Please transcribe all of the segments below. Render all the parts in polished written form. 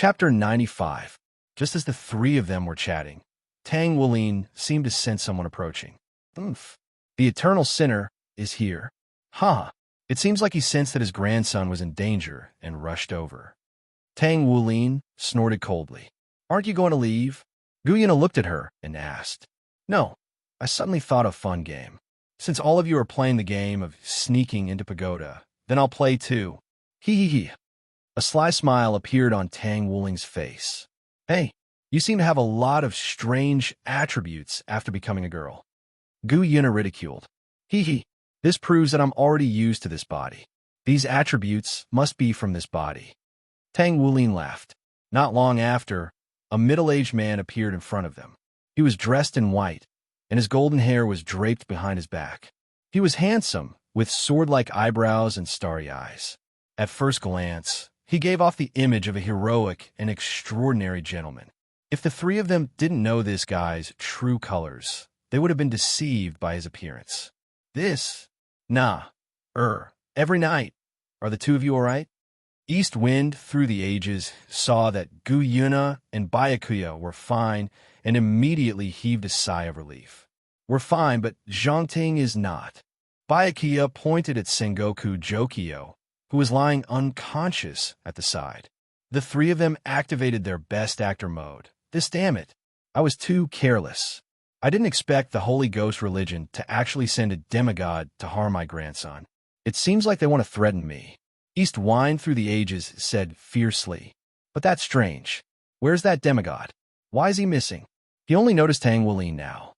Chapter 95. Just as the three of them were chatting, Tang Wulin seemed to sense someone approaching. Oomph. The eternal sinner is here. Ha! It seems like he sensed that his grandson was in danger and rushed over. Tang Wulin snorted coldly. Aren't you going to leave? Guyuna looked at her and asked. No. I suddenly thought of a fun game. Since all of you are playing the game of sneaking into pagoda, then I'll play too. Hee hee hee. A sly smile appeared on Tang Wulin's face. Hey, you seem to have a lot of strange attributes after becoming a girl. Guyuna ridiculed. Hee hee. This proves that I'm already used to this body. These attributes must be from this body. Tang Wulin laughed. Not long after, a middle-aged man appeared in front of them. He was dressed in white, and his golden hair was draped behind his back. He was handsome, with sword-like eyebrows and starry eyes. At first glance, he gave off the image of a heroic and extraordinary gentleman. If the three of them didn't know this guy's true colors, they would have been deceived by his appearance. Every night. Are the two of you all right? East Wind, through the ages, saw that Guyuna and Byakuya were fine and immediately heaved a sigh of relief. We're fine, but Zhongting is not. Byakuya pointed at Sengoku Jokio, who was lying unconscious at the side. The three of them activated their best actor mode. Damn it. I was too careless. I didn't expect the Holy Ghost religion to actually send a demigod to harm my grandson. It seems like they want to threaten me. East Wind through the ages said fiercely. But that's strange. Where's that demigod? Why is he missing? He only noticed Tang Wulin now.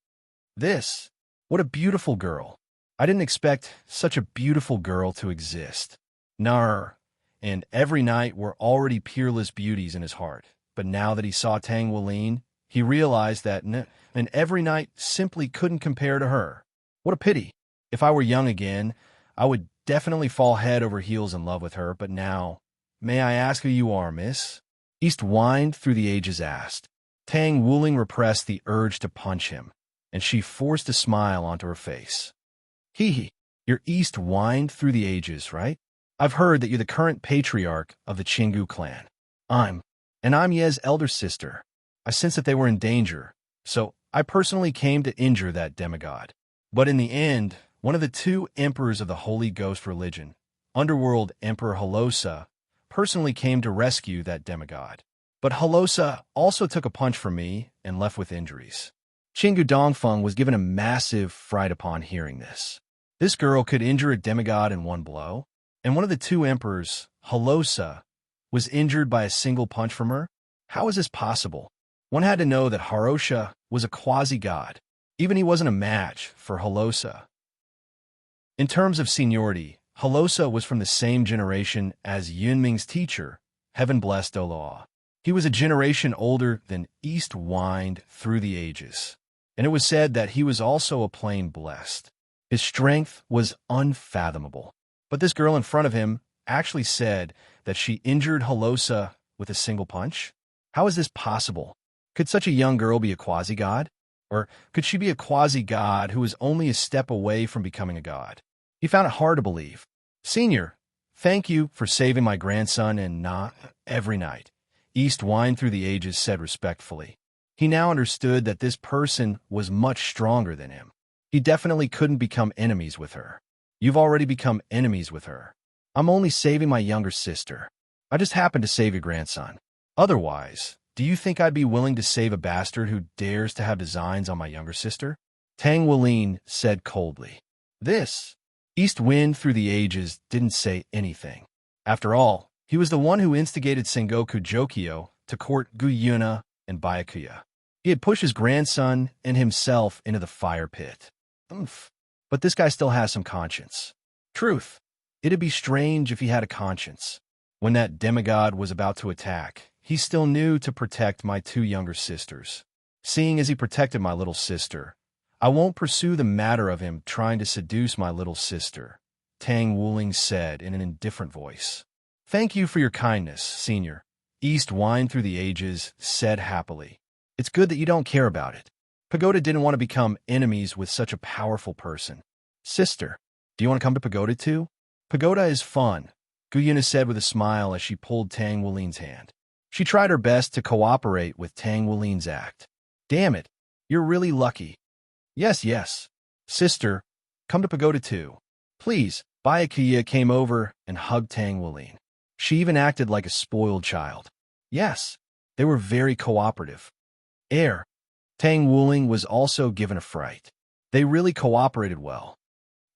What a beautiful girl. I didn't expect such a beautiful girl to exist. And every night were already peerless beauties in his heart. But now that he saw Tang Wulin, he realized that and every night simply couldn't compare to her. What a pity. If I were young again, I would definitely fall head over heels in love with her, but now, may I ask who you are, miss? East Wind through the ages asked. Tang Wulin repressed the urge to punch him, and she forced a smile onto her face. Hee hee, you're East Wind through the ages, right? I've heard that you're the current patriarch of the Chingu clan. I'm Ye's elder sister. I sensed that they were in danger, so I personally came to injure that demigod. But in the end, one of the two emperors of the Holy Ghost religion, Underworld Emperor Holosa, personally came to rescue that demigod. But Holosa also took a punch from me and left with injuries. Chingu Dongfeng was given a massive fright upon hearing this. This girl could injure a demigod in one blow, and one of the two emperors, Holosa, was injured by a single punch from her? How is this possible? One had to know that Harosha was a quasi-god. Even he wasn't a match for Holosa. In terms of seniority, Holosa was from the same generation as Yunming's teacher, heaven-blessed Oloa. He was a generation older than East Wind through the ages, and it was said that he was also a plane blessed. His strength was unfathomable. But this girl in front of him actually said that she injured Holosa with a single punch? How is this possible? Could such a young girl be a quasi-god? Or could she be a quasi-god who was only a step away from becoming a god? He found it hard to believe. Senior, thank you for saving my grandson and not every night. East Wind through the ages said respectfully. He now understood that this person was much stronger than him. He definitely couldn't become enemies with her. You've already become enemies with her. I'm only saving my younger sister. I just happened to save your grandson. Otherwise, do you think I'd be willing to save a bastard who dares to have designs on my younger sister? Tang Wulin said coldly. East Wind through the ages didn't say anything. After all, he was the one who instigated Sengoku Jokio to court Guyuna and Byakuya. He had pushed his grandson and himself into the fire pit. But this guy still has some conscience. Truth. It'd be strange if he had a conscience. When that demigod was about to attack, he still knew to protect my two younger sisters. Seeing as he protected my little sister, I won't pursue the matter of him trying to seduce my little sister, Tang Wulin said in an indifferent voice. Thank you for your kindness, Senior. East Wind through the ages said happily. It's good that you don't care about it. Pagoda didn't want to become enemies with such a powerful person. Sister, do you want to come to Pagoda too? Pagoda is fun, Guyuna said with a smile as she pulled Tang Wulin's hand. She tried her best to cooperate with Tang Wulin's act. Damn it, you're really lucky. Yes, yes. Sister, come to Pagoda too. Please. Byakuya came over and hugged Tang Wulin. She even acted like a spoiled child. Yes, they were very cooperative. Tang Wulin was also given a fright. They really cooperated well.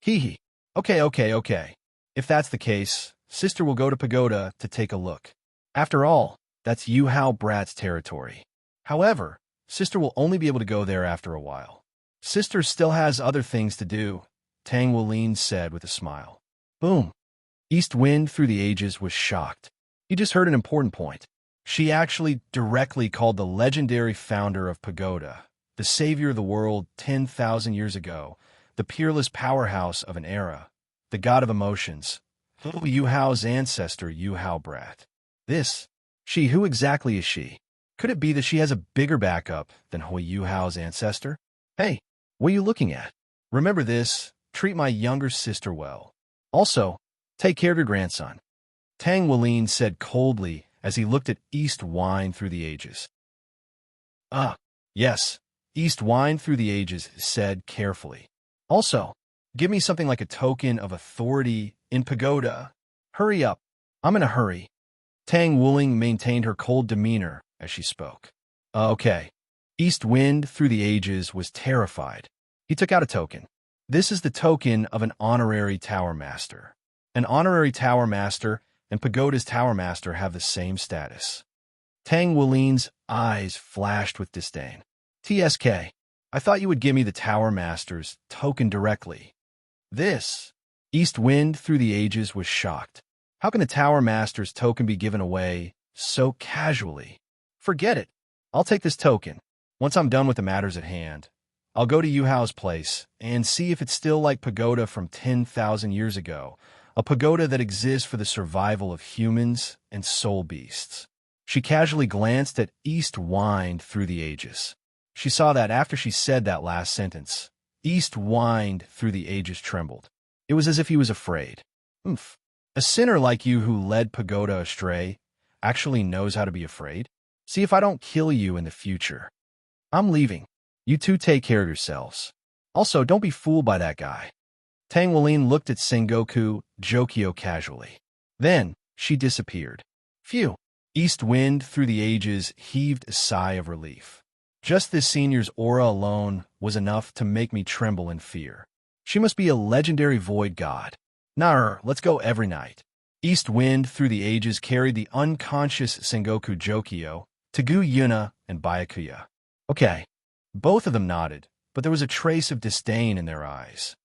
Hee hee. Okay. If that's the case, Sister will go to Pagoda to take a look. After all, that's Yuhao Brat's territory. However, Sister will only be able to go there after a while. Sister still has other things to do, Tang Wulin said with a smile. Boom. East Wind through the ages was shocked. He just heard an important point. She actually directly called the legendary founder of Pagoda, the savior of the world 10,000 years ago, the peerless powerhouse of an era, the god of emotions, Yuhao's ancestor, Yuhao Brat. Who exactly is she? Could it be that she has a bigger backup than Yuhao's ancestor? Hey, what are you looking at? Remember this, treat my younger sister well. Also, take care of your grandson. Tang Wulin said coldly as he looked at East Wind through the ages. Yes, East Wind through the ages said carefully. Also, give me something like a token of authority in Pagoda. Hurry up, I'm in a hurry. Tang Wulin maintained her cold demeanor as she spoke. Okay. East Wind through the ages was terrified. He took out a token. This is the token of an honorary Tower Master. An honorary Tower Master and Pagoda's Tower Master have the same status. Tang Wulin's eyes flashed with disdain. TSK, I thought you would give me the Tower Master's token directly. East Wind through the ages was shocked. How can the Tower Master's token be given away so casually? Forget it. I'll take this token. Once I'm done with the matters at hand, I'll go to Yuhao's place and see if it's still like Pagoda from 10,000 years ago, a pagoda that exists for the survival of humans and soul beasts. She casually glanced at East Wind through the ages. She saw that after she said that last sentence, East Wind through the ages trembled. It was as if he was afraid. A sinner like you who led Pagoda astray actually knows how to be afraid? See if I don't kill you in the future. I'm leaving. You two take care of yourselves. Also, don't be fooled by that guy. Tang Wulin looked at Sengoku Jokyo casually. Then, she disappeared. Phew. East Wind through the ages heaved a sigh of relief. Just this senior's aura alone was enough to make me tremble in fear. She must be a legendary void god. Nah, let's go every night. East Wind through the ages carried the unconscious Sengoku Jokyo, Tagu Yuna, and Byakuya. Okay. Both of them nodded, but there was a trace of disdain in their eyes.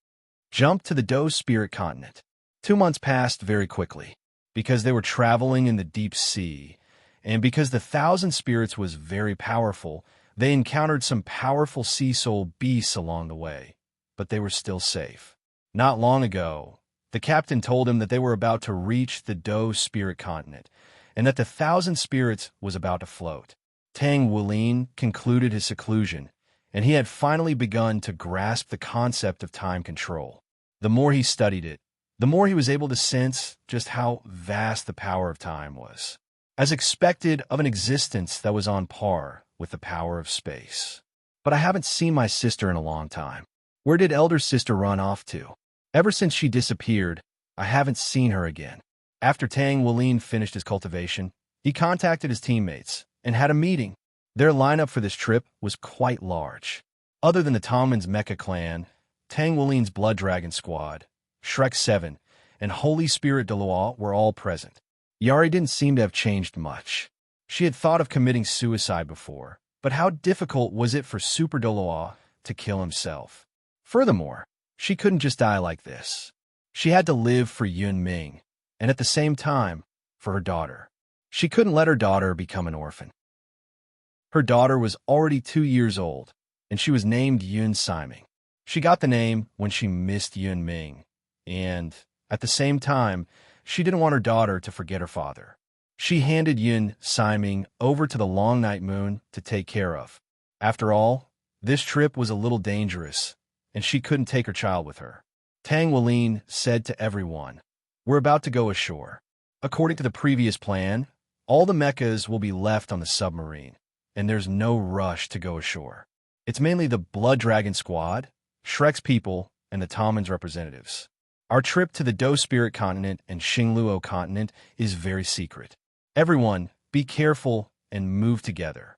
Jump to the Do Spirit Continent. 2 months passed very quickly. Because they were traveling in the deep sea, and because the Thousand Spirits was very powerful, they encountered some powerful sea soul beasts along the way, but they were still safe. Not long ago, the captain told him that they were about to reach the Do Spirit Continent, and that the Thousand Spirits was about to float. Tang Wulin concluded his seclusion, and he had finally begun to grasp the concept of time control. The more he studied it, the more he was able to sense just how vast the power of time was, as expected of an existence that was on par with the power of space. But I haven't seen my sister in a long time. Where did elder sister run off to? Ever since she disappeared, I haven't seen her again. After Tang Wulin finished his cultivation, he contacted his teammates and had a meeting. Their lineup for this trip was quite large. Other than the Tongman's Mecha clan, Tang Wulin's Blood Dragon squad, Shrek 7, and Holy Spirit Delois were all present. Yari didn't seem to have changed much. She had thought of committing suicide before, but how difficult was it for Super Delois to kill himself? Furthermore, she couldn't just die like this. She had to live for Yun Ming, and at the same time, for her daughter. She couldn't let her daughter become an orphan. Her daughter was already 2 years old, and she was named Yun Siming. She got the name when she missed Yun Ming, and, at the same time, she didn't want her daughter to forget her father. She handed Yun Siming over to the Long Night Moon to take care of. After all, this trip was a little dangerous, and she couldn't take her child with her. Tang Wulin said to everyone, "We're about to go ashore. According to the previous plan, All the mechas will be left on the submarine, and there's no rush to go ashore. It's mainly the Blood Dragon Squad, Shrek's people, and the Tommen's representatives. Our trip to the Do Spirit Continent and Xingluo Continent is very secret. Everyone, be careful and move together.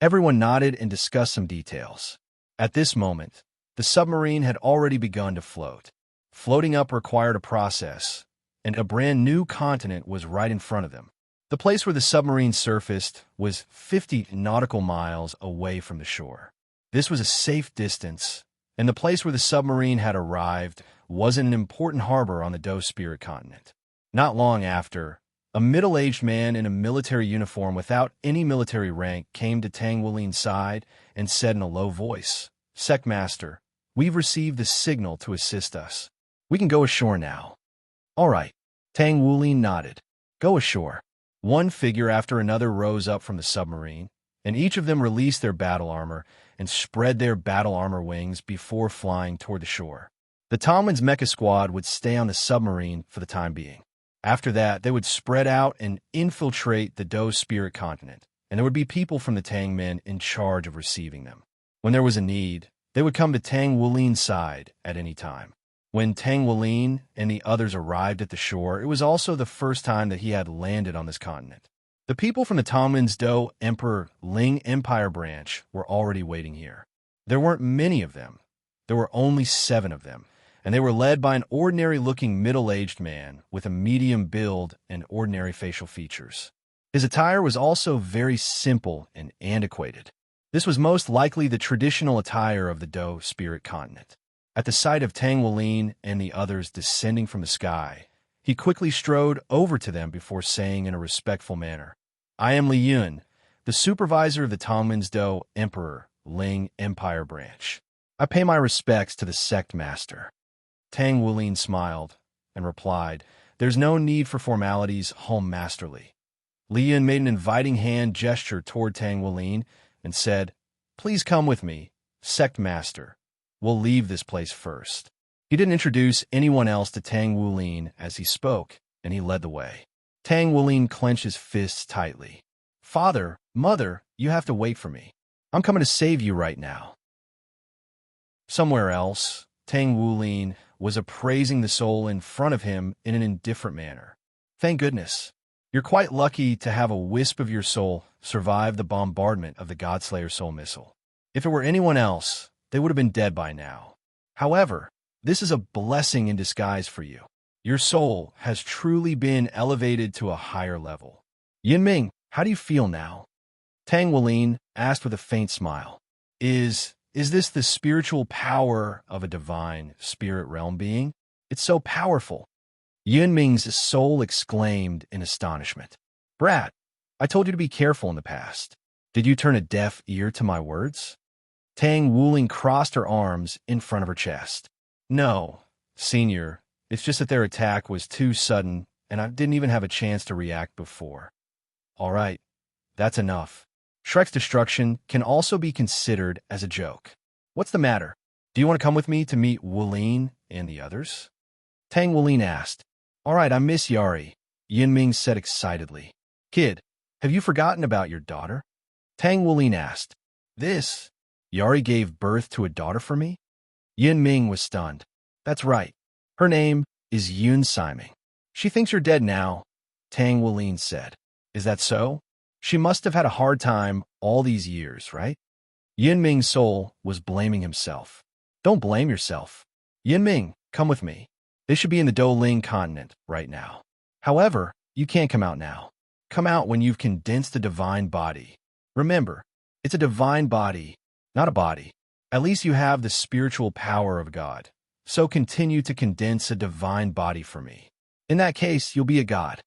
Everyone nodded and discussed some details. At this moment, the submarine had already begun to float. Floating up required a process, and a brand new continent was right in front of them. The place where the submarine surfaced was 50 nautical miles away from the shore. This was a safe distance, and the place where the submarine had arrived was in an important harbor on the Do Spirit Continent. Not long after, a middle-aged man in a military uniform without any military rank came to Tang Wulin's side and said in a low voice, "Sect Master, we've received the signal to assist us. We can go ashore now." "All right." Tang Wulin nodded. "Go ashore." One figure after another rose up from the submarine, and each of them released their battle armor and spread their battle armor wings before flying toward the shore. The Tommen's mecha squad would stay on the submarine for the time being. After that, they would spread out and infiltrate the Do Spirit Continent, and there would be people from the Tang men in charge of receiving them. When there was a need, they would come to Tang Wulin's side at any time. When Tang Wulin and the others arrived at the shore, it was also the first time that he had landed on this continent. The people from the Tommen's Do Emperor Ling Empire branch were already waiting here. There weren't many of them. There were only 7 of them, and they were led by an ordinary-looking middle-aged man with a medium build and ordinary facial features. His attire was also very simple and antiquated. This was most likely the traditional attire of the Do Spirit Continent. At the sight of Tang Wulin and the others descending from the sky, he quickly strode over to them before saying in a respectful manner, "I am Li Yun, the supervisor of the Tongmen's Do Emperor Ling Empire branch. I pay my respects to the sect master." Tang Wulin smiled and replied, "There's no need for formalities, Home Masterly." Li Yun made an inviting hand gesture toward Tang Wulin and said, "Please come with me, sect master. We'll leave this place first." He didn't introduce anyone else to Tang Wulin as he spoke, and he led the way. Tang Wulin clenched his fists tightly. "Father, Mother, you have to wait for me. I'm coming to save you right now." Somewhere else, Tang Wulin was appraising the soul in front of him in an indifferent manner. "Thank goodness. You're quite lucky to have a wisp of your soul survive the bombardment of the Godslayer soul missile. If it were anyone else, they would have been dead by now. However, this is a blessing in disguise for you. Your soul has truly been elevated to a higher level. Yinming, how do you feel now?" Tang Wulin asked with a faint smile. Is this the spiritual power of a divine spirit realm being? It's so powerful." Yinming's soul exclaimed in astonishment. "Brat, I told you to be careful in the past. Did you turn a deaf ear to my words?" Tang Wulin crossed her arms in front of her chest. "No, Senior, it's just that their attack was too sudden, and I didn't even have a chance to react before." "All right, that's enough. Shrek's destruction can also be considered as a joke. What's the matter? Do you want to come with me to meet Wulin and the others?" Tang Wulin asked. "All right, I miss Yari," Yinming said excitedly. "Kid, have you forgotten about your daughter?" Tang Wulin asked. "This? Yari gave birth to a daughter for me?" Yinming was stunned. "That's right. Her name is Yun Siming. She thinks you're dead now," Tang Wulin said. "Is that so? She must have had a hard time all these years, right?" Yinming's soul was blaming himself. "Don't blame yourself. Yinming, come with me. They should be in the Doling continent right now. However, you can't come out now. Come out when you've condensed a divine body. Remember, it's a divine body, not a body. At least you have the spiritual power of God. So continue to condense a divine body for me. In that case, you'll be a god,"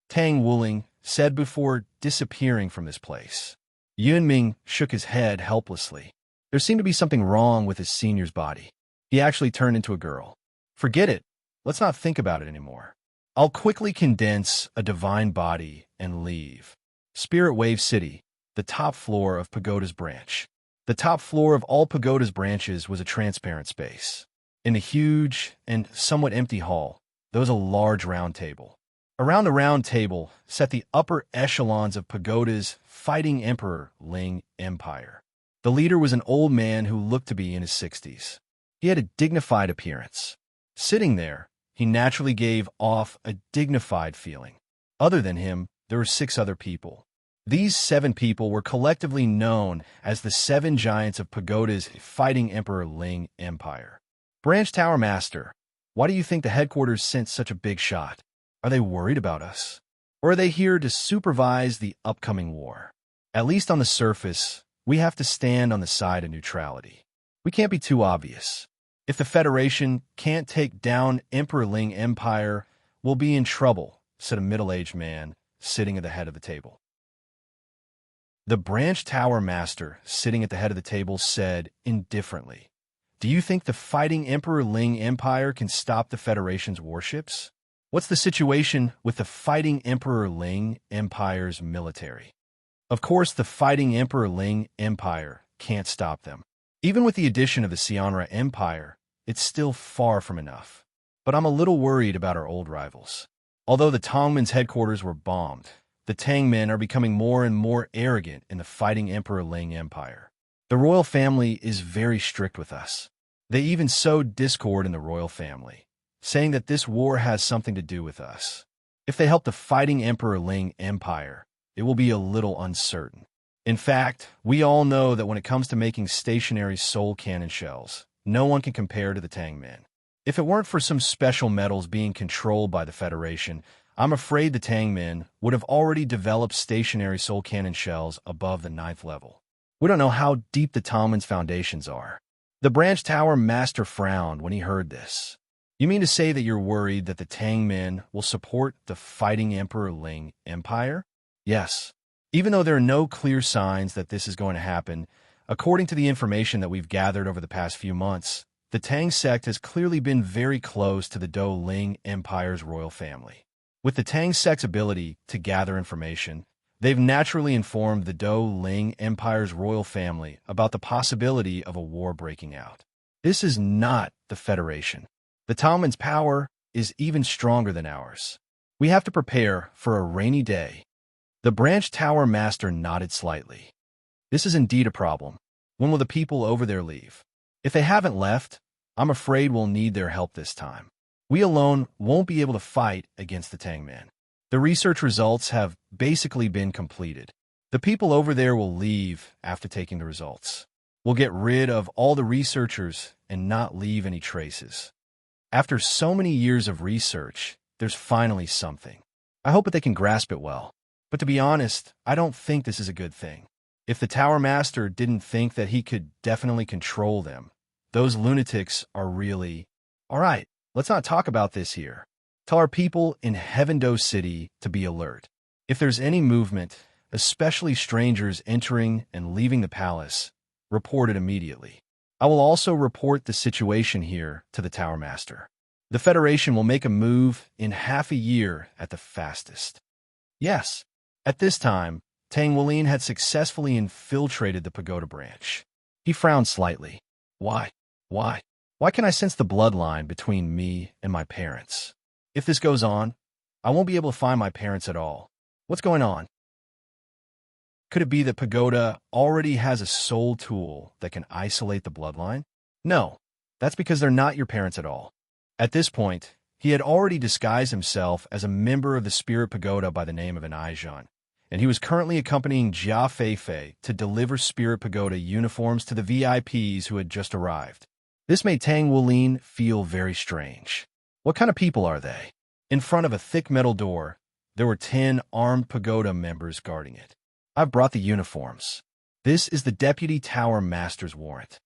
Tang Wulin said before disappearing from this place. Yunming shook his head helplessly. There seemed to be something wrong with his senior's body. He actually turned into a girl. "Forget it. Let's not think about it anymore. I'll quickly condense a divine body and leave." Spirit Wave City, the top floor of Pagoda's branch. The top floor of all Pagoda's branches was a transparent space. In the huge and somewhat empty hall, there was a large round table. Around the round table sat the upper echelons of Pagoda's fighting Emperor Ling Empire. The leader was an old man who looked to be in his 60s. He had a dignified appearance. Sitting there, he naturally gave off a dignified feeling. Other than him, there were 6 other people. These 7 people were collectively known as the 7 giants of Pagoda's fighting Emperor Ling Empire. Branch Tower Master, why do you think the headquarters sent such a big shot? Are they worried about us? Or are they here to supervise the upcoming war? At least on the surface, we have to stand on the side of neutrality. We can't be too obvious. If the Federation can't take down Emperor Ling Empire, we'll be in trouble, said a middle-aged man sitting at the head of the table. The Branch Tower Master, sitting at the head of the table, said indifferently, "Do you think the fighting Emperor Ling Empire can stop the Federation's warships? What's the situation with the fighting Emperor Ling Empire's military?" Of course, the fighting Emperor Ling Empire can't stop them. Even with the addition of the Xianra Empire, it's still far from enough. But I'm a little worried about our old rivals. Although the Tongmen's headquarters were bombed, the Tangmen are becoming more and more arrogant in the fighting Emperor Ling Empire. The royal family is very strict with us. They even sowed discord in the royal family, saying that this war has something to do with us. If they help the fighting Emperor Ling Empire, it will be a little uncertain. In fact, we all know that when it comes to making stationary soul cannon shells, no one can compare to the Tangmen. If it weren't for some special metals being controlled by the Federation, I'm afraid the Tangmen would have already developed stationary soul cannon shells above the 9th level. We don't know how deep the Tongmen's foundations are. The Branch Tower Master frowned when he heard this. You mean to say that you're worried that the Tangmen will support the fighting Emperor Ling Empire? Yes. Even though there are no clear signs that this is going to happen, according to the information that we've gathered over the past few months, the Tang sect has clearly been very close to the Do Ling Empire's royal family. With the Tang sect's ability to gather information, they've naturally informed the Do Ling Empire's royal family about the possibility of a war breaking out. This is not the Federation. The Tongmen's power is even stronger than ours. We have to prepare for a rainy day. The Branch Tower Master nodded slightly. This is indeed a problem. When will the people over there leave? If they haven't left, I'm afraid we'll need their help this time. We alone won't be able to fight against the Tangmen. The research results have basically been completed. The people over there will leave after taking the results. We'll get rid of all the researchers and not leave any traces. After so many years of research, there's finally something. I hope that they can grasp it well. But to be honest, I don't think this is a good thing. If the Tower Master didn't think that he could definitely control them, those lunatics are really... All right, let's not talk about this here. Tell our people in Heavendo City to be alert. If there's any movement, especially strangers entering and leaving the palace, report it immediately. I will also report the situation here to the Tower Master. The Federation will make a move in half a year at the fastest. Yes, at this time, Tang Wulin had successfully infiltrated the pagoda branch. He frowned slightly. Why? Why can I sense the bloodline between me and my parents? If this goes on, I won't be able to find my parents at all. What's going on? Could it be that Pagoda already has a soul tool that can isolate the bloodline? No, that's because they're not your parents at all. At this point, he had already disguised himself as a member of the Spirit Pagoda by the name of an Aijan, and he was currently accompanying Jia Feifei to deliver Spirit Pagoda uniforms to the VIPs who had just arrived. This made Tang Wulin feel very strange. What kind of people are they? In front of a thick metal door, there were 10 armed Pagoda members guarding it. I've brought the uniforms. This is the Deputy Tower Master's warrant.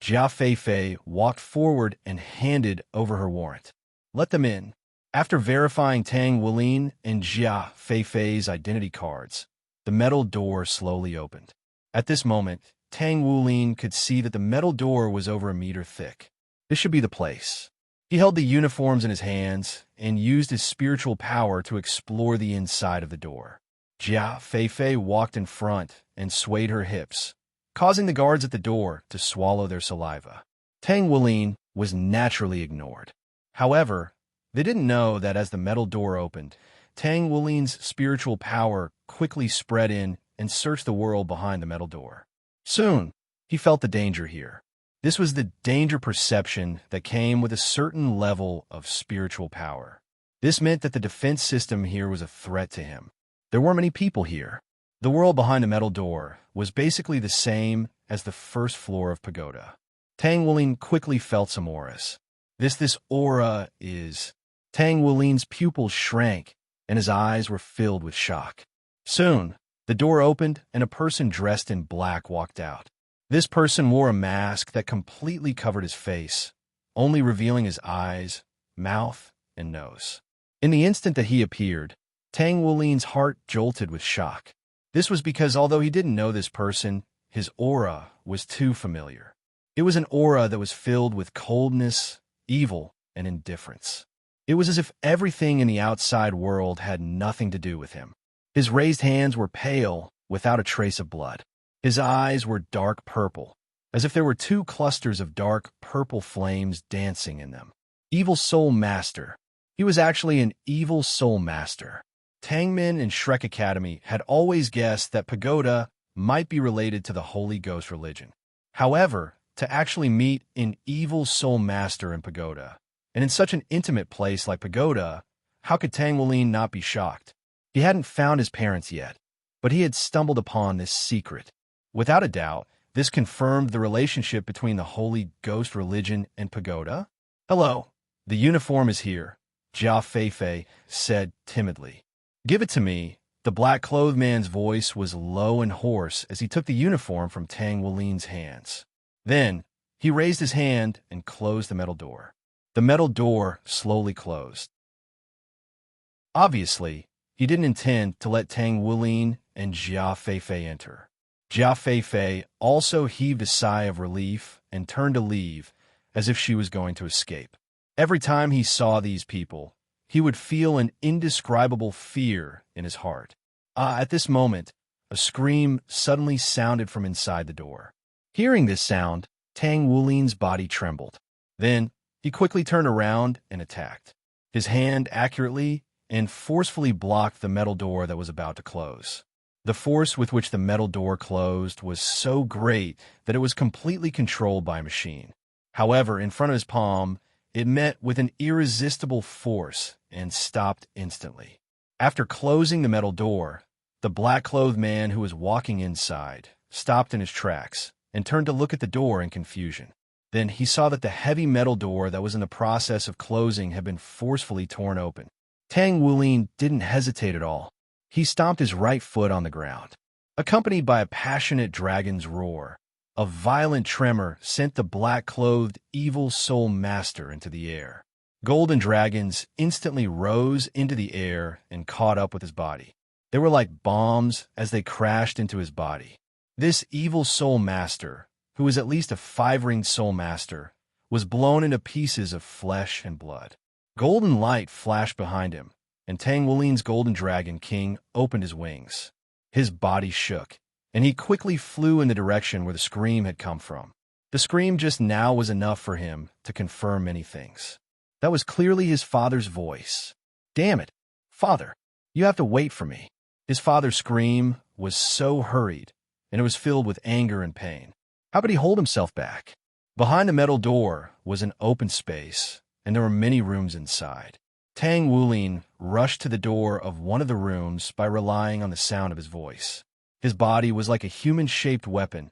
Jia Feifei walked forward and handed over her warrant. Let them in. After verifying Tang Wulin and Jia Feifei's identity cards, the metal door slowly opened. At this moment, Tang Wulin could see that the metal door was over a meter thick. This should be the place. He held the uniforms in his hands and used his spiritual power to explore the inside of the door. Jia Feifei walked in front and swayed her hips, causing the guards at the door to swallow their saliva. Tang Wulin was naturally ignored. However, they didn't know that as the metal door opened, Tang Wulin's spiritual power quickly spread in and searched the world behind the metal door. Soon, he felt the danger here. This was the danger perception that came with a certain level of spiritual power. This meant that the defense system here was a threat to him. There weren't many people here. The world behind the metal door was basically the same as the first floor of Pagoda. Tang Wulin quickly felt some auras. This aura is... Tang Wulin's pupils shrank, and his eyes were filled with shock. Soon, the door opened, and a person dressed in black walked out. This person wore a mask that completely covered his face, only revealing his eyes, mouth, and nose. In the instant that he appeared, Tang Wulin's heart jolted with shock. This was because although he didn't know this person, his aura was too familiar. It was an aura that was filled with coldness, evil, and indifference. It was as if everything in the outside world had nothing to do with him. His raised hands were pale, without a trace of blood. His eyes were dark purple, as if there were two clusters of dark purple flames dancing in them. Evil Soul Master. He was actually an Evil Soul Master. Tangmin and Shrek Academy had always guessed that Pagoda might be related to the Holy Ghost religion. However, to actually meet an Evil Soul Master in Pagoda, and in such an intimate place like Pagoda, how could Tang Wulin not be shocked? He hadn't found his parents yet, but he had stumbled upon this secret. Without a doubt, this confirmed the relationship between the Holy Ghost religion and Pagoda. "Hello, the uniform is here," Jia Feifei said timidly. "Give it to me." The black-clothed man's voice was low and hoarse as he took the uniform from Tang Wulin's hands. Then, he raised his hand and closed the metal door. The metal door slowly closed. Obviously, he didn't intend to let Tang Wulin and Jia Feifei enter. Jia Feifei also heaved a sigh of relief and turned to leave, as if she was going to escape. Every time he saw these people, he would feel an indescribable fear in his heart. At this moment, a scream suddenly sounded from inside the door. Hearing this sound, Tang Wulin's body trembled. Then, he quickly turned around and attacked. His hand accurately and forcefully blocked the metal door that was about to close. The force with which the metal door closed was so great that it was completely controlled by a machine. However, in front of his palm, it met with an irresistible force and stopped instantly. After closing the metal door, the black-clothed man who was walking inside stopped in his tracks and turned to look at the door in confusion. Then he saw that the heavy metal door that was in the process of closing had been forcefully torn open. Tang Wulin didn't hesitate at all. He stomped his right foot on the ground. Accompanied by a passionate dragon's roar, a violent tremor sent the black-clothed Evil Soul Master into the air. Golden dragons instantly rose into the air and caught up with his body. They were like bombs as they crashed into his body. This Evil Soul Master, who was at least a 5-ringed Soul Master, was blown into pieces of flesh and blood. Golden light flashed behind him, and Tang Wulin's Golden Dragon King opened his wings. His body shook, and he quickly flew in the direction where the scream had come from. The scream just now was enough for him to confirm many things. That was clearly his father's voice. "Damn it, Father, you have to wait for me." His father's scream was so hurried, and it was filled with anger and pain. How could he hold himself back? Behind the metal door was an open space, and there were many rooms inside. Tang Wulin rushed to the door of one of the rooms by relying on the sound of his voice. His body was like a human-shaped weapon,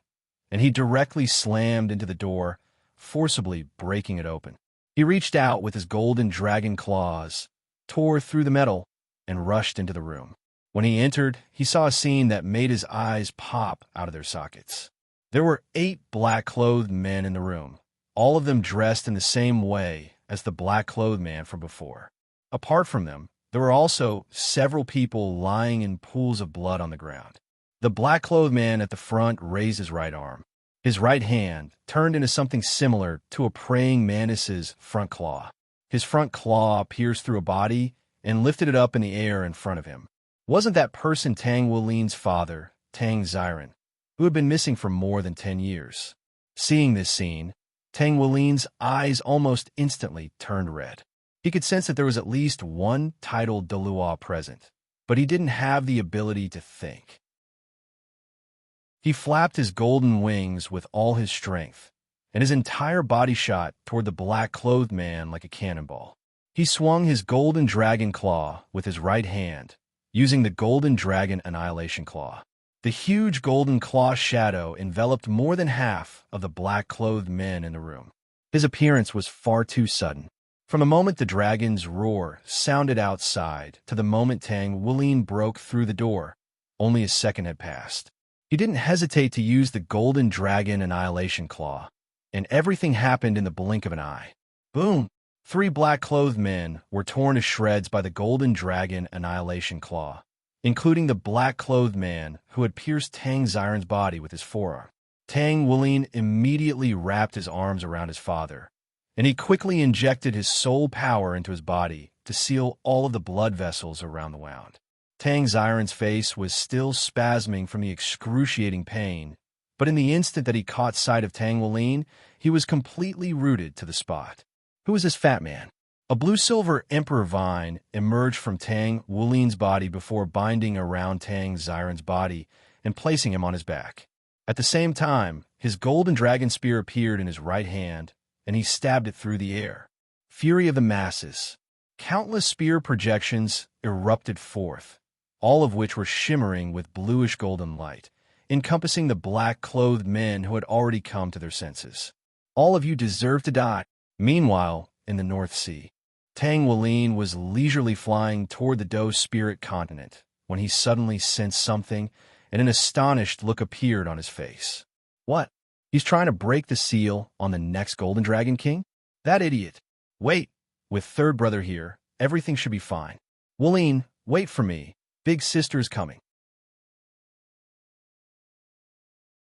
and he directly slammed into the door, forcibly breaking it open. He reached out with his golden dragon claws, tore through the metal, and rushed into the room. When he entered, he saw a scene that made his eyes pop out of their sockets. There were 8 black-clothed men in the room, all of them dressed in the same way as the black-clothed man from before. Apart from them, there were also several people lying in pools of blood on the ground. The black-clothed man at the front raised his right arm. His right hand turned into something similar to a praying mantis's front claw. His front claw pierced through a body and lifted it up in the air in front of him. Wasn't that person Tang Wulin's father, Tang Ziren, who had been missing for more than 10 years? Seeing this scene, Tang Wulin's eyes almost instantly turned red. He could sense that there was at least one titled Delua present, but he didn't have the ability to think. He flapped his golden wings with all his strength, and his entire body shot toward the black-clothed man like a cannonball. He swung his golden dragon claw with his right hand, using the golden dragon annihilation claw. The huge golden claw shadow enveloped more than half of the black-clothed men in the room. His appearance was far too sudden. From the moment the dragon's roar sounded outside to the moment Tang Wulin broke through the door, only a second had passed. He didn't hesitate to use the golden dragon annihilation claw, and everything happened in the blink of an eye. Boom! 3 black-clothed men were torn to shreds by the golden dragon annihilation claw, including the black-clothed man who had pierced Tang Ziren's body with his forearm. Tang Wulin immediately wrapped his arms around his father, and he quickly injected his soul power into his body to seal all of the blood vessels around the wound. Tang Ziren's face was still spasming from the excruciating pain, but in the instant that he caught sight of Tang Wulin, he was completely rooted to the spot. Who was this fat man? A blue-silver emperor vine emerged from Tang Wulin's body before binding around Tang Ziren's body and placing him on his back. At the same time, his golden dragon spear appeared in his right hand, and he stabbed it through the air. Fury of the masses. Countless spear projections erupted forth, all of which were shimmering with bluish-golden light, encompassing the black-clothed men who had already come to their senses. All of you deserve to die. Meanwhile, in the North Sea, Tang Wulin was leisurely flying toward the Doe Spirit continent when he suddenly sensed something, and an astonished look appeared on his face. What? He's trying to break the seal on the next Golden Dragon King? That idiot. Wait, with third brother here, everything should be fine. Wulin, wait for me. Big sister is coming.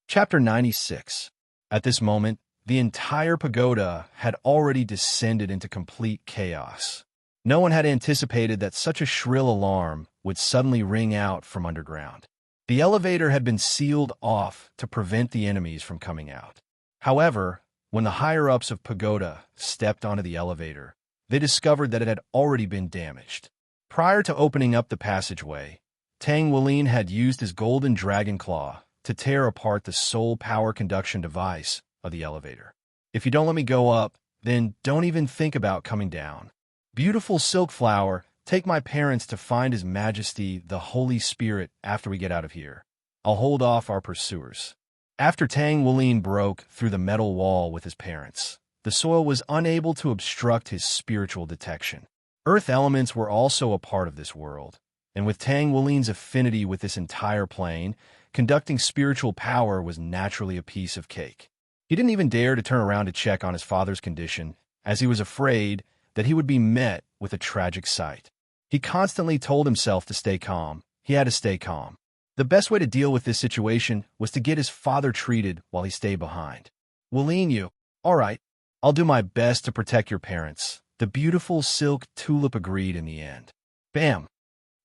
Chapter 96. At this moment, the entire pagoda had already descended into complete chaos. No one had anticipated that such a shrill alarm would suddenly ring out from underground. The elevator had been sealed off to prevent the enemies from coming out. However, when the higher-ups of Pagoda stepped onto the elevator, they discovered that it had already been damaged. Prior to opening up the passageway, Tang Wulin had used his golden dragon claw to tear apart the soul power conduction device of the elevator. If you don't let me go up, then don't even think about coming down. Beautiful silk flower, take my parents to find His Majesty the Holy Spirit after we get out of here. I'll hold off our pursuers. After Tang Wulin broke through the metal wall with his parents, the soil was unable to obstruct his spiritual detection. Earth elements were also a part of this world, and with Tang Wulin's affinity with this entire plane, conducting spiritual power was naturally a piece of cake. He didn't even dare to turn around to check on his father's condition, as he was afraid that he would be met with a tragic sight. He constantly told himself to stay calm. He had to stay calm. The best way to deal with this situation was to get his father treated while he stayed behind. Wulin, you. All right, I'll do my best to protect your parents. The beautiful silk tulip agreed in the end. Bam!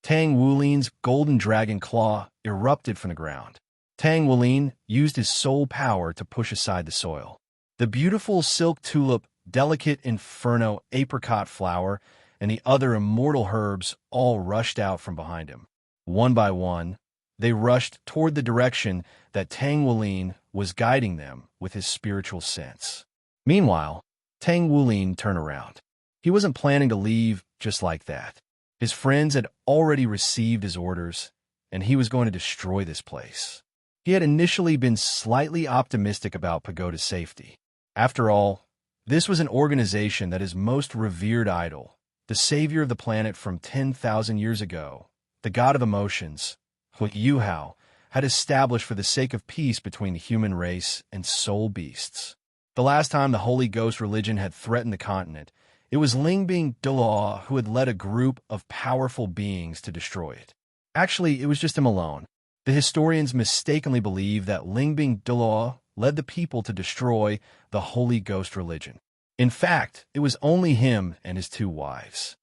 Tang Wulin's golden dragon claw erupted from the ground. Tang Wulin used his soul power to push aside the soil. The beautiful silk tulip, delicate inferno apricot flower, and the other immortal herbs all rushed out from behind him. One by one, they rushed toward the direction that Tang Wulin was guiding them with his spiritual sense. Meanwhile, Tang Wulin turned around. He wasn't planning to leave just like that. His friends had already received his orders, and he was going to destroy this place. He had initially been slightly optimistic about Pagoda's safety. After all, this was an organization that his most revered idol, the savior of the planet from 10,000 years ago, the god of emotions, Yuhao, had established for the sake of peace between the human race and soul beasts. The last time the Holy Ghost religion had threatened the continent, it was Lingbing Dulaw who had led a group of powerful beings to destroy it. Actually, it was just him alone. The historians mistakenly believe that Lingbing Dulaw led the people to destroy the Holy Ghost religion. In fact, it was only him and his 2 wives.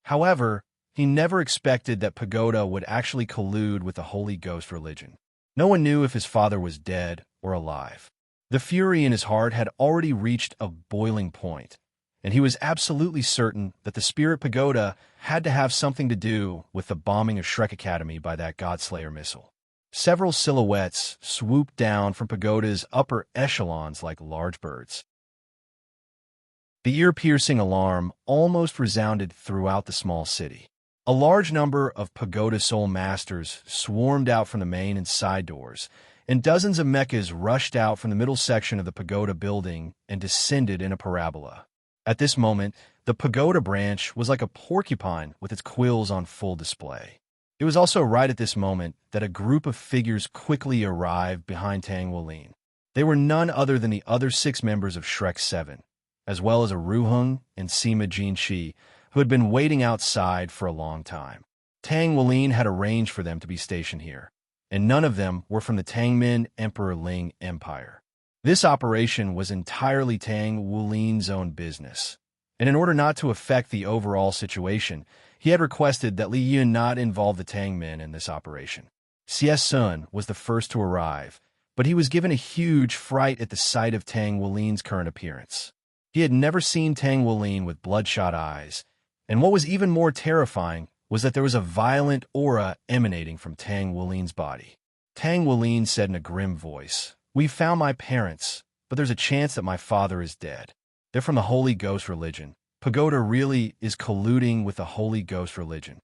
However, he never expected that Pagoda would actually collude with the Holy Ghost religion. No one knew if his father was dead or alive. The fury in his heart had already reached a boiling point, and he was absolutely certain that the Spirit Pagoda had to have something to do with the bombing of Shrek Academy by that Godslayer missile. Several silhouettes swooped down from Pagoda's upper echelons like large birds. The ear-piercing alarm almost resounded throughout the small city. A large number of Pagoda Soul Masters swarmed out from the main and side doors, and dozens of mechas rushed out from the middle section of the pagoda building and descended in a parabola. At this moment, the pagoda branch was like a porcupine with its quills on full display. It was also right at this moment that a group of figures quickly arrived behind Tang Wolin. They were none other than the other 6 members of Shrek 7, as well as a Ruhung and Sima Jinshi, who had been waiting outside for a long time. Tang Wolin had arranged for them to be stationed here, and none of them were from the Tangmin Emperor Ling Empire. This operation was entirely Tang Wolin's own business, and in order not to affect the overall situation, he had requested that Li Yun not involve the Tangmin in this operation. Xie Sun was the first to arrive, but he was given a huge fright at the sight of Tang Wolin's current appearance. He had never seen Tang Wolin with bloodshot eyes, and what was even more terrifying was that there was a violent aura emanating from Tang Wolin's body. Tang Wolin said in a grim voice, "We've found my parents, but there's a chance that my father is dead. They're from the Holy Ghost religion. Pagoda really is colluding with the Holy Ghost religion."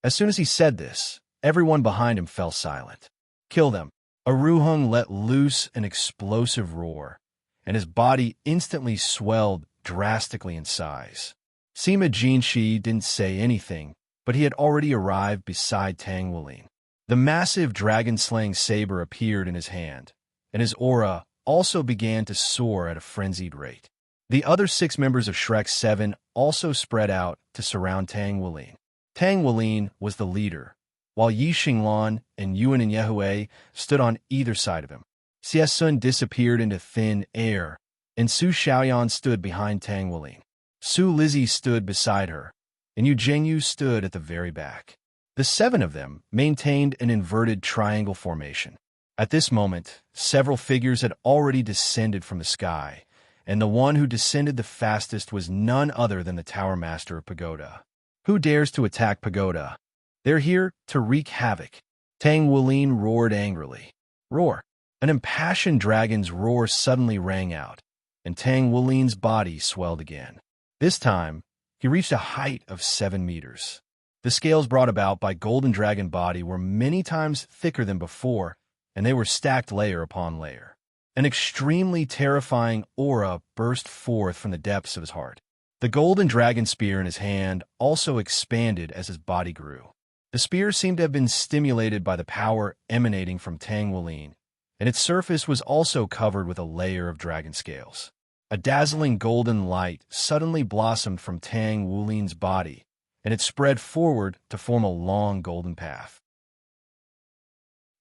As soon as he said this, everyone behind him fell silent. "Kill them." Aruhung let loose an explosive roar, and his body instantly swelled drastically in size. Sima Jinshi didn't say anything, but he had already arrived beside Tang Wolin. The massive dragon-slaying saber appeared in his hand, and his aura also began to soar at a frenzied rate. The other 6 members of Shrek 7 also spread out to surround Tang Wolin. Tang Wolin was the leader, while Yi Xinglan and Yuan and Yehue stood on either side of him. Xie Sun disappeared into thin air, and Su Xiaoyan stood behind Tang Wolin. Su Lizzie stood beside her, and Yu Zhengyu stood at the very back. The 7 of them maintained an inverted triangle formation. At this moment, several figures had already descended from the sky, and the one who descended the fastest was none other than the Tower Master of Pagoda. Who dares to attack Pagoda? They're here to wreak havoc. Tang Wolin roared angrily. Roar! An impassioned dragon's roar suddenly rang out, and Tang Wolin's body swelled again. This time, he reached a height of 7 meters. The scales brought about by Golden Dragon body were many times thicker than before, and they were stacked layer upon layer. An extremely terrifying aura burst forth from the depths of his heart. The Golden Dragon spear in his hand also expanded as his body grew. The spear seemed to have been stimulated by the power emanating from Tang Wolin, and its surface was also covered with a layer of dragon scales. A dazzling golden light suddenly blossomed from Tang Wolin's body, and it spread forward to form a long golden path.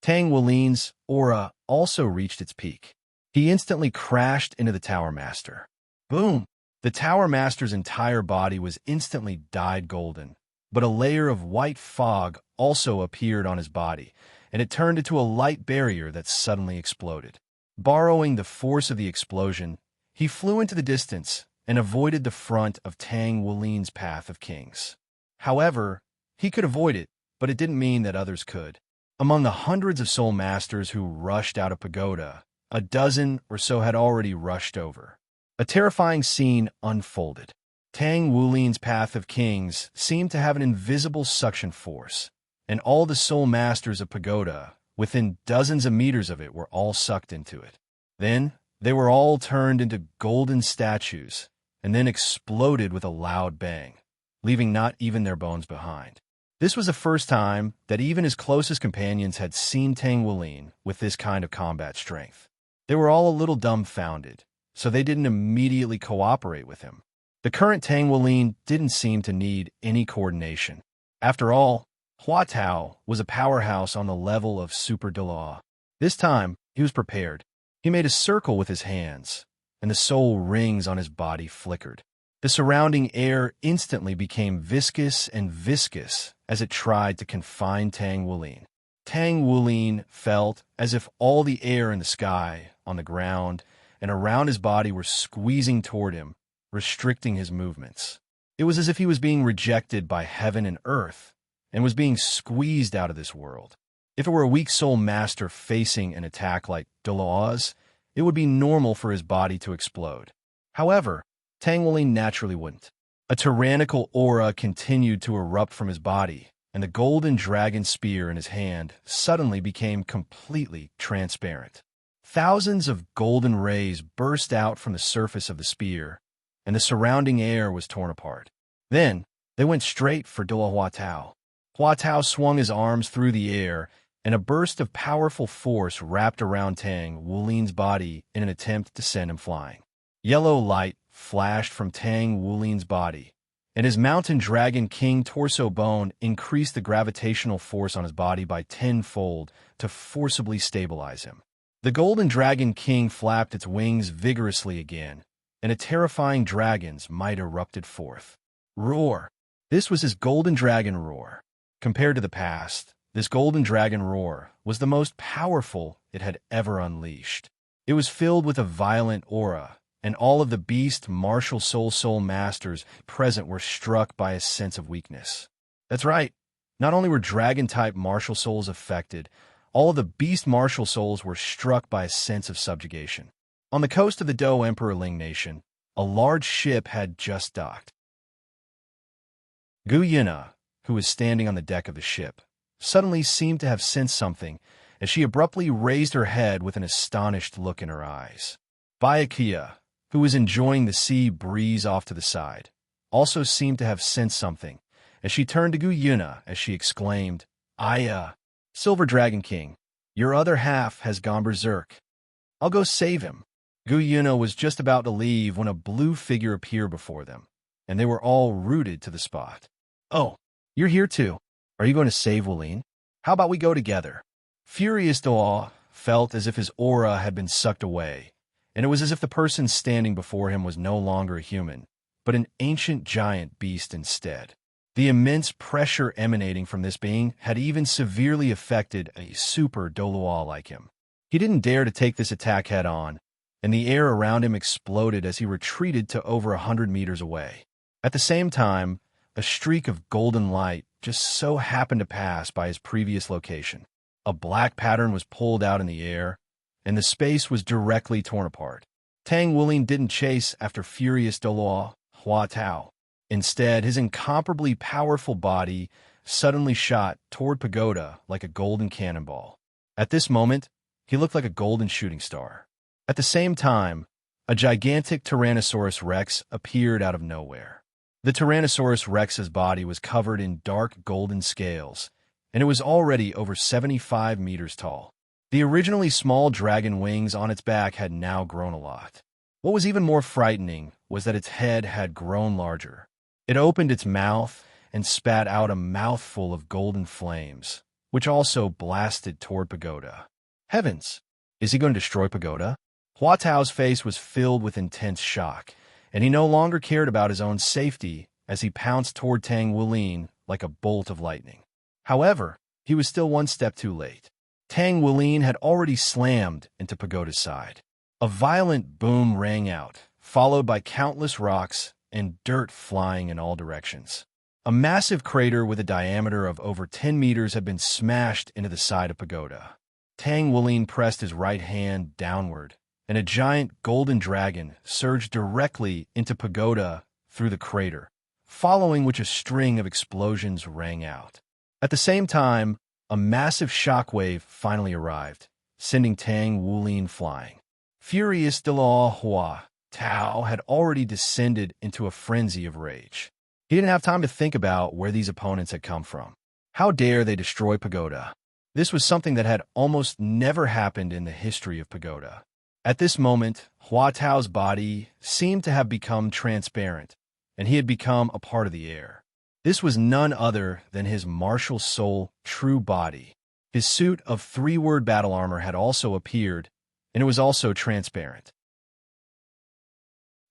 Tang Wolin's aura also reached its peak. He instantly crashed into the Tower Master. Boom! The Tower Master's entire body was instantly dyed golden, but a layer of white fog also appeared on his body, and it turned into a light barrier that suddenly exploded. Borrowing the force of the explosion, he flew into the distance and avoided the front of Tang Wolin's path of kings. However, he could avoid it, but it didn't mean that others could. Among the hundreds of soul masters who rushed out of Pagoda, a dozen or so had already rushed over. A terrifying scene unfolded. Tang Wolin's path of kings seemed to have an invisible suction force, and all the soul masters of Pagoda, within dozens of meters of it, were all sucked into it. Then, they were all turned into golden statues, and then exploded with a loud bang, leaving not even their bones behind. This was the first time that even his closest companions had seen Tang Wolin with this kind of combat strength. They were all a little dumbfounded, so they didn't immediately cooperate with him. The current Tang Wolin didn't seem to need any coordination. After all, Hua Tao was a powerhouse on the level of Super Delaw. This time, he was prepared. He made a circle with his hands, and the soul rings on his body flickered. The surrounding air instantly became viscous and viscous as it tried to confine Tang Wolin. Tang Wolin felt as if all the air in the sky, on the ground, and around his body were squeezing toward him, restricting his movements. It was as if he was being rejected by heaven and earth, and was being squeezed out of this world. If it were a weak soul master facing an attack like Doloa's, it would be normal for his body to explode. However, Tang Wulin naturally wouldn't. A tyrannical aura continued to erupt from his body, and the golden dragon spear in his hand suddenly became completely transparent. Thousands of golden rays burst out from the surface of the spear, and the surrounding air was torn apart. Then, they went straight for Huatao. Huatao swung his arms through the air, and a burst of powerful force wrapped around Tang Wulin's body in an attempt to send him flying. Yellow light flashed from Tang Wulin's body, and his mountain dragon king torso bone increased the gravitational force on his body by tenfold to forcibly stabilize him. The golden dragon king flapped its wings vigorously again, and a terrifying dragon's might erupted forth. Roar! This was his golden dragon roar. Compared to the past, this golden dragon roar was the most powerful it had ever unleashed. It was filled with a violent aura, and all of the beast martial soul masters present were struck by a sense of weakness. That's right. Not only were dragon-type martial souls affected, all of the beast martial souls were struck by a sense of subjugation. On the coast of the Do Emperor Ling Nation, a large ship had just docked. Gu Yuna, who was standing on the deck of the ship, suddenly seemed to have sensed something as she abruptly raised her head with an astonished look in her eyes. Byakuya, who was enjoying the sea breeze off to the side, also seemed to have sensed something as she turned to Gu Yuna as she exclaimed, Silver Dragon King, your other half has gone berserk. I'll go save him. Gu Yuna was just about to leave when a blue figure appeared before them, and they were all rooted to the spot. Oh, you're here too. Are you going to save Wulin? How about we go together? Furious Doa felt as if his aura had been sucked away, and it was as if the person standing before him was no longer a human, but an ancient giant beast instead. The immense pressure emanating from this being had even severely affected a super Doloa like him. He didn't dare to take this attack head-on, and the air around him exploded as he retreated to over 100 meters away. At the same time, a streak of golden light just so happened to pass by his previous location. A black pattern was pulled out in the air, and the space was directly torn apart. Tang Wulin didn't chase after furious Doloa Huatao. Instead, his incomparably powerful body suddenly shot toward Pagoda like a golden cannonball. At this moment, he looked like a golden shooting star. At the same time, a gigantic Tyrannosaurus Rex appeared out of nowhere. The Tyrannosaurus Rex's body was covered in dark golden scales, and it was already over 75 meters tall. The originally small dragon wings on its back had now grown a lot. What was even more frightening was that its head had grown larger. It opened its mouth and spat out a mouthful of golden flames, which also blasted toward Pagoda. Heavens! Is he going to destroy Pagoda? Huatao's face was filled with intense shock, and he no longer cared about his own safety as he pounced toward Tang Wulin like a bolt of lightning. However, he was still one step too late. Tang Wulin had already slammed into Pagoda's side. A violent boom rang out, followed by countless rocks and dirt flying in all directions. A massive crater with a diameter of over 10 meters had been smashed into the side of Pagoda. Tang Wulin pressed his right hand downward, and a giant golden dragon surged directly into Pagoda through the crater, following which a string of explosions rang out. At the same time, a massive shockwave finally arrived, sending Tang Wulin flying. Furious Doloa Tao had already descended into a frenzy of rage. He didn't have time to think about where these opponents had come from. How dare they destroy Pagoda? This was something that had almost never happened in the history of Pagoda. At this moment, Huatao's body seemed to have become transparent, and he had become a part of the air. This was none other than his martial soul true body. His suit of three-word battle armor had also appeared, and it was also transparent.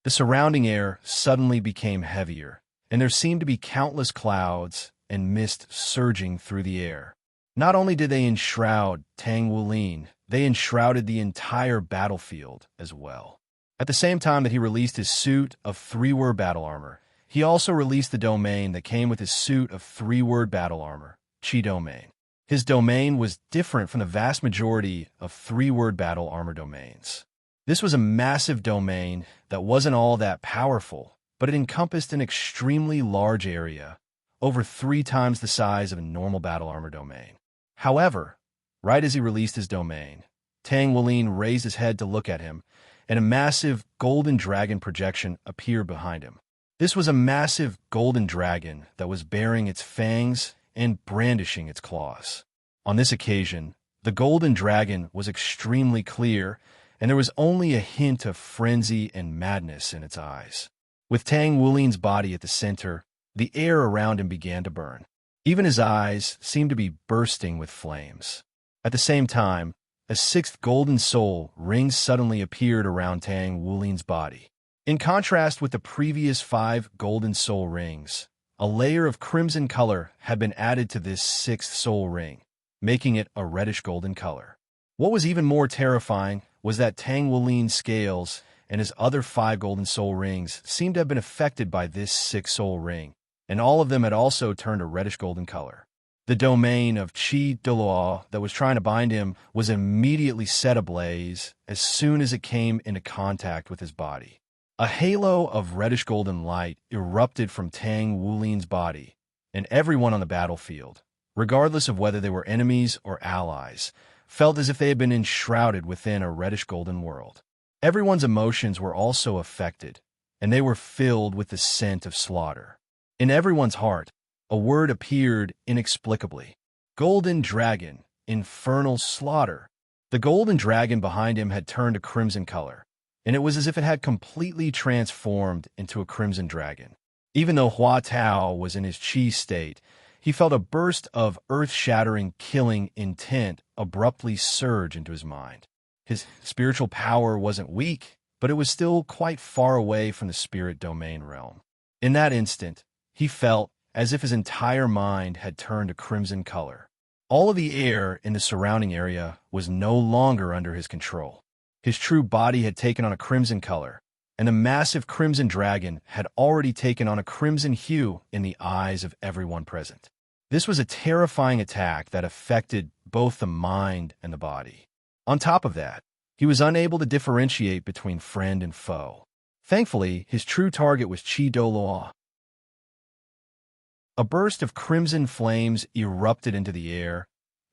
The surrounding air suddenly became heavier, and there seemed to be countless clouds and mist surging through the air. Not only did they enshroud Tang Wulin, they enshrouded the entire battlefield as well. At the same time that he released his suit of three-word battle armor, he also released the domain that came with his suit of three-word battle armor, Chi domain. His domain was different from the vast majority of three-word battle armor domains. This was a massive domain that wasn't all that powerful, but it encompassed an extremely large area, over 3 times the size of a normal battle armor domain. However, right as he released his domain, Tang Wulin raised his head to look at him, and a massive golden dragon projection appeared behind him. This was a massive golden dragon that was baring its fangs and brandishing its claws. On this occasion, the golden dragon was extremely clear, and there was only a hint of frenzy and madness in its eyes. With Tang Wulin's body at the center, the air around him began to burn. Even his eyes seemed to be bursting with flames. At the same time, a 6th golden soul ring suddenly appeared around Tang Wulin's body. In contrast with the previous 5 golden soul rings, a layer of crimson color had been added to this 6th soul ring, making it a reddish golden color. What was even more terrifying was that Tang Wulin's scales and his other 5 golden soul rings seemed to have been affected by this 6th soul ring, and all of them had also turned a reddish golden color. The domain of Chi Doloa that was trying to bind him was immediately set ablaze as soon as it came into contact with his body. A halo of reddish golden light erupted from Tang Wulin's body, and everyone on the battlefield, regardless of whether they were enemies or allies, felt as if they had been enshrouded within a reddish golden world. Everyone's emotions were also affected, and they were filled with the scent of slaughter. In everyone's heart, a word appeared inexplicably. Golden dragon, infernal slaughter. The golden dragon behind him had turned a crimson color, and it was as if it had completely transformed into a crimson dragon. Even though Hua Tao was in his chi state, he felt a burst of earth-shattering, killing intent abruptly surge into his mind. His spiritual power wasn't weak, but it was still quite far away from the spirit domain realm. In that instant, he felt as if his entire mind had turned a crimson color. All of the air in the surrounding area was no longer under his control. His true body had taken on a crimson color, and the massive crimson dragon had already taken on a crimson hue in the eyes of everyone present. This was a terrifying attack that affected both the mind and the body. On top of that, he was unable to differentiate between friend and foe. Thankfully, his true target was Chi Doloa. A burst of crimson flames erupted into the air,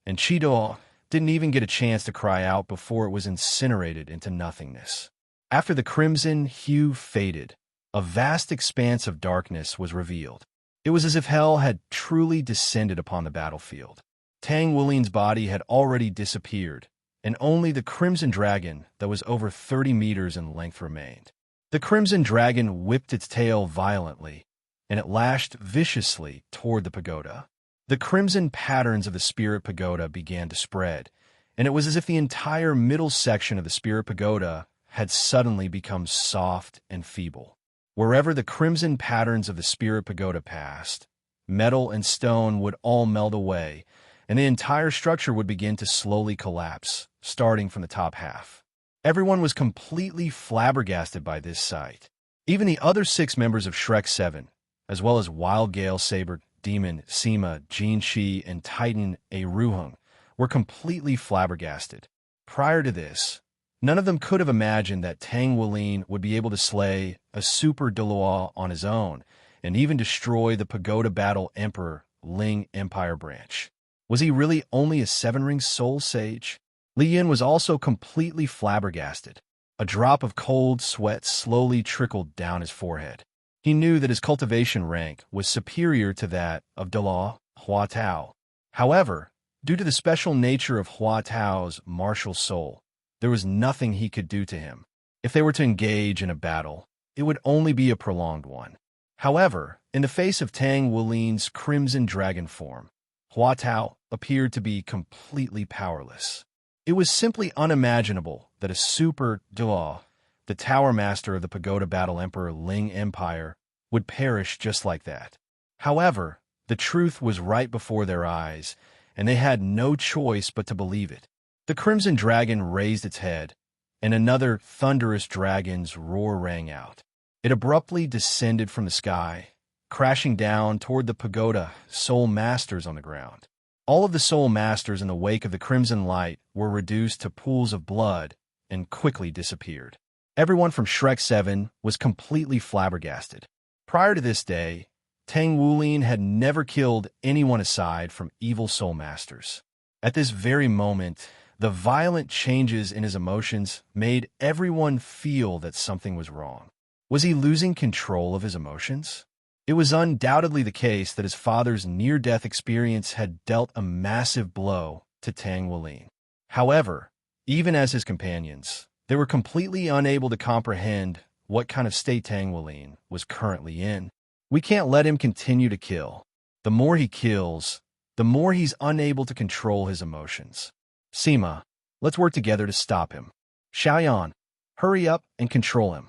and Chi Doloa didn't even get a chance to cry out before it was incinerated into nothingness. After the crimson hue faded, a vast expanse of darkness was revealed. It was as if hell had truly descended upon the battlefield. Tang Wulin's body had already disappeared, and only the crimson dragon that was over 30 meters in length remained. The crimson dragon whipped its tail violently, and it lashed viciously toward the pagoda. The crimson patterns of the spirit pagoda began to spread, and it was as if the entire middle section of the spirit pagoda had suddenly become soft and feeble. Wherever the crimson patterns of the spirit pagoda passed, metal and stone would all melt away, and the entire structure would begin to slowly collapse, starting from the top half. Everyone was completely flabbergasted by this sight. Even the other 6 members of Shrek 7, as well as Wild Gale Saber, Demon, Sima, Jin Shi, and Titan Ruhung, were completely flabbergasted. Prior to this, none of them could have imagined that Tang Wulin would be able to slay a Super Doloa on his own, and even destroy the Pagoda Battle Emperor Ling Empire branch. Was he really only a 7-ring soul sage? Li Yin was also completely flabbergasted. A drop of cold sweat slowly trickled down his forehead. He knew that his cultivation rank was superior to that of Doloa Hua Tao. However, due to the special nature of Hua Tao's martial soul, there was nothing he could do to him. If they were to engage in a battle, it would only be a prolonged one. However, in the face of Tang Wulin's crimson dragon form, Hua Tao appeared to be completely powerless. It was simply unimaginable that a Super Doloa, the Tower Master of the Pagoda Battle Emperor Ling Empire, would perish just like that. However, the truth was right before their eyes, and they had no choice but to believe it. The Crimson Dragon raised its head, and another thunderous dragon's roar rang out. It abruptly descended from the sky, crashing down toward the pagoda soul masters on the ground. All of the soul masters in the wake of the crimson light were reduced to pools of blood and quickly disappeared. Everyone from Shrek 7 was completely flabbergasted. Prior to this day, Tang Wulin had never killed anyone aside from evil soul masters. At this very moment, the violent changes in his emotions made everyone feel that something was wrong. Was he losing control of his emotions? It was undoubtedly the case that his father's near-death experience had dealt a massive blow to Tang Wulin. However, even as his companions, they were completely unable to comprehend what kind of state Tang Wulin was currently in. We can't let him continue to kill. The more he kills, the more he's unable to control his emotions. Sima, let's work together to stop him. Xiaoyan, hurry up and control him.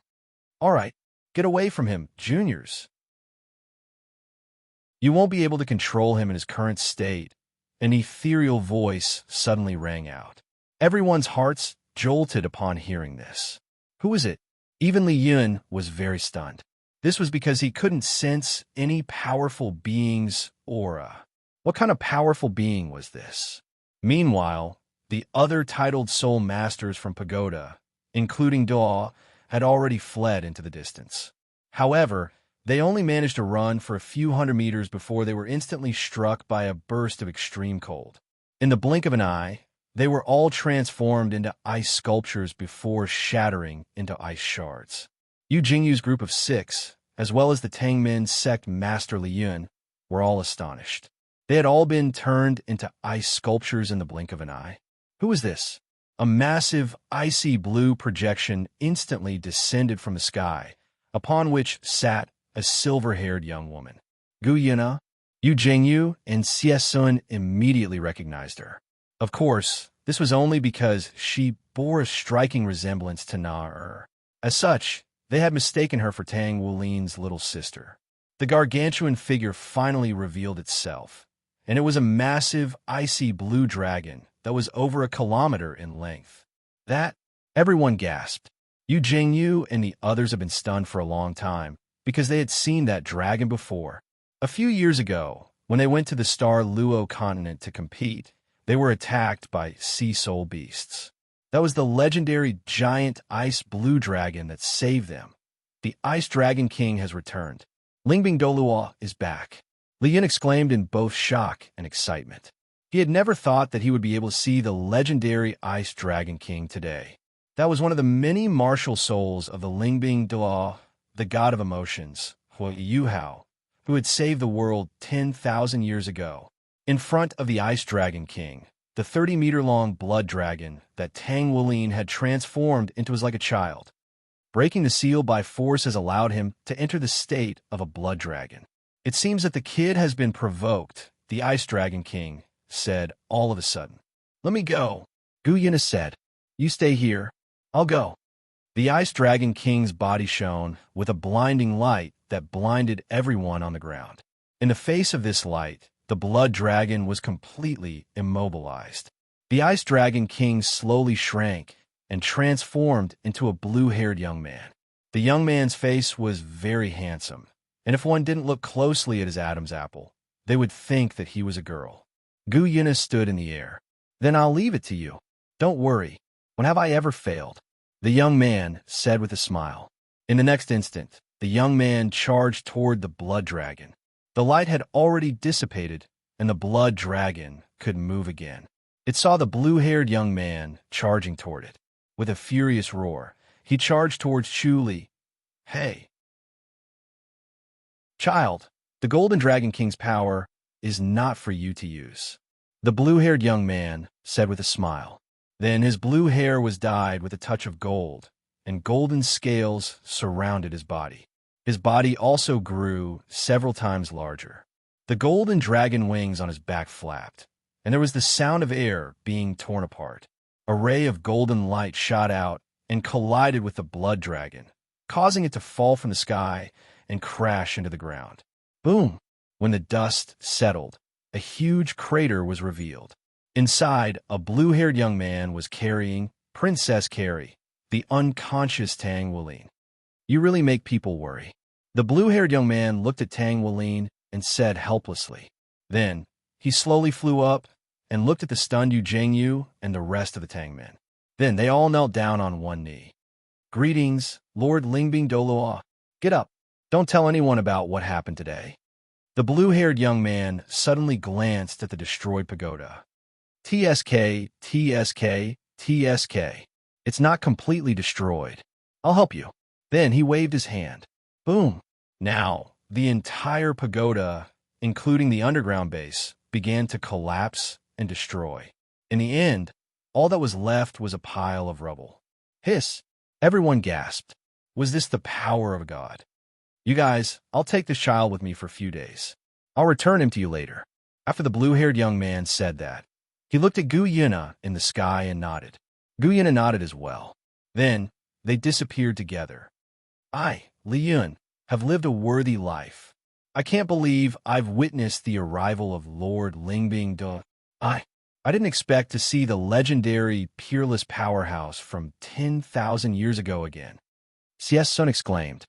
All right, get away from him, juniors. You won't be able to control him in his current state. An ethereal voice suddenly rang out. Everyone's hearts jolted upon hearing this. Who is it? Even Li Yun was very stunned. This was because he couldn't sense any powerful being's aura. What kind of powerful being was this? Meanwhile, the other titled soul masters from Pagoda, including Daw, had already fled into the distance. However, they only managed to run for a few hundred meters before they were instantly struck by a burst of extreme cold. In the blink of an eye, they were all transformed into ice sculptures before shattering into ice shards. Yu Jingyu's group of 6, as well as the Tangmin sect master Li Yun, were all astonished. They had all been turned into ice sculptures in the blink of an eye. Who was this? A massive, icy blue projection instantly descended from the sky, upon which sat a silver-haired young woman. Gu Yuna, Yu Jingyu, and Xie Sun immediately recognized her. Of course, this was only because she bore a striking resemblance to Na-Er. As such, they had mistaken her for Tang Wulin's little sister. The gargantuan figure finally revealed itself, and it was a massive, icy blue dragon that was over 1 kilometer in length. That, everyone gasped. Yu Jingyu and the others had been stunned for a long time because they had seen that dragon before. A few years ago, when they went to the Star Luo continent to compete, they were attacked by sea soul beasts. That was the legendary giant ice blue dragon that saved them. The Ice Dragon King has returned. Lingbing Doluo is back. Li Yun exclaimed in both shock and excitement. He had never thought that he would be able to see the legendary Ice Dragon King today. That was one of the many martial souls of the Lingbing Doluo, the god of emotions, Yuhao, who had saved the world 10,000 years ago. In front of the Ice Dragon King, the 30-meter-long blood dragon that Tang Wulin had transformed into was like a child. Breaking the seal by force has allowed him to enter the state of a blood dragon. It seems that the kid has been provoked, the Ice Dragon King said all of a sudden. Let me go, Gu Yuna said. You stay here. I'll go. The Ice Dragon King's body shone with a blinding light that blinded everyone on the ground. In the face of this light, the blood dragon was completely immobilized. The Ice Dragon King slowly shrank and transformed into a blue-haired young man. The young man's face was very handsome, and if one didn't look closely at his Adam's apple, they would think that he was a girl. Gu Yuna stood in the air. Then I'll leave it to you. Don't worry. When have I ever failed? The young man said with a smile. In the next instant, the young man charged toward the blood dragon. The light had already dissipated, and the blood dragon could move again. It saw the blue-haired young man charging toward it. With a furious roar, he charged towards Chu Li. Hey! Child, the Golden Dragon King's power is not for you to use. The blue-haired young man said with a smile. Then his blue hair was dyed with a touch of gold, and golden scales surrounded his body. His body also grew several times larger. The golden dragon wings on his back flapped, and there was the sound of air being torn apart. A ray of golden light shot out and collided with the blood dragon, causing it to fall from the sky and crash into the ground. Boom! When the dust settled, a huge crater was revealed. Inside, a blue-haired young man was carrying Princess Carrie, the unconscious Tang Wulin. You really make people worry. The blue-haired young man looked at Tang Wulin and said helplessly. Then, he slowly flew up and looked at the stunned Yu Jingyu and the rest of the Tang men. Then they all knelt down on one knee. Greetings, Lord Lingbing Doloa. Get up. Don't tell anyone about what happened today. The blue-haired young man suddenly glanced at the destroyed pagoda. TSK, TSK, TSK. It's not completely destroyed. I'll help you. Then he waved his hand. Boom. Now, the entire pagoda, including the underground base, began to collapse and destroy. In the end, all that was left was a pile of rubble. Hiss! Everyone gasped. Was this the power of God? You guys, I'll take this child with me for a few days. I'll return him to you later. After the blue-haired young man said that, he looked at Gu Yuna in the sky and nodded. Gu Yuna nodded as well. Then, they disappeared together. I, Li Yun, have lived a worthy life. I can't believe I've witnessed the arrival of Lord Lingbing De. I didn't expect to see the legendary, peerless powerhouse from 10,000 years ago again. CS Sun exclaimed.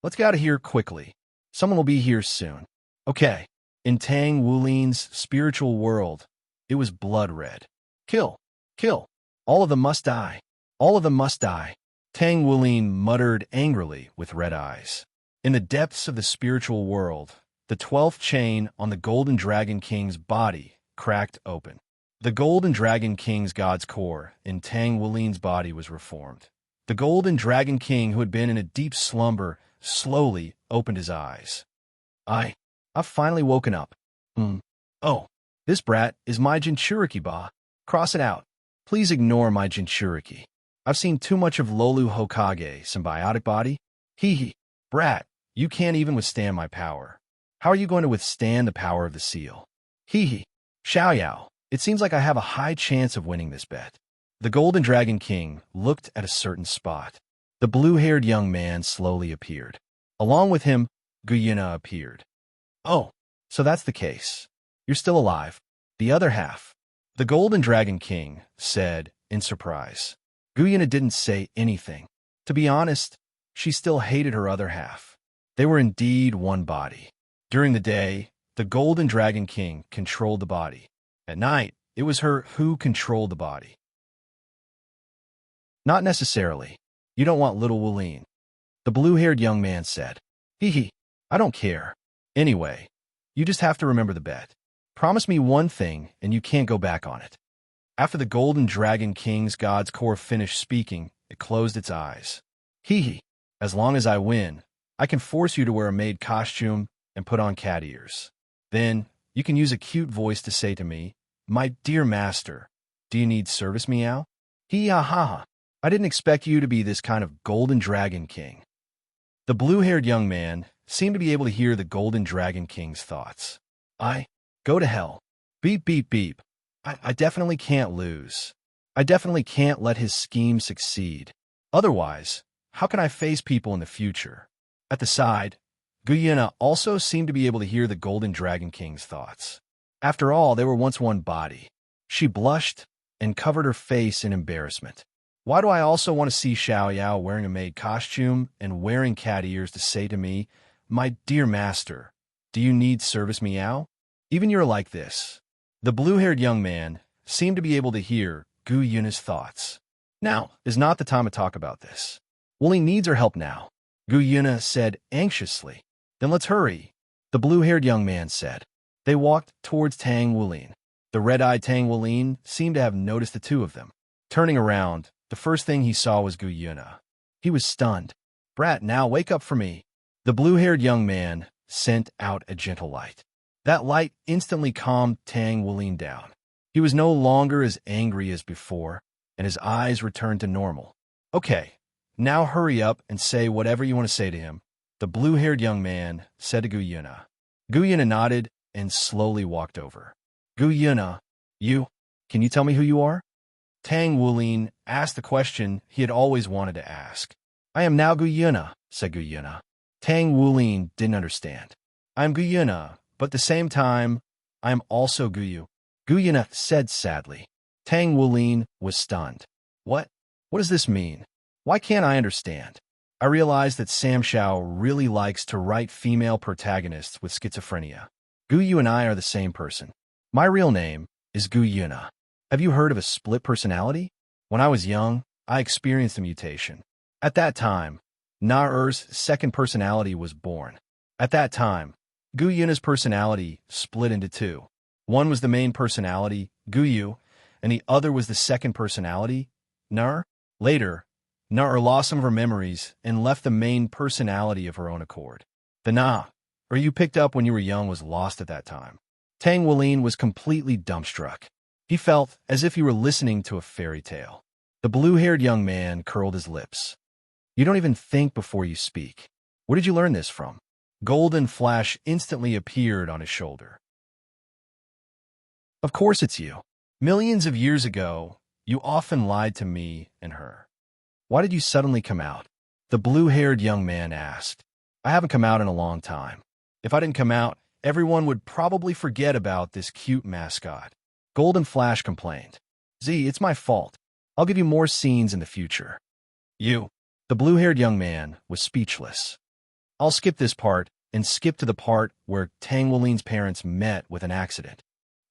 Let's get out of here quickly. Someone will be here soon. Okay. In Tang Wulin's spiritual world, it was blood red. Kill. Kill. All of them must die. All of them must die. Tang Wulin muttered angrily with red eyes. In the depths of the spiritual world, the 12th chain on the Golden Dragon King's body cracked open. The Golden Dragon King's God's core in Tang Wulin's body was reformed. The Golden Dragon King, who had been in a deep slumber, slowly opened his eyes. I've finally woken up. Oh, this brat is my Jinchuriki ba. Cross it out. Please ignore my Jinchuriki. I've seen too much of Lolu Hokage, symbiotic body. Hee. Brat, you can't even withstand my power. How are you going to withstand the power of the seal? Hee. Xiaoyao. It seems like I have a high chance of winning this bet. The Golden Dragon King looked at a certain spot. The blue-haired young man slowly appeared. Along with him, Gu Yuna appeared. Oh, so that's the case. You're still alive. The other half. The Golden Dragon King said in surprise. Gu Yuna didn't say anything. To be honest, she still hated her other half. They were indeed one body. During the day, the Golden Dragon King controlled the body. At night, it was her who controlled the body. Not necessarily. You don't want little Wulin. The blue-haired young man said. Hee. I don't care. Anyway, you just have to remember the bet. Promise me one thing, and you can't go back on it. After the Golden Dragon King's God's core finished speaking, it closed its eyes. Hee. As long as I win, I can force you to wear a maid costume and put on cat ears. Then, you can use a cute voice to say to me, my dear master, do you need service meow? Hee-ha-ha. I didn't expect you to be this kind of Golden Dragon King. The blue-haired young man seemed to be able to hear the Golden Dragon King's thoughts. Go to hell. Beep, beep, beep. I definitely can't lose. I definitely can't let his scheme succeed. Otherwise, how can I face people in the future? At the side, Gu Yuna also seemed to be able to hear the Golden Dragon King's thoughts. After all, they were once one body. She blushed and covered her face in embarrassment. Why do I also want to see Xiaoyao wearing a maid costume and wearing cat ears to say to me, my dear master, do you need service meow? Even you're like this. The blue-haired young man seemed to be able to hear Gu Yuna's thoughts. Now is not the time to talk about this. Wooly needs our help now, Gu Yuna said anxiously. Then let's hurry, the blue-haired young man said. They walked towards Tang Wulin. The red-eyed Tang Wulin seemed to have noticed the two of them. Turning around, the first thing he saw was Gu Yuna. He was stunned. Brat, now wake up for me. The blue-haired young man sent out a gentle light. That light instantly calmed Tang Wulin down. He was no longer as angry as before, and his eyes returned to normal. Okay, now hurry up and say whatever you want to say to him, the blue-haired young man said to Gu Yuna. Gu Yuna nodded and slowly walked over. Gu Yuna, can you tell me who you are? Tang Wulin asked the question he had always wanted to ask. I am now Gu Yuna, said Gu Yuna. Tang Wulin didn't understand. I am Gu Yuna, but at the same time, I am also Gu Yu. Gu Yuna said sadly. Tang Wulin was stunned. What does this mean? Why can't I understand? I realize that Sam Shao really likes to write female protagonists with schizophrenia. Gu Yu and I are the same person. My real name is Gu Yuna. Have you heard of a split personality? When I was young, I experienced a mutation. At that time, Na Er's second personality was born. At that time, Gu Yuna's personality split into two. One was the main personality, Gu Yu, and the other was the second personality, Na Er. Later, Na Er lost some of her memories and left the main personality of her own accord. The Na Er you picked up when you were young was lost at that time. Tang Wulin was completely dumbstruck. He felt as if he were listening to a fairy tale. The blue-haired young man curled his lips. You don't even think before you speak. Where did you learn this from? Golden flash instantly appeared on his shoulder. Of course it's you. Millions of years ago, you often lied to me and her. Why did you suddenly come out? The blue-haired young man asked. I haven't come out in a long time. If I didn't come out, everyone would probably forget about this cute mascot. Golden Flash complained. Z, it's my fault. I'll give you more scenes in the future. You. The blue-haired young man was speechless. I'll skip this part and skip to the part where Tang Wulin's parents met with an accident.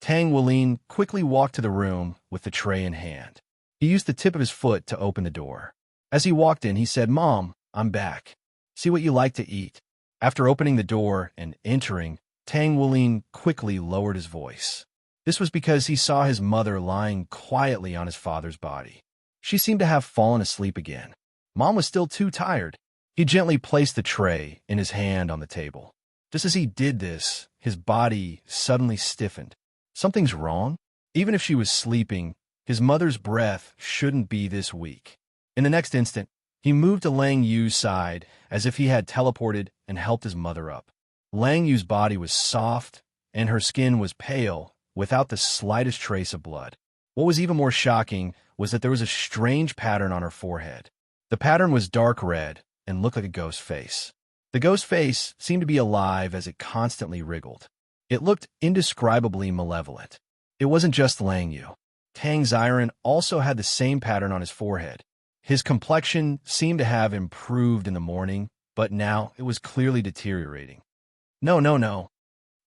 Tang Wulin quickly walked to the room with the tray in hand. He used the tip of his foot to open the door. As he walked in, he said, Mom, I'm back. See what you like to eat. After opening the door and entering, Tang Wulin quickly lowered his voice. This was because he saw his mother lying quietly on his father's body. She seemed to have fallen asleep again. Mom was still too tired. He gently placed the tray in his hand on the table. Just as he did this, his body suddenly stiffened. Something's wrong? Even if she was sleeping, his mother's breath shouldn't be this weak. In the next instant, he moved to Lang Yu's side as if he had teleported and helped his mother up. Lang Yu's body was soft, and her skin was pale, without the slightest trace of blood. What was even more shocking was that there was a strange pattern on her forehead. The pattern was dark red and looked like a ghost face. The ghost face seemed to be alive as it constantly wriggled. It looked indescribably malevolent. It wasn't just Lang Yu. Tang Ziren also had the same pattern on his forehead. His complexion seemed to have improved in the morning, but now it was clearly deteriorating. No.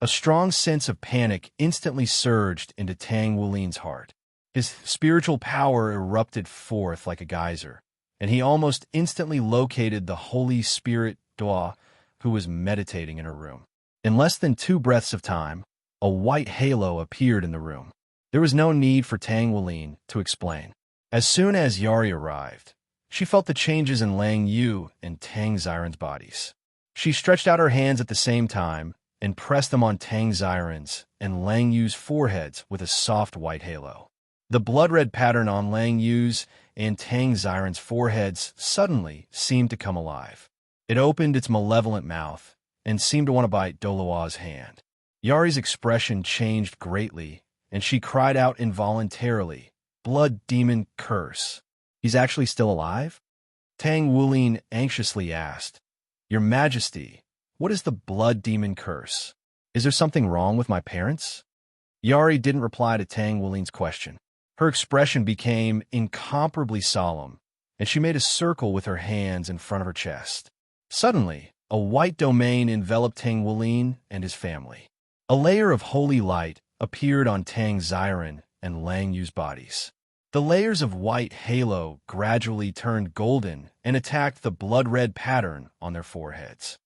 A strong sense of panic instantly surged into Tang Wulin's heart. His spiritual power erupted forth like a geyser, and he almost instantly located the Holy Spirit Dua, who was meditating in her room. In less than 2 breaths of time, a white halo appeared in the room. There was no need for Tang Wulin to explain. As soon as Yari arrived, she felt the changes in Lang Yu and Tang Ziren's bodies. She stretched out her hands at the same time and pressed them on Tang Ziren's and Lang Yu's foreheads with a soft white halo. The blood-red pattern on Lang Yu's and Tang Ziren's foreheads suddenly seemed to come alive. It opened its malevolent mouth and seemed to want to bite Dolua's hand. Yari's expression changed greatly, and she cried out involuntarily, Blood Demon Curse. He's actually still alive? Tang Wulin anxiously asked, Your Majesty, what is the Blood Demon Curse? Is there something wrong with my parents? Yari didn't reply to Tang Wulin's question. Her expression became incomparably solemn, and she made a circle with her hands in front of her chest. Suddenly, a white domain enveloped Tang Wulin and his family. A layer of holy light appeared on Tang Ziren and Lang Yu's bodies. The layers of white halo gradually turned golden and attacked the blood-red pattern on their foreheads.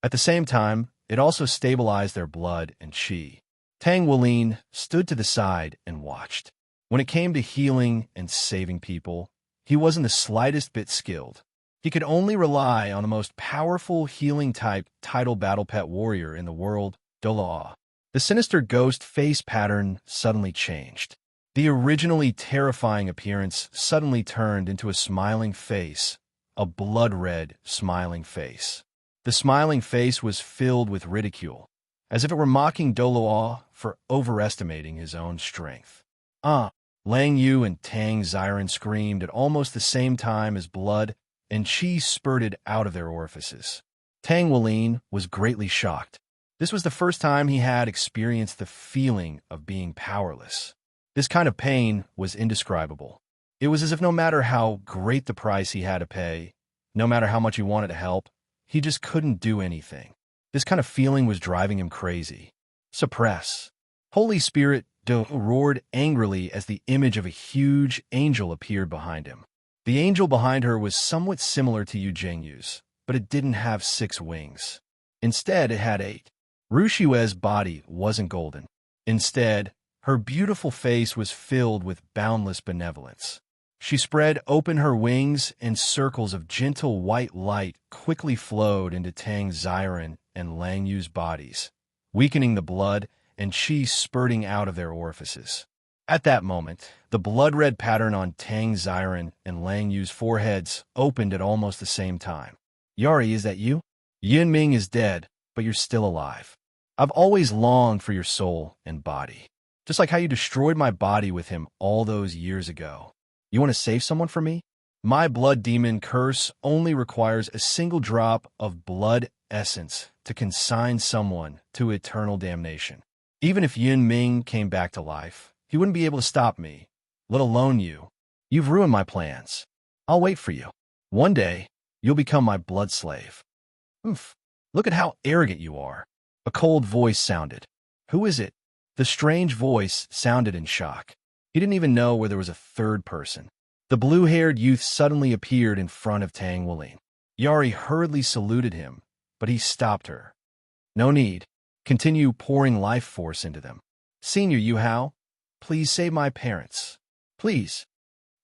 At the same time, it also stabilized their blood and chi. Tang Wulin stood to the side and watched. When it came to healing and saving people, he wasn't the slightest bit skilled. He could only rely on the most powerful healing-type title battle pet warrior in the world, Dolua. The sinister ghost face pattern suddenly changed. The originally terrifying appearance suddenly turned into a smiling face, a blood-red smiling face. The smiling face was filled with ridicule, as if it were mocking Dolua for overestimating his own strength. Lang Yu and Tang Ziren screamed at almost the same time as blood and chi spurted out of their orifices. Tang Wulin was greatly shocked. This was the first time he had experienced the feeling of being powerless. This kind of pain was indescribable. It was as if no matter how great the price he had to pay, no matter how much he wanted to help, he just couldn't do anything. This kind of feeling was driving him crazy. Suppress. Holy Spirit roared angrily as the image of a huge angel appeared behind him. The angel behind her was somewhat similar to Yu Jingyu's, but it didn't have 6 wings. Instead, it had 8. Rushiue's body wasn't golden. Instead, her beautiful face was filled with boundless benevolence. She spread open her wings, and circles of gentle white light quickly flowed into Tang Ziren and Lang Yu's bodies, weakening the blood and chi spurting out of their orifices. At that moment, the blood-red pattern on Tang Ziren and Lang Yu's foreheads opened at almost the same time. Yari, is that you? Yin Ming is dead, but you're still alive. I've always longed for your soul and body, just like how you destroyed my body with him all those years ago. You want to save someone for me? My blood demon curse only requires a single drop of blood essence to consign someone to eternal damnation. Even if Yin Ming came back to life, he wouldn't be able to stop me, let alone you. You've ruined my plans. I'll wait for you. One day, you'll become my blood slave. Oof, look at how arrogant you are. A cold voice sounded. Who is it? The strange voice sounded in shock. He didn't even know where there was a third person. The blue-haired youth suddenly appeared in front of Tang Wulin. Yari hurriedly saluted him, but he stopped her. No need. Continue pouring life force into them. Senior Yuhao, please save my parents. Please.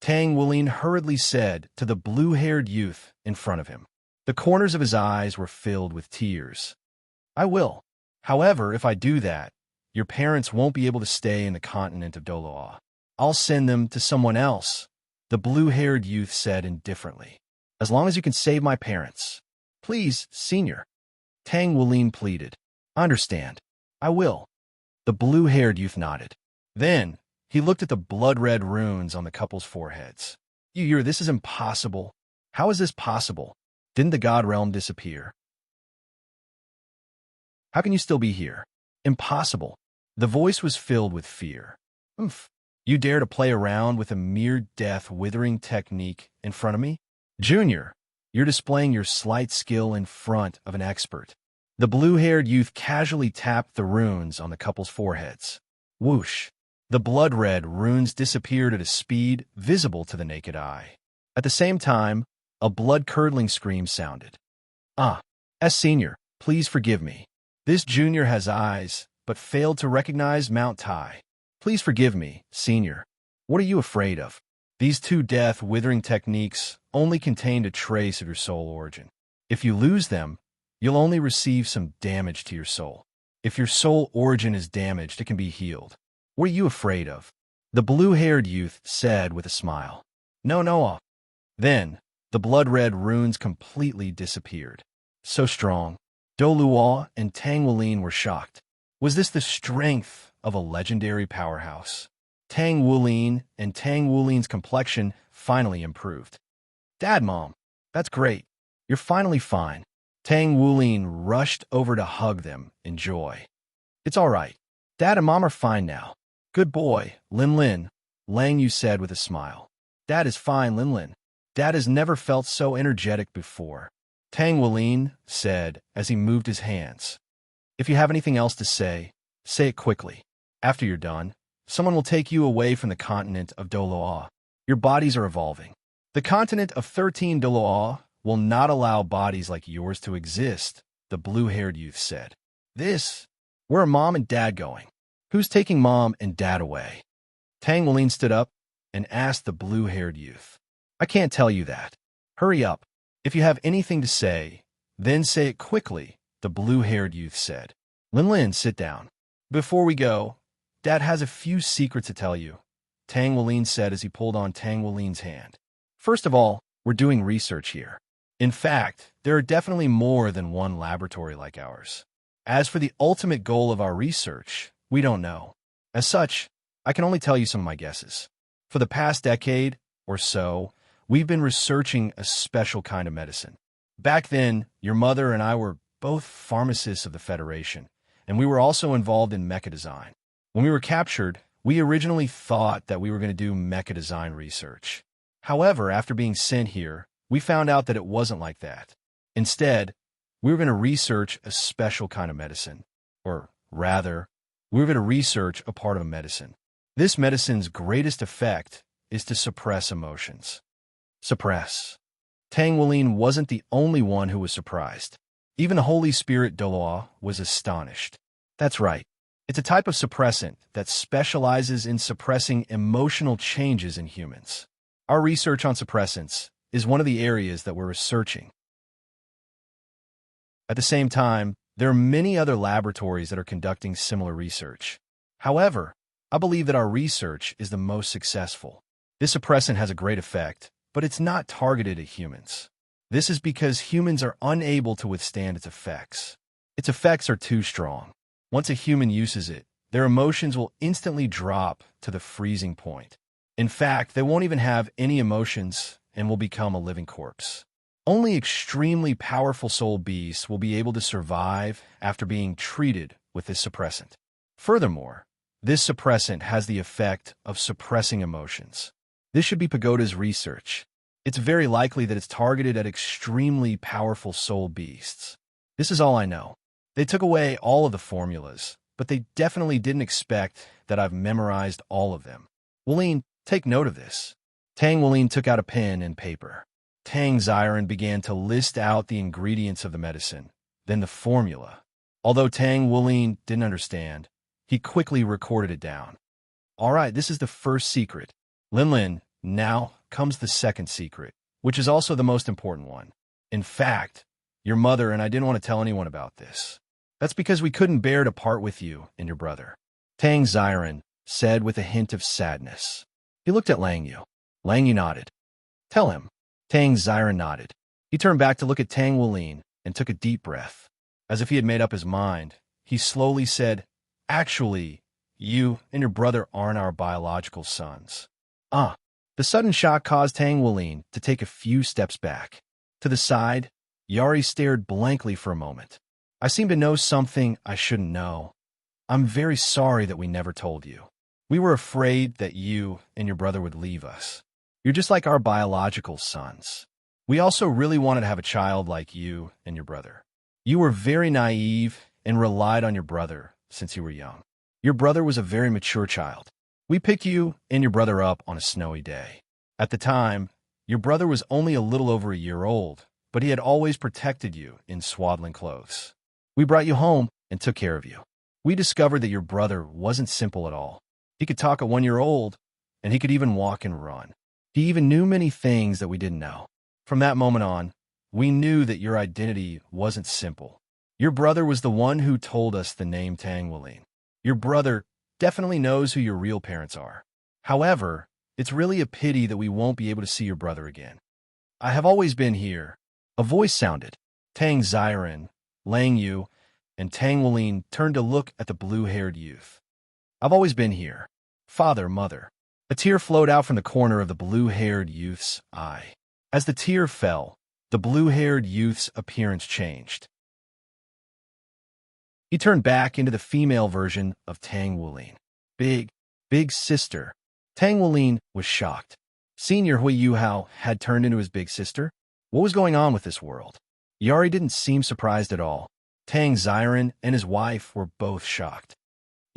Tang Wulin hurriedly said to the blue-haired youth in front of him. The corners of his eyes were filled with tears. I will. However, if I do that, your parents won't be able to stay in the continent of Doloa. I'll send them to someone else, the blue-haired youth said indifferently. As long as you can save my parents. Please, senior. Tang Wulin pleaded. I understand. I will. The blue-haired youth nodded. Then, he looked at the blood-red runes on the couple's foreheads. This is impossible. How is this possible? Didn't the God realm disappear? How can you still be here? Impossible. The voice was filled with fear. Oomph. You dare to play around with a mere death-withering technique in front of me? Junior, you're displaying your slight skill in front of an expert. The blue-haired youth casually tapped the runes on the couple's foreheads. Whoosh. The blood-red runes disappeared at a speed visible to the naked eye. At the same time, a blood-curdling scream sounded. Senior, please forgive me. This junior has eyes, but failed to recognize Mount Tai. Please forgive me, senior. What are you afraid of? These 2 death-withering techniques only contained a trace of your soul origin. If you lose them, you'll only receive some damage to your soul. If your soul origin is damaged, it can be healed. What are you afraid of? The blue-haired youth said with a smile. No. Then, the blood-red runes completely disappeared. So strong. Doluo and Tang Wulin were shocked. Was this the strength of a legendary powerhouse? Tang Wulin and Tang Wulin's complexion finally improved. Dad, Mom, that's great. You're finally fine. Tang Wulin rushed over to hug them in joy. It's all right. Dad and Mom are fine now. Good boy, Lin, Lang Yu said with a smile. Dad is fine, Lin. Dad has never felt so energetic before. Tang Wulin said as he moved his hands. If you have anything else to say it quickly. After you're done, someone will take you away from the continent of Doloa. Your bodies are evolving. The continent of 13 Doloa will not allow bodies like yours to exist, the blue-haired youth said. Where are Mom and Dad going? Who's taking Mom and Dad away? Tang Wulin stood up and asked the blue-haired youth. I can't tell you that. Hurry up. If you have anything to say, then say it quickly, the blue-haired youth said. Lin, sit down. Before we go, Dad has a few secrets to tell you, Tang Wulin said as he pulled on Tang Wulin's hand. First of all, we're doing research here. In fact, there are definitely more than one laboratory like ours. As for the ultimate goal of our research, we don't know. As such, I can only tell you some of my guesses. For the past decade or so, we've been researching a special kind of medicine. Back then, your mother and I were both pharmacists of the Federation, and we were also involved in mecha design. When we were captured, we originally thought that we were going to do mecha design research. However, after being sent here, we found out that it wasn't like that. Instead, we were going to research a special kind of medicine. Or rather, we were going to research a part of a medicine. This medicine's greatest effect is to suppress emotions. Suppress. Tang Wuling wasn't the only one who was surprised. Even the Holy Spirit Doloa was astonished. That's right. It's a type of suppressant that specializes in suppressing emotional changes in humans. Our research on suppressants is one of the areas that we're researching. At the same time, there are many other laboratories that are conducting similar research. However, I believe that our research is the most successful. This suppressant has a great effect, but it's not targeted at humans. This is because humans are unable to withstand its effects. Its effects are too strong. Once a human uses it, their emotions will instantly drop to the freezing point. In fact, they won't even have any emotions and will become a living corpse. Only extremely powerful soul beasts will be able to survive after being treated with this suppressant. Furthermore, this suppressant has the effect of suppressing emotions. This should be Pagoda's research. It's very likely that it's targeted at extremely powerful soul beasts. This is all I know. They took away all of the formulas, but they definitely didn't expect that I've memorized all of them. Wuling, take note of this. Tang Wuling took out a pen and paper. Tang Ziren began to list out the ingredients of the medicine, then the formula. Although Tang Wuling didn't understand, he quickly recorded it down. All right, this is the first secret. Lin Lin, now comes the second secret, which is also the most important one. In fact, your mother and I didn't want to tell anyone about this. That's because we couldn't bear to part with you and your brother. Tang Ziren said with a hint of sadness. He looked at Lang Yu. Lang Yu nodded. Tell him. Tang Ziren nodded. He turned back to look at Tang Wuling and took a deep breath. As if he had made up his mind, he slowly said, Actually, you and your brother aren't our biological sons. The sudden shock caused Tang Wuling to take a few steps back. To the side, Yari stared blankly for a moment. I seem to know something I shouldn't know. I'm very sorry that we never told you. We were afraid that you and your brother would leave us. You're just like our biological sons. We also really wanted to have a child like you and your brother. You were very naive and relied on your brother since you were young. Your brother was a very mature child. We picked you and your brother up on a snowy day. At the time, your brother was only a little over a year old, but he had always protected you in swaddling clothes. We brought you home and took care of you. We discovered that your brother wasn't simple at all. He could talk at 1 year old, and he could even walk and run. He even knew many things that we didn't know. From that moment on, we knew that your identity wasn't simple. Your brother was the one who told us the name Tang Wuling. Your brother definitely knows who your real parents are. However, it's really a pity that we won't be able to see your brother again. I have always been here. A voice sounded. Tang Ziren, Lang Yu, and Tang Wuling turned to look at the blue-haired youth. I've always been here. Father, mother. A tear flowed out from the corner of the blue-haired youth's eye. As the tear fell, the blue-haired youth's appearance changed. He turned back into the female version of Tang Wuling. Big sister. Tang Wuling was shocked. Senior Yuhao had turned into his big sister. What was going on with this world? Yari didn't seem surprised at all. Tang Ziren and his wife were both shocked.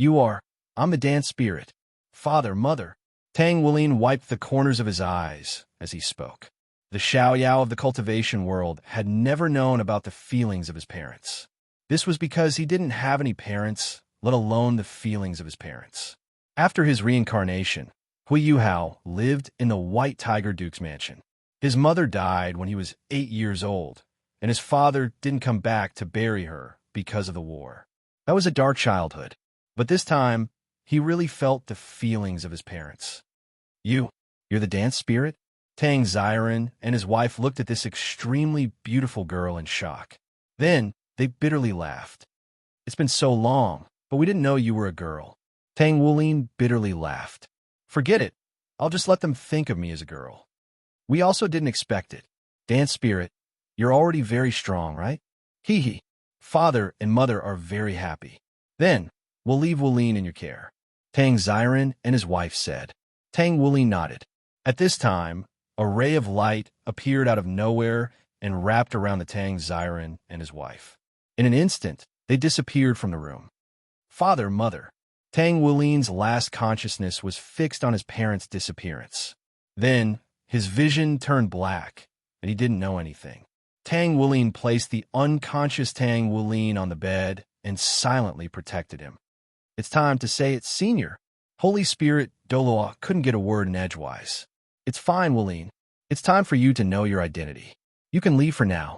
I'm the dance spirit. Father, mother. Tang Wuling wiped the corners of his eyes as he spoke. The Xiaoyao of the cultivation world had never known about the feelings of his parents. This was because he didn't have any parents, let alone the feelings of his parents. After his reincarnation, Yuhao lived in the White Tiger Duke's mansion. His mother died when he was 8 years old, and his father didn't come back to bury her because of the war. That was a dark childhood, but this time, he really felt the feelings of his parents. You're the dance spirit? Tang Ziren and his wife looked at this extremely beautiful girl in shock. Then, they bitterly laughed. It's been so long, but we didn't know you were a girl. Tang Wuling bitterly laughed. Forget it. I'll just let them think of me as a girl. We also didn't expect it. Dance spirit, you're already very strong, right? Hee hee. Father and mother are very happy. Then, we'll leave Wuling in your care. Tang Ziren and his wife said. Tang Wuling nodded. At this time, A ray of light appeared out of nowhere and wrapped around the Tang Ziren and his wife. In an instant, they disappeared from the room. Father, mother. Tang Wulin's last consciousness was fixed on his parents' disappearance. Then, his vision turned black, and he didn't know anything. Tang Wulin placed the unconscious Tang Wulin on the bed and silently protected him. It's time to say it, Senior. Holy Spirit Doloa couldn't get a word in edgewise. It's fine, Wulin. It's time for you to know your identity. You can leave for now.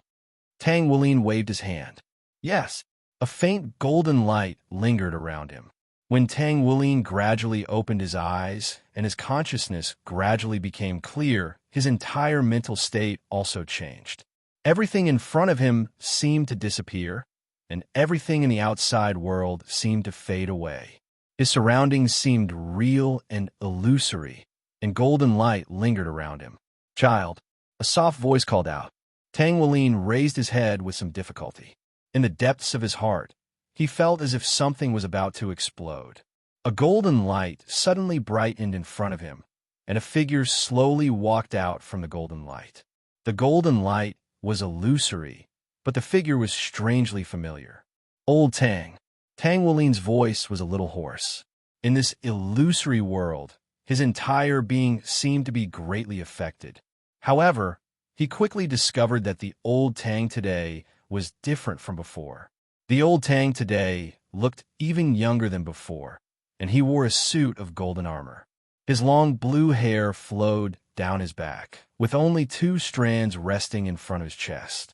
Tang Wulin waved his hand. Yes, a faint golden light lingered around him. When Tang Wulin gradually opened his eyes and his consciousness gradually became clear, his entire mental state also changed. Everything in front of him seemed to disappear, and everything in the outside world seemed to fade away. His surroundings seemed real and illusory, and golden light lingered around him. Child, a soft voice called out. Tang Wulin raised his head with some difficulty. In the depths of his heart, he felt as if something was about to explode. A golden light suddenly brightened in front of him, and a figure slowly walked out from the golden light. The golden light was illusory, but the figure was strangely familiar. Old Tang. Tang Wulin's voice was a little hoarse. In this illusory world, his entire being seemed to be greatly affected. However, he quickly discovered that the old Tang today was different from before. The old Tang today looked even younger than before, and he wore a suit of golden armor. His long blue hair flowed down his back, with only 2 strands resting in front of his chest.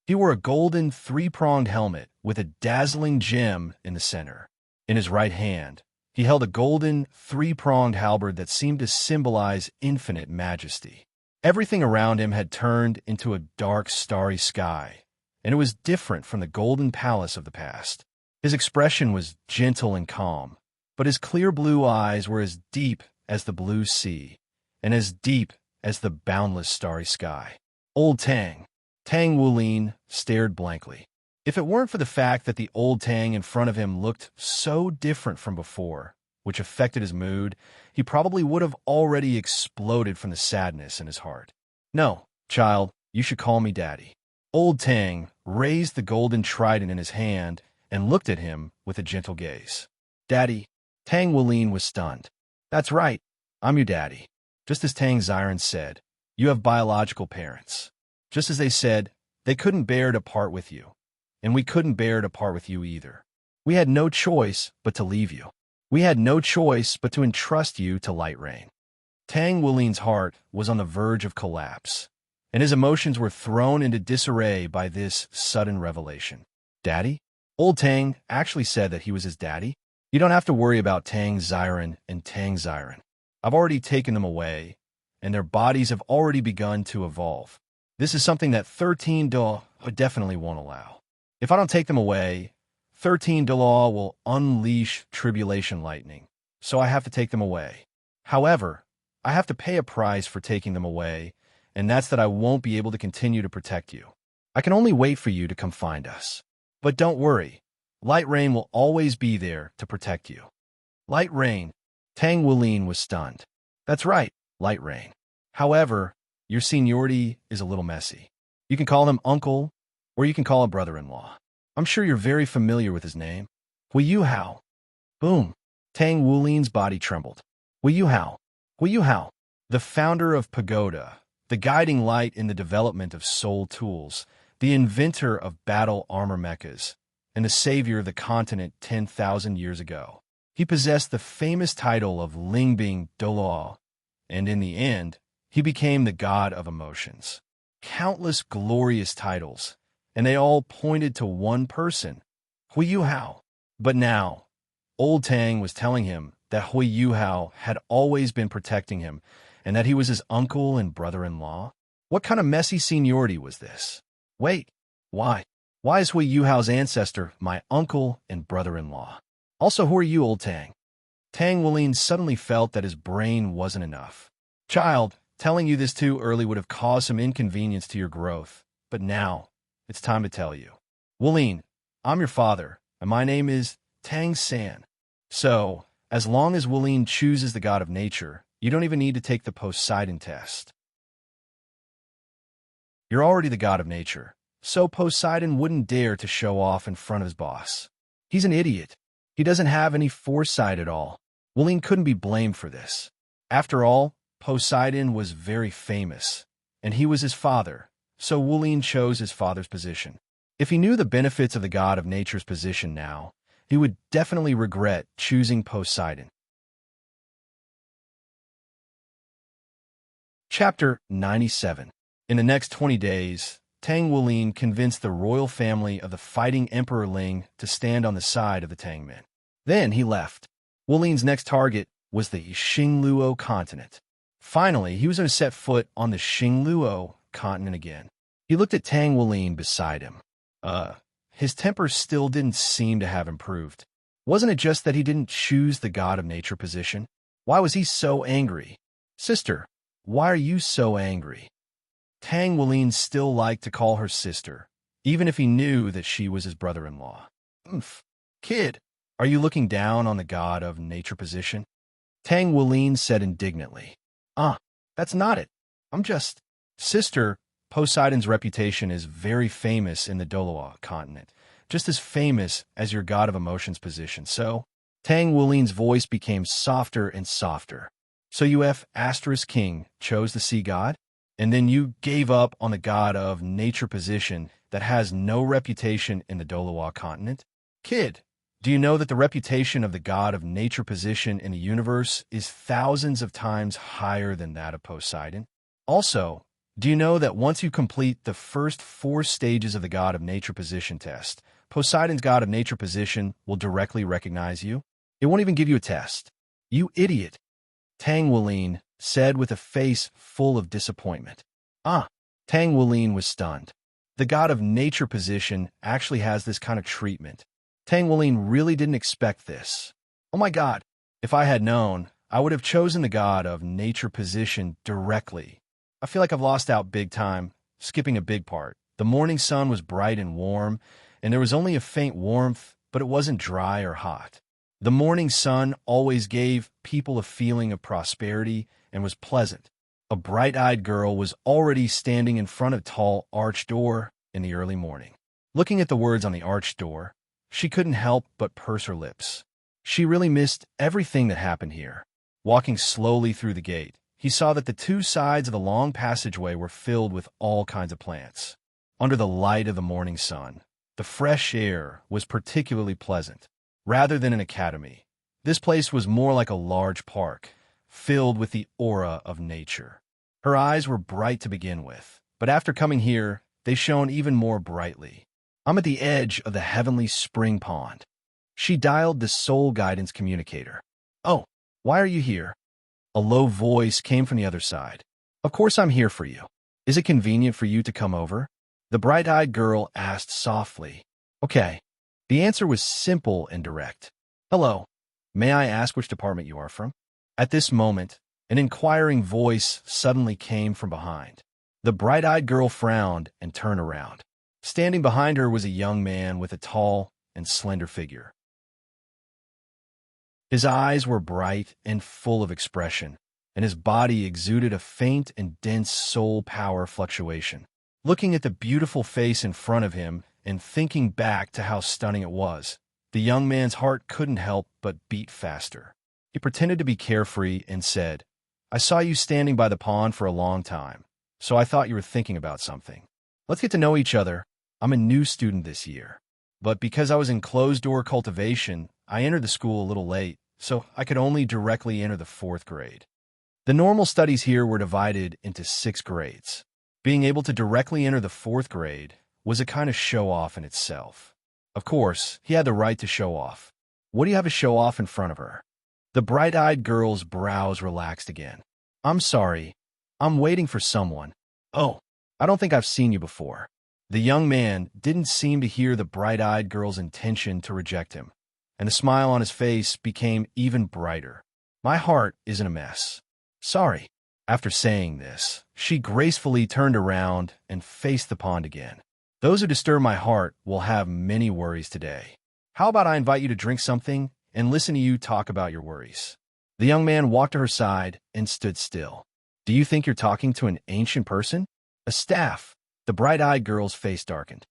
He wore a golden 3-pronged helmet with a dazzling gem in the center. In his right hand, he held a golden 3-pronged halberd that seemed to symbolize infinite majesty. Everything around him had turned into a dark, starry sky, and it was different from the golden palace of the past. His expression was gentle and calm, but his clear blue eyes were as deep as the blue sea, and as deep as the boundless starry sky. Old Tang. Tang Wulin stared blankly. If it weren't for the fact that the old Tang in front of him looked so different from before, which affected his mood, he probably would have already exploded from the sadness in his heart. No, child, you should call me Daddy. Old Tang raised the golden trident in his hand and looked at him with a gentle gaze. Daddy. Tang Wulin was stunned. That's right, I'm your daddy. Just as Tang Ziren said, you have biological parents. Just as they said, they couldn't bear to part with you, and we couldn't bear to part with you either. We had no choice but to leave you. We had no choice but to entrust you to Light Rain. Tang Wulin's heart was on the verge of collapse, and his emotions were thrown into disarray by this sudden revelation. Daddy? Old Tang actually said that he was his daddy. You don't have to worry about Tang Ziren and Tang Ziren. I've already taken them away, and their bodies have already begun to evolve. This is something that 13 Daw definitely won't allow. If I don't take them away, 13 Daw will unleash tribulation lightning, so I have to take them away. However, I have to pay a price for taking them away, and that's that I won't be able to continue to protect you. I can only wait for you to come find us. But don't worry, Light Rain will always be there to protect you. Light Rain. Tang Wulin was stunned. That's right, Light Rain. However, your seniority is a little messy. You can call him uncle, or you can call him brother-in-law. I'm sure you're very familiar with his name. Yuhao. Boom. Tang Wulin's body trembled. Yuhao. Yuhao. The founder of Pagoda, the guiding light in the development of soul tools, the inventor of battle armor mechas, and the savior of the continent 10,000 years ago. He possessed the famous title of Lingbing Doloa, and in the end, he became the god of emotions. Countless glorious titles, and they all pointed to one person, Yuhao. But now, old Tang was telling him that Yuhao had always been protecting him, and that he was his uncle and brother-in-law. What kind of messy seniority was this? Wait, why? Why is Yuhao's ancestor my uncle and brother-in-law? Also, who are you, old Tang? Tang Wulin suddenly felt that his brain wasn't enough. Child, telling you this too early would have caused some inconvenience to your growth, but now, it's time to tell you. Wulin, I'm your father, and my name is Tang San. So, as long as Wulin chooses the god of nature, You don't even need to take the Poseidon test. You're already the god of nature, so Poseidon wouldn't dare to show off in front of his boss. He's an idiot. He doesn't have any foresight at all. Wuling couldn't be blamed for this. After all, Poseidon was very famous, and he was his father, so Wuling chose his father's position. If he knew the benefits of the god of nature's position now, he would definitely regret choosing Poseidon. Chapter 97. In the next 20 days, Tang Wuling convinced the royal family of the fighting Emperor Ling to stand on the side of the Tang men. Then he left. Wuling's next target was the Xingluo continent. Finally, he was going to set foot on the Xingluo continent again. He looked at Tang Wuling beside him. His temper still didn't seem to have improved. Wasn't it just that he didn't choose the god of nature position? Why was he so angry? Sister, why are you so angry? Tang Wuling still liked to call her sister, even if he knew that she was his brother-in-law. Kid, are you looking down on the god of nature position? Tang Wuling said indignantly. That's not it. I'm just... Sister, Poseidon's reputation is very famous in the Doloa continent, just as famous as your god of emotions position, so... Tang Wuling's voice became softer and softer. So you King chose the sea god? And then you gave up on the god of nature position that has no reputation in the Doloa continent? Kid, do you know that the reputation of the god of nature position in the universe is thousands of times higher than that of Poseidon? Also, do you know that once you complete the first 4 stages of the god of nature position test, Poseidon's god of nature position will directly recognize you? It won't even give you a test. You idiot, Tang Wuling said with a face full of disappointment. Tang Wuling was stunned. The god of nature position actually has this kind of treatment. Tang Wuling really didn't expect this. Oh my god, if I had known, I would have chosen the god of nature position directly. I feel like I've lost out big time, skipping a big part. The morning sun was bright and warm, and there was only a faint warmth, but it wasn't dry or hot. The morning sun always gave people a feeling of prosperity and was pleasant. A bright-eyed girl was already standing in front of a tall arched door in the early morning. Looking at the words on the arched door, she couldn't help but purse her lips. She really missed everything that happened here. Walking slowly through the gate, he saw that the 2 sides of the long passageway were filled with all kinds of plants. Under the light of the morning sun, the fresh air was particularly pleasant. Rather than an academy, this place was more like a large park, filled with the aura of nature. Her eyes were bright to begin with, but after coming here, they shone even more brightly. I'm at the edge of the heavenly spring pond. She dialed the soul guidance communicator. Oh, why are you here? A low voice came from the other side. Of course I'm here for you. Is it convenient for you to come over? The bright-eyed girl asked softly. Okay. The answer was simple and direct. Hello. May I ask which department you are from? At this moment, an inquiring voice suddenly came from behind. The bright-eyed girl frowned and turned around. Standing behind her was a young man with a tall and slender figure. His eyes were bright and full of expression, and his body exuded a faint and dense soul power fluctuation. Looking at the beautiful face in front of him and thinking back to how stunning it was, the young man's heart couldn't help but beat faster. He pretended to be carefree and said, I saw you standing by the pond for a long time, so I thought you were thinking about something. Let's get to know each other. I'm a new student this year, but because I was in closed-door cultivation, I entered the school a little late, so I could only directly enter the 4th grade. The normal studies here were divided into 6 grades. Being able to directly enter the 4th grade was a kind of show-off in itself. Of course, he had the right to show off. What do you have to show off in front of her? The bright-eyed girl's brows relaxed again. I'm sorry. I'm waiting for someone. Oh, I don't think I've seen you before. The young man didn't seem to hear the bright-eyed girl's intention to reject him, and the smile on his face became even brighter. My heart is in a mess. Sorry. After saying this, she gracefully turned around and faced the pond again. Those who disturb my heart will have many worries today. How about I invite you to drink something and listen to you talk about your worries? The young man walked to her side and stood still. Do you think you're talking to an ancient person? A staff. The bright-eyed girl's face darkened.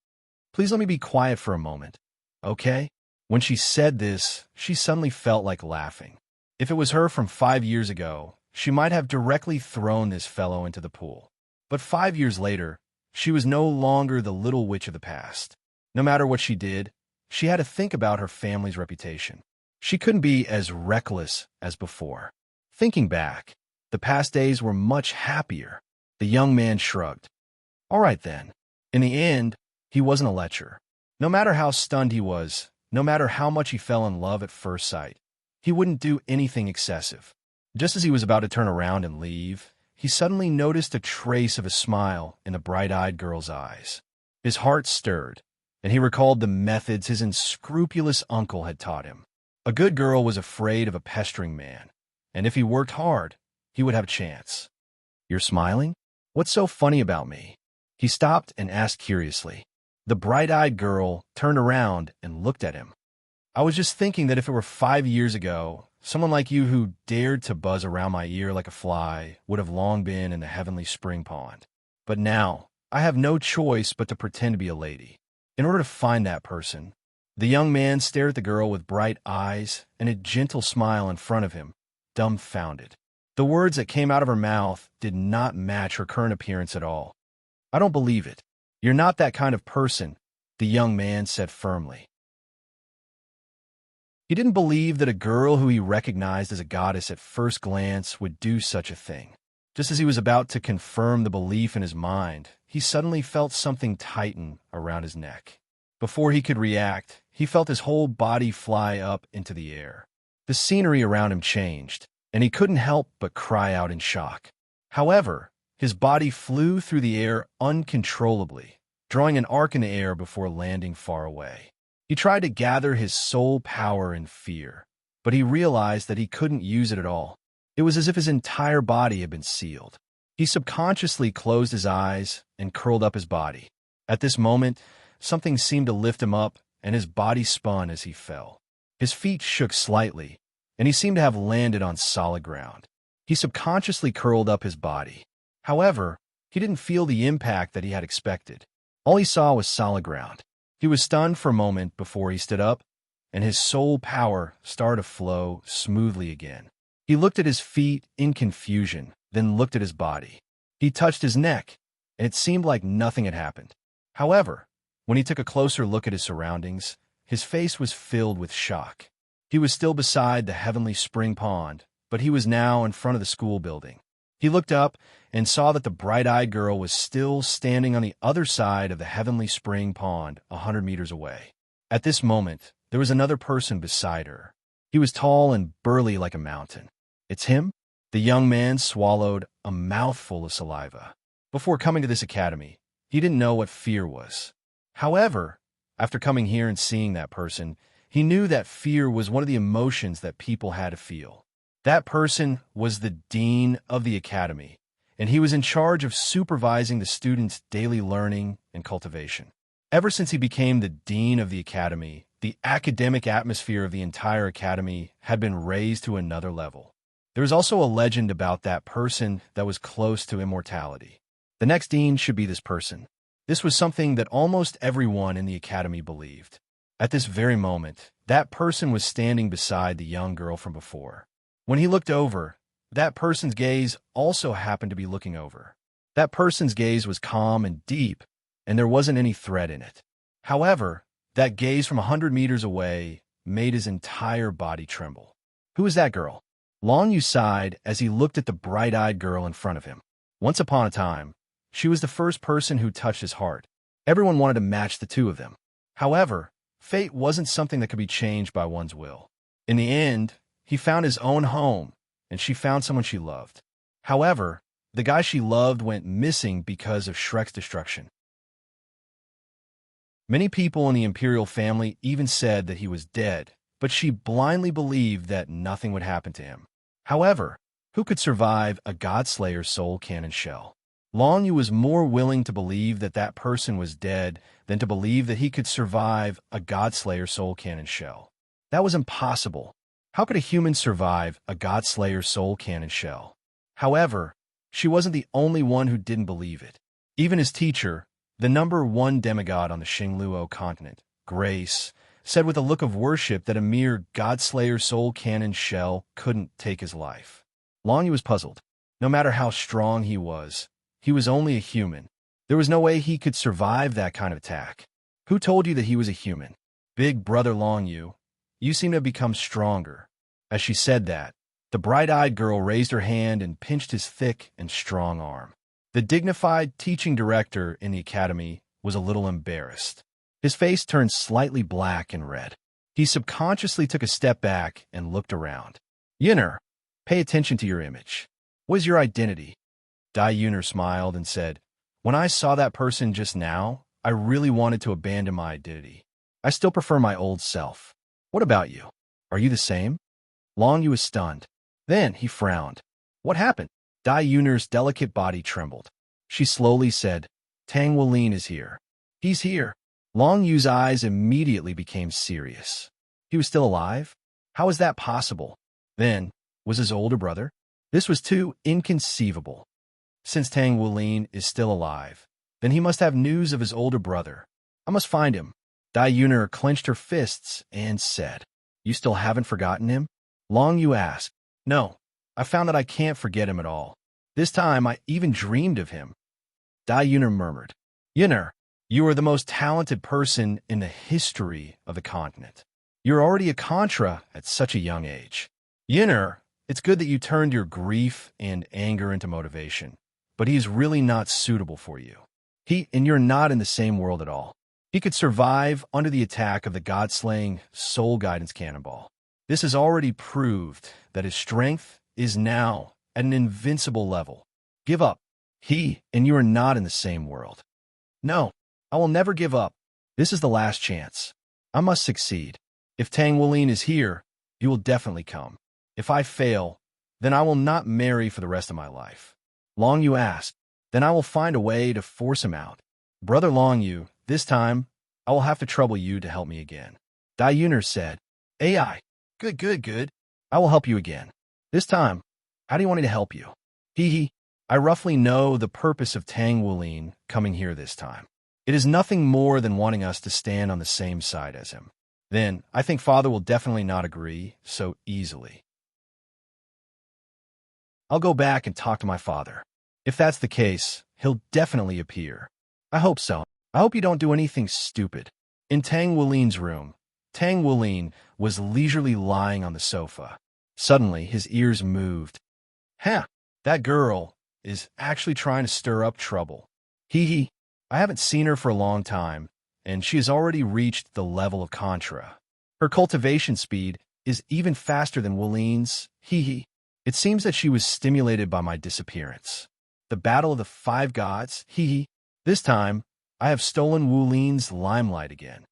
Please let me be quiet for a moment, okay? When she said this, she suddenly felt like laughing. If it was her from 5 years ago, she might have directly thrown this fellow into the pool. But 5 years later, she was no longer the little witch of the past. No matter what she did, she had to think about her family's reputation. She couldn't be as reckless as before. Thinking back, the past days were much happier. The young man shrugged. All right then. In the end, he wasn't a lecher. No matter how stunned he was, no matter how much he fell in love at first sight, he wouldn't do anything excessive. Just as he was about to turn around and leave, he suddenly noticed a trace of a smile in the bright-eyed girl's eyes. His heart stirred, and he recalled the methods his unscrupulous uncle had taught him. A good girl was afraid of a pestering man, and if he worked hard, he would have a chance. You're smiling? What's so funny about me? He stopped and asked curiously. The bright-eyed girl turned around and looked at him. I was just thinking that if it were 5 years ago, someone like you who dared to buzz around my ear like a fly would have long been in the heavenly spring pond. But now, I have no choice but to pretend to be a lady. In order to find that person, the young man stared at the girl with bright eyes and a gentle smile in front of him, dumbfounded. The words that came out of her mouth did not match her current appearance at all. I don't believe it. You're not that kind of person, the young man said firmly. He didn't believe that a girl who he recognized as a goddess at first glance would do such a thing. Just as he was about to confirm the belief in his mind, he suddenly felt something tighten around his neck. Before he could react, he felt his whole body fly up into the air. The scenery around him changed, and he couldn't help but cry out in shock. However, his body flew through the air uncontrollably, drawing an arc in the air before landing far away. He tried to gather his soul power in fear, but he realized that he couldn't use it at all. It was as if his entire body had been sealed. He subconsciously closed his eyes and curled up his body. At this moment, something seemed to lift him up, and his body spun as he fell. His feet shook slightly, and he seemed to have landed on solid ground. He subconsciously curled up his body. However, he didn't feel the impact that he had expected. All he saw was solid ground. He was stunned for a moment before he stood up, and his soul power started to flow smoothly again. He looked at his feet in confusion, then looked at his body. He touched his neck, and it seemed like nothing had happened. However, when he took a closer look at his surroundings, his face was filled with shock. He was still beside the heavenly spring pond, but he was now in front of the school building. He looked up and saw that the bright-eyed girl was still standing on the other side of the heavenly spring pond 100 meters away. At this moment, there was another person beside her. He was tall and burly like a mountain. It's him? The young man swallowed a mouthful of saliva. Before coming to this academy, he didn't know what fear was. However, after coming here and seeing that person, he knew that fear was one of the emotions that people had to feel. That person was the dean of the academy, and he was in charge of supervising the students' daily learning and cultivation. Ever since he became the dean of the academy, the academic atmosphere of the entire academy had been raised to another level. There was also a legend about that person that was close to immortality. The next dean should be this person. This was something that almost everyone in the academy believed. At this very moment, that person was standing beside the young girl from before. When he looked over, that person's gaze also happened to be looking over. That person's gaze was calm and deep, and there wasn't any threat in it. However, that gaze from 100 meters away made his entire body tremble. Who is that girl? Long Yu sighed as he looked at the bright-eyed girl in front of him. Once upon a time, she was the first person who touched his heart. Everyone wanted to match the two of them. However, fate wasn't something that could be changed by one's will. In the end, he found his own home, and she found someone she loved. However, the guy she loved went missing because of Shrek's destruction. Many people in the imperial family even said that he was dead, but she blindly believed that nothing would happen to him. However, who could survive a Godslayer's soul cannon shell? Long Yu was more willing to believe that that person was dead than to believe that he could survive a Godslayer soul cannon shell. That was impossible. How could a human survive a Godslayer soul cannon shell? However, she wasn't the only one who didn't believe it. Even his teacher, the #1 demigod on the Xingluo continent, Grace, said with a look of worship that a mere Godslayer soul cannon shell couldn't take his life. Long Yu was puzzled. No matter how strong he was only a human. There was no way he could survive that kind of attack. Who told you that he was a human? Big brother Long Yu, you seem to have become stronger. As she said that, the bright-eyed girl raised her hand and pinched his thick and strong arm. The dignified teaching director in the academy was a little embarrassed. His face turned slightly black and red. He subconsciously took a step back and looked around. Yuner, pay attention to your image. What is your identity? Dai Yuner smiled and said, when I saw that person just now, I really wanted to abandon my identity. I still prefer my old self. What about you? Are you the same? Long Yu was stunned. Then he frowned. What happened? Dai Yuner's delicate body trembled. She slowly said, Tang Wulin is here. He's here. Long Yu's eyes immediately became serious. He was still alive? How was that possible? Then, was his older brother? This was too inconceivable. Since Tang Wulin is still alive, then he must have news of his older brother. I must find him. Dai Yuner clenched her fists and said, You still haven't forgotten him? Long Yu asked. No, I found that I can't forget him at all. This time I even dreamed of him. Dai Yuner murmured, Yuner, you are the most talented person in the history of the continent. You're already a Contra at such a young age. Yuner, it's good that you turned your grief and anger into motivation, but he's really not suitable for you. And you're not in the same world at all. He could survive under the attack of the God-slaying soul guidance cannonball. This has already proved that his strength is now at an invincible level. Give up. And you are not in the same world. No, I will never give up. This is the last chance. I must succeed. If Tang Wulin is here, he will definitely come. If I fail, then I will not marry for the rest of my life. Long Yu asked, then I will find a way to force him out. Brother Long Yu, this time, I will have to trouble you to help me again. Dai Yuner said, AI, good. I will help you again. This time, how do you want me to help you? I roughly know the purpose of Tang Wulin coming here this time. It is nothing more than wanting us to stand on the same side as him. Then, I think Father will definitely not agree so easily. I'll go back and talk to my father. If that's the case, he'll definitely appear. I hope so. I hope you don't do anything stupid. In Tang Wulin's room, Tang Wulin was leisurely lying on the sofa. Suddenly, his ears moved. That girl is actually trying to stir up trouble. I haven't seen her for a long time, and she has already reached the level of Contra. Her cultivation speed is even faster than Wulin's. It seems that she was stimulated by my disappearance. The battle of the 5 gods. This time, I have stolen Wulin's limelight again.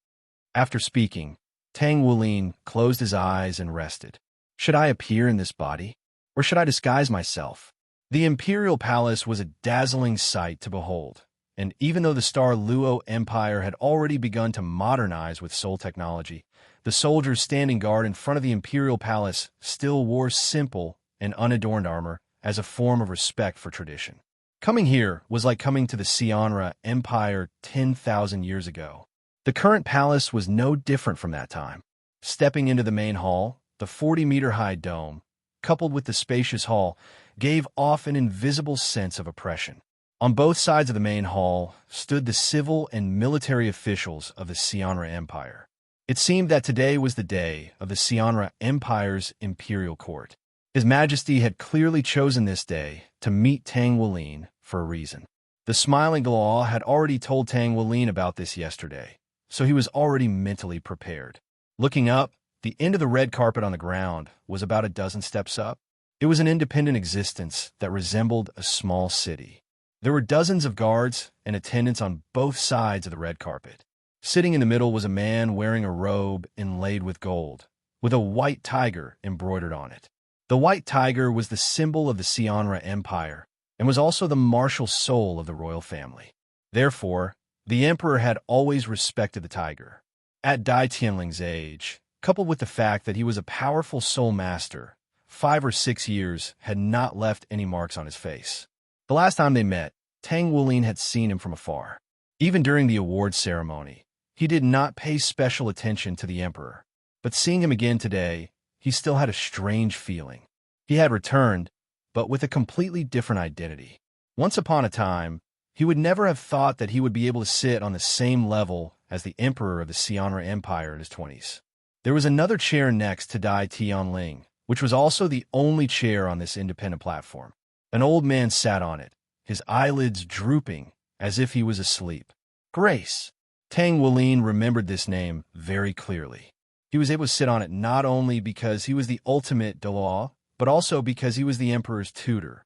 After speaking, Tang Wulin closed his eyes and rested. Should I appear in this body? Or should I disguise myself? The imperial palace was a dazzling sight to behold, and even though the Star Luo Empire had already begun to modernize with soul technology, the soldiers standing guard in front of the imperial palace still wore simple and unadorned armor as a form of respect for tradition. Coming here was like coming to the Xianra Empire 10,000 years ago. The current palace was no different from that time. Stepping into the main hall, the 40-meter-high dome, coupled with the spacious hall, gave off an invisible sense of oppression. On both sides of the main hall stood the civil and military officials of the Xianra Empire. It seemed that today was the day of the Xianra Empire's imperial court. His Majesty had clearly chosen this day to meet Tang Wulin for a reason. The smiling Law had already told Tang Wulin about this yesterday, so he was already mentally prepared. Looking up, the end of the red carpet on the ground was about a dozen steps up. It was an independent existence that resembled a small city. There were dozens of guards and attendants on both sides of the red carpet. Sitting in the middle was a man wearing a robe inlaid with gold, with a white tiger embroidered on it. The white tiger was the symbol of the Xianra Empire and was also the martial soul of the royal family. Therefore, the emperor had always respected the tiger. At Dai Tianling's age, coupled with the fact that he was a powerful soul master, 5 or 6 years had not left any marks on his face. The last time they met, Tang Wulin had seen him from afar. Even during the awards ceremony, he did not pay special attention to the emperor. But seeing him again today, he still had a strange feeling. He had returned, but with a completely different identity. Once upon a time, he would never have thought that he would be able to sit on the same level as the emperor of the Xianra Empire in his 20s. There was another chair next to Dai Tianling, which was also the only chair on this independent platform. An old man sat on it, his eyelids drooping as if he was asleep. Grace. Tang Wulin remembered this name very clearly. He was able to sit on it not only because he was the ultimate Dalaw, but also because he was the emperor's tutor.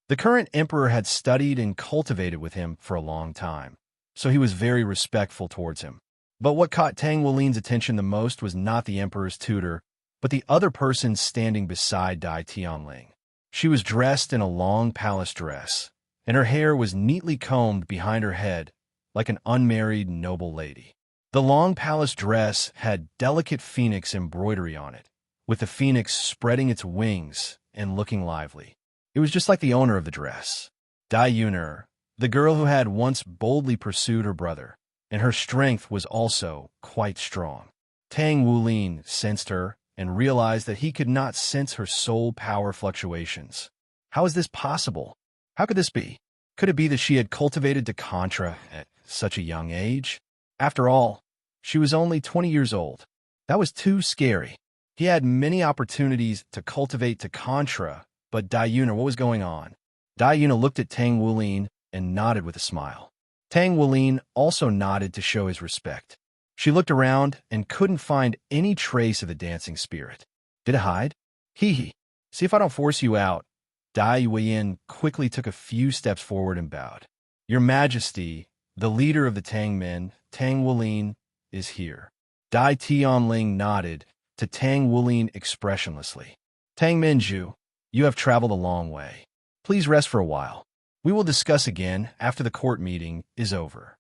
The current emperor had studied and cultivated with him for a long time, so he was very respectful towards him. But what caught Tang Wulin's attention the most was not the emperor's tutor, but the other person standing beside Dai Tianling. She was dressed in a long palace dress, and her hair was neatly combed behind her head like an unmarried noble lady. The long palace dress had delicate phoenix embroidery on it, with the phoenix spreading its wings and looking lively. It was just like the owner of the dress, Dai Yuner, the girl who had once boldly pursued her brother, and her strength was also quite strong. Tang Wulin sensed her and realized that he could not sense her soul power fluctuations. How is this possible? How could this be? Could it be that she had cultivated to Contra at such a young age? After all, she was only 20 years old. That was too scary. He had many opportunities to cultivate to Contra, but Dai Yuner, what was going on? Dai Yuner looked at Tang Wulin and nodded with a smile. Tang Wulin also nodded to show his respect. She looked around and couldn't find any trace of the dancing spirit. Did it hide? Hee. See if I don't force you out. Dai Yuan quickly took a few steps forward and bowed. Your Majesty, the leader of the Tang men, Tang Wulin, is here. Dai Tianling nodded to Tang Wulin expressionlessly. Tang Minju, you have traveled a long way. Please rest for a while. We will discuss again after the court meeting is over.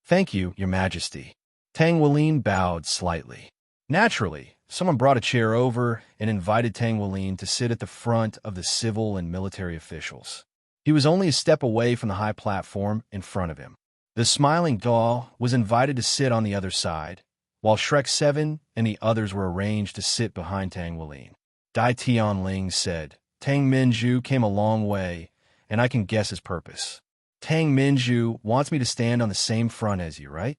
Thank you, Your Majesty. Tang Wulin bowed slightly. Naturally, someone brought a chair over and invited Tang Wulin to sit at the front of the civil and military officials. He was only a step away from the high platform in front of him. The smiling doll was invited to sit on the other side, while Shrek 7 and the others were arranged to sit behind Tang Wulin. Dai Tianling said, Tang Minju came a long way, and I can guess his purpose. Tang Minju wants me to stand on the same front as you, right?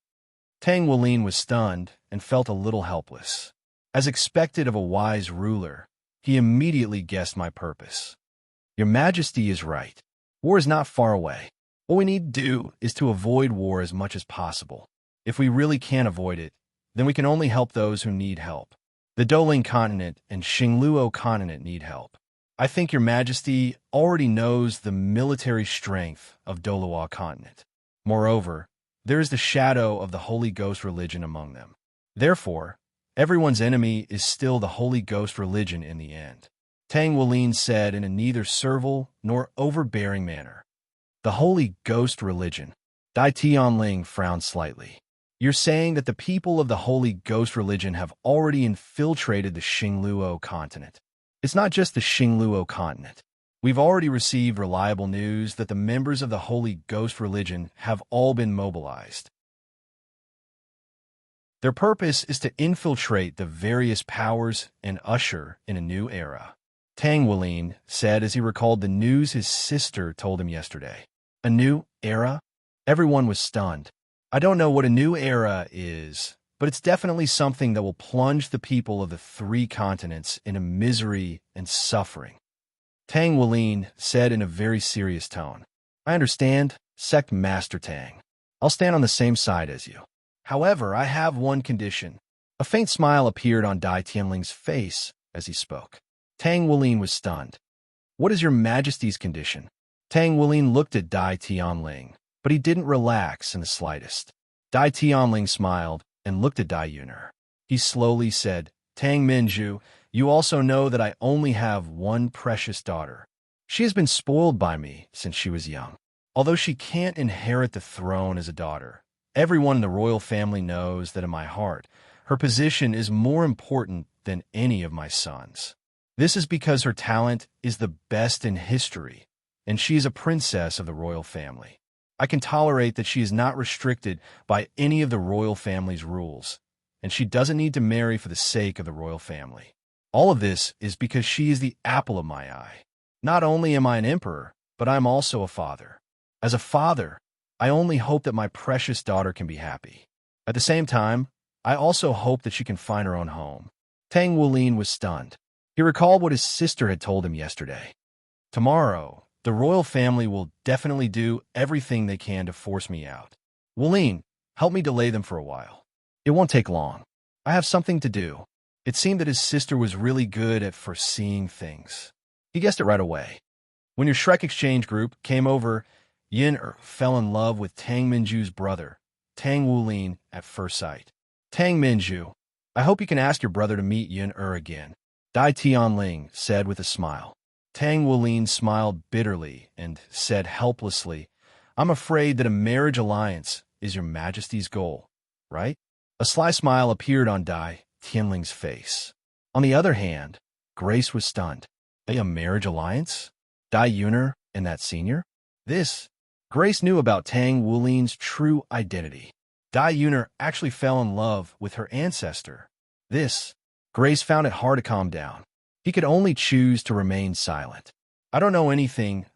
Tang Wulin was stunned and felt a little helpless. As expected of a wise ruler, he immediately guessed my purpose. Your Majesty is right. War is not far away. What we need to do is to avoid war as much as possible. If we really can't avoid it, then we can only help those who need help. The Doling continent and Xingluo continent need help. I think Your Majesty already knows the military strength of Doluo continent. Moreover, there is the shadow of the Holy Ghost religion among them. Therefore, everyone's enemy is still the Holy Ghost religion in the end. Tang Wulin said in a neither servile nor overbearing manner. The Holy Ghost religion. Dai Tianling frowned slightly. You're saying that the people of the Holy Ghost religion have already infiltrated the Xingluo continent. It's not just the Xingluo continent. We've already received reliable news that the members of the Holy Ghost religion have all been mobilized. Their purpose is to infiltrate the various powers and usher in a new era. Tang Wulin said as he recalled the news his sister told him yesterday. A new era? Everyone was stunned. I don't know what a new era is, but it's definitely something that will plunge the people of the 3 continents into misery and suffering. Tang Wulin said in a very serious tone. I understand, Sect Master Tang. I'll stand on the same side as you. However, I have one condition. A faint smile appeared on Dai Tianling's face as he spoke. Tang Wulin was stunned. What is Your Majesty's condition? Tang Wulin looked at Dai Tianling, but he didn't relax in the slightest. Dai Tianling smiled and looked at Dai Yuner. He slowly said, Tang Minju, you also know that I only have one precious daughter. She has been spoiled by me since she was young. Although she can't inherit the throne as a daughter, everyone in the royal family knows that in my heart, Her position is more important than any of my sons. This is because her talent is the best in history, and she is a princess of the royal family. I can tolerate that she is not restricted by any of the royal family's rules, and she doesn't need to marry for the sake of the royal family. All of this is because she is the apple of my eye. Not only am I an emperor, but I am also a father. As a father, I only hope that my precious daughter can be happy. At the same time, I also hope that she can find her own home. Tang Wulin was stunned. He recalled what his sister had told him yesterday. Tomorrow, the royal family will definitely do everything they can to force me out. Wulin, help me delay them for a while. It won't take long. I have something to do. It seemed that his sister was really good at foreseeing things. He guessed it right away. When your Shrek exchange group came over, Yin fell in love with Tang Minju's brother, Tang Wulin, at first sight. Tang Minju, I hope you can ask your brother to meet Yin again, Dai Tianling said with a smile. Tang Wulin smiled bitterly and said helplessly, I'm afraid that a marriage alliance is your majesty's goal, right? A sly smile appeared on Dai Tianling's face. On the other hand, Grace was stunned. A marriage alliance? Dai Yuner and that senior? Grace knew about Tang Wulin's true identity. Dai Yuner actually fell in love with her ancestor. Grace found it hard to calm down. He could only choose to remain silent. I don't know anything,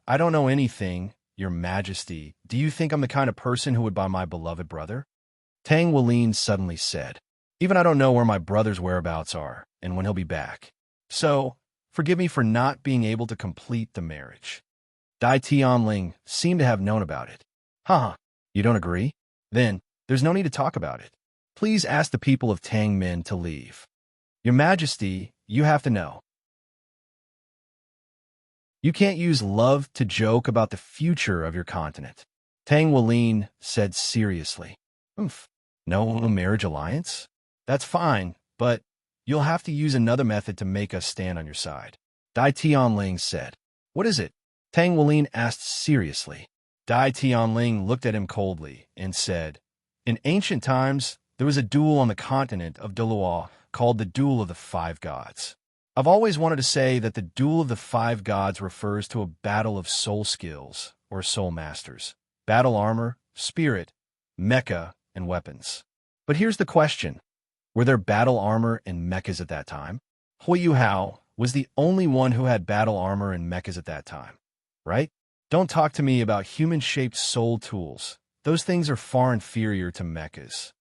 your majesty. Do you think I'm the kind of person who would buy my beloved brother? Tang Wulin suddenly said, Even I don't know where my brother's whereabouts are and when he'll be back. So, forgive me for not being able to complete the marriage. Dai Tianling seemed to have known about it. You don't agree? Then, there's no need to talk about it. Please ask the people of Tang Min to leave. Your Majesty, you have to know. You can't use love to joke about the future of your continent. Tang Wulin said seriously. No marriage alliance? That's fine, but you'll have to use another method to make us stand on your side. Dai Tianling said. What is it? Tang Wulin asked seriously. Dai Tianling looked at him coldly and said, In ancient times, there was a duel on the continent of Delua called the Duel of the Five Gods. I've always wanted to say that the Duel of the Five Gods refers to a battle of soul skills, or soul masters, battle armor, spirit, mecha, and weapons. But here's the question. Were there battle armor and mechas at that time? Yuhao was the only one who had battle armor and mechas at that time, right? Don't talk to me about human-shaped soul tools. Those things are far inferior to mechas.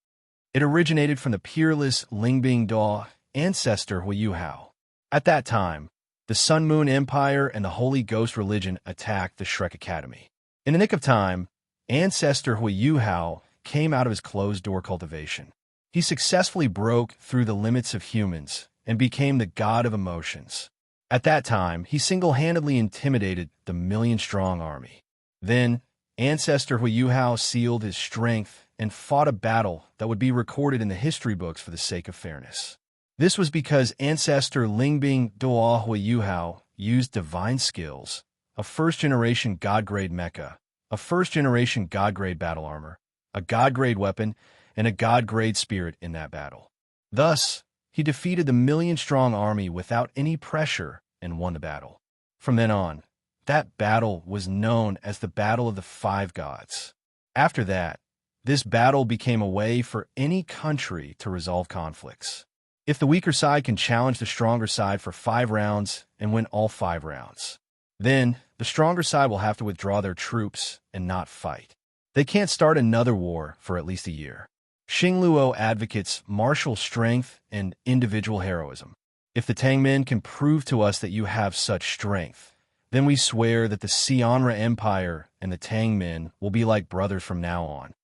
It originated from the peerless Lingbing Daw ancestor Yuhao. At that time, the Sun Moon Empire and the Holy Ghost religion attacked the Shrek Academy. In the nick of time, ancestor Yuhao came out of his closed-door cultivation. He successfully broke through the limits of humans and became the god of emotions. At that time, he single-handedly intimidated the million-strong army. Then, ancestor Yuhao sealed his strength and fought a battle that would be recorded in the history books for the sake of fairness. This was because ancestor Lingbing Doa Yuhao used divine skills, a first-generation god-grade mecha, a first-generation god-grade battle armor, a god-grade weapon, and a god-grade spirit in that battle. Thus, he defeated the million-strong army without any pressure and won the battle. From then on, that battle was known as the Battle of the Five Gods. After that, this battle became a way for any country to resolve conflicts. If the weaker side can challenge the stronger side for 5 rounds and win all 5 rounds, then the stronger side will have to withdraw their troops and not fight. They can't start another war for at least a year. Xingluo advocates martial strength and individual heroism. If the Tangmen can prove to us that you have such strength, then we swear that the Xianra Empire and the Tangmen will be like brothers from now on.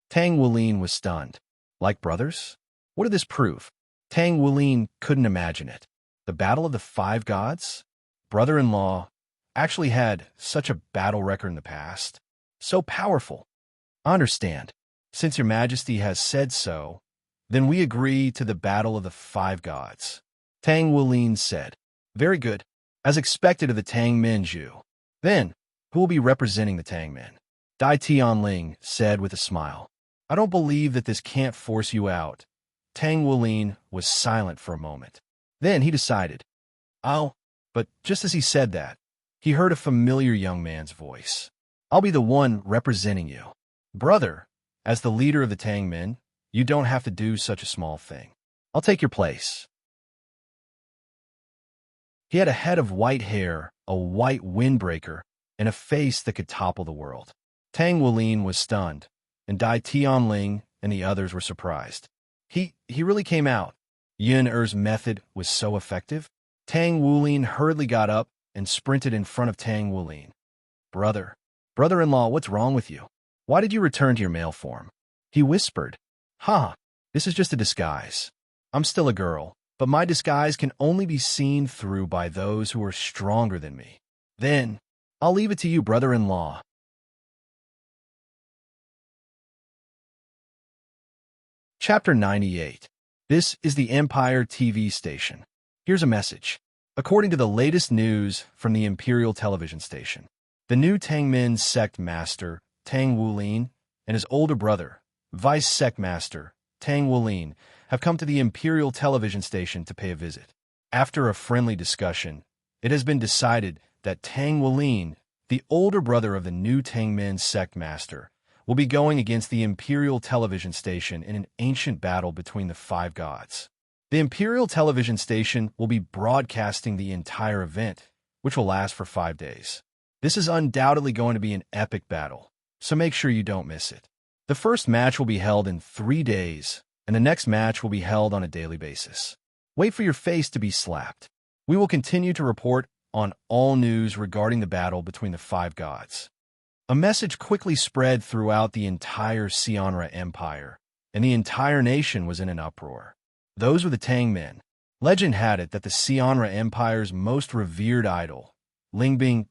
Tang Wulin was stunned. Like brothers? What did this prove? Tang Wulin couldn't imagine it. The Battle of the Five Gods? Brother-in-law actually had such a battle record in the past. So powerful. I understand. Since your majesty has said so, then we agree to the Battle of the Five Gods. Tang Wulin said. Very good. As expected of the Tang Minju. Then, who will be representing the Tangmen? Dai Tianling said with a smile. I don't believe that this can't force you out, Tang Wulin was silent for a moment. Then he decided, "I'll—" But just as he said that, he heard a familiar young man's voice. "I'll be the one representing you. Brother, as the leader of the Tang men, you don't have to do such a small thing. I'll take your place." He had a head of white hair, a white windbreaker, and a face that could topple the world. Tang Wulin was stunned, and Dai Tianling and the others were surprised. He really came out. Yun Er's method was so effective. Tang Wulin hurriedly got up and sprinted in front of Tang Wulin. Brother-in-law, what's wrong with you? Why did you return to your male form?" He whispered. "Ha, this is just a disguise. I'm still a girl, but my disguise can only be seen through by those who are stronger than me. Then, I'll leave it to you, brother-in-law." Chapter 98. This is the Empire TV station. Here's a message. According to the latest news from the Imperial television station, the new Tangmin sect master, Tang Wulin, and his older brother, vice sect master, Tang Wulin, have come to the Imperial television station to pay a visit. After a friendly discussion, it has been decided that Tang Wulin, the older brother of the new Tangmin sect master, will be going against the Imperial television station in an ancient battle between the five gods. The Imperial television station will be broadcasting the entire event, which will last for 5 days. This is undoubtedly going to be an epic battle, so make sure you don't miss it. The first match will be held in 3 days, and the next match will be held on a daily basis. Wait for your face to be slapped. We will continue to report on all news regarding the battle between the five gods. A message quickly spread throughout the entire Xianra Empire, and the entire nation was in an uproar. Those were the Tang men. Legend had it that the Xianra Empire's most revered idol, Lingbing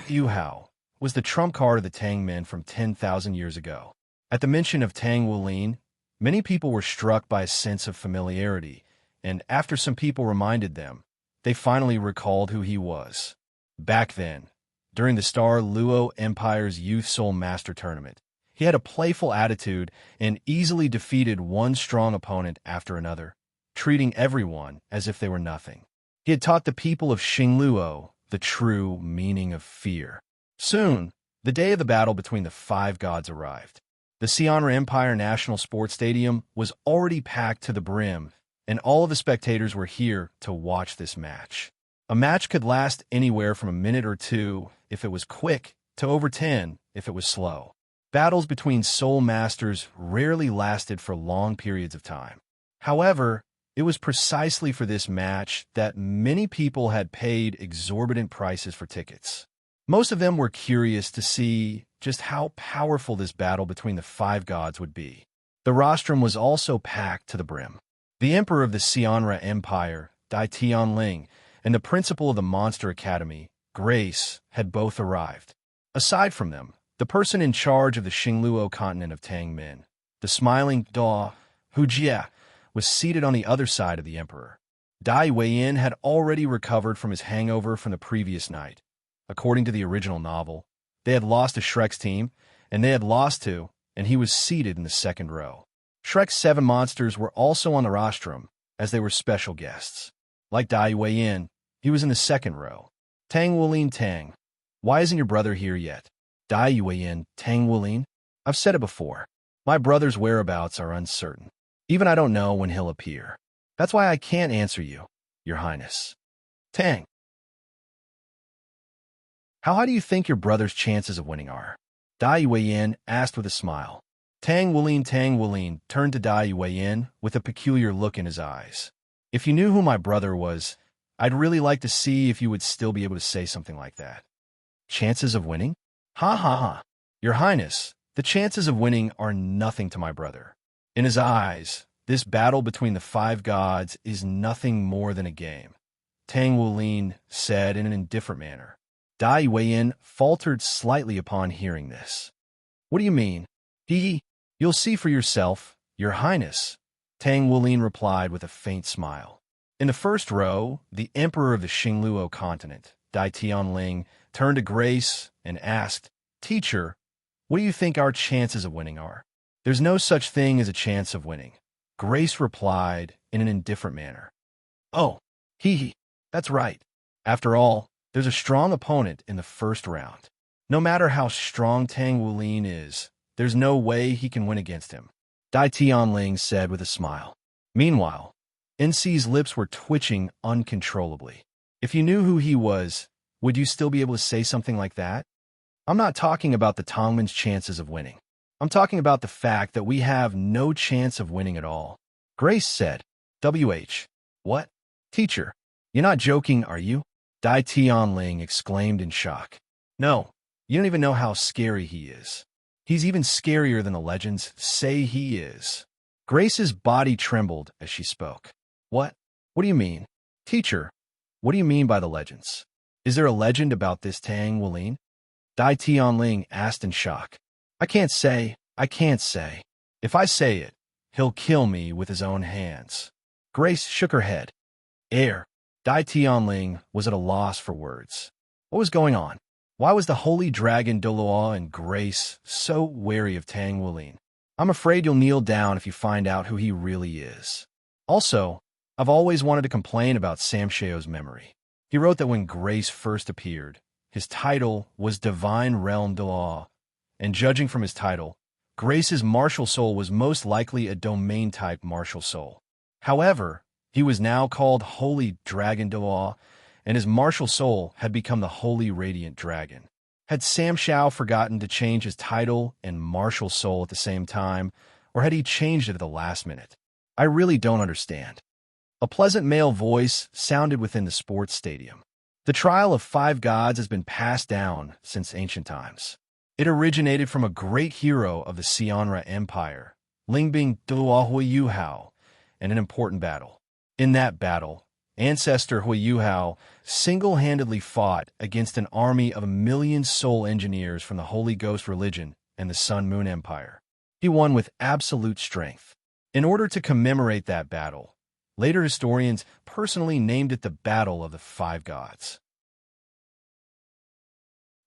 Yuhao, was the trump card of the Tang men from 10,000 years ago. At the mention of Tang Wulin, many people were struck by a sense of familiarity, and after some people reminded them, they finally recalled who he was. Back then, during the Star Luo Empire's Youth Soul Master Tournament, he had a playful attitude and easily defeated one strong opponent after another, treating everyone as if they were nothing. He had taught the people of Xingluo the true meaning of fear. Soon, the day of the battle between the five gods arrived. The Xianra Empire National Sports Stadium was already packed to the brim, and all of the spectators were here to watch this match. A match could last anywhere from a minute or 2 if it was quick to over 10 if it was slow. Battles between soul masters rarely lasted for long periods of time. However, it was precisely for this match that many people had paid exorbitant prices for tickets. Most of them were curious to see just how powerful this battle between the five gods would be. The rostrum was also packed to the brim. The emperor of the Xianra Empire, Dai Tianling, and the principal of the Monster Academy, Grace, had both arrived. Aside from them, the person in charge of the Xingluo continent of Tangmin, the smiling Da Hujia, was seated on the other side of the emperor. Dai Weiyin had already recovered from his hangover from the previous night. According to the original novel, they had lost to Shrek's team, and they had lost to, and he was seated in the second row. Shrek's 7 monsters were also on the rostrum, as they were special guests. Like Dai Weiyin, he was in the second row. Tang Wulin Tang, why isn't your brother here yet? Dai Weiyin Tang Wulin, I've said it before. My brother's whereabouts are uncertain. Even I don't know when he'll appear. That's why I can't answer you, Your Highness. Tang. How high do you think your brother's chances of winning are? Dai Weiyin asked with a smile. Tang Wulin turned to Dai Weiyin with a peculiar look in his eyes. If you knew who my brother was, I'd really like to see if you would still be able to say something like that. Chances of winning? Ha ha ha. Your Highness, the chances of winning are nothing to my brother. In his eyes, this battle between the five gods is nothing more than a game, Tang Wulin said in an indifferent manner. Dai Weiyin faltered slightly upon hearing this. What do you mean? You'll see for yourself, Your Highness, Tang Wulin replied with a faint smile. In the first row, the emperor of the Xingluo continent, Dai Tianling, turned to Grace and asked, Teacher, what do you think our chances of winning are? There's no such thing as a chance of winning. Grace replied in an indifferent manner. Oh, that's right. After all, there's a strong opponent in the first round. No matter how strong Tang Wulin is, there's no way he can win against him, Dai Tianling said with a smile. Meanwhile, NC's lips were twitching uncontrollably. If you knew who he was, would you still be able to say something like that? I'm not talking about the Tongmen's chances of winning. I'm talking about the fact that we have no chance of winning at all. Grace said, What? Teacher, you're not joking, are you? Dai Tianling exclaimed in shock. No, you don't even know how scary he is. He's even scarier than the legends say he is. Grace's body trembled as she spoke. What? What do you mean? Teacher, what do you mean by the legends? Is there a legend about this Tang Wulin? Dai Tianling asked in shock. I can't say. If I say it, he'll kill me with his own hands. Grace shook her head. Dai Tianling was at a loss for words. What was going on? Why was the holy dragon Doloa and Grace so wary of Tang Wulin? I'm afraid you'll kneel down if you find out who he really is. Also, I've always wanted to complain about Samsheo's memory. He wrote that when Grace first appeared, his title was Divine Realm Doloa, and judging from his title, Grace's martial soul was most likely a domain-type martial soul. However, he was now called Holy Dragon Doloa, and his martial soul had become the Holy Radiant Dragon. Had Sam Shao forgotten to change his title and martial soul at the same time, or had he changed it at the last minute? I really don't understand. A pleasant male voice sounded within the sports stadium. The trial of 5 gods has been passed down since ancient times. It originated from a great hero of the Xianra Empire, Lingbing Duohui Yuhao, in an important battle. In that battle, ancestor Hui Yuhao single-handedly fought against an army of 1 million soul engineers from the Holy Ghost religion and the Sun Moon Empire. He won with absolute strength. In order to commemorate that battle, later historians personally named it the Battle of the 5 Gods.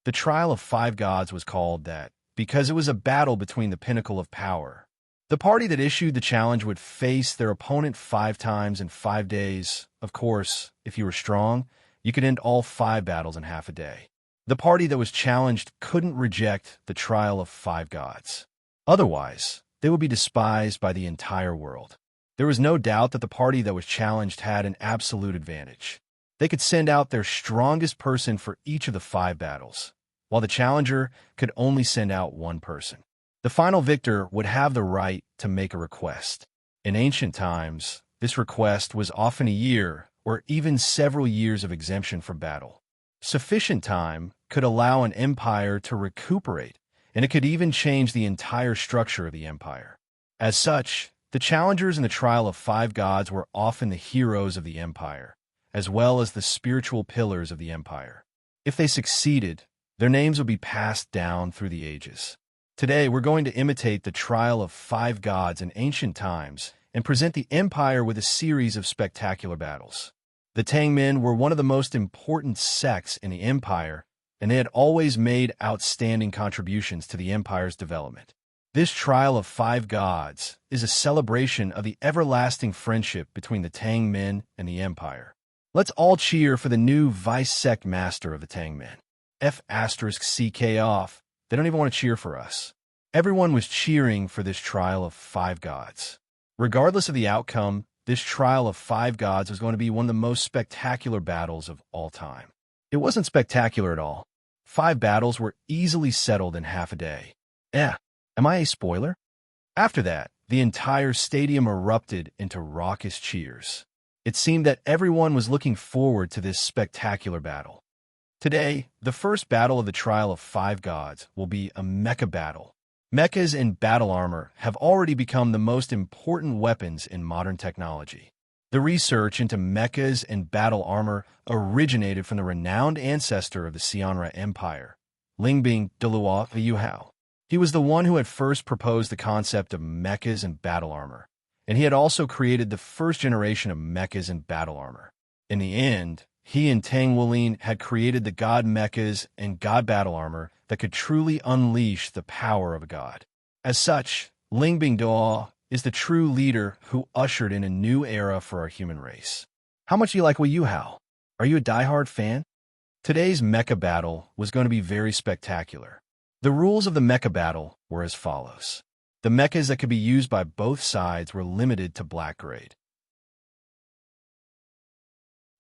The trial of 5 gods was called that because it was a battle between the pinnacle of power. The party that issued the challenge would face their opponent 5 times in 5 days. Of course, if you were strong, you could end all 5 battles in half a day. The party that was challenged couldn't reject the trial of 5 gods. Otherwise, they would be despised by the entire world. There was no doubt that the party that was challenged had an absolute advantage. They could send out their strongest person for each of the 5 battles, while the challenger could only send out 1 person. The final victor would have the right to make a request. In ancient times, this request was often a year or even several years of exemption from battle. Sufficient time could allow an empire to recuperate, and it could even change the entire structure of the empire. As such, the challengers in the trial of 5 gods were often the heroes of the empire, as well as the spiritual pillars of the empire. If they succeeded, their names would be passed down through the ages. Today, we're going to imitate the trial of 5 gods in ancient times and present the empire with a series of spectacular battles. The Tangmen were one of the most important sects in the empire, and they had always made outstanding contributions to the empire's development. This trial of 5 gods is a celebration of the everlasting friendship between the Tangmen and the empire. Let's all cheer for the new vice-sect master of the Tangmen. F***CK off. They don't even want to cheer for us. Everyone was cheering for this trial of 5 gods. Regardless of the outcome, this trial of 5 gods was going to be one of the most spectacular battles of all time. It wasn't spectacular at all. 5 battles were easily settled in half a day. Am I a spoiler? After that, the entire stadium erupted into raucous cheers. It seemed that everyone was looking forward to this spectacular battle. Today, the first battle of the trial of 5 gods will be a mecha battle. Mechas and battle armor have already become the most important weapons in modern technology. The research into mechas and battle armor originated from the renowned ancestor of the Xianra Empire, Lingbing Yuhao. He was the one who had first proposed the concept of mechas and battle armor, and he had also created the first generation of mechas and battle armor. In the end, he and Tang Wulin had created the god mechas and god battle armor that could truly unleash the power of a god. As such, Lingbing Duo is the true leader who ushered in a new era for our human race. How much do you like Yuhao? Are you a diehard fan? Today's mecha battle was going to be very spectacular. The rules of the mecha battle were as follows. The mechas that could be used by both sides were limited to black grade.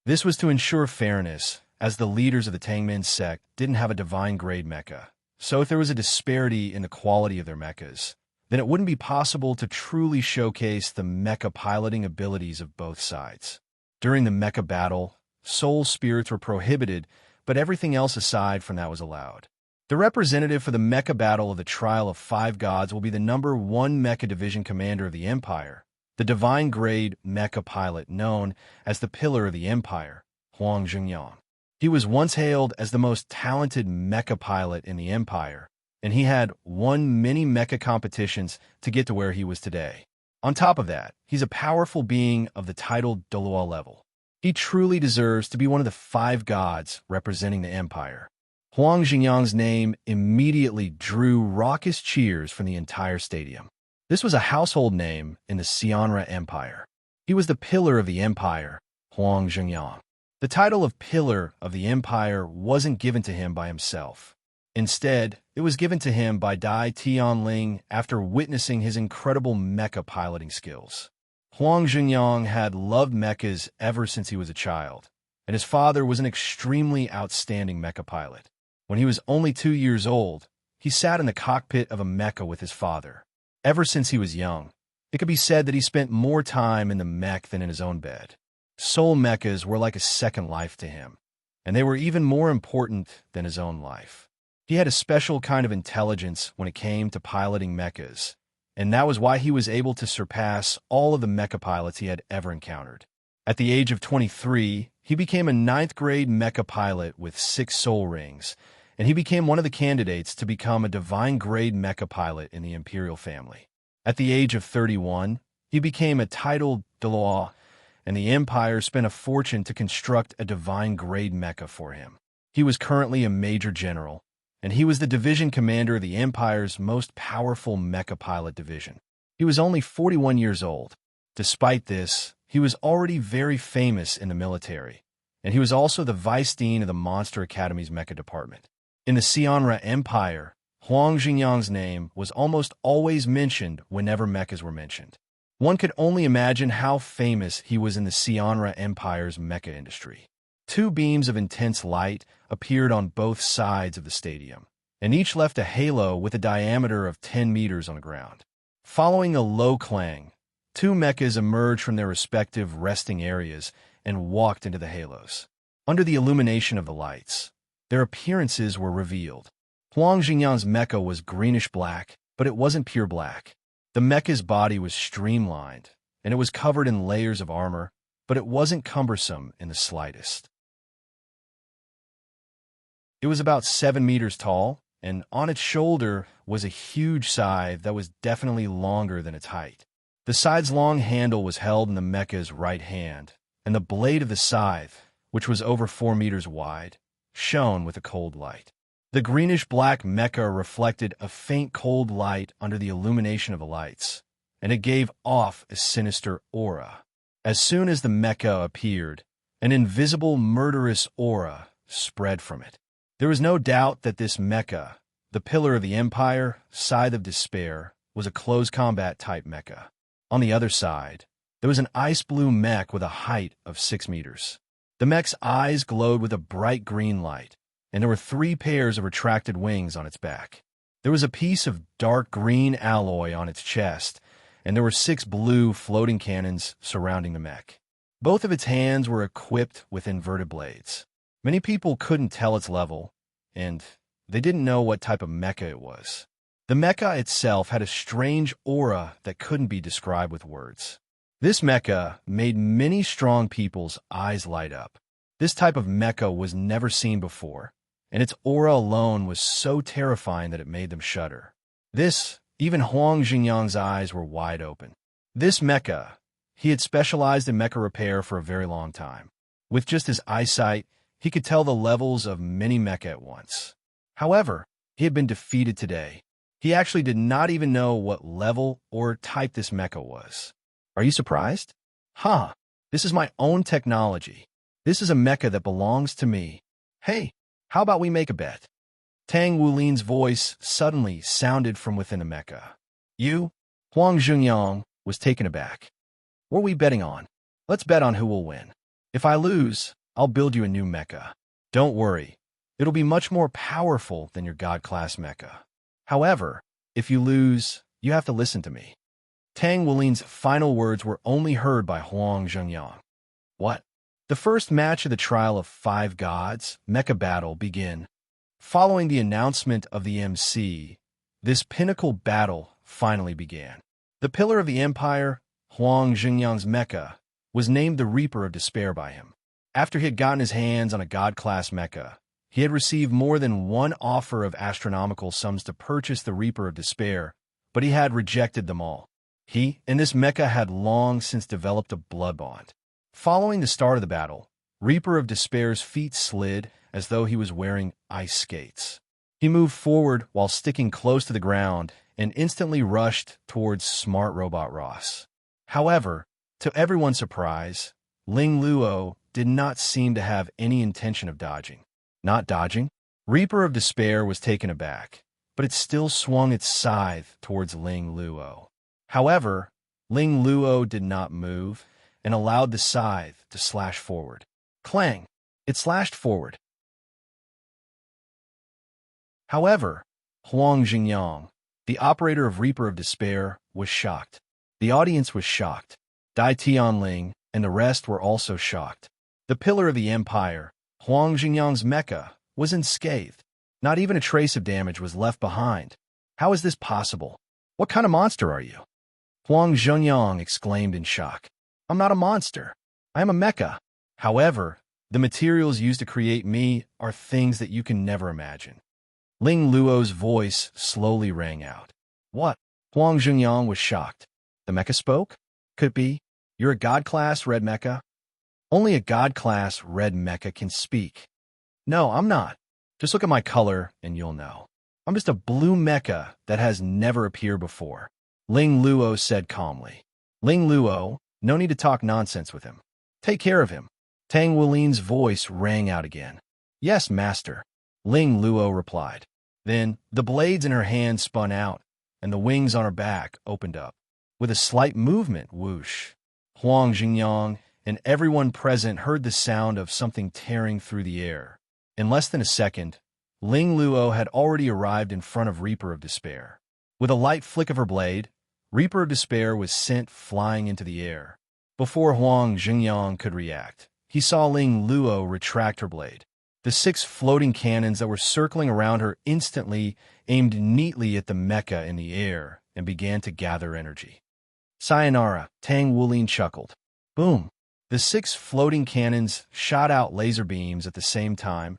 This was to ensure fairness, as the leaders of the Tangmin sect didn't have a divine grade mecha. So if there was a disparity in the quality of their mechas, then it wouldn't be possible to truly showcase the mecha piloting abilities of both sides. During the mecha battle, soul spirits were prohibited, but everything else aside from that was allowed. The representative for the mecha battle of the Trial of Five Gods will be the #1 mecha division commander of the Empire, the divine grade mecha pilot known as the Pillar of the Empire, Huang Zhengyang. He was once hailed as the most talented mecha pilot in the Empire, and he had won many mecha competitions to get to where he was today. On top of that, he's a powerful being of the titled Doloa level. He truly deserves to be one of the 5 gods representing the Empire. Huang Zhengyang's name immediately drew raucous cheers from the entire stadium. This was a household name in the Xianra Empire. He was the Pillar of the Empire, Huang Zhengyang. The title of Pillar of the Empire wasn't given to him by himself. Instead, it was given to him by Dai Tianling after witnessing his incredible mecha piloting skills. Huang Zhengyang had loved mechas ever since he was a child, and his father was an extremely outstanding mecha pilot. When he was only 2 years old, he sat in the cockpit of a mecha with his father. Ever since he was young, it could be said that he spent more time in the mech than in his own bed. Soul mechas were like a second life to him, and they were even more important than his own life. He had a special kind of intelligence when it came to piloting mechas, and that was why he was able to surpass all of the mecha pilots he had ever encountered. At the age of 23, he became a 9th grade mecha pilot with 6 soul rings, and he became one of the candidates to become a divine grade mecha pilot in the Imperial family. At the age of 31, he became a titled Doloa, and the Empire spent a fortune to construct a divine grade mecha for him. He was currently a major general, and he was the division commander of the Empire's most powerful mecha pilot division. He was only 41 years old. Despite this, he was already very famous in the military, and he was also the vice dean of the Monster Academy's mecha department. In the Xianra Empire, Huang Zhengyang's name was almost always mentioned whenever mechas were mentioned. One could only imagine how famous he was in the Xianra Empire's mecha industry. 2 beams of intense light appeared on both sides of the stadium, and each left a halo with a diameter of 10 meters on the ground. Following a low clang, 2 mechas emerged from their respective resting areas and walked into the halos. Under the illumination of the lights, their appearances were revealed. Huang Zhengyang's mecha was greenish-black, but it wasn't pure black. The mecha's body was streamlined, and it was covered in layers of armor, but it wasn't cumbersome in the slightest. It was about 7 meters tall, and on its shoulder was a huge scythe that was definitely longer than its height. The scythe's long handle was held in the mecha's right hand, and the blade of the scythe, which was over 4 meters wide, shone with a cold light. The greenish-black mecha reflected a faint cold light under the illumination of the lights, and it gave off a sinister aura. As soon as the mecha appeared, an invisible murderous aura spread from it. There was no doubt that this mecha, the Pillar of the Empire, Scythe of Despair, was a close combat type mecha. On the other side, there was an ice blue mech with a height of 6 meters. The mech's eyes glowed with a bright green light, and there were 3 pairs of retracted wings on its back. There was a piece of dark green alloy on its chest, and there were 6 blue floating cannons surrounding the mech. Both of its hands were equipped with inverted blades. Many people couldn't tell its level, and they didn't know what type of mecha it was. The mecha itself had a strange aura that couldn't be described with words. This mecha made many strong people's eyes light up. This type of mecha was never seen before, and its aura alone was so terrifying that it made them shudder. Even Huang Zhengyang's eyes were wide open. This mecha, he had specialized in mecha repair for a very long time. With just his eyesight, he could tell the levels of many mecha at once. However, he had been defeated today, He actually did not even know what level or type this mecha was. Are you surprised? Huh, this is my own technology. This is a mecha that belongs to me. Hey, how about we make a bet? Tang Wulin's voice suddenly sounded from within the mecha. You, Huang Zhengyang, was taken aback. What are we betting on? Let's bet on who will win. If I lose, I'll build you a new mecha. Don't worry, it'll be much more powerful than your God-class mecha. However, if you lose, you have to listen to me. Tang Wulin's final words were only heard by Huang Zhengyang. What? The first match of the Trial of Five Gods, Mecha Battle, begin. Following the announcement of the MC, this pinnacle battle finally began. The Pillar of the Empire, Huang Zhengyang's mecha, was named the Reaper of Despair by him. After he had gotten his hands on a God-class mecha, he had received more than one offer of astronomical sums to purchase the Reaper of Despair, but he had rejected them all. He and this mecha had long since developed a blood bond. Following the start of the battle, Reaper of Despair's feet slid as though he was wearing ice skates. He moved forward while sticking close to the ground and instantly rushed towards smart robot Ross. However, to everyone's surprise, Ling Luo did not seem to have any intention of dodging. Not dodging? Reaper of Despair was taken aback, but it still swung its scythe towards Ling Luo. However, Ling Luo did not move and allowed the scythe to slash forward. Clang! It slashed forward. However, Huang Zhengyang, the operator of Reaper of Despair, was shocked. The audience was shocked. Dai Tianling and the rest were also shocked. The Pillar of the Empire, Huang Zhengyang's mecha, was unscathed. Not even a trace of damage was left behind. How is this possible? What kind of monster are you? Huang Zhengyang exclaimed in shock. I'm not a monster. I am a mecha. However, the materials used to create me are things that you can never imagine. Ling Luo's voice slowly rang out. What? Huang Zhengyang was shocked. The mecha spoke? Could be. You're a God-class red mecha? Only a God-class red mecha can speak. No, I'm not. Just look at my color and you'll know. I'm just a blue mecha that has never appeared before. Ling Luo said calmly. Ling Luo, no need to talk nonsense with him. Take care of him. Tang Wulin's voice rang out again. Yes, master. Ling Luo replied. Then the blades in her hand spun out, and the wings on her back opened up. With a slight movement, whoosh, Huang Zhengyang and everyone present heard the sound of something tearing through the air. In less than a second, Ling Luo had already arrived in front of Reaper of Despair. With a light flick of her blade, Reaper of Despair was sent flying into the air. Before Huang Zhengyang could react, he saw Ling Luo retract her blade. The 6 floating cannons that were circling around her instantly aimed neatly at the mecha in the air and began to gather energy. Sayonara, Tang Wulin chuckled. Boom! The 6 floating cannons shot out laser beams at the same time,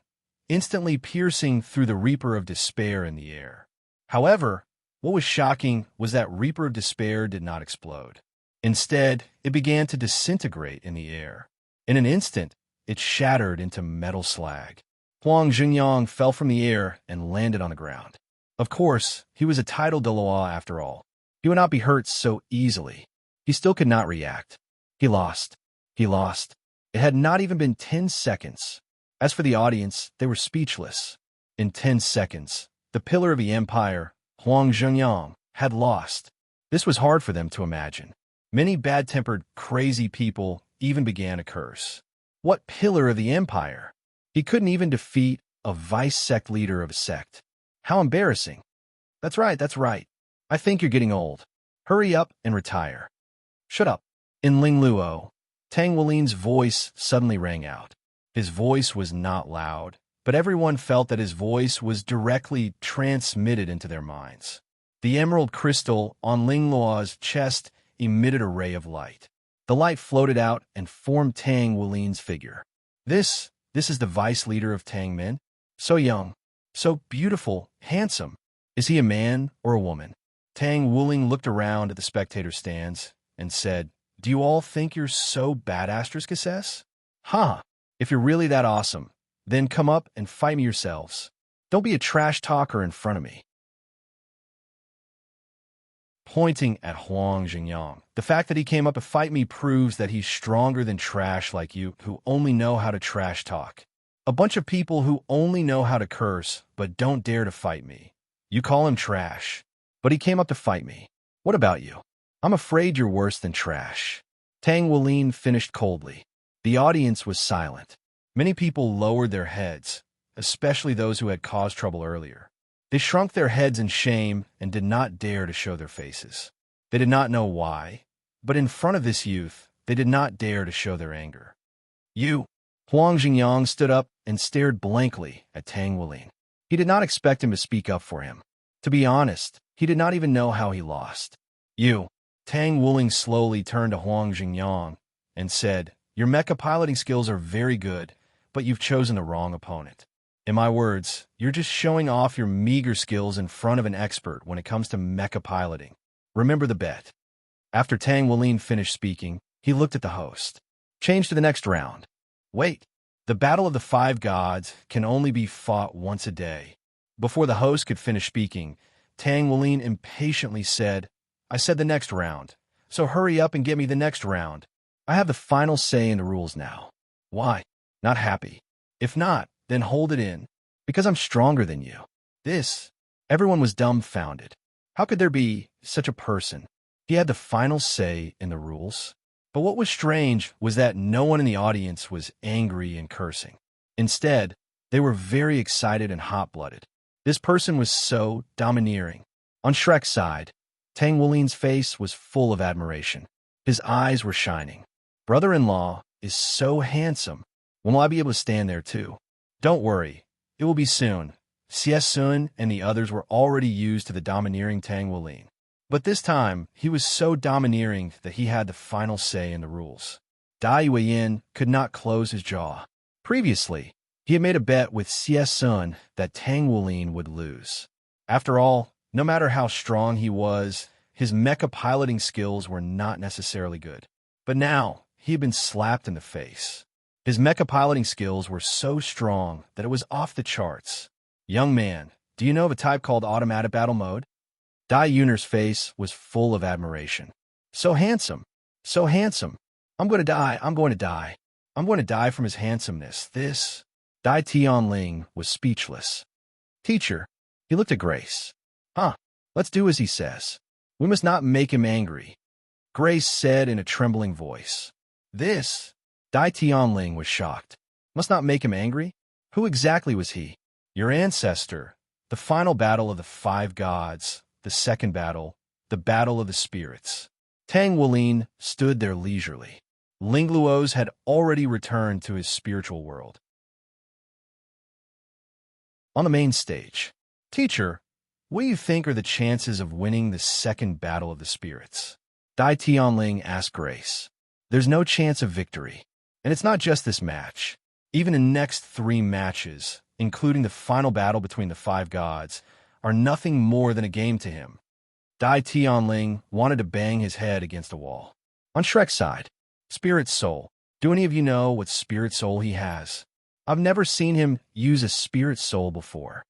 instantly piercing through the Reaper of Despair in the air. However, what was shocking was that Reaper of Despair did not explode. Instead, it began to disintegrate in the air. In an instant, it shattered into metal slag. Huang Zhengyang fell from the air and landed on the ground. Of course, he was a title de loi after all. He would not be hurt so easily. He still could not react. He lost. He lost. It had not even been 10 seconds. As for the audience, they were speechless. In 10 seconds, the Pillar of the Empire, Huang Zhengyang, had lost. This was hard for them to imagine. Many bad-tempered, crazy people even began to curse. What Pillar of the Empire? He couldn't even defeat a vice-sect leader of a sect. How embarrassing. That's right, that's right. I think you're getting old. Hurry up and retire. Shut up. In Ling Luo, Tang Wulin's voice suddenly rang out. His voice was not loud, but everyone felt that his voice was directly transmitted into their minds. The emerald crystal on Ling Luo's chest emitted a ray of light. The light floated out and formed Tang Wulin's figure. This is the vice leader of Tang Men. So young, so beautiful, handsome. Is he a man or a woman? Tang Wuling looked around at the spectator stands and said, Do you all think you're so badass? Huh. If you're really that awesome, then come up and fight me yourselves. Don't be a trash talker in front of me. pointing at Huang Jingyang. The fact that he came up to fight me proves that he's stronger than trash like you, who only know how to trash talk. A bunch of people who only know how to curse, but don't dare to fight me. You call him trash, but he came up to fight me. What about you? I'm afraid you're worse than trash. Tang Wulin finished coldly. The audience was silent. Many people lowered their heads, especially those who had caused trouble earlier. They shrunk their heads in shame and did not dare to show their faces. They did not know why, but in front of this youth, they did not dare to show their anger. You! Huang Jingyang stood up and stared blankly at Tang Wulin. He did not expect him to speak up for him. To be honest, he did not even know how he lost. You! Tang Wulin slowly turned to Huang Jingyang and said, "Your mecha piloting skills are very good, but you've chosen the wrong opponent. In my words, you're just showing off your meager skills in front of an expert when it comes to mecha piloting. Remember the bet." After Tang Wulin finished speaking, he looked at the host. "Change to the next round." Wait, the Battle of the Five Gods can only be fought once a day. Before the host could finish speaking, Tang Wulin impatiently said, "I said the next round, so hurry up and get me the next round. I have the final say in the rules now." Why? Not happy? If not, then hold it in, because I'm stronger than you. Everyone was dumbfounded. How could there be such a person? He had the final say in the rules. But what was strange was that no one in the audience was angry and cursing. Instead, they were very excited and hot-blooded. This person was so domineering. On Shrek's side, Tang Wulin's face was full of admiration. His eyes were shining. Brother-in-law is so handsome. When will I be able to stand there too? Don't worry, it will be soon. Xie Sun and the others were already used to the domineering Tang Wulin. But this time, he was so domineering that he had the final say in the rules. Dai Yueyin could not close his jaw. Previously, he had made a bet with Xie Sun that Tang Wulin would lose. After all, no matter how strong he was, his mecha piloting skills were not necessarily good. But now, he had been slapped in the face. His mecha piloting skills were so strong that it was off the charts. "Young man, do you know of a type called automatic battle mode?" Dai Yuner's face was full of admiration. "So handsome, so handsome. I'm going to die, I'm going to die. I'm going to die from his handsomeness." Dai Tianling was speechless. "Teacher," he looked at Grace. Let's do as he says. We must not make him angry," Grace said in a trembling voice. Dai Tianling was shocked. "Must not make him angry? Who exactly was he?" "Your ancestor, the final battle of the five gods, the second battle, the battle of the spirits." Tang Wulin stood there leisurely. Ling Luo's had already returned to his spiritual world. On the main stage, "Teacher, what do you think are the chances of winning the second battle of the spirits?" Dai Tianling asked Grace. "There's no chance of victory. And it's not just this match. Even the next 3 matches, including the final battle between the five gods, are nothing more than a game to him." Dai Tianling wanted to bang his head against a wall. On Shrek's side, Spirit Soul. Do any of you know what Spirit Soul he has? I've never seen him use a Spirit Soul before,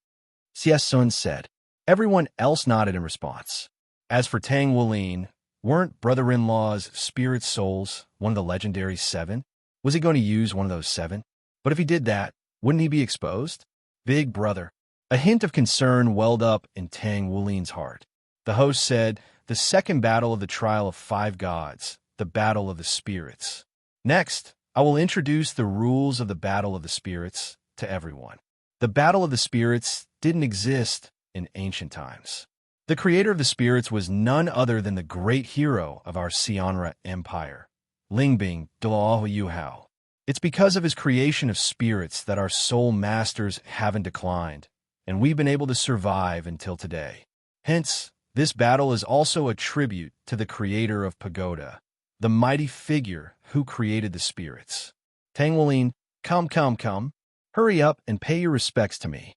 Xie Sun said. Everyone else nodded in response. As for Tang Wulin, weren't brother-in-law's Spirit Souls one of the legendary 7? Was he going to use one of those 7? But if he did that, wouldn't he be exposed? Big brother. A hint of concern welled up in Tang Wulin's heart. The host said, "The second battle of the trial of 5 gods, the battle of the spirits. Next, I will introduce the rules of the battle of the spirits to everyone." The battle of the spirits didn't exist in ancient times. The creator of the spirits was none other than the great hero of our Xianra Empire, Lingbing Dalahu Yuhao. It's because of his creation of spirits that our soul masters haven't declined, and we've been able to survive until today. Hence, this battle is also a tribute to the creator of Pagoda, the mighty figure who created the spirits. Tang Wulin, come. Hurry up and pay your respects to me.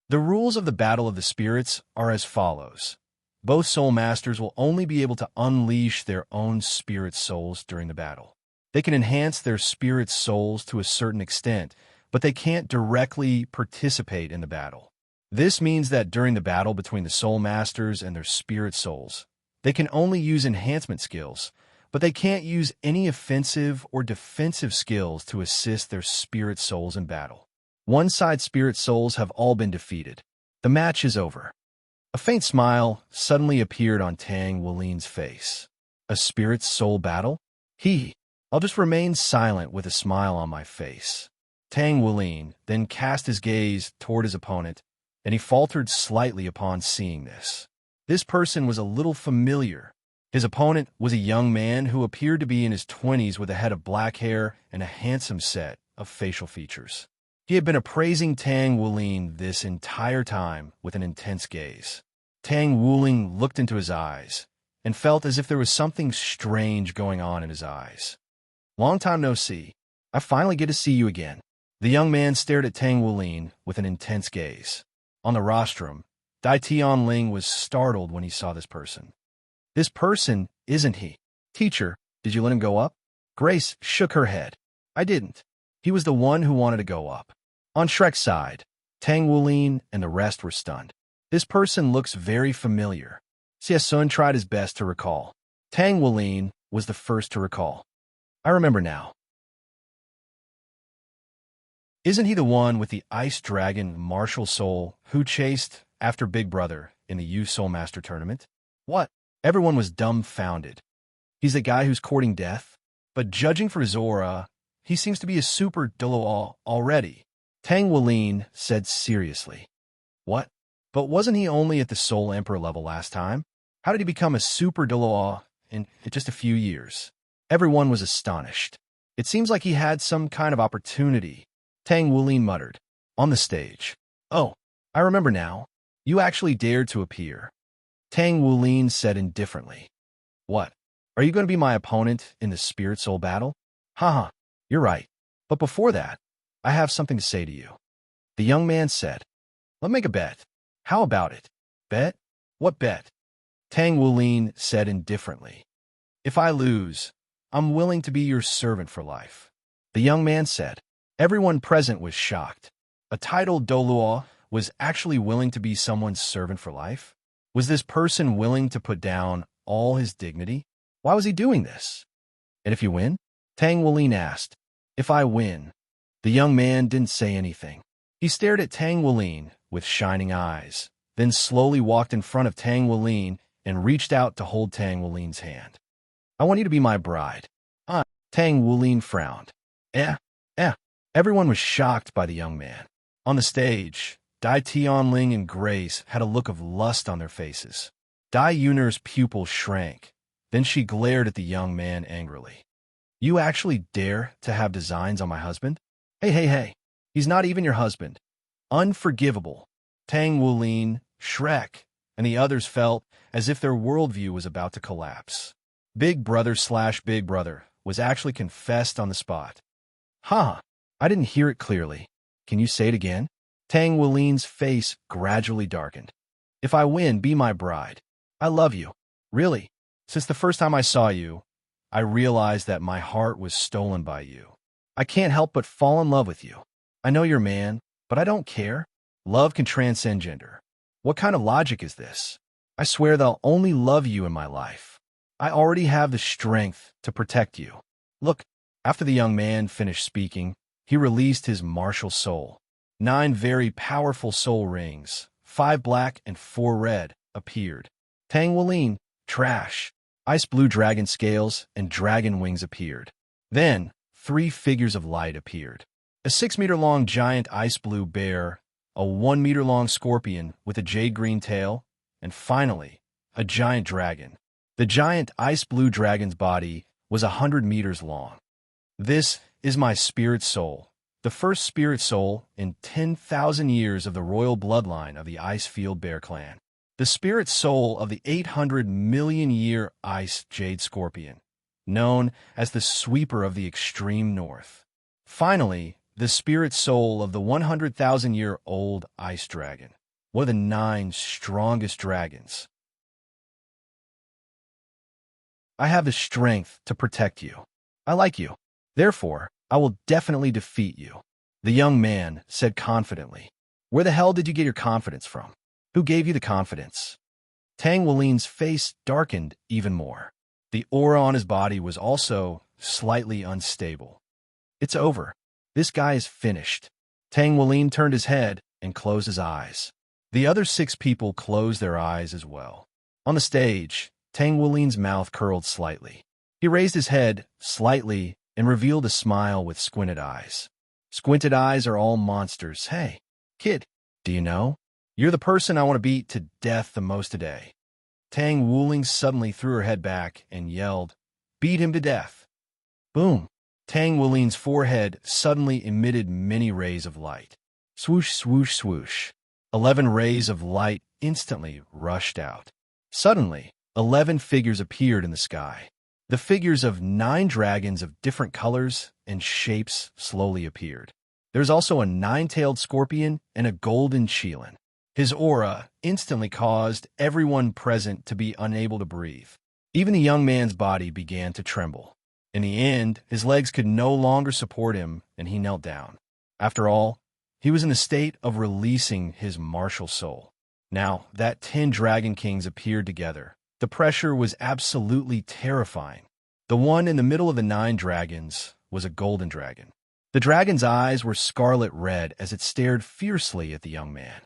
The rules of the Battle of the Spirits are as follows. Both soul masters will only be able to unleash their own spirit souls during the battle. They can enhance their spirit souls to a certain extent, but they can't directly participate in the battle. This means that during the battle between the soul masters and their spirit souls, They can only use enhancement skills, but they can't use any offensive or defensive skills to assist their spirit souls in battle. One side's spirit souls have all been defeated. The match is over. A faint smile suddenly appeared on Tang Wulin's face. A spirit soul battle? I'll just remain silent with a smile on my face. Tang Wulin then cast his gaze toward his opponent, and he faltered slightly upon seeing this. This person was a little familiar. His opponent was a young man who appeared to be in his 20s with a head of black hair and a handsome set of facial features. He had been appraising Tang Wulin this entire time with an intense gaze. Tang Wulin looked into his eyes and felt as if there was something strange going on in his eyes. Long time no see. I finally get to see you again. The young man stared at Tang Wulin with an intense gaze. On the rostrum, Dai Tianling was startled when he saw this person. This person isn't he. Teacher, did you let him go up? Grace shook her head. I didn't. He was the one who wanted to go up. On Shrek's side, Tang Wulin and the rest were stunned. This person looks very familiar. Xie Sun tried his best to recall. Tang Wulin was the first to recall. I remember now. Isn't he the one with the ice dragon martial soul who chased after Big Brother in the U Soul Master Tournament? What? Everyone was dumbfounded. He's the guy who's courting death? But judging for his aura, he seems to be a super Doloa already. Tang Wulin said seriously. What? But wasn't he only at the Soul Emperor level last time? How did he become a super Doloa in just a few years? Everyone was astonished. It seems like he had some kind of opportunity. Tang Wulin muttered. On the stage. Oh, I remember now. You actually dared to appear. Tang Wulin said indifferently. What? Are you going to be my opponent in the spirit soul battle? Haha, you're right. But before that, I have something to say to you. The young man said. Let's make a bet. How about it? Bet? What bet? Tang Wulin said indifferently. If I lose, I'm willing to be your servant for life. The young man said. Everyone present was shocked. A titled Doluo was actually willing to be someone's servant for life? Was this person willing to put down all his dignity? Why was he doing this? And if you win? Tang Wulin asked. If I win. The young man didn't say anything. He stared at Tang Wulin with shining eyes, then slowly walked in front of Tang Wulin and reached out to hold Tang Wulin's hand. I want you to be my bride. Tang Wulin frowned. Eh. Everyone was shocked by the young man. On the stage, Dai Tianling and Grace had a look of lust on their faces. Dai Yun'er's pupil shrank. Then she glared at the young man angrily. You actually dare to have designs on my husband? Hey. He's not even your husband. Unforgivable. Tang Wulin, Shrek, and the others felt as if their worldview was about to collapse. Big Brother/Big Brother was actually confessed on the spot. I didn't hear it clearly. Can you say it again? Tang Wulin's face gradually darkened. If I win, be my bride. I love you. Really. Since the first time I saw you, I realized that my heart was stolen by you. I can't help but fall in love with you. I know you're a man, but I don't care. Love can transcend gender. What kind of logic is this? I swear that I'll only love you in my life. I already have the strength to protect you. Look, after the young man finished speaking, he released his martial soul. 9 very powerful soul rings, 5 black and 4 red, appeared. Tang Wulin, trash. Ice blue dragon scales and dragon wings appeared. Then, 3 figures of light appeared. A 6-meter-long giant ice blue bear, a 1-meter-long scorpion with a jade-green tail, and finally, a giant dragon. The giant ice blue dragon's body was 100 meters long. This is my spirit soul, the first spirit soul in 10,000 years of the royal bloodline of the Icefield Bear Clan. The spirit soul of the 800 million year ice jade scorpion, known as the sweeper of the extreme north. Finally, the spirit soul of the 100,000-year-old ice dragon, one of the 9 strongest dragons. I have the strength to protect you. I like you. Therefore, I will definitely defeat you. The young man said confidently. Where the hell did you get your confidence from? Who gave you the confidence? Tang Wulin's face darkened even more. The aura on his body was also slightly unstable. It's over. This guy is finished. Tang Wulin turned his head and closed his eyes. The other 6 people closed their eyes as well. On the stage, Tang Wulin's mouth curled slightly. He raised his head slightly and revealed a smile with squinted eyes. Squinted eyes are all monsters. Hey, kid, do you know? You're the person I want to beat to death the most today. Tang Wuling suddenly threw her head back and yelled, "Beat him to death." Boom. Tang Wulin's forehead suddenly emitted many rays of light. Swoosh, swoosh, swoosh. 11 rays of light instantly rushed out. Suddenly, 11 figures appeared in the sky. The figures of 9 dragons of different colors and shapes slowly appeared. There's also a 9-tailed scorpion and a golden qilin. His aura instantly caused everyone present to be unable to breathe. Even the young man's body began to tremble. In the end, his legs could no longer support him, and he knelt down. After all, he was in the state of releasing his martial soul. Now that 10 Dragon Kings appeared together, the pressure was absolutely terrifying. The one in the middle of the 9 dragons was a golden dragon. The dragon's eyes were scarlet red as it stared fiercely at the young man.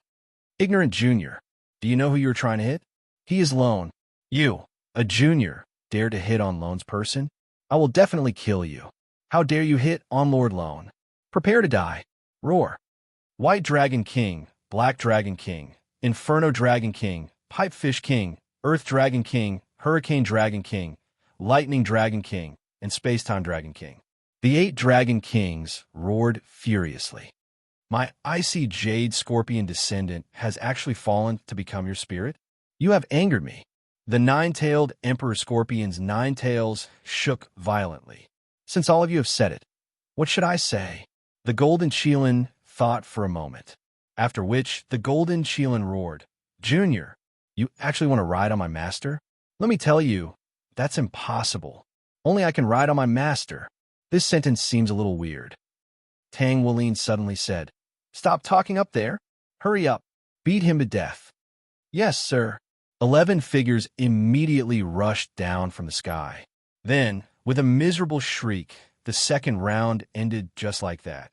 Ignorant junior, do you know who you're trying to hit? He is Lone. You, a junior, dare to hit on Lone's person? I will definitely kill you. How dare you hit on Lord Lone? Prepare to die. Roar. White Dragon King, Black Dragon King, Inferno Dragon King, Pipefish King, Earth Dragon King, Hurricane Dragon King, Lightning Dragon King, and Spacetime Dragon King. The 8 Dragon Kings roared furiously. My icy jade scorpion descendant has actually fallen to become your spirit? You have angered me. The 9-tailed Emperor Scorpion's 9 tails shook violently. Since all of you have said it, what should I say? The golden qilin thought for a moment, after which the golden qilin roared, Junior, you actually want to ride on my master? Let me tell you, that's impossible. Only I can ride on my master. This sentence seems a little weird. Tang Wulin suddenly said, Stop talking up there. Hurry up. Beat him to death. Yes, sir. 11 figures immediately rushed down from the sky. Then, with a miserable shriek, the second round ended just like that.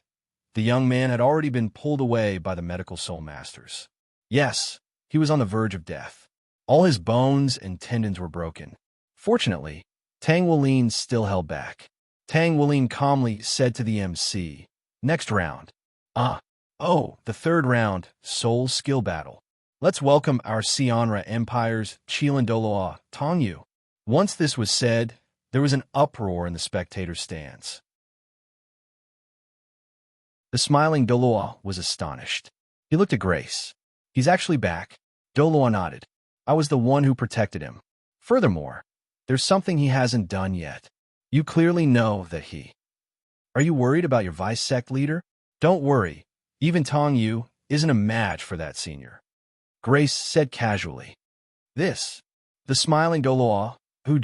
The young man had already been pulled away by the medical soul masters. Yes, he was on the verge of death. All his bones and tendons were broken. Fortunately, Tang Wulin still held back. Tang Wulin calmly said to the MC, Next round. The third round, Soul Skill Battle. Let's welcome our Sionra Empire's Qilin Doloa, Tongyu. Once this was said, there was an uproar in the spectators' stands. The smiling Doloa was astonished. He looked at Grace. He's actually back. Doloa nodded. I was the one who protected him. Furthermore, there's something he hasn't done yet. You clearly know that he... Are you worried about your vice sect leader? Don't worry. Even Tongyu isn't a match for that senior. Grace said casually. This. The smiling Doloa, who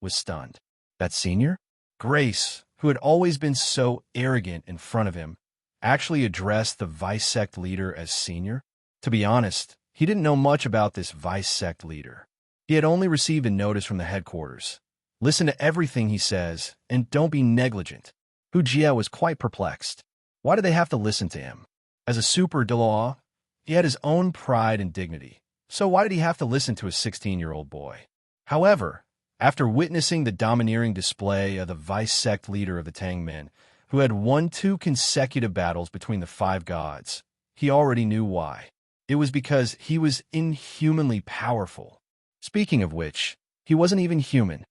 was stunned. That senior? Grace, who had always been so arrogant in front of him, actually addressed the vice sect leader as senior? To be honest, he didn't know much about this vice sect leader. He had only received a notice from the headquarters. Listen to everything he says, and don't be negligent. Hu Jia was quite perplexed. Why did they have to listen to him? As a super Doloa, he had his own pride and dignity. So why did he have to listen to a 16-year-old boy? However, after witnessing the domineering display of the vice sect leader of the Tang men, who had won 2 consecutive battles between the 5 gods, he already knew why. It was because he was inhumanly powerful. Speaking of which, he wasn't even human.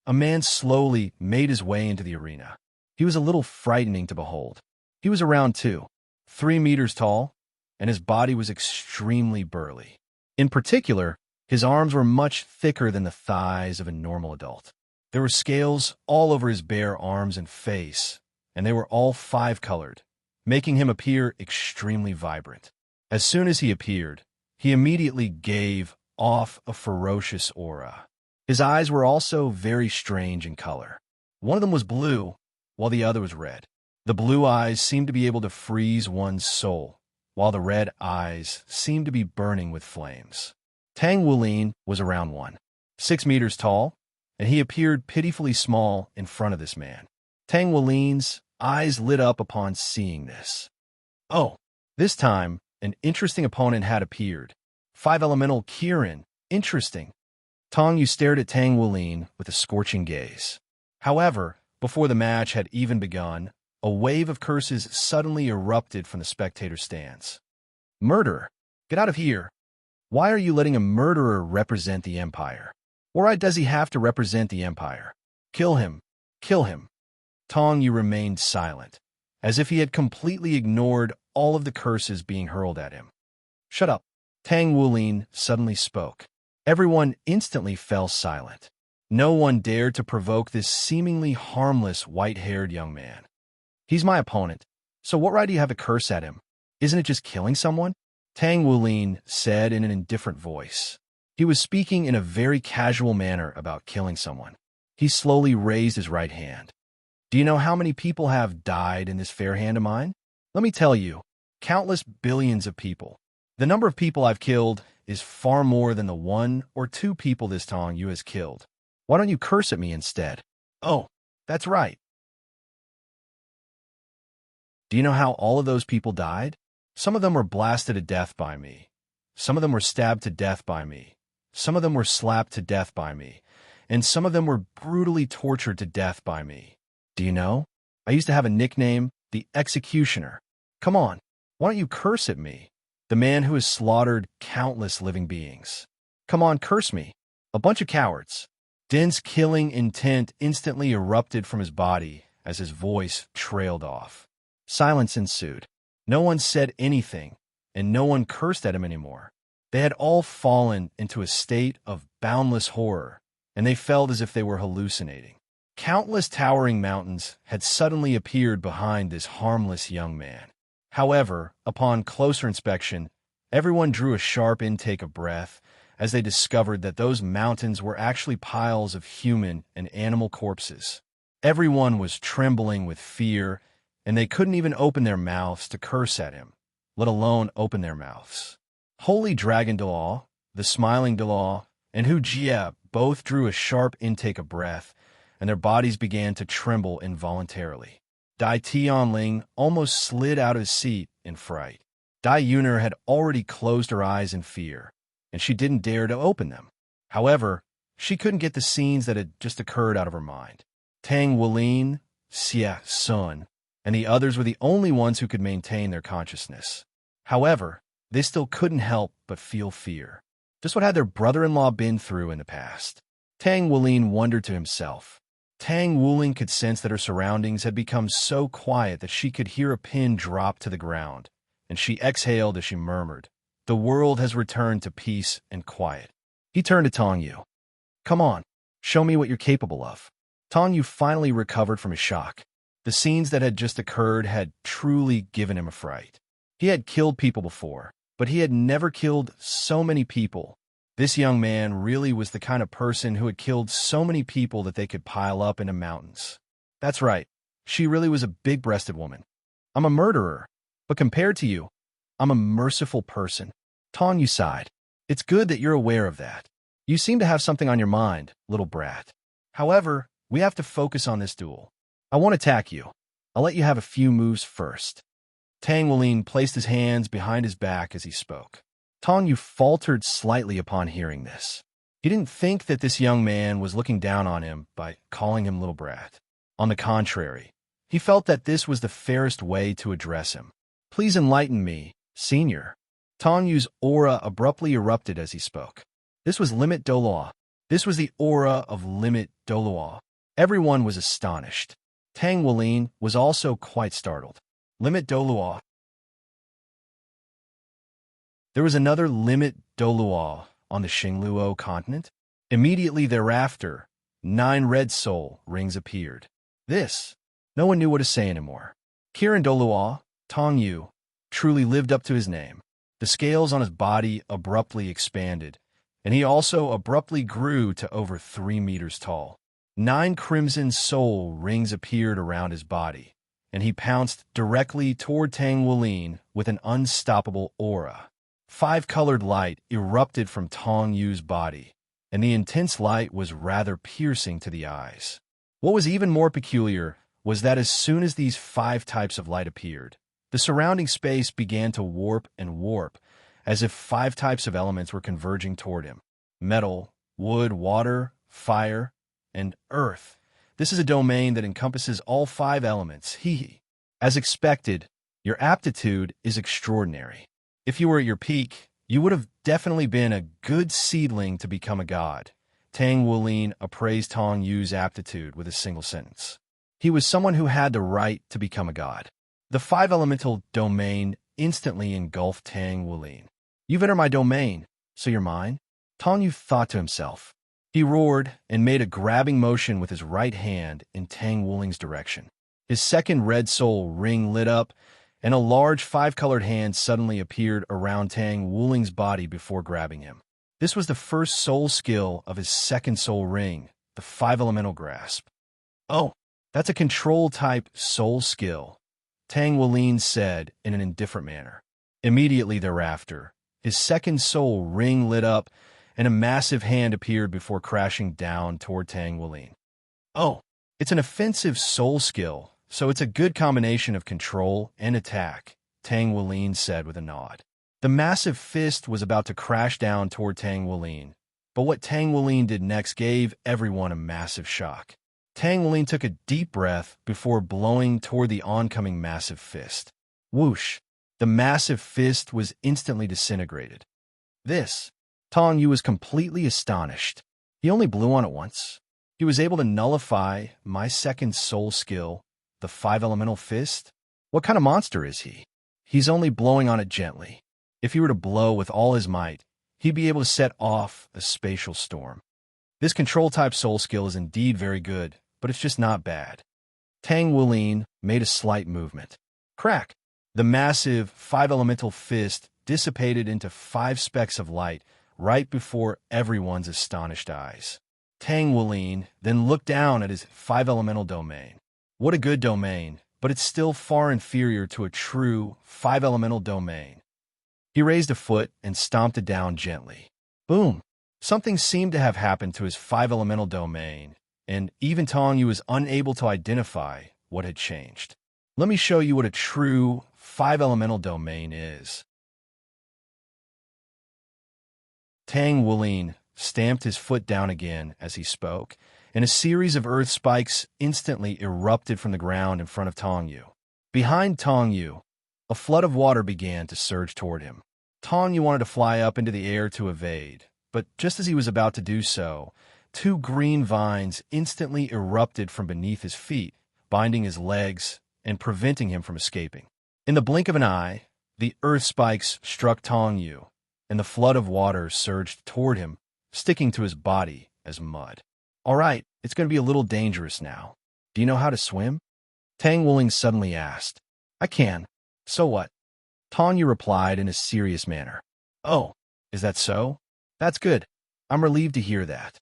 A man slowly made his way into the arena. He was a little frightening to behold. He was around 3 meters tall, and his body was extremely burly. In particular, his arms were much thicker than the thighs of a normal adult. There were scales all over his bare arms and face, and they were all 5-colored, making him appear extremely vibrant. As soon as he appeared, he immediately gave off a ferocious aura. His eyes were also very strange in color. One of them was blue, while the other was red. The blue eyes seemed to be able to freeze one's soul, while the red eyes seemed to be burning with flames. Tang Wulin was around 6 meters tall, and he appeared pitifully small in front of this man. Tang Wulin's eyes lit up upon seeing this. Oh, this time, an interesting opponent had appeared. 5-elemental Kirin. Interesting. Tong Yu stared at Tang Wulin with a scorching gaze. However, before the match had even begun, a wave of curses suddenly erupted from the spectator stands. Murderer! Get out of here! Why are you letting a murderer represent the Empire? Why does he have to represent the Empire? Kill him! Kill him! Tong Yu remained silent, as if he had completely ignored all of the curses being hurled at him. Shut up! Tang Wulin suddenly spoke. Everyone instantly fell silent. No one dared to provoke this seemingly harmless white-haired young man. He's my opponent, so what right do you have to curse at him? Isn't it just killing someone? Tang Wulin said in an indifferent voice. He was speaking in a very casual manner about killing someone. He slowly raised his right hand. Do you know how many people have died in this fair hand of mine? Let me tell you, countless billions of people. The number of people I've killed is far more than the 1 or 2 people this Tong Yu has killed. Why don't you curse at me instead? Oh, that's right. Do you know how all of those people died? Some of them were blasted to death by me. Some of them were stabbed to death by me. Some of them were slapped to death by me. And some of them were brutally tortured to death by me. Do you know? I used to have a nickname, the Executioner. Come on, why don't you curse at me? The man who has slaughtered countless living beings. Come on, curse me. A bunch of cowards. Dense killing intent instantly erupted from his body as his voice trailed off. Silence ensued. No one said anything, and no one cursed at him anymore. They had all fallen into a state of boundless horror, and they felt as if they were hallucinating. Countless towering mountains had suddenly appeared behind this harmless young man. However, upon closer inspection, everyone drew a sharp intake of breath as they discovered that those mountains were actually piles of human and animal corpses. Everyone was trembling with fear, and they couldn't even open their mouths to curse at him, let alone open their mouths. Holy Dragon Dalaw, the Smiling Dalaw, and Hu Jie both drew a sharp intake of breath, and their bodies began to tremble involuntarily. Dai Tianling almost slid out of his seat in fright. Dai Yuner had already closed her eyes in fear, and she didn't dare to open them. However, she couldn't get the scenes that had just occurred out of her mind. Tang Wulin, Xie Sun, and the others were the only ones who could maintain their consciousness. However, they still couldn't help but feel fear. Just what had their brother-in-law been through in the past? Tang Wulin wondered to himself. Tang Wulin could sense that her surroundings had become so quiet that she could hear a pin drop to the ground, and she exhaled as she murmured, "The world has returned to peace and quiet." He turned to Tong Yu. "Come on, show me what you're capable of." Tong Yu finally recovered from his shock. The scenes that had just occurred had truly given him a fright. He had killed people before, but he had never killed so many people. This young man really was the kind of person who had killed so many people that they could pile up into mountains. That's right, she really was a big-breasted woman. I'm a murderer, but compared to you, I'm a merciful person. Tong Yu sighed. It's good that you're aware of that. You seem to have something on your mind, little brat. However, we have to focus on this duel. I won't attack you. I'll let you have a few moves first. Tang Wulin placed his hands behind his back as he spoke. Tong Yu faltered slightly upon hearing this. He didn't think that this young man was looking down on him by calling him little brat. On the contrary, he felt that this was the fairest way to address him. Please enlighten me, senior. Tong Yu's aura abruptly erupted as he spoke. This was Limit Dolaw. This was the aura of Limit Dolaw. Everyone was astonished. Tang Wulin was also quite startled. Limit Doluo. There was another Limit Doluo on the Xingluo continent. Immediately thereafter, 9 red soul rings appeared. No one knew what to say anymore. Kirin Doluo, Tong Yu, truly lived up to his name. The scales on his body abruptly expanded, and he also abruptly grew to over 3 meters tall. 9 crimson soul rings appeared around his body, and he pounced directly toward Tang Wulin with an unstoppable aura. Five-colored light erupted from Tong Yu's body, and the intense light was rather piercing to the eyes. What was even more peculiar was that as soon as these five types of light appeared, the surrounding space began to warp and warp, as if five types of elements were converging toward him. Metal, wood, water, fire, and earth. This is a domain that encompasses all five elements. As expected, your aptitude is extraordinary. If you were at your peak, you would have definitely been a good seedling to become a god. Tang Wulin appraised Tong Yu's aptitude with a single sentence. He was someone who had the right to become a god. The five-elemental domain instantly engulfed Tang Wulin. You've entered my domain, so you're mine? Tong Yu thought to himself. He roared and made a grabbing motion with his right hand in Tang Wulin's direction. His second red soul ring lit up, and a large five-colored hand suddenly appeared around Tang Wulin's body before grabbing him. This was the first soul skill of his second soul ring, the five-elemental grasp. Oh, that's a control-type soul skill, Tang Wulin said in an indifferent manner. Immediately thereafter, his second soul ring lit up, and a massive hand appeared before crashing down toward Tang Wulin. Oh, it's an offensive soul skill, so it's a good combination of control and attack, Tang Wulin said with a nod. The massive fist was about to crash down toward Tang Wulin, but what Tang Wulin did next gave everyone a massive shock. Tang Wulin took a deep breath before blowing toward the oncoming massive fist. Whoosh! The massive fist was instantly disintegrated. Tong Yu was completely astonished. He only blew on it once. He was able to nullify my second soul skill, the five-elemental fist? What kind of monster is he? He's only blowing on it gently. If he were to blow with all his might, he'd be able to set off a spatial storm. This control-type soul skill is indeed very good, but it's just not bad. Tang Wulin made a slight movement. Crack! The massive five-elemental fist dissipated into five specks of light right before everyone's astonished eyes. Tang Wulin then looked down at his five-elemental domain. What a good domain, but it's still far inferior to a true five-elemental domain. He raised a foot and stomped it down gently. Boom! Something seemed to have happened to his five-elemental domain, and even Tong Yu was unable to identify what had changed. Let me show you what a true five-elemental domain is. Tang Wulin stamped his foot down again as he spoke, and a series of earth spikes instantly erupted from the ground in front of Tong Yu. Behind Tong Yu, a flood of water began to surge toward him. Tong Yu wanted to fly up into the air to evade, but just as he was about to do so, two green vines instantly erupted from beneath his feet, binding his legs and preventing him from escaping. In the blink of an eye, the earth spikes struck Tong Yu, and the flood of water surged toward him, sticking to his body as mud. All right, it's going to be a little dangerous now. Do you know how to swim? Tang Wulin suddenly asked. I can. So what? Tong Yu replied in a serious manner. Oh, is that so? That's good. I'm relieved to hear that.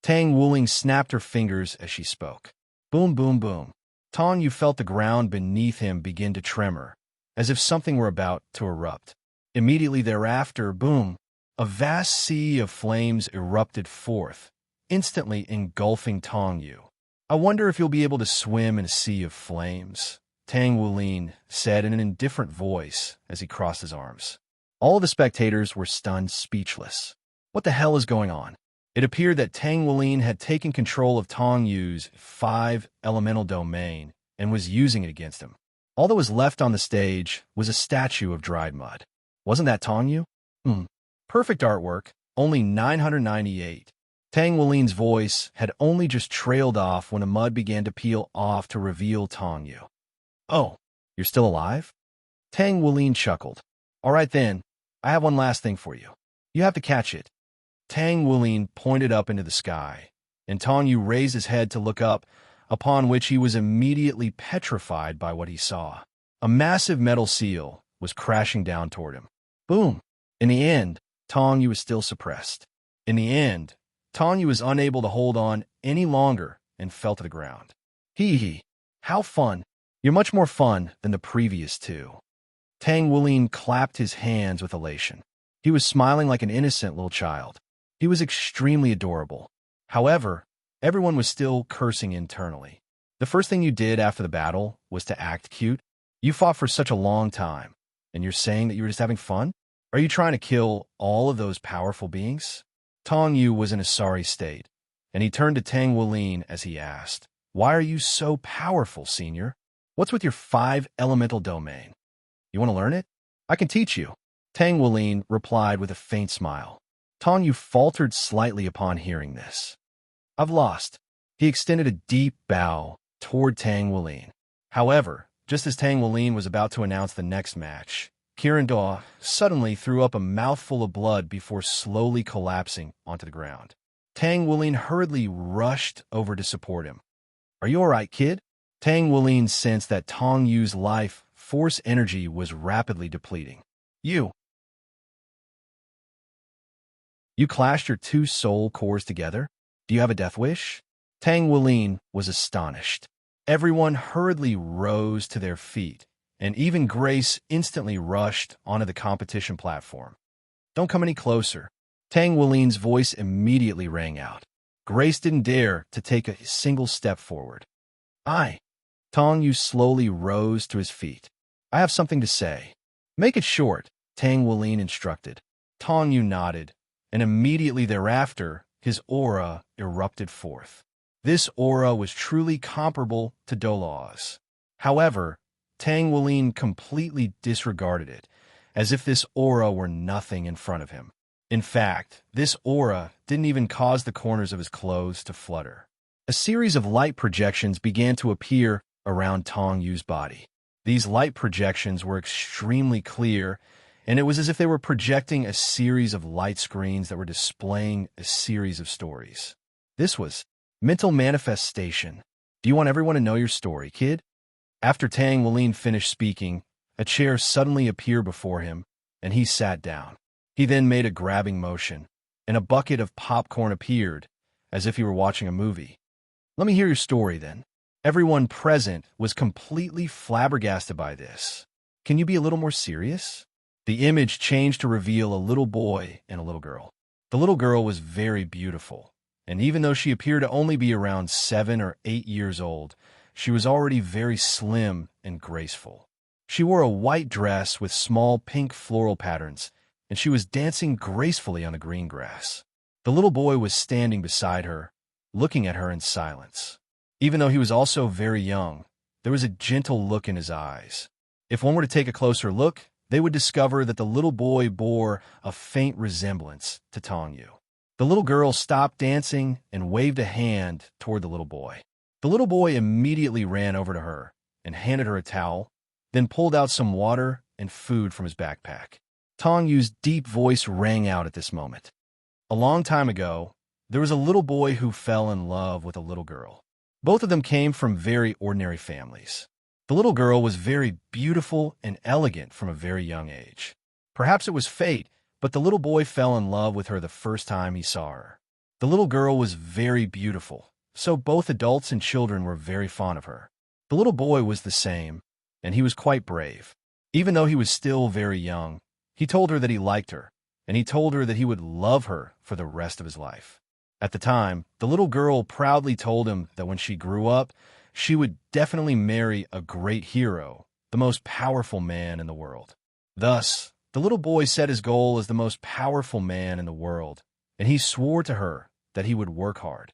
Tang Wulin snapped her fingers as she spoke. Boom, boom, boom. Tong Yu felt the ground beneath him begin to tremor, as if something were about to erupt. Immediately thereafter, boom, a vast sea of flames erupted forth, instantly engulfing Tong Yu. I wonder if you'll be able to swim in a sea of flames, Tang Wulin said in an indifferent voice as he crossed his arms. All of the spectators were stunned speechless. What the hell is going on? It appeared that Tang Wulin had taken control of Tong Yu's five-elemental domain and was using it against him. All that was left on the stage was a statue of dried mud. Wasn't that Tong Yu? Perfect artwork, only 998. Tang Wulin's voice had only just trailed off when the mud began to peel off to reveal Tong Yu. Oh, you're still alive? Tang Wulin chuckled. All right then, I have one last thing for you. You have to catch it. Tang Wulin pointed up into the sky, and Tong Yu raised his head to look up, upon which he was immediately petrified by what he saw. A massive metal seal was crashing down toward him. Boom! In the end, Tong Yu was still suppressed. In the end, Tong Yu was unable to hold on any longer and fell to the ground. Hee. How fun! You're much more fun than the previous two. Tang Wulin clapped his hands with elation. He was smiling like an innocent little child. He was extremely adorable. However, everyone was still cursing internally. The first thing you did after the battle was to act cute. You fought for such a long time, and you're saying that you were just having fun? Are you trying to kill all of those powerful beings? Tong Yu was in a sorry state, and he turned to Tang Wulin as he asked, "Why are you so powerful, senior? What's with your 5 elemental domain? You want to learn it? I can teach you." Tang Wulin replied with a faint smile. Tong Yu faltered slightly upon hearing this. "I've lost." He extended a deep bow toward Tang Wulin. However, just as Tang Wulin was about to announce the next match, Kirin Daw suddenly threw up a mouthful of blood before slowly collapsing onto the ground. Tang Wulin hurriedly rushed over to support him. "Are you all right, kid?" Tang Wulin sensed that Tong Yu's life force energy was rapidly depleting. You clashed your 2 soul cores together? Do you have a death wish?" Tang Wulin was astonished. Everyone hurriedly rose to their feet, and even Grace instantly rushed onto the competition platform. "Don't come any closer." Tang Wulin's voice immediately rang out. Grace didn't dare to take a single step forward. Tong Yu slowly rose to his feet. "I have something to say." "Make it short," Tang Wulin instructed. Tong Yu nodded, and immediately thereafter, his aura erupted forth. This aura was truly comparable to Dolaw's. However, Tang Wulin completely disregarded it, as if this aura were nothing in front of him. In fact, this aura didn't even cause the corners of his clothes to flutter. A series of light projections began to appear around Tong Yu's body. These light projections were extremely clear, and it was as if they were projecting a series of light screens that were displaying a series of stories. This was mental manifestation. Do you want everyone to know your story, kid? After Tang Wulin finished speaking, a chair suddenly appeared before him, and he sat down. He then made a grabbing motion, and a bucket of popcorn appeared, as if he were watching a movie. "Let me hear your story, then." Everyone present was completely flabbergasted by this. "Can you be a little more serious?" The image changed to reveal a little boy and a little girl. The little girl was very beautiful, and even though she appeared to only be around 7 or 8 years old, she was already very slim and graceful. She wore a white dress with small pink floral patterns, and she was dancing gracefully on the green grass. The little boy was standing beside her, looking at her in silence. Even though he was also very young, there was a gentle look in his eyes. If one were to take a closer look, they would discover that the little boy bore a faint resemblance to Tong Yu. The little girl stopped dancing and waved a hand toward the little boy. The little boy immediately ran over to her and handed her a towel, then pulled out some water and food from his backpack. Tong Yu's deep voice rang out at this moment. A long time ago, there was a little boy who fell in love with a little girl. Both of them came from very ordinary families. The little girl was very beautiful and elegant from a very young age. Perhaps it was fate, but the little boy fell in love with her the first time he saw her. The little girl was very beautiful, so both adults and children were very fond of her. The little boy was the same, and he was quite brave. Even though he was still very young, he told her that he liked her, and he told her that he would love her for the rest of his life. At the time, the little girl proudly told him that when she grew up, she would definitely marry a great hero, the most powerful man in the world. Thus, the little boy set his goal as the most powerful man in the world, and he swore to her that he would work hard.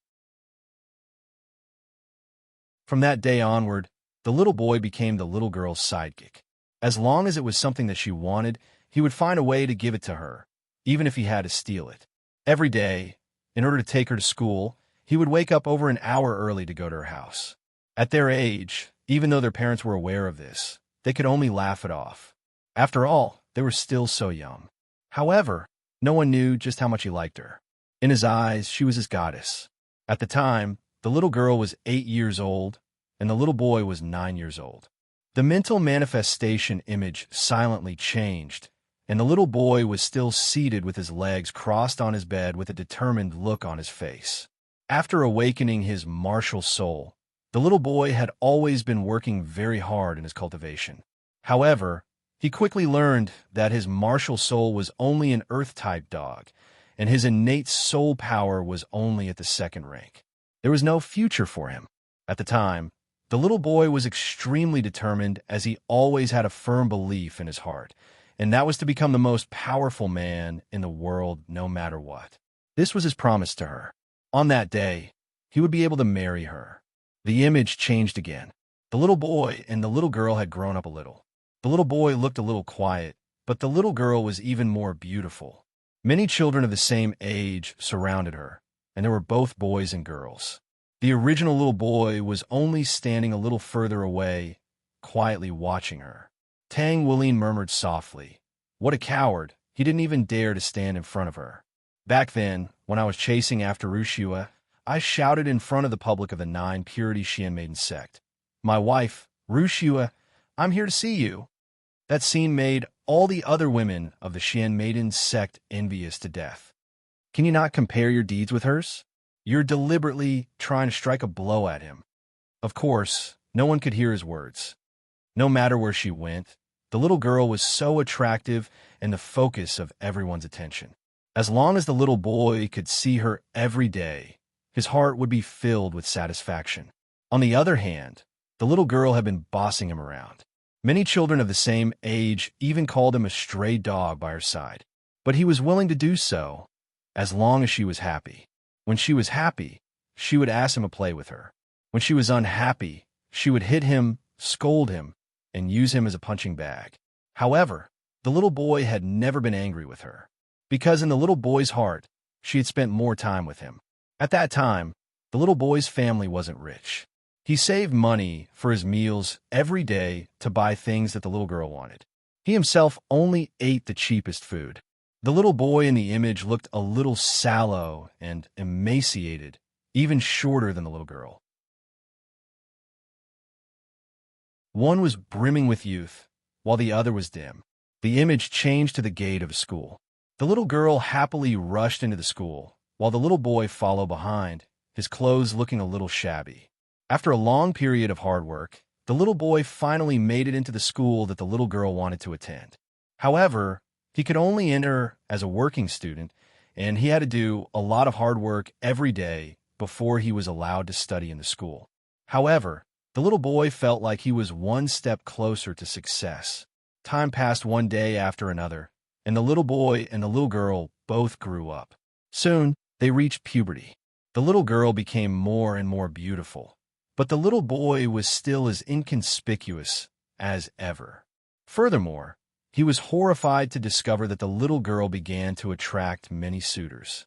From that day onward, the little boy became the little girl's sidekick. As long as it was something that she wanted, he would find a way to give it to her, even if he had to steal it. Every day, in order to take her to school, he would wake up over an hour early to go to her house. At their age, even though their parents were aware of this, they could only laugh it off. After all, they were still so young. However, no one knew just how much he liked her. In his eyes, she was his goddess. At the time, the little girl was 8 years old, and the little boy was 9 years old. The mental manifestation image silently changed, and the little boy was still seated with his legs crossed on his bed with a determined look on his face. After awakening his martial soul, the little boy had always been working very hard in his cultivation. However, He quickly learned that his martial soul was only an Earth-type dog, and his innate soul power was only at the second rank. There was no future for him. At the time, the little boy was extremely determined, as he always had a firm belief in his heart, and that was to become the most powerful man in the world no matter what. This was his promise to her. On that day, he would be able to marry her. The image changed again. The little boy and the little girl had grown up a little. The little boy looked a little quiet, but the little girl was even more beautiful. Many children of the same age surrounded her, and there were both boys and girls. The original little boy was only standing a little further away, quietly watching her. Tang Wuling murmured softly, "What a coward! He didn't even dare to stand in front of her." Back then, when I was chasing after Rushua, I shouted in front of the public of the 9 Purity Xian Maiden sect, "My wife, Rushua, I'm here to see you." That scene made all the other women of the Xian Maiden sect envious to death. Can you not compare your deeds with hers? You're deliberately trying to strike a blow at him. Of course, no one could hear his words. No matter where she went, the little girl was so attractive and the focus of everyone's attention. As long as the little boy could see her every day, his heart would be filled with satisfaction. On the other hand, the little girl had been bossing him around. Many children of the same age even called him a stray dog by her side. But he was willing to do so, as long as she was happy. When she was happy, she would ask him to play with her. When she was unhappy, she would hit him, scold him, and use him as a punching bag. However, the little boy had never been angry with her, because in the little boy's heart, she had spent more time with him. At that time, the little boy's family wasn't rich. He saved money for his meals every day to buy things that the little girl wanted. He himself only ate the cheapest food. The little boy in the image looked a little sallow and emaciated, even shorter than the little girl. One was brimming with youth, while the other was dim. The image changed to the gate of a school. The little girl happily rushed into the school, while the little boy followed behind, his clothes looking a little shabby. After a long period of hard work, the little boy finally made it into the school that the little girl wanted to attend. However, he could only enter as a working student, and he had to do a lot of hard work every day before he was allowed to study in the school. However, the little boy felt like he was one step closer to success. Time passed one day after another, and the little boy and the little girl both grew up. Soon, they reached puberty. The little girl became more and more beautiful, but the little boy was still as inconspicuous as ever. Furthermore, he was horrified to discover that the little girl began to attract many suitors.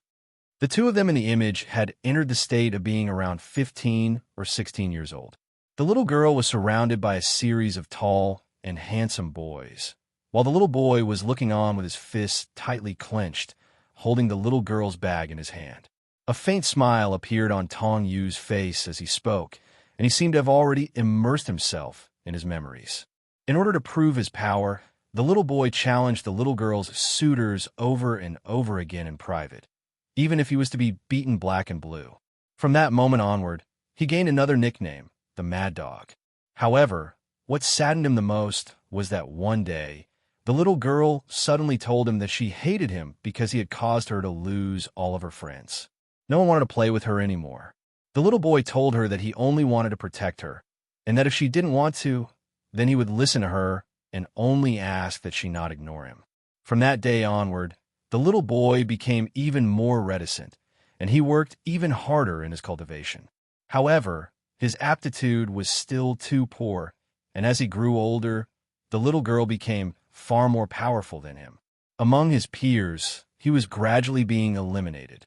The two of them in the image had entered the state of being around 15 or 16 years old. The little girl was surrounded by a series of tall and handsome boys, while the little boy was looking on with his fists tightly clenched, holding the little girl's bag in his hand. A faint smile appeared on Tong Yu's face as he spoke, and he seemed to have already immersed himself in his memories. In order to prove his power, the little boy challenged the little girl's suitors over and over again in private, even if he was to be beaten black and blue. From that moment onward, he gained another nickname, the Mad Dog. However, what saddened him the most was that one day, the little girl suddenly told him that she hated him because he had caused her to lose all of her friends. No one wanted to play with her anymore. The little boy told her that he only wanted to protect her, and that if she didn't want to, then he would listen to her and only ask that she not ignore him. From that day onward, the little boy became even more reticent, and he worked even harder in his cultivation. However, his aptitude was still too poor, and as he grew older, the little girl became far more powerful than him. Among his peers, he was gradually being eliminated.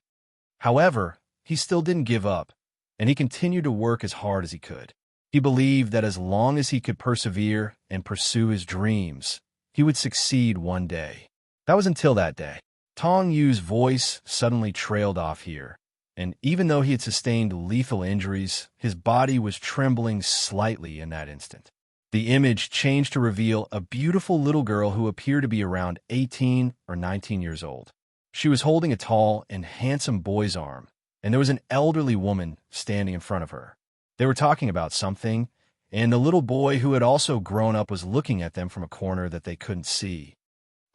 However, he still didn't give up, and he continued to work as hard as he could. He believed that as long as he could persevere and pursue his dreams, he would succeed one day. That was until that day. Tong Yu's voice suddenly trailed off here, and even though he had sustained lethal injuries, his body was trembling slightly in that instant. The image changed to reveal a beautiful little girl who appeared to be around 18 or 19 years old. She was holding a tall and handsome boy's arm, and there was an elderly woman standing in front of her. They were talking about something, and the little boy who had also grown up was looking at them from a corner that they couldn't see.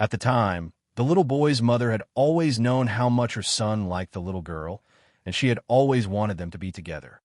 At the time, the little boy's mother had always known how much her son liked the little girl, and she had always wanted them to be together.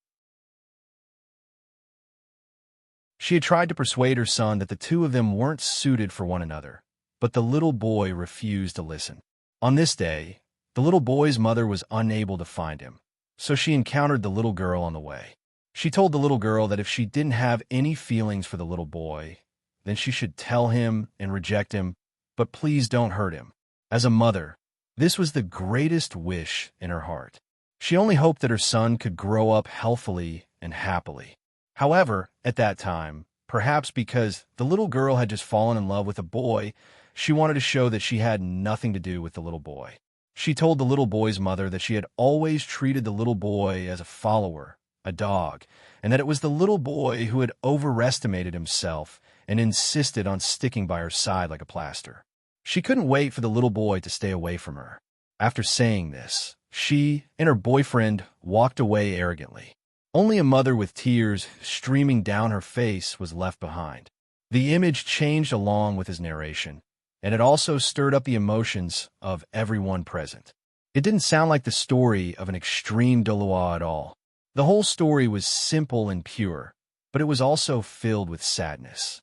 She had tried to persuade her son that the two of them weren't suited for one another, but the little boy refused to listen. On this day, the little boy's mother was unable to find him, so she encountered the little girl on the way. She told the little girl that if she didn't have any feelings for the little boy, then she should tell him and reject him, but please don't hurt him. As a mother, this was the greatest wish in her heart. She only hoped that her son could grow up healthily and happily. However, at that time, perhaps because the little girl had just fallen in love with a boy, she wanted to show that she had nothing to do with the little boy. She told the little boy's mother that she had always treated the little boy as a follower, a dog, and that it was the little boy who had overestimated himself and insisted on sticking by her side like a plaster. She couldn't wait for the little boy to stay away from her. After saying this, she and her boyfriend walked away arrogantly. Only a mother with tears streaming down her face was left behind. The image changed along with his narration, and it also stirred up the emotions of everyone present. It didn't sound like the story of an extreme Dolois at all. The whole story was simple and pure, but it was also filled with sadness.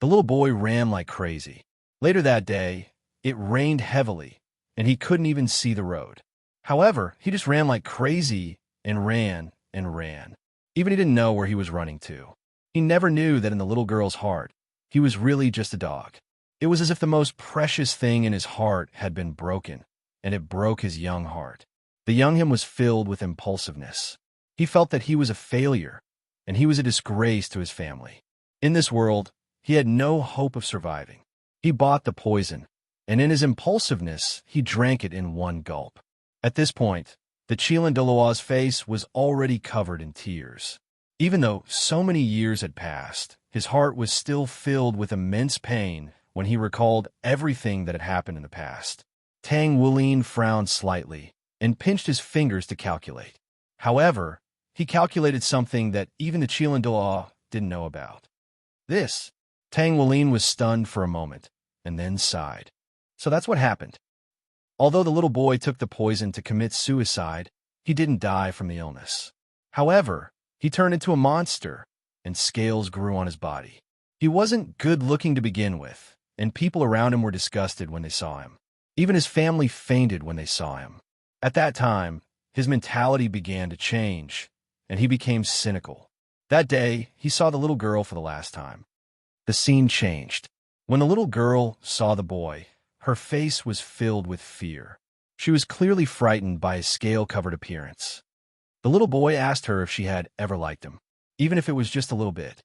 The little boy ran like crazy. Later that day, it rained heavily, and he couldn't even see the road. However, he just ran like crazy and ran and ran. Even he didn't know where he was running to. He never knew that in the little girl's heart, he was really just a dog. It was as if the most precious thing in his heart had been broken, and it broke his young heart. The young him was filled with impulsiveness. He felt that he was a failure, and he was a disgrace to his family. In this world, he had no hope of surviving. He bought the poison, and in his impulsiveness, he drank it in one gulp. At this point, the Chilin Dolois' face was already covered in tears. Even though so many years had passed, his heart was still filled with immense pain when he recalled everything that had happened in the past. Tang Wulin frowned slightly and pinched his fingers to calculate. However, he calculated something that even the Chilin Dolois didn't know about. This. Tang Wulin was stunned for a moment, and then sighed. So that's what happened. Although the little boy took the poison to commit suicide, he didn't die from the illness. However, he turned into a monster, and scales grew on his body. He wasn't good-looking to begin with, and people around him were disgusted when they saw him. Even his family fainted when they saw him. At that time, his mentality began to change, and he became cynical. That day, he saw the little girl for the last time. The scene changed. When the little girl saw the boy, her face was filled with fear. She was clearly frightened by his scale-covered appearance. The little boy asked her if she had ever liked him, even if it was just a little bit.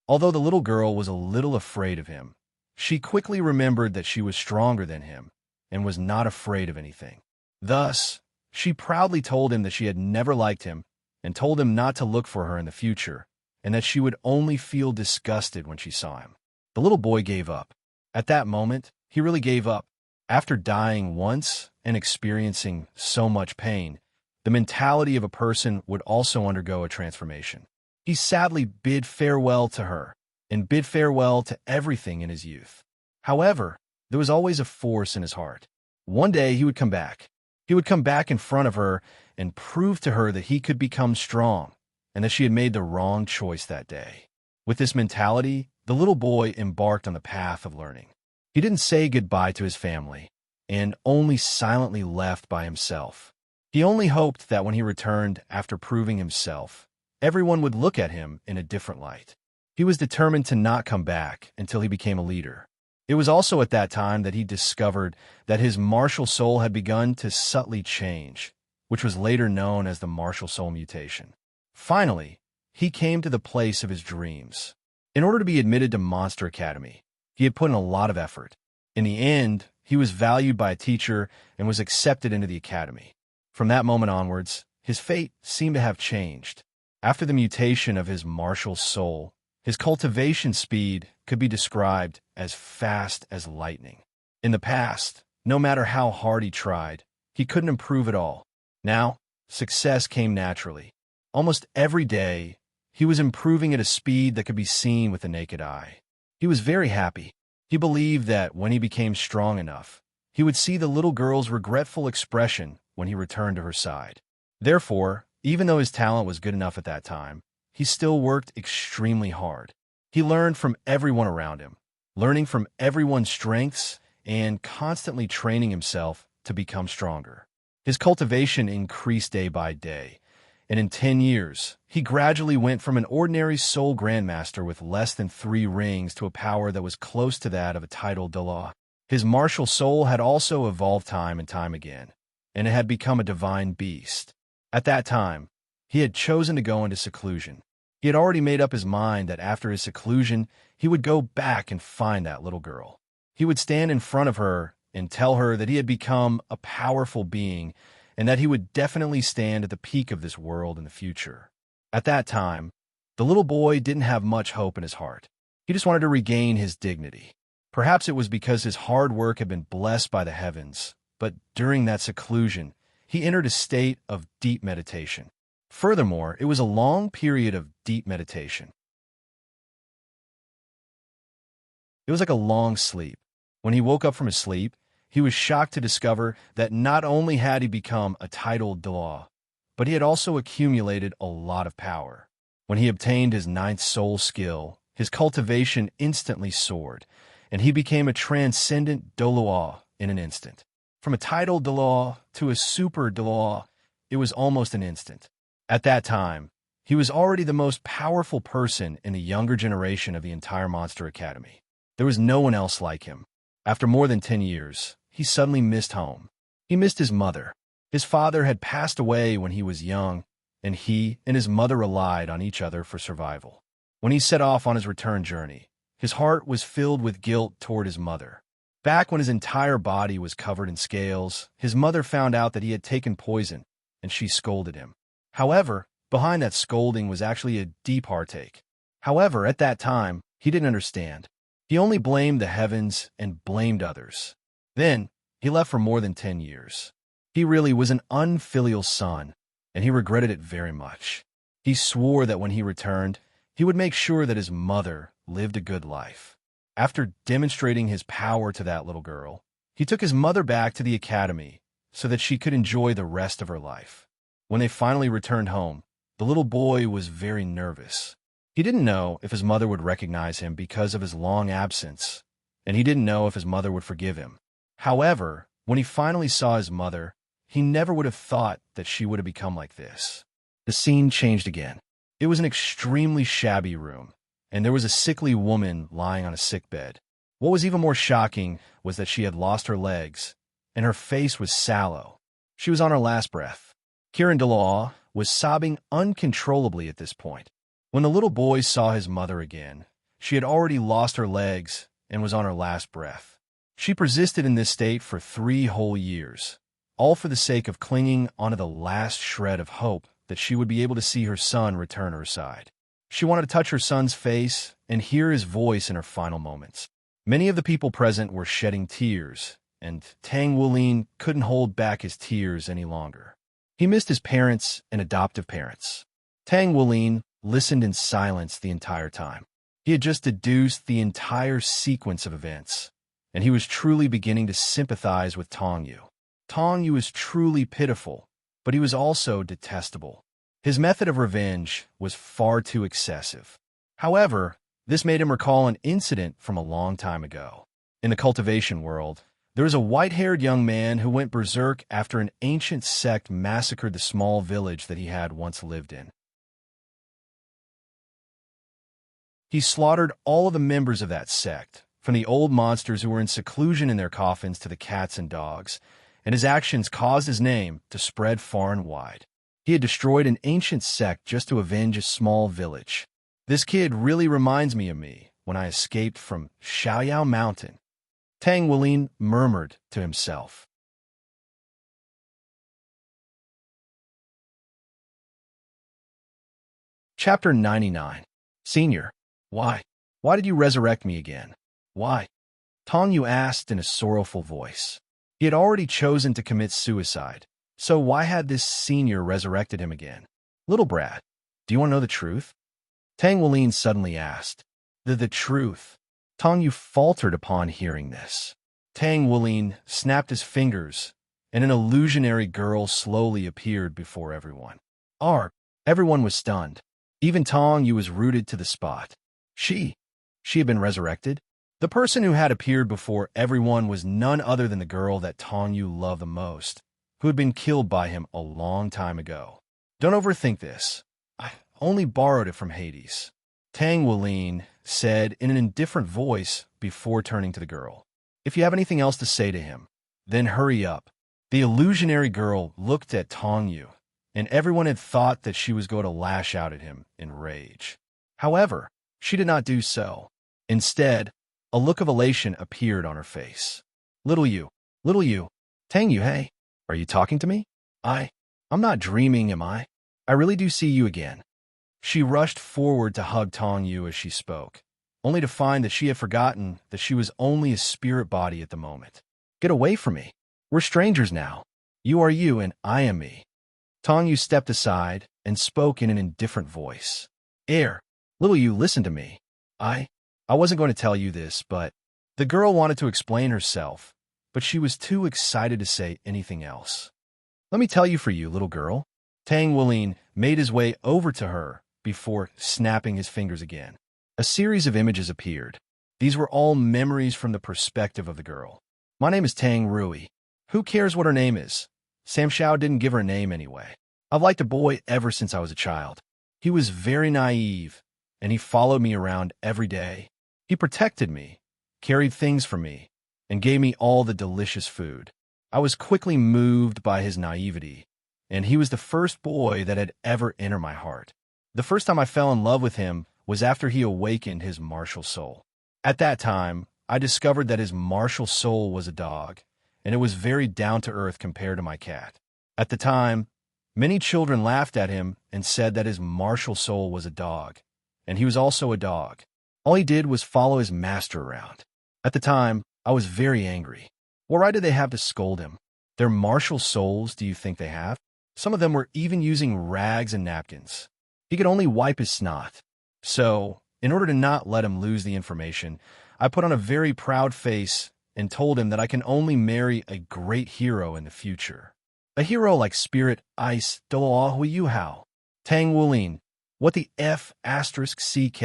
Although the little girl was a little afraid of him, she quickly remembered that she was stronger than him and was not afraid of anything. Thus, she proudly told him that she had never liked him and told him not to look for her in the future and that she would only feel disgusted when she saw him. The little boy gave up. At that moment, he really gave up. After dying once and experiencing so much pain, the mentality of a person would also undergo a transformation. He sadly bid farewell to her and bid farewell to everything in his youth. However, there was always a force in his heart. One day he would come back. He would come back in front of her and prove to her that he could become strong and that she had made the wrong choice that day. With this mentality, the little boy embarked on the path of learning. He didn't say goodbye to his family and only silently left by himself. He only hoped that when he returned after proving himself, everyone would look at him in a different light. He was determined to not come back until he became a leader. It was also at that time that he discovered that his martial soul had begun to subtly change, which was later known as the martial soul mutation. Finally, he came to the place of his dreams. In order to be admitted to Monster Academy, he had put in a lot of effort. In the end, he was valued by a teacher and was accepted into the academy. From that moment onwards, his fate seemed to have changed. After the mutation of his martial soul, his cultivation speed could be described as fast as lightning. In the past, no matter how hard he tried, he couldn't improve at all. Now, success came naturally. Almost every day, he was improving at a speed that could be seen with the naked eye. He was very happy. He believed that when he became strong enough, he would see the little girl's regretful expression when he returned to her side. Therefore, even though his talent was good enough at that time, he still worked extremely hard. He learned from everyone around him, learning from everyone's strengths and constantly training himself to become stronger. His cultivation increased day by day, and in 10 years, he gradually went from an ordinary soul grandmaster with less than 3 rings to a power that was close to that of a titled Dala. His martial soul had also evolved time and time again, and it had become a divine beast. At that time, he had chosen to go into seclusion. He had already made up his mind that after his seclusion, he would go back and find that little girl. He would stand in front of her and tell her that he had become a powerful being and that he would definitely stand at the peak of this world in the future. At that time, the little boy didn't have much hope in his heart. He just wanted to regain his dignity. Perhaps it was because his hard work had been blessed by the heavens, but during that seclusion, he entered a state of deep meditation. Furthermore, it was a long period of deep meditation. It was like a long sleep. When he woke up from his sleep, he was shocked to discover that not only had he become a titled Dala, but he had also accumulated a lot of power. When he obtained his 9th soul skill, his cultivation instantly soared, and he became a transcendent Doloa in an instant. From a titled Doloa to a super Doloa, it was almost an instant. At that time, he was already the most powerful person in the younger generation of the entire Monster Academy. There was no one else like him. After more than 10 years, he suddenly missed home. He missed his mother. His father had passed away when he was young, and he and his mother relied on each other for survival. When he set off on his return journey, his heart was filled with guilt toward his mother. Back when his entire body was covered in scales, his mother found out that he had taken poison, and she scolded him. However, behind that scolding was actually a deep heartache. However, at that time, he didn't understand. He only blamed the heavens and blamed others. Then, he left for more than 10 years. He really was an unfilial son, and he regretted it very much. He swore that when he returned, he would make sure that his mother lived a good life. After demonstrating his power to that little girl, he took his mother back to the academy so that she could enjoy the rest of her life. When they finally returned home, the little boy was very nervous. He didn't know if his mother would recognize him because of his long absence, and he didn't know if his mother would forgive him. However, when he finally saw his mother, he never would have thought that she would have become like this. The scene changed again. It was an extremely shabby room, and there was a sickly woman lying on a sick bed. What was even more shocking was that she had lost her legs, and her face was sallow. She was on her last breath. Kiran Dalaw was sobbing uncontrollably at this point. When the little boy saw his mother again, she had already lost her legs and was on her last breath. She persisted in this state for 3 whole years, all for the sake of clinging onto the last shred of hope that she would be able to see her son return to her side. She wanted to touch her son's face and hear his voice in her final moments. Many of the people present were shedding tears, and Tang Wulin couldn't hold back his tears any longer. He missed his parents and adoptive parents. Tang Wulin listened in silence the entire time. He had just deduced the entire sequence of events, and he was truly beginning to sympathize with Tong Yu. Tong Yu was truly pitiful, but he was also detestable. His method of revenge was far too excessive. However, this made him recall an incident from a long time ago. In the cultivation world, there was a white-haired young man who went berserk after an ancient sect massacred the small village that he had once lived in. He slaughtered all of the members of that sect, from the old monsters who were in seclusion in their coffins to the cats and dogs, and his actions caused his name to spread far and wide. He had destroyed an ancient sect just to avenge a small village. This kid really reminds me of me when I escaped from Xiaoyao Mountain, Tang Wulin murmured to himself. Chapter 99. Senior, why? Why did you resurrect me again? Why? Tong Yu asked in a sorrowful voice. He had already chosen to commit suicide, so why had this senior resurrected him again? Little brat, do you want to know the truth? Tang Wulin suddenly asked. The truth. Tong Yu faltered upon hearing this. Tang Wulin snapped his fingers, and an illusionary girl slowly appeared before everyone. Everyone was stunned. Even Tong Yu was rooted to the spot. She had been resurrected? The person who had appeared before everyone was none other than the girl that Tong Yu loved the most, who had been killed by him a long time ago. Don't overthink this. I only borrowed it from Hades, Tang Wulin said in an indifferent voice before turning to the girl. If you have anything else to say to him, then hurry up. The illusionary girl looked at Tong Yu, and everyone had thought that she was going to lash out at him in rage. However, she did not do so. Instead, a look of elation appeared on her face. Little you, Tang Yu, hey, are you talking to me? I'm not dreaming, am I? I really do see you again. She rushed forward to hug Tong Yu as she spoke, only to find that she had forgotten that she was only a spirit body at the moment. Get away from me. We're strangers now. You are you and I am me. Tong Yu stepped aside and spoke in an indifferent voice. Little you, listen to me. I wasn't going to tell you this, but the girl wanted to explain herself, but she was too excited to say anything else. Let me tell you for you, little girl. Tang Wulin made his way over to her before snapping his fingers again. A series of images appeared. These were all memories from the perspective of the girl. My name is Tang Rui. Who cares what her name is? Sam Xiao didn't give her a name anyway. I've liked a boy ever since I was a child. He was very naive, and he followed me around every day. He protected me, carried things for me, and gave me all the delicious food. I was quickly moved by his naivety, and he was the first boy that had ever entered my heart. The first time I fell in love with him was after he awakened his martial soul. At that time, I discovered that his martial soul was a dog, and it was very down-to-earth compared to my cat. At the time, many children laughed at him and said that his martial soul was a dog, and he was also a dog. All he did was follow his master around. At the time, I was very angry. What right did they have to scold him? Their martial souls, do you think they have? Some of them were even using rags and napkins. He could only wipe his snot. So, in order to not let him lose the information, I put on a very proud face and told him that I can only marry a great hero in the future. A hero like Spirit Ice Yuhao. Tang Wulin. What the F***CK?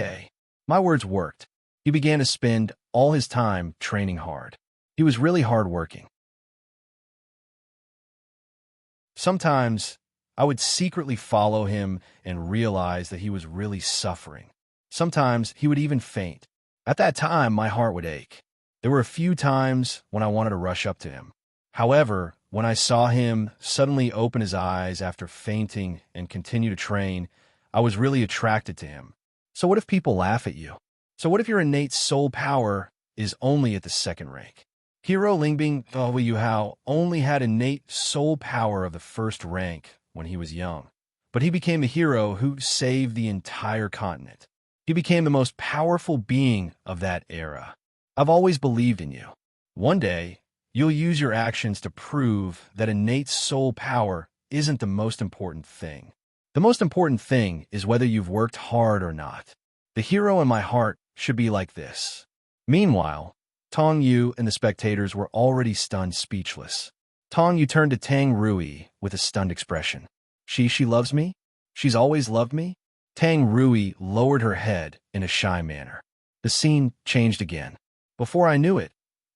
My words worked. He began to spend all his time training hard. He was really hard-working. Sometimes, I would secretly follow him and realize that he was really suffering. Sometimes, he would even faint. At that time, my heart would ache. There were a few times when I wanted to rush up to him. However, when I saw him suddenly open his eyes after fainting and continue to train, I was really attracted to him. So what if people laugh at you? So what if your innate soul power is only at the second rank? Hero Lingbing Yuhao only had innate soul power of the first rank when he was young, but he became the hero who saved the entire continent. He became the most powerful being of that era. I've always believed in you. One day, you'll use your actions to prove that innate soul power isn't the most important thing. The most important thing is whether you've worked hard or not. The hero in my heart should be like this. Meanwhile, Tong Yu and the spectators were already stunned speechless. Tong Yu turned to Tang Rui with a stunned expression. She loves me? She's always loved me? Tang Rui lowered her head in a shy manner. The scene changed again. Before I knew it,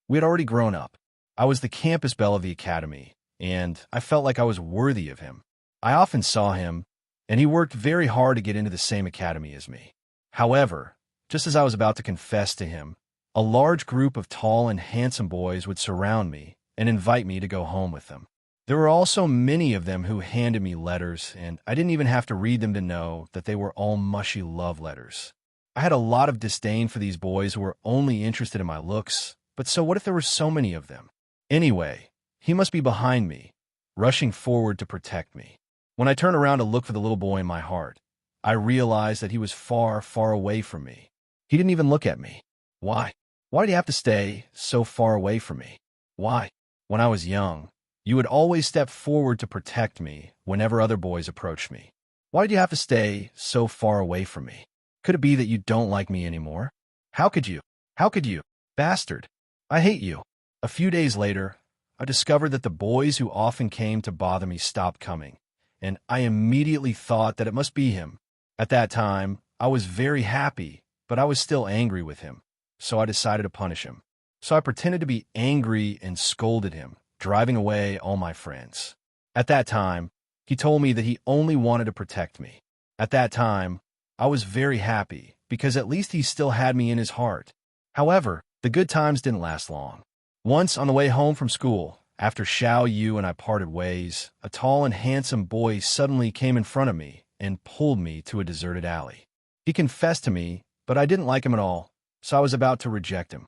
we had already grown up. I was the campus belle of the academy, and I felt like I was worthy of him. I often saw him, and he worked very hard to get into the same academy as me. However, just as I was about to confess to him, a large group of tall and handsome boys would surround me and invite me to go home with them. There were also many of them who handed me letters, and I didn't even have to read them to know that they were all mushy love letters. I had a lot of disdain for these boys who were only interested in my looks, but so what if there were so many of them? Anyway, he must be behind me, rushing forward to protect me. When I turned around to look for the little boy in my heart, I realized that he was far, far away from me. He didn't even look at me. Why? Why did he have to stay so far away from me? Why? When I was young, you would always step forward to protect me whenever other boys approached me. Why did you have to stay so far away from me? Could it be that you don't like me anymore? How could you? How could you? Bastard. I hate you. A few days later, I discovered that the boys who often came to bother me stopped coming, and I immediately thought that it must be him. At that time, I was very happy, but I was still angry with him, so I decided to punish him. So I pretended to be angry and scolded him, driving away all my friends. At that time, he told me that he only wanted to protect me. At that time, I was very happy, because at least he still had me in his heart. However, the good times didn't last long. Once on the way home from school, after Xiao Yu and I parted ways, a tall and handsome boy suddenly came in front of me and pulled me to a deserted alley. He confessed to me, but I didn't like him at all, so I was about to reject him.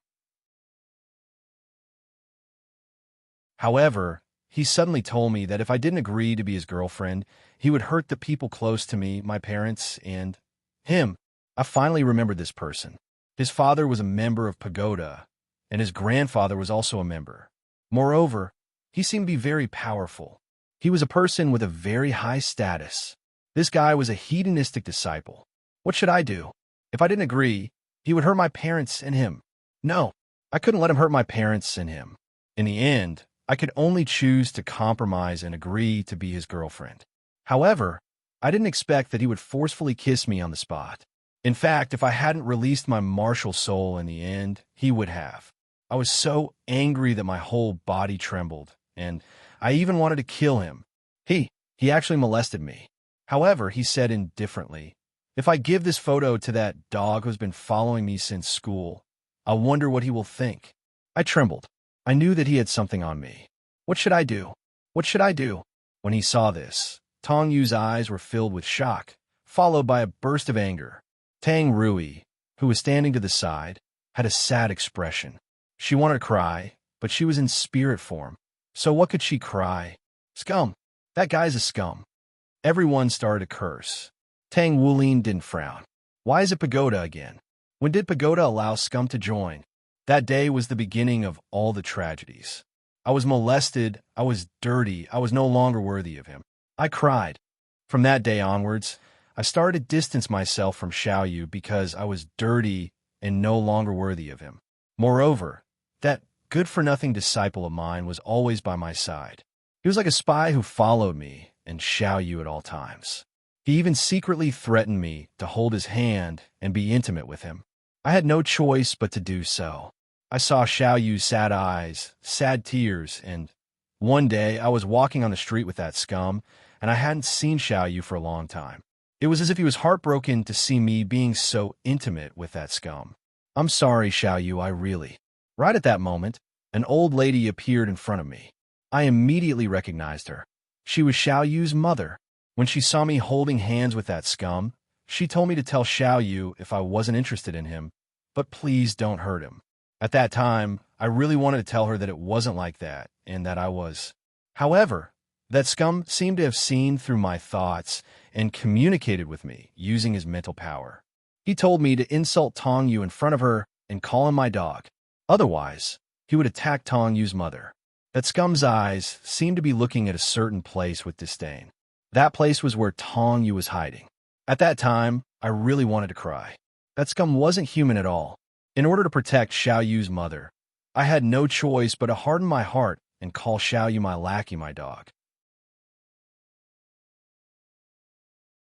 However, he suddenly told me that if I didn't agree to be his girlfriend, he would hurt the people close to me, my parents, and him. I finally remembered this person. His father was a member of Pagoda, and his grandfather was also a member. Moreover, he seemed to be very powerful. He was a person with a very high status. This guy was a hedonistic disciple. What should I do? If I didn't agree, he would hurt my parents and him. No, I couldn't let him hurt my parents and him. In the end, I could only choose to compromise and agree to be his girlfriend. However, I didn't expect that he would forcefully kiss me on the spot. In fact, if I hadn't released my martial soul in the end, he would have. I was so angry that my whole body trembled, and I even wanted to kill him. He actually molested me. However, he said indifferently, if I give this photo to that dog who's been following me since school, I wonder what he will think. I trembled. I knew that he had something on me. What should I do? What should I do? When he saw this, Tong Yu's eyes were filled with shock, followed by a burst of anger. Tang Rui, who was standing to the side, had a sad expression. She wanted to cry, but she was in spirit form. So what could she cry? Scum! That guy's a scum. Everyone started to curse. Tang Wulin didn't frown. Why is it Pagoda again? When did Pagoda allow scum to join? That day was the beginning of all the tragedies. I was molested, I was dirty, I was no longer worthy of him. I cried. From that day onwards, I started to distance myself from Xiao Yu because I was dirty and no longer worthy of him. Moreover, that good-for-nothing disciple of mine was always by my side. He was like a spy who followed me and Xiao Yu at all times. He even secretly threatened me to hold his hand and be intimate with him. I had no choice but to do so. I saw Xiao Yu's sad eyes, sad tears, and one day I was walking on the street with that scum, and I hadn't seen Xiao Yu for a long time. It was as if he was heartbroken to see me being so intimate with that scum. I'm sorry, Xiao Yu, I really. Right at that moment, an old lady appeared in front of me. I immediately recognized her. She was Xiao Yu's mother. When she saw me holding hands with that scum, she told me to tell Xiao Yu if I wasn't interested in him, but please don't hurt him. At that time, I really wanted to tell her that it wasn't like that, and that I was. However, that scum seemed to have seen through my thoughts and communicated with me using his mental power. He told me to insult Tong Yu in front of her and call him my dog. Otherwise, he would attack Tong Yu's mother. That scum's eyes seemed to be looking at a certain place with disdain. That place was where Tong Yu was hiding. At that time, I really wanted to cry. That scum wasn't human at all. In order to protect Xiao Yu's mother, I had no choice but to harden my heart and call Xiao Yu my lackey, my dog.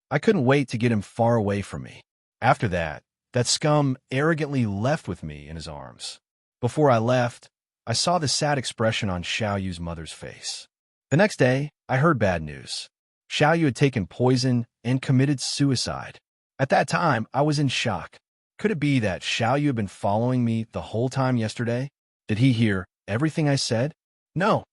I couldn't wait to get him far away from me. After that, that scum arrogantly left with me in his arms. Before I left, I saw the sad expression on Xiao Yu's mother's face. The next day, I heard bad news. Xiao Yu had taken poison and committed suicide. At that time, I was in shock. Could it be that Xiao Yu had been following me the whole time yesterday? Did he hear everything I said? No.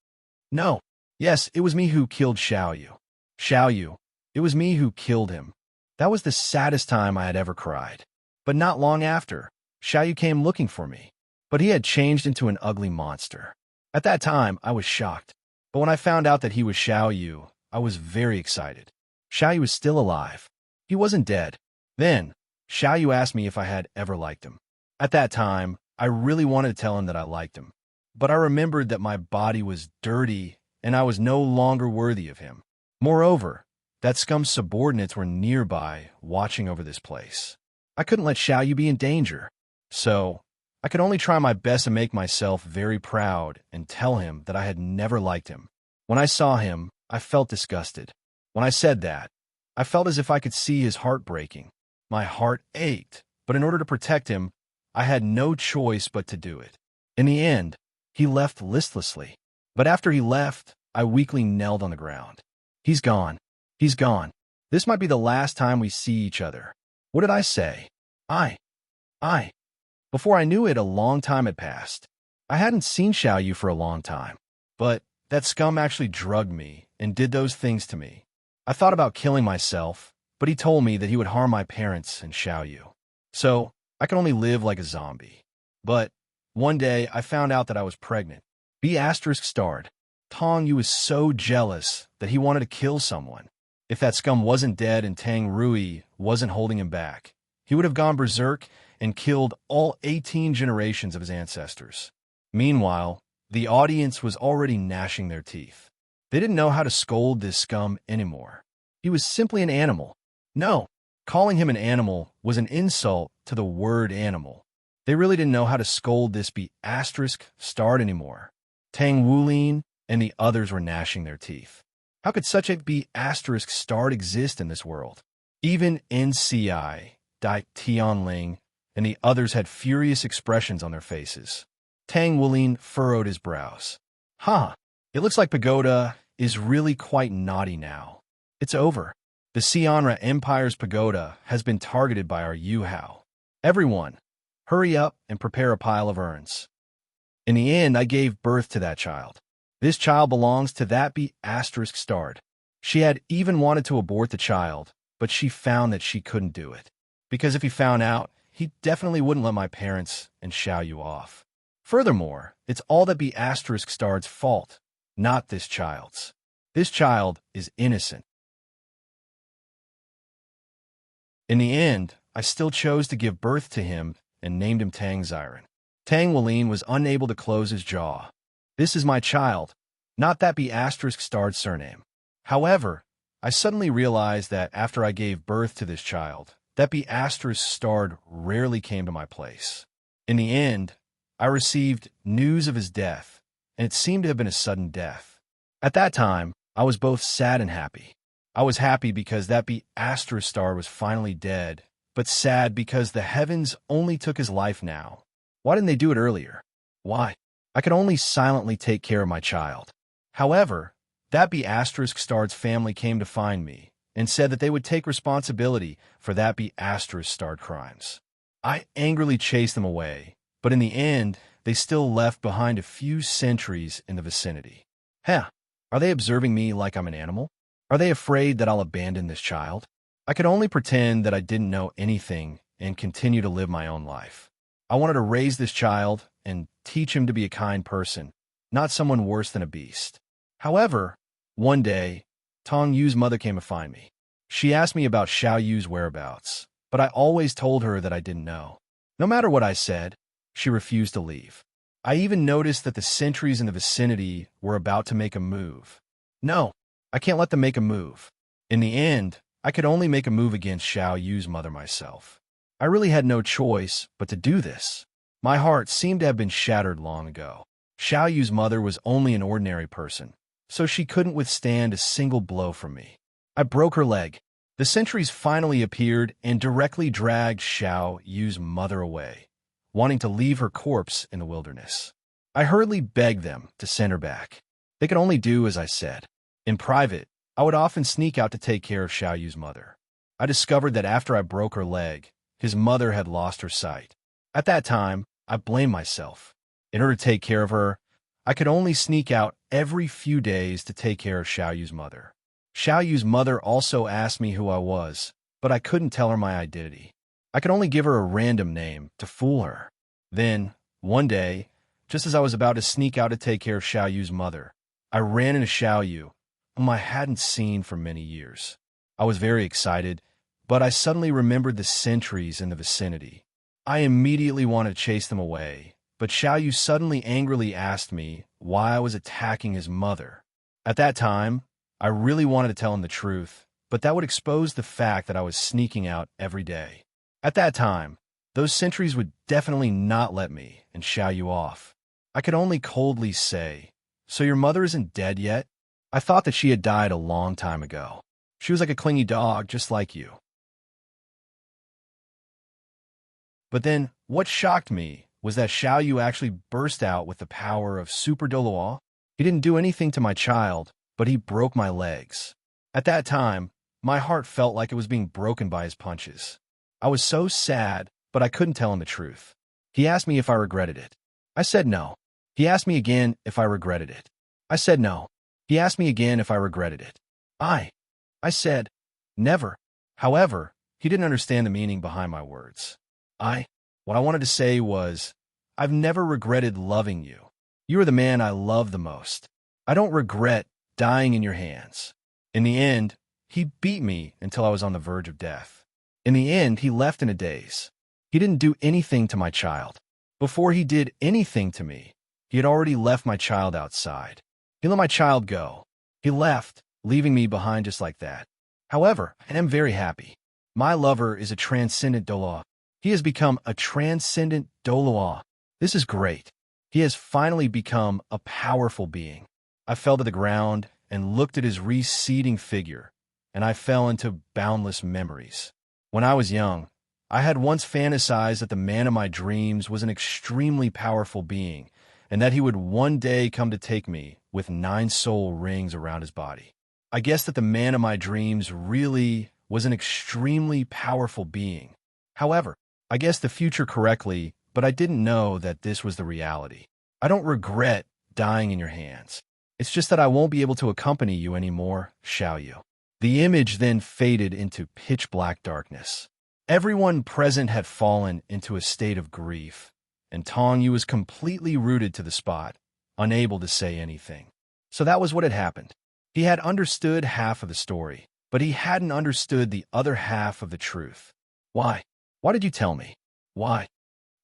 Yes, it was me who killed Xiao Yu. Xiao Yu, it was me who killed him. That was the saddest time I had ever cried. But not long after, Xiao Yu came looking for me. But he had changed into an ugly monster. At that time, I was shocked. But when I found out that he was Xiao Yu, I was very excited. Xiao Yu was still alive. He wasn't dead. Then, Xiao Yu asked me if I had ever liked him. At that time, I really wanted to tell him that I liked him. But I remembered that my body was dirty and I was no longer worthy of him. Moreover, that scum's subordinates were nearby, watching over this place. I couldn't let Xiaoyu be in danger. So, I could only try my best to make myself very proud and tell him that I had never liked him. When I saw him, I felt disgusted. When I said that, I felt as if I could see his heart breaking. My heart ached, but in order to protect him, I had no choice but to do it. In the end, he left listlessly. But after he left, I weakly knelt on the ground. He's gone. He's gone. This might be the last time we see each other. What did I say? I. Before I knew it, a long time had passed. I hadn't seen Xiaoyu for a long time. But that scum actually drugged me and did those things to me. I thought about killing myself, but he told me that he would harm my parents and Xiaoyu. So, I could only live like a zombie. But one day, I found out that I was pregnant. B***starred. Tong Yu was so jealous that he wanted to kill someone. If that scum wasn't dead and Tang Rui wasn't holding him back, he would have gone berserk and killed all 18 generations of his ancestors. Meanwhile, the audience was already gnashing their teeth. They didn't know how to scold this scum anymore. He was simply an animal. No, calling him an animal was an insult to the word animal. They really didn't know how to scold this B***starred anymore. Tang Wulin and the others were gnashing their teeth. How could such a B***starred exist in this world? Even NCI, Dai Tianling, and the others had furious expressions on their faces. Tang Wulin furrowed his brows. It looks like Pagoda is really quite naughty now. It's over. The Xianra Empire's pagoda has been targeted by our Yuhao. Everyone, hurry up and prepare a pile of urns. In the end, I gave birth to that child. This child belongs to that B***starred. She had even wanted to abort the child, but she found that she couldn't do it. Because if he found out, he definitely wouldn't let my parents and Xiaoyu off. Furthermore, it's all that B***starred's fault, not this child's. This child is innocent. In the end, I still chose to give birth to him and named him Tang Xiren. Tang Wulin was unable to close his jaw. This is my child, not that B***starred surname. However, I suddenly realized that after I gave birth to this child, that B***starred rarely came to my place. In the end, I received news of his death, and it seemed to have been a sudden death. At that time, I was both sad and happy. I was happy because that B***starred was finally dead, but sad because the heavens only took his life now. Why didn't they do it earlier? Why? I could only silently take care of my child. However, that B***starred's family came to find me and said that they would take responsibility for that B***starred crimes. I angrily chased them away, but in the end, they still left behind a few sentries in the vicinity. Are they observing me like I'm an animal? Are they afraid that I'll abandon this child? I could only pretend that I didn't know anything and continue to live my own life. I wanted to raise this child and teach him to be a kind person, not someone worse than a beast. However, one day, Tong Yu's mother came to find me. She asked me about Xiaoyu's whereabouts, but I always told her that I didn't know. No matter what I said, she refused to leave. I even noticed that the sentries in the vicinity were about to make a move. No, I can't let them make a move. In the end, I could only make a move against Xiaoyu's mother myself. I really had no choice but to do this. My heart seemed to have been shattered long ago. Xiaoyu's mother was only an ordinary person, so she couldn't withstand a single blow from me. I broke her leg. The sentries finally appeared and directly dragged Xiaoyu's mother away, wanting to leave her corpse in the wilderness. I hurriedly begged them to send her back. They could only do as I said. In private, I would often sneak out to take care of Xiaoyu's mother. I discovered that after I broke her leg, his mother had lost her sight. At that time, I blamed myself. In order to take care of her, I could only sneak out every few days to take care of Xiaoyu's mother. Xiaoyu's mother also asked me who I was, but I couldn't tell her my identity. I could only give her a random name to fool her. Then, one day, just as I was about to sneak out to take care of Xiaoyu's mother, I ran into Xiaoyu, whom I hadn't seen for many years. I was very excited, but I suddenly remembered the sentries in the vicinity. I immediately wanted to chase them away, but Xiaoyu suddenly angrily asked me why I was attacking his mother. At that time, I really wanted to tell him the truth, but that would expose the fact that I was sneaking out every day. At that time, those sentries would definitely not let me and shout you off. I could only coldly say, "So your mother isn't dead yet?" I thought that she had died a long time ago. She was like a clingy dog, just like you. But then, what shocked me was that Xiao Yu actually burst out with the power of Super Doloa. He didn't do anything to my child, but he broke my legs. At that time, my heart felt like it was being broken by his punches. I was so sad, but I couldn't tell him the truth. He asked me if I regretted it. I said no. He asked me again if I regretted it. I said no. He asked me again if I regretted it. I said, never. However, he didn't understand the meaning behind my words. What I wanted to say was, I've never regretted loving you. You are the man I love the most. I don't regret dying in your hands. In the end, he beat me until I was on the verge of death. In the end, he left in a daze. He didn't do anything to my child. Before he did anything to me, he had already left my child outside. He let my child go. He left, leaving me behind just like that. However, I am very happy. My lover is a transcendent Doloa. He has become a transcendent Doloa. This is great. He has finally become a powerful being. I fell to the ground and looked at his receding figure, and I fell into boundless memories. When I was young, I had once fantasized that the man of my dreams was an extremely powerful being, and that he would one day come to take me with 9 soul rings around his body. I guess that the man of my dreams really was an extremely powerful being. However, I guessed the future correctly, but I didn't know that this was the reality. I don't regret dying in your hands. It's just that I won't be able to accompany you anymore, Xiao Yu. The image then faded into pitch-black darkness. Everyone present had fallen into a state of grief, and Tong Yu was completely rooted to the spot, unable to say anything. So that was what had happened. He had understood half of the story, but he hadn't understood the other half of the truth. Why? Why did you tell me? Why?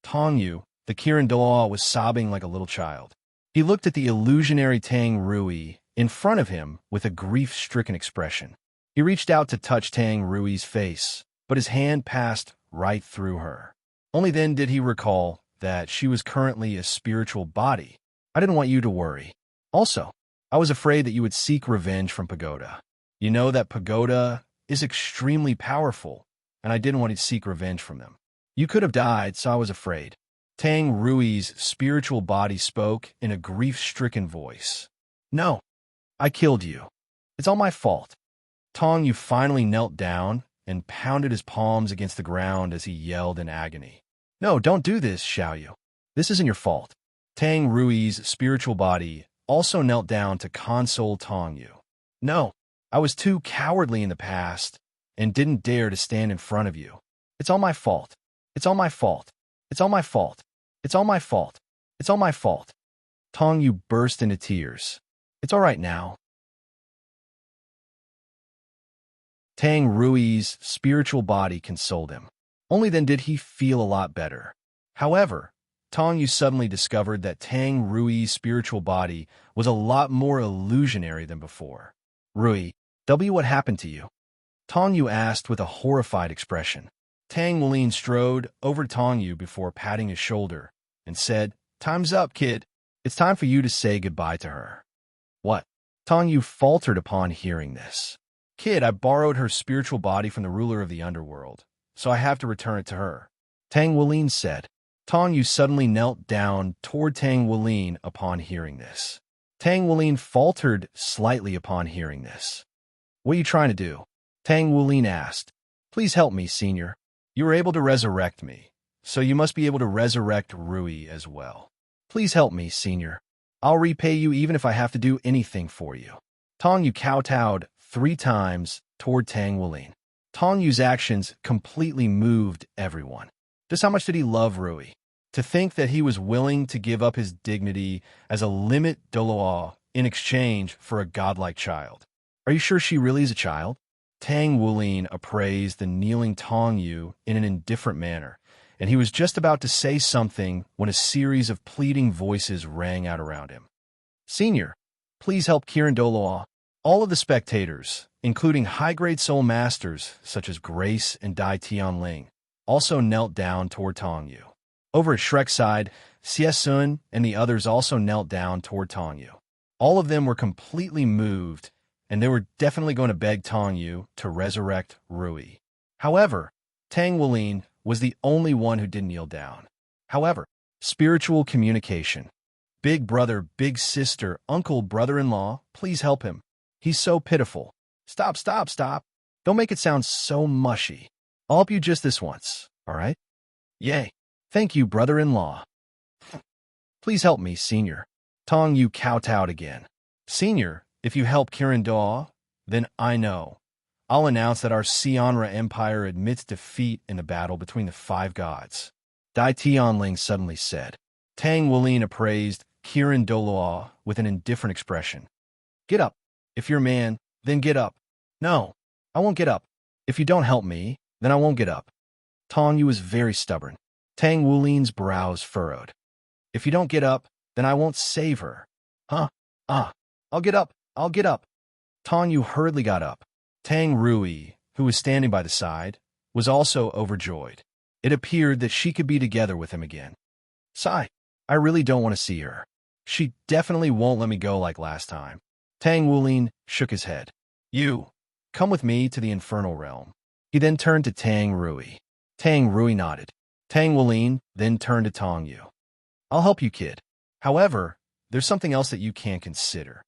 Tong Yu, the Kirin Doloa, was sobbing like a little child. He looked at the illusionary Tang Rui in front of him with a grief-stricken expression. He reached out to touch Tang Rui's face, but his hand passed right through her. Only then did he recall that she was currently a spiritual body. I didn't want you to worry. Also, I was afraid that you would seek revenge from Pagoda. You know that Pagoda is extremely powerful, and I didn't want to seek revenge from them. You could have died, so I was afraid. Tang Rui's spiritual body spoke in a grief-stricken voice. No, I killed you. It's all my fault. Tong Yu finally knelt down and pounded his palms against the ground as he yelled in agony. No, don't do this, Xiao Yu. This isn't your fault. Tang Rui's spiritual body also knelt down to console Tong Yu. No, I was too cowardly in the past and didn't dare to stand in front of you. It's all my fault. It's all my fault. It's all my fault. It's all my fault. It's all my fault. Tong Yu burst into tears. It's all right now. Tang Rui's spiritual body consoled him. Only then did he feel a lot better. However, Tong Yu suddenly discovered that Tang Rui's spiritual body was a lot more illusionary than before. Rui, what happened to you? Tong Yu asked with a horrified expression. Tang Wulin strode over to Tong Yu before patting his shoulder and said, Time's up, kid. It's time for you to say goodbye to her. What? Tong Yu faltered upon hearing this. Kid, I borrowed her spiritual body from the ruler of the underworld, so I have to return it to her. Tang Wulin said. Tong Yu suddenly knelt down toward Tang Wulin upon hearing this. Tang Wulin faltered slightly upon hearing this. What are you trying to do? Tang Wulin asked. Please help me, senior. You were able to resurrect me, so you must be able to resurrect Rui as well. Please help me, senior. I'll repay you even if I have to do anything for you. Tong Yu kowtowed 3 times toward Tang Wulin. Tong Yu's actions completely moved everyone. Just how much did he love Rui? To think that he was willing to give up his dignity as a limit Doloa in exchange for a godlike child. Are you sure she really is a child? Tang Wulin appraised the kneeling Tong Yu in an indifferent manner, and he was just about to say something when a series of pleading voices rang out around him. Senior, please help Kirin Doloa. All of the spectators, including high-grade soul masters such as Grace and Dai Tianling, also knelt down toward Tong Yu. Over at Shrek's side, Xie Sun and the others also knelt down toward Tong Yu. All of them were completely moved, and they were definitely going to beg Tong Yu to resurrect Rui. However, Tang Wulin was the only one who didn't kneel down. However, spiritual communication. Big brother, big sister, uncle, brother-in-law, please help him. He's so pitiful. Stop, stop, stop. Don't make it sound so mushy. I'll help you just this once, all right? Yay. Thank you, brother-in-law. Please help me, senior. Tong Yu kowtowed again. Senior, if you help Kirin Daw, then I know. I'll announce that our Xianra Empire admits defeat in the battle between the five gods. Dai Tianling suddenly said. Tang Wulin appraised Kirin Doloa with an indifferent expression. Get up. If you're a man, then get up. No, I won't get up. If you don't help me, then I won't get up. Tong Yu was very stubborn. Tang Wulin's brows furrowed. If you don't get up, then I won't save her. Huh? I'll get up. I'll get up. Tong Yu hurriedly got up. Tang Rui, who was standing by the side, was also overjoyed. It appeared that she could be together with him again. Sigh, I really don't want to see her. She definitely won't let me go like last time. Tang Wulin shook his head. You, come with me to the infernal realm. He then turned to Tang Rui. Tang Rui nodded. Tang Wulin then turned to Tong Yu. I'll help you, kid. However, there's something else that you can't consider.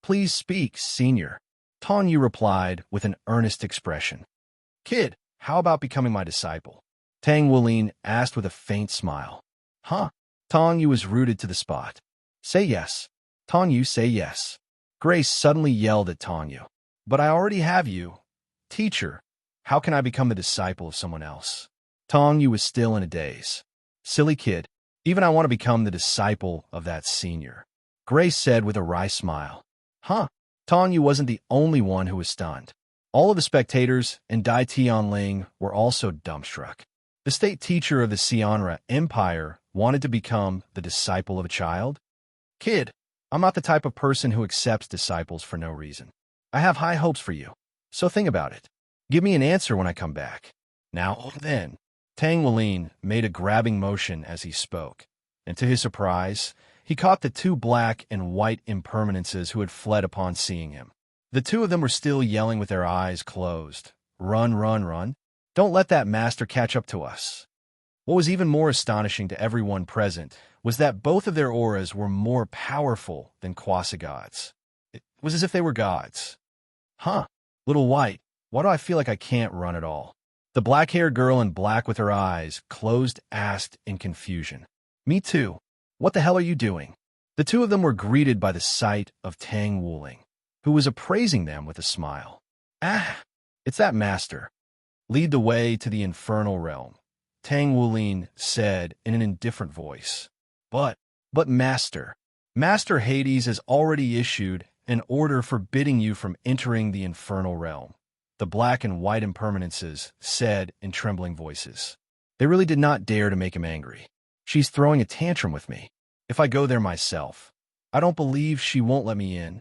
Please speak, senior. Tong Yu replied with an earnest expression. Kid, how about becoming my disciple? Tang Wulin asked with a faint smile. Huh? Tong Yu was rooted to the spot. Say yes. Tong Yu, say yes. Grace suddenly yelled at Tong Yu. But I already have you. Teacher, how can I become the disciple of someone else? Tong Yu was still in a daze. Silly kid, even I want to become the disciple of that senior. Grace said with a wry smile. Huh? Tong Yu wasn't the only one who was stunned. All of the spectators and Dai Tianling were also dumbstruck. The state teacher of the Xianra Empire wanted to become the disciple of a child? Kid, I'm not the type of person who accepts disciples for no reason. I have high hopes for you, so think about it. Give me an answer when I come back. Now then, Tang Wulin made a grabbing motion as he spoke, and to his surprise, he caught the two black and white impermanences who had fled upon seeing him. The two of them were still yelling with their eyes closed. Run, run, run. Don't let that master catch up to us. What was even more astonishing to everyone present was that both of their auras were more powerful than quasi-gods. It was as if they were gods. Huh, little white, why do I feel like I can't run at all? The black-haired girl in black with her eyes closed asked in confusion. Me too. What the hell are you doing? The two of them were greeted by the sight of Tang Wulin, who was appraising them with a smile. Ah, it's that master. Lead the way to the infernal realm, Tang Wulin said in an indifferent voice. But master, Master Hades has already issued an order forbidding you from entering the infernal realm, the black and white impermanences said in trembling voices. They really did not dare to make him angry. She's throwing a tantrum with me. If I go there myself, I don't believe she won't let me in.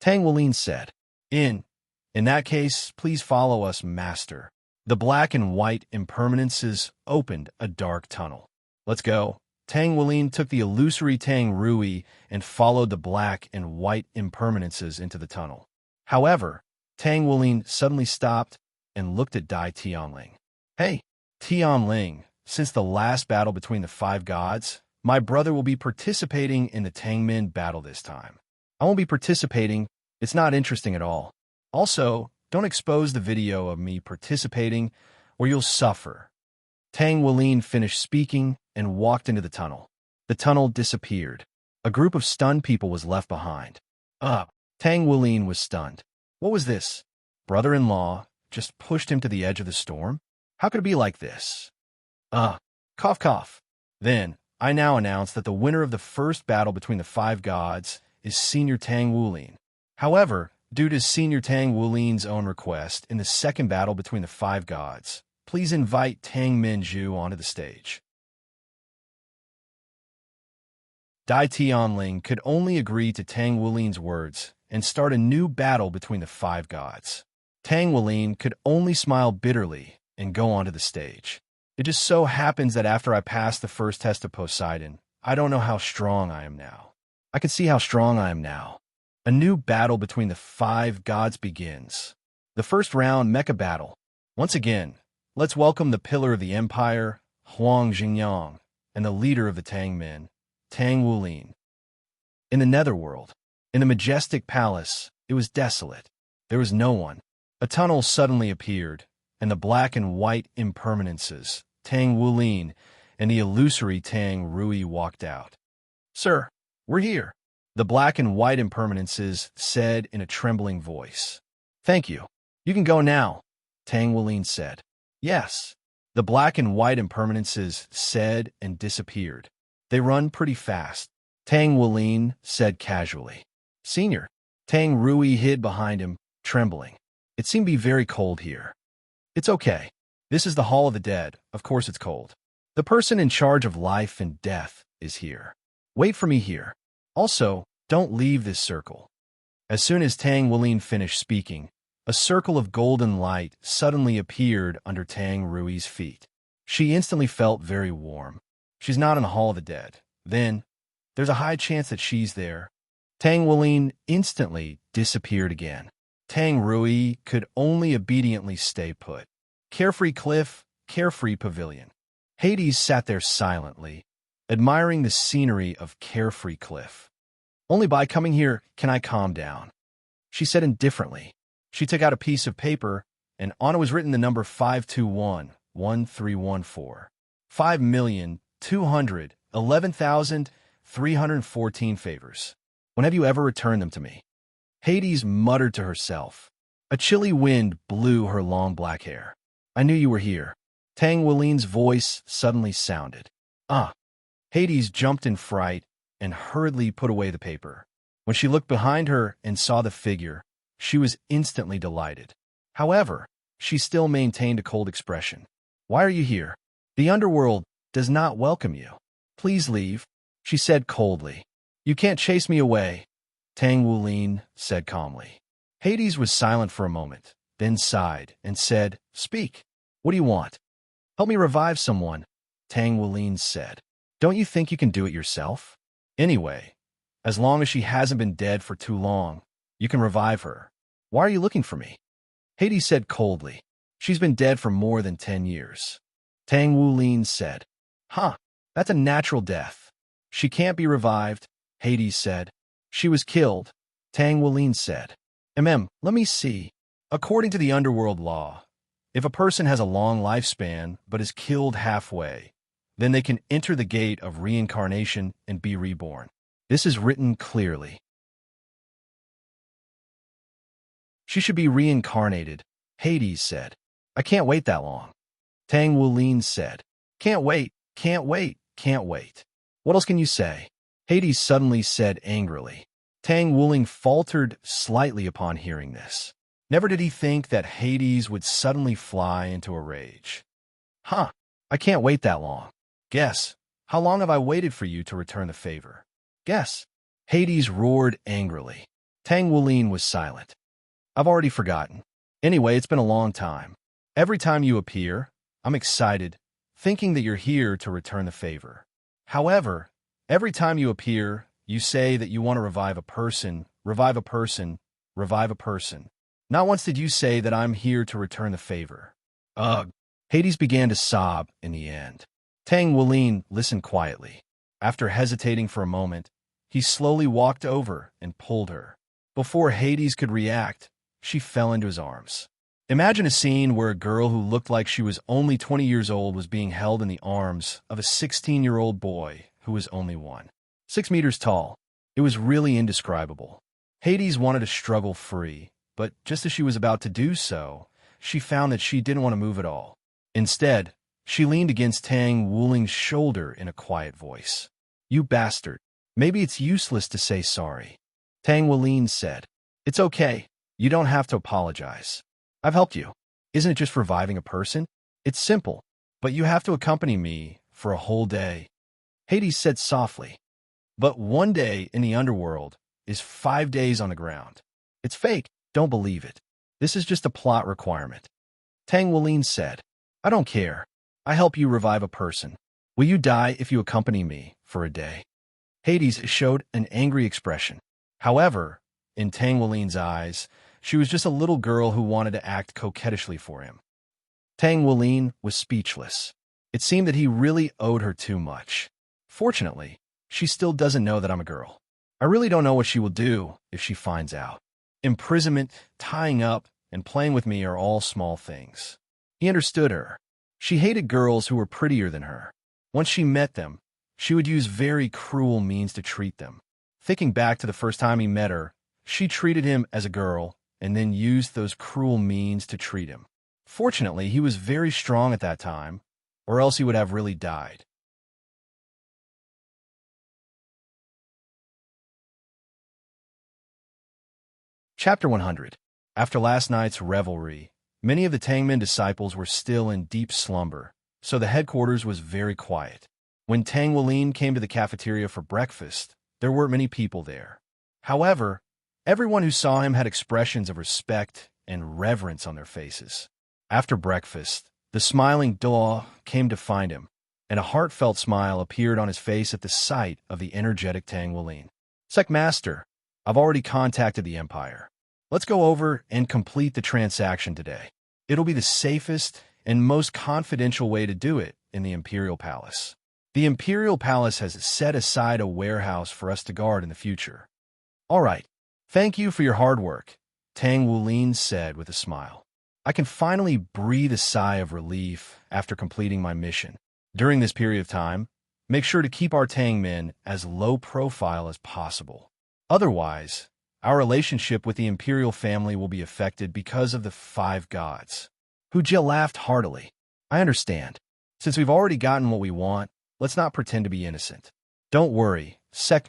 Tang Wulin said. In that case, please follow us, master. The black and white impermanences opened a dark tunnel. Let's go. Tang Wulin took the illusory Tang Rui and followed the black and white impermanences into the tunnel. However, Tang Wulin suddenly stopped and looked at Dai Tianling. Hey, Tianling, since the last battle between the five gods, my brother will be participating in the Tangmin battle this time. I won't be participating. It's not interesting at all. Also, don't expose the video of me participating or you'll suffer. Tang Wulin finished speaking and walked into the tunnel. The tunnel disappeared. A group of stunned people was left behind. Tang Wulin was stunned. What was this? Brother-in-law just pushed him to the edge of the storm? How could it be like this? Cough, cough. Then, I now announce that the winner of the first battle between the five gods is Senior Tang Wulin. However, due to Senior Tang Wulin's own request in the second battle between the five gods, please invite Tang Minju onto the stage. Dai Tianling could only agree to Tang Wulin's words and start a new battle between the five gods. Tang Wulin could only smile bitterly and go onto the stage. It just so happens that after I passed the first test of Poseidon, I don't know how strong I am now. I can see how strong I am now. A new battle between the five gods begins. The first round, mecha battle. Once again, let's welcome the pillar of the empire, Huang Jingyang, and the leader of the Tang men, Tang Wulin. In the netherworld, in the majestic palace, it was desolate. There was no one. A tunnel suddenly appeared, and the black and white impermanences, Tang Wulin and the illusory Tang Rui, walked out. "Sir, we're here," the black and white impermanences said in a trembling voice. "Thank you. You can go now," Tang Wulin said. "Yes," the black and white impermanences said and disappeared. "They run pretty fast," Tang Wulin said casually. "Senior." Tang Rui hid behind him, trembling. "It seemed to be very cold here." "It's okay. This is the Hall of the Dead. Of course it's cold. The person in charge of life and death is here. Wait for me here. Also, don't leave this circle." As soon as Tang Wulin finished speaking, a circle of golden light suddenly appeared under Tang Rui's feet. She instantly felt very warm. She's not in the Hall of the Dead. Then, there's a high chance that she's there. Tang Wulin instantly disappeared again. Tang Rui could only obediently stay put. Carefree cliff, carefree pavilion. Hades sat there silently, admiring the scenery of Carefree Cliff. "Only by coming here can I calm down," she said indifferently. She took out a piece of paper, and on it was written the number 521-1314. 5,211,314 favors. "When have you ever returned them to me?" Hades muttered to herself. A chilly wind blew her long black hair. "I knew you were here." Tang Wulin's voice suddenly sounded. "Ah." Hades jumped in fright and hurriedly put away the paper. When she looked behind her and saw the figure, she was instantly delighted. However, she still maintained a cold expression. "Why are you here? The underworld does not welcome you. Please leave," she said coldly. "You can't chase me away," Tang Wulin said calmly. Hades was silent for a moment, then sighed and said, "Speak. What do you want?" "Help me revive someone," Tang Wulin said. "Don't you think you can do it yourself? Anyway, as long as she hasn't been dead for too long, you can revive her. Why are you looking for me?" Hades said coldly. "She's been dead for more than 10 years. Tang Wulin said. "Huh, that's a natural death. She can't be revived," Hades said. "She was killed," Tang Wulin said. Let me see. According to the underworld law, if a person has a long lifespan but is killed halfway, then they can enter the gate of reincarnation and be reborn. This is written clearly. "She should be reincarnated," Hades said. "I can't wait that long." Tang Wulin said. "Can't wait, can't wait, can't wait. What else can you say?" Hades suddenly said angrily. Tang Wulin faltered slightly upon hearing this. Never did he think that Hades would suddenly fly into a rage. "Huh, I can't wait that long. Guess, how long have I waited for you to return the favor? Guess." Hades roared angrily. Tang Wulin was silent. "I've already forgotten. Anyway, it's been a long time. Every time you appear, I'm excited, thinking that you're here to return the favor. However, every time you appear, you say that you want to revive a person, revive a person, revive a person. Not once did you say that I'm here to return the favor." Ugh. Hades began to sob in the end. Tang Wulin listened quietly. After hesitating for a moment, he slowly walked over and pulled her. Before Hades could react, she fell into his arms. Imagine a scene where a girl who looked like she was only 20 years old was being held in the arms of a 16-year-old boy who was only 6 meters tall. It was really indescribable. Hades wanted to struggle free, but just as she was about to do so, she found that she didn't want to move at all. Instead, she leaned against Tang Wulin's shoulder in a quiet voice. "You bastard. Maybe it's useless to say sorry," Tang Wulin said. "It's okay. You don't have to apologize. I've helped you. Isn't it just reviving a person? It's simple, but you have to accompany me for a whole day," Hades said softly. But one day in the underworld is 5 days on the ground. It's fake. Don't believe it. This is just a plot requirement. Tang Wulin said, I don't care. I help you revive a person. Will you die if you accompany me for a day? Hades showed an angry expression. However, in Tang Wulin's eyes, she was just a little girl who wanted to act coquettishly for him. Tang Wulin was speechless. It seemed that he really owed her too much. Fortunately, she still doesn't know that I'm a girl. I really don't know what she will do if she finds out. Imprisonment, tying up, and playing with me are all small things. He understood her. She hated girls who were prettier than her. Once she met them, she would use very cruel means to treat them. Thinking back to the first time he met her, she treated him as a girl and then used those cruel means to treat him. Fortunately, he was very strong at that time, or else he would have really died. Chapter 100. After last night's revelry, many of the Tangmen disciples were still in deep slumber, so the headquarters was very quiet. When Tang Wulin came to the cafeteria for breakfast, there weren't many people there. However, everyone who saw him had expressions of respect and reverence on their faces. After breakfast, the smiling Duo came to find him, and a heartfelt smile appeared on his face at the sight of the energetic Tang Wulin. Master, I've already contacted the Empire. Let's go over and complete the transaction today. It'll be the safest and most confidential way to do it in the Imperial Palace. The Imperial Palace has set aside a warehouse for us to guard in the future. All right. Thank you for your hard work, Tang Wulin said with a smile. I can finally breathe a sigh of relief after completing my mission. During this period of time, make sure to keep our Tangmen as low profile as possible. Otherwise, our relationship with the Imperial family will be affected because of the 5 gods. Hu Jie laughed heartily. I understand. Since we've already gotten what we want, let's not pretend to be innocent. Don't worry,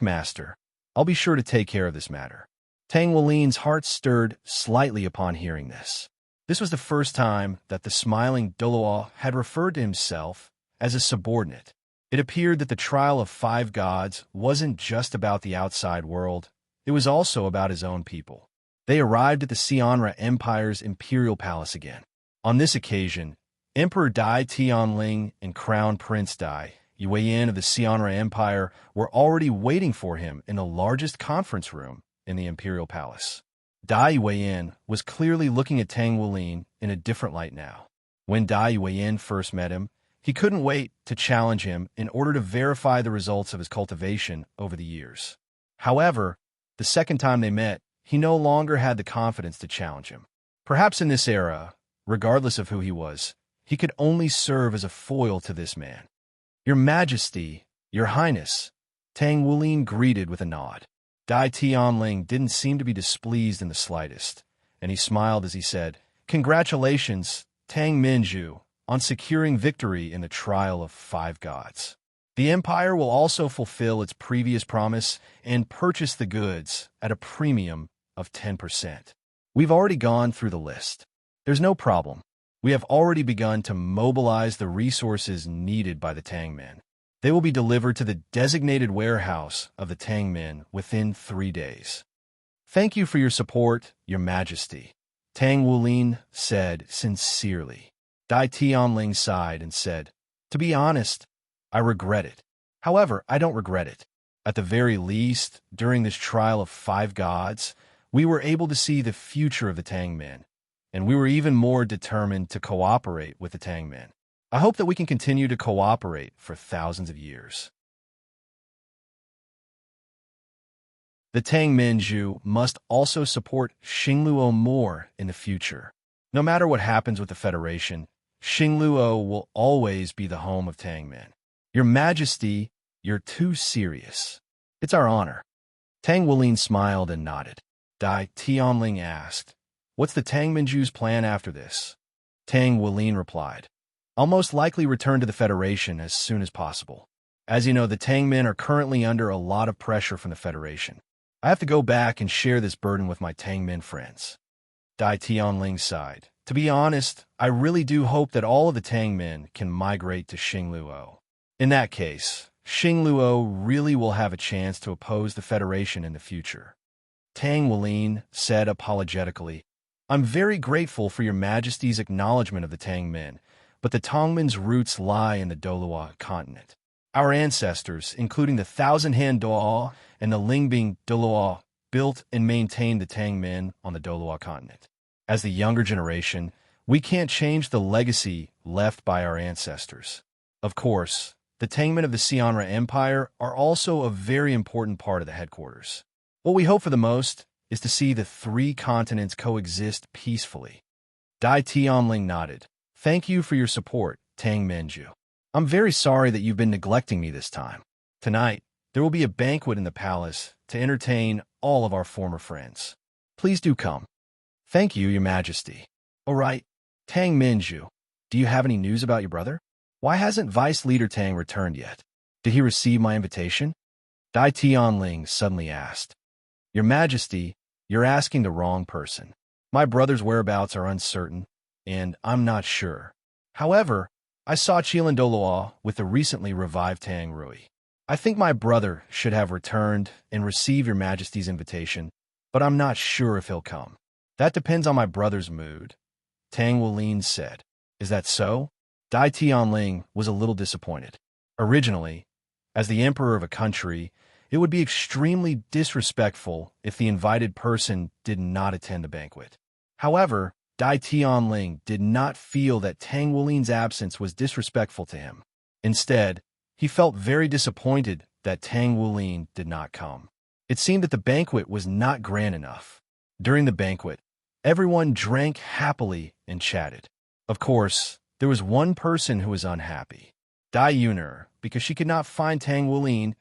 Master. I'll be sure to take care of this matter. Tang Wulin's heart stirred slightly upon hearing this. This was the first time that the smiling Duo had referred to himself as a subordinate. It appeared that the trial of 5 gods wasn't just about the outside world, it was also about his own people. They arrived at the Xianra Empire's Imperial Palace again. On this occasion, Emperor Dai Tianling and Crown Prince Dai Yuan of the Xianra Empire were already waiting for him in the largest conference room in the Imperial Palace. Dai Yuan was clearly looking at Tang Wulin in a different light now. When Dai Yuan first met him, he couldn't wait to challenge him in order to verify the results of his cultivation over the years. However, the second time they met, he no longer had the confidence to challenge him. Perhaps in this era, regardless of who he was, he could only serve as a foil to this man. Your Majesty, Your Highness, Tang Wulin greeted with a nod. Dai Tianling didn't seem to be displeased in the slightest, and he smiled as he said, Congratulations, Tang Minju, on securing victory in the trial of 5 gods. The Empire will also fulfill its previous promise and purchase the goods at a premium of 10%. We've already gone through the list. There's no problem. We have already begun to mobilize the resources needed by the Tangmen. They will be delivered to the designated warehouse of the Tangmen within 3 days. Thank you for your support, Your Majesty, Tang Wulin said sincerely. Dai Tianling sighed and said, To be honest, I regret it. However, I don't regret it. At the very least, during this trial of 5 gods, we were able to see the future of the Tangmen, and we were even more determined to cooperate with the Tangmen. I hope that we can continue to cooperate for thousands of years. The Tangmenju must also support Xingluo more in the future. No matter what happens with the Federation, Xingluo will always be the home of Tangmen. Your Majesty, you're too serious. It's our honor. Tang Wulin smiled and nodded. Dai Tianling asked, What's the Tangmenju's plan after this? Tang Wulin replied, I'll most likely return to the Federation as soon as possible. As you know, the Tangmen are currently under a lot of pressure from the Federation. I have to go back and share this burden with my Tangmen friends. Dai Tianling sighed. To be honest, I really do hope that all of the Tangmen can migrate to Xingluo. In that case, Xingluo really will have a chance to oppose the Federation in the future. Tang Wuling said apologetically, I'm very grateful for your Majesty's acknowledgement of the Tang men, but the Tongmen's roots lie in the Dolua continent. Our ancestors, including the Thousand Hand Doa and the Lingbing Dolua, built and maintained the Tang men on the Dolua continent. As the younger generation, we can't change the legacy left by our ancestors. Of course, the Tangmen of the Xianra Empire are also a very important part of the headquarters. What we hope for the most is to see the three continents coexist peacefully. Dai Tianling nodded. Thank you for your support, Tang Menju. I'm very sorry that you've been neglecting me this time. Tonight, there will be a banquet in the palace to entertain all of our former friends. Please do come. Thank you, Your Majesty. All right, Tang Menju, do you have any news about your brother? Why hasn't Vice Leader Tang returned yet? Did he receive my invitation? Dai Tianling suddenly asked. Your Majesty, you're asking the wrong person. My brother's whereabouts are uncertain, and I'm not sure. However, I saw Qilin Doluo with the recently revived Tang Rui. I think my brother should have returned and received Your Majesty's invitation, but I'm not sure if he'll come. That depends on my brother's mood, Tang Wuling said. Is that so? Dai Tianling was a little disappointed. Originally, as the emperor of a country, it would be extremely disrespectful if the invited person did not attend the banquet. However, Dai Tianling did not feel that Tang Wuling's absence was disrespectful to him. Instead, he felt very disappointed that Tang Wuling did not come. It seemed that the banquet was not grand enough. During the banquet, everyone drank happily and chatted. Of course, there was one person who was unhappy. Dai Yuner, because she could not find Tang Wuling.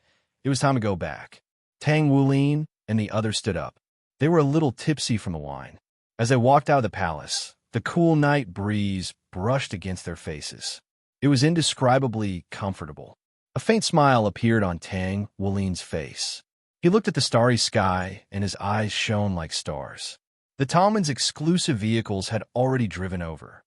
It was time to go back. Tang Wuling and the others stood up. They were a little tipsy from the wine. As they walked out of the palace, the cool night breeze brushed against their faces. It was indescribably comfortable. A faint smile appeared on Tang Wuling's face. He looked at the starry sky, and his eyes shone like stars. The Tongmen's exclusive vehicles had already driven over.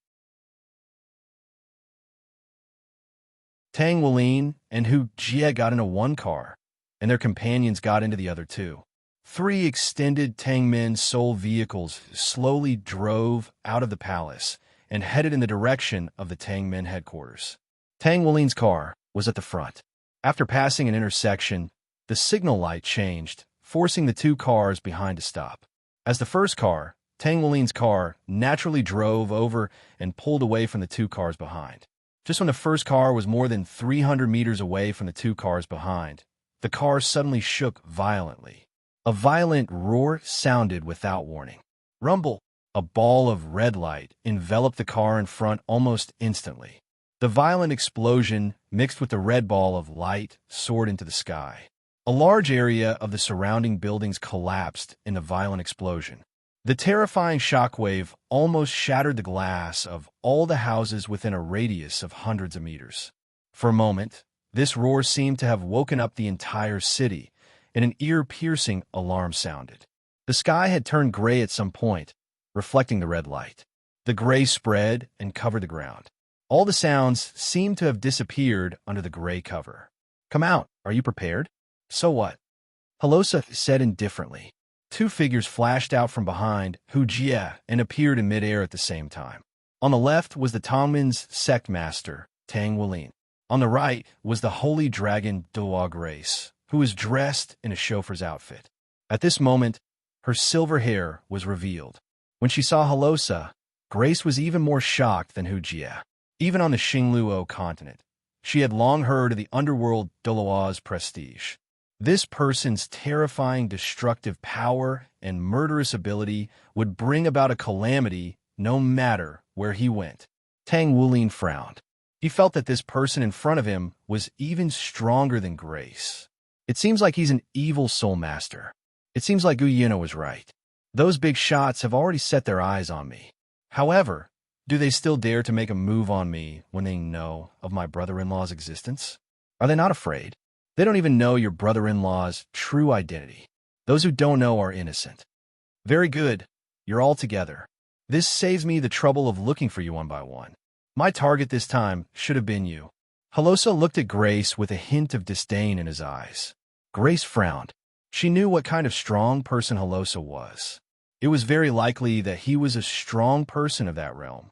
Tang Wuling and Hu Jie got into one car, and their companions got into the other two. Three extended Tangmen Soul vehicles slowly drove out of the palace and headed in the direction of the Tangmen headquarters. Tang Wuling's car was at the front. After passing an intersection, the signal light changed, forcing the two cars behind to stop. As the first car, Tang Wuling's car, naturally drove over and pulled away from the two cars behind. Just when the first car was more than 300 meters away from the two cars behind, the car suddenly shook violently. A violent roar sounded without warning. Rumble! A ball of red light enveloped the car in front almost instantly. The violent explosion, mixed with the red ball of light, soared into the sky. A large area of the surrounding buildings collapsed in the violent explosion. The terrifying shockwave almost shattered the glass of all the houses within a radius of hundreds of meters. For a moment, this roar seemed to have woken up the entire city, and an ear-piercing alarm sounded. The sky had turned gray at some point, reflecting the red light. The gray spread and covered the ground. All the sounds seemed to have disappeared under the gray cover. Come out, are you prepared? So what? Halosa said indifferently. Two figures flashed out from behind Hu Jie and appeared in midair at the same time. On the left was the Tongmen's sect master, Tang Wuling. On the right was the holy dragon Doa Grace, who was dressed in a chauffeur's outfit. At this moment, her silver hair was revealed. When she saw Halosa, Grace was even more shocked than Hu Jie. Even on the Xingluo continent, she had long heard of the underworld Dolua's prestige. This person's terrifying destructive power and murderous ability would bring about a calamity no matter where he went. Tang Wuling frowned. He felt that this person in front of him was even stronger than Grace. It seems like he's an evil soul master. It seems like Gu Yino was right. Those big shots have already set their eyes on me. However, do they still dare to make a move on me when they know of my brother-in-law's existence? Are they not afraid? They don't even know your brother-in-law's true identity. Those who don't know are innocent. Very good. You're all together. This saves me the trouble of looking for you one by one. My target this time should have been you. Halosa looked at Grace with a hint of disdain in his eyes. Grace frowned. She knew what kind of strong person Halosa was. It was very likely that he was a strong person of that realm.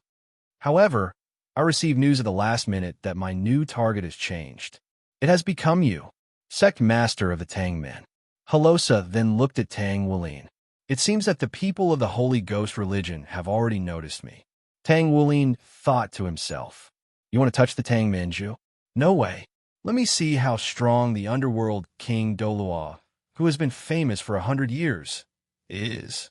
However, I received news at the last minute that my new target has changed. It has become you, sect master of the Tang men. Halosa then looked at Tang Wulin. It seems that the people of the Holy Ghost religion have already noticed me. Tang Wulin thought to himself, you want to touch the Tang Menju? No way. Let me see how strong the underworld King Dolua, who has been famous for 100 years, is.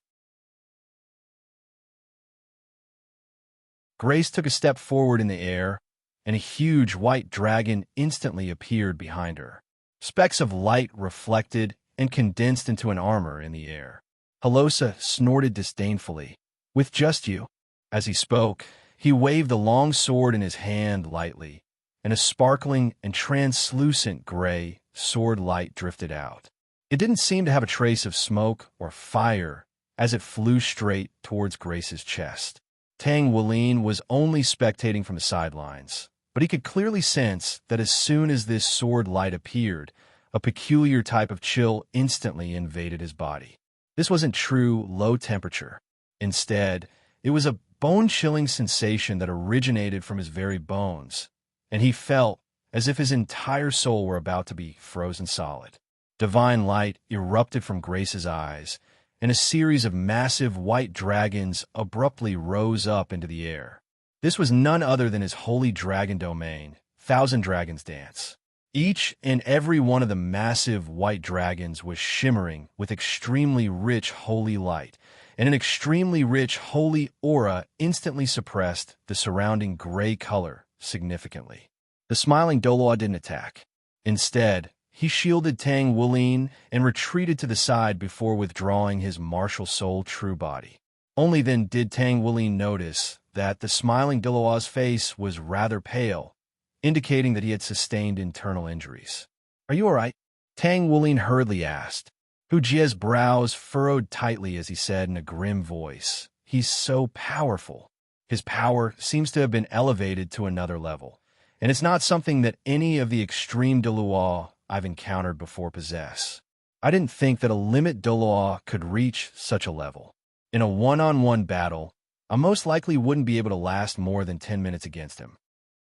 Grace took a step forward in the air, and a huge white dragon instantly appeared behind her. Specks of light reflected and condensed into an armor in the air. Halosa snorted disdainfully. With just you. As he spoke, he waved the long sword in his hand lightly, and a sparkling and translucent gray sword light drifted out. It didn't seem to have a trace of smoke or fire as it flew straight towards Grace's chest. Tang Wulin was only spectating from the sidelines, but he could clearly sense that as soon as this sword light appeared, a peculiar type of chill instantly invaded his body. This wasn't true low temperature. Instead, it was a bone-chilling sensation that originated from his very bones, and he felt as if his entire soul were about to be frozen solid. Divine light erupted from Grace's eyes, and a series of massive white dragons abruptly rose up into the air. This was none other than his holy dragon domain, Thousand Dragons Dance. Each and every one of the massive white dragons was shimmering with extremely rich holy light, and an extremely rich holy aura instantly suppressed the surrounding gray color significantly. The smiling Dolua didn't attack. Instead, he shielded Tang Wulin and retreated to the side before withdrawing his martial soul true body. Only then did Tang Wulin notice that the smiling Dolua's face was rather pale, indicating that he had sustained internal injuries. Are you all right? Tang Wulin hurriedly asked. Hu Jie's brows furrowed tightly as he said in a grim voice, he's so powerful. His power seems to have been elevated to another level, and it's not something that any of the extreme Dolua I've encountered before possess. I didn't think that a limit Dolua could reach such a level. In a one-on-one battle, I most likely wouldn't be able to last more than 10 minutes against him.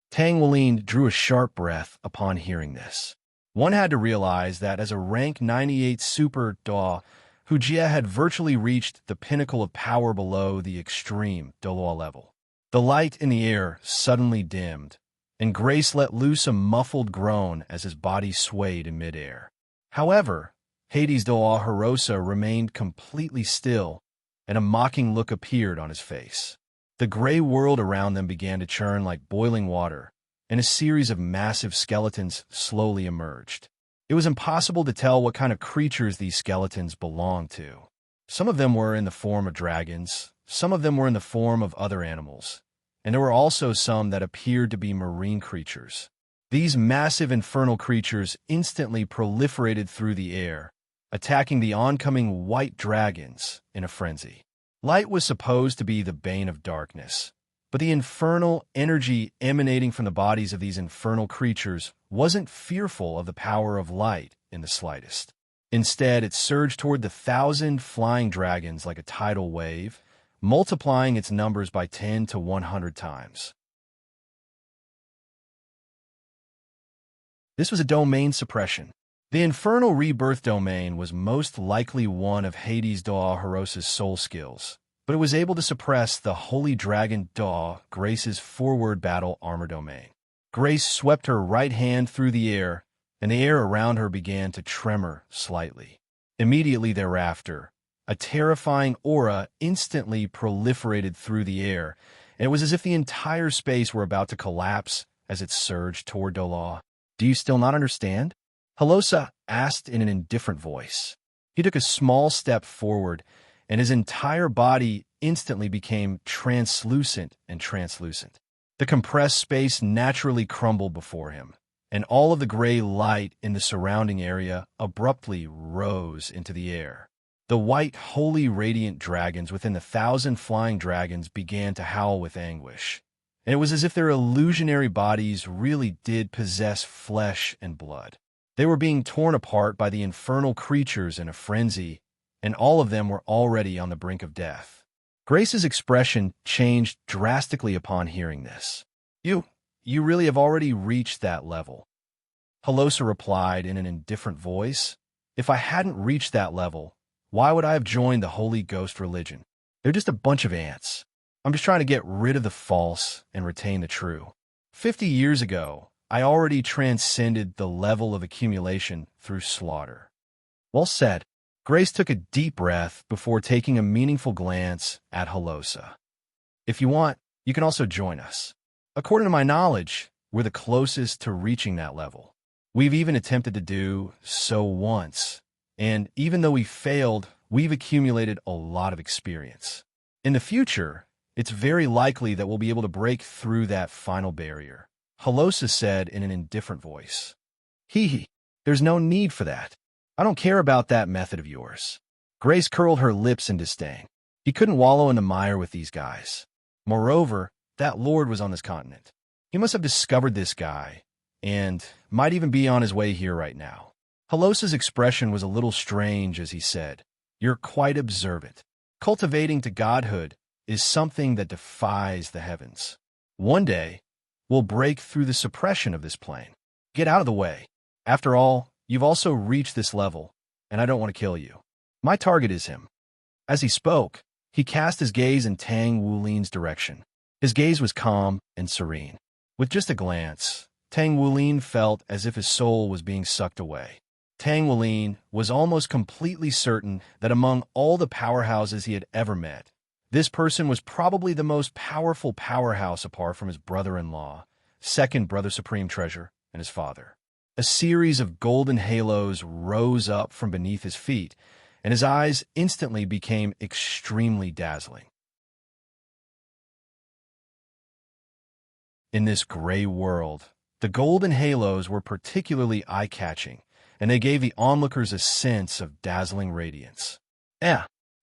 Tang Wulin drew a sharp breath upon hearing this. One had to realize that as a rank 98 super Dua, Hu Jie had virtually reached the pinnacle of power below the extreme Dolua level. The light in the air suddenly dimmed, and Grace let loose a muffled groan as his body swayed in midair. However, Hades' Doa Harosa remained completely still, and a mocking look appeared on his face. The gray world around them began to churn like boiling water, and a series of massive skeletons slowly emerged. It was impossible to tell what kind of creatures these skeletons belonged to. Some of them were in the form of dragons, some of them were in the form of other animals, and there were also some that appeared to be marine creatures. These massive infernal creatures instantly proliferated through the air, attacking the oncoming white dragons in a frenzy. Light was supposed to be the bane of darkness, but the infernal energy emanating from the bodies of these infernal creatures wasn't fearful of the power of light in the slightest. Instead, it surged toward the 1,000 flying dragons like a tidal wave, multiplying its numbers by 10 to 100 times. This was a domain suppression. The infernal rebirth domain was most likely one of Hades' Doa Harosa's soul skills, but it was able to suppress the Holy Dragon Doa Grace's forward battle armor domain. Grace swept her right hand through the air, and the air around her began to tremor slightly. Immediately thereafter, a terrifying aura instantly proliferated through the air, and it was as if the entire space were about to collapse as it surged toward Dolua. Do you still not understand? Halosa asked in an indifferent voice. He took a small step forward, and his entire body instantly became translucent and translucent. The compressed space naturally crumbled before him, and all of the gray light in the surrounding area abruptly rose into the air. The white, holy, radiant dragons within the 1,000 flying dragons began to howl with anguish, and it was as if their illusionary bodies really did possess flesh and blood. They were being torn apart by the infernal creatures in a frenzy, and all of them were already on the brink of death. Grace's expression changed drastically upon hearing this. You really have already reached that level. Halosa replied in an indifferent voice. If I hadn't reached that level, why would I have joined the Holy Ghost religion? They're just a bunch of ants. I'm just trying to get rid of the false and retain the true. 50 years ago, I already transcended the level of accumulation through slaughter. Well said. Grace took a deep breath before taking a meaningful glance at Halosa. If you want, you can also join us. According to my knowledge, we're the closest to reaching that level. We've even attempted to do so once, and even though we failed, we've accumulated a lot of experience. In the future, it's very likely that we'll be able to break through that final barrier, Halosa said in an indifferent voice. There's no need for that. I don't care about that method of yours. Grace curled her lips in disdain. He couldn't wallow in the mire with these guys. Moreover, that lord was on this continent. He must have discovered this guy, and might even be on his way here right now. Halosa's expression was a little strange as he said, "You're quite observant. Cultivating to godhood is something that defies the heavens. One day, we'll break through the suppression of this plane. Get out of the way. After all, you've also reached this level, and I don't want to kill you. My target is him." As he spoke, he cast his gaze in Tang Wulin's direction. His gaze was calm and serene. With just a glance, Tang Wulin felt as if his soul was being sucked away. Tang Wulin was almost completely certain that among all the powerhouses he had ever met, this person was probably the most powerful powerhouse apart from his brother-in-law, second brother supreme treasure, and his father. A series of golden halos rose up from beneath his feet, and his eyes instantly became extremely dazzling. In this gray world, the golden halos were particularly eye-catching, and they gave the onlookers a sense of dazzling radiance.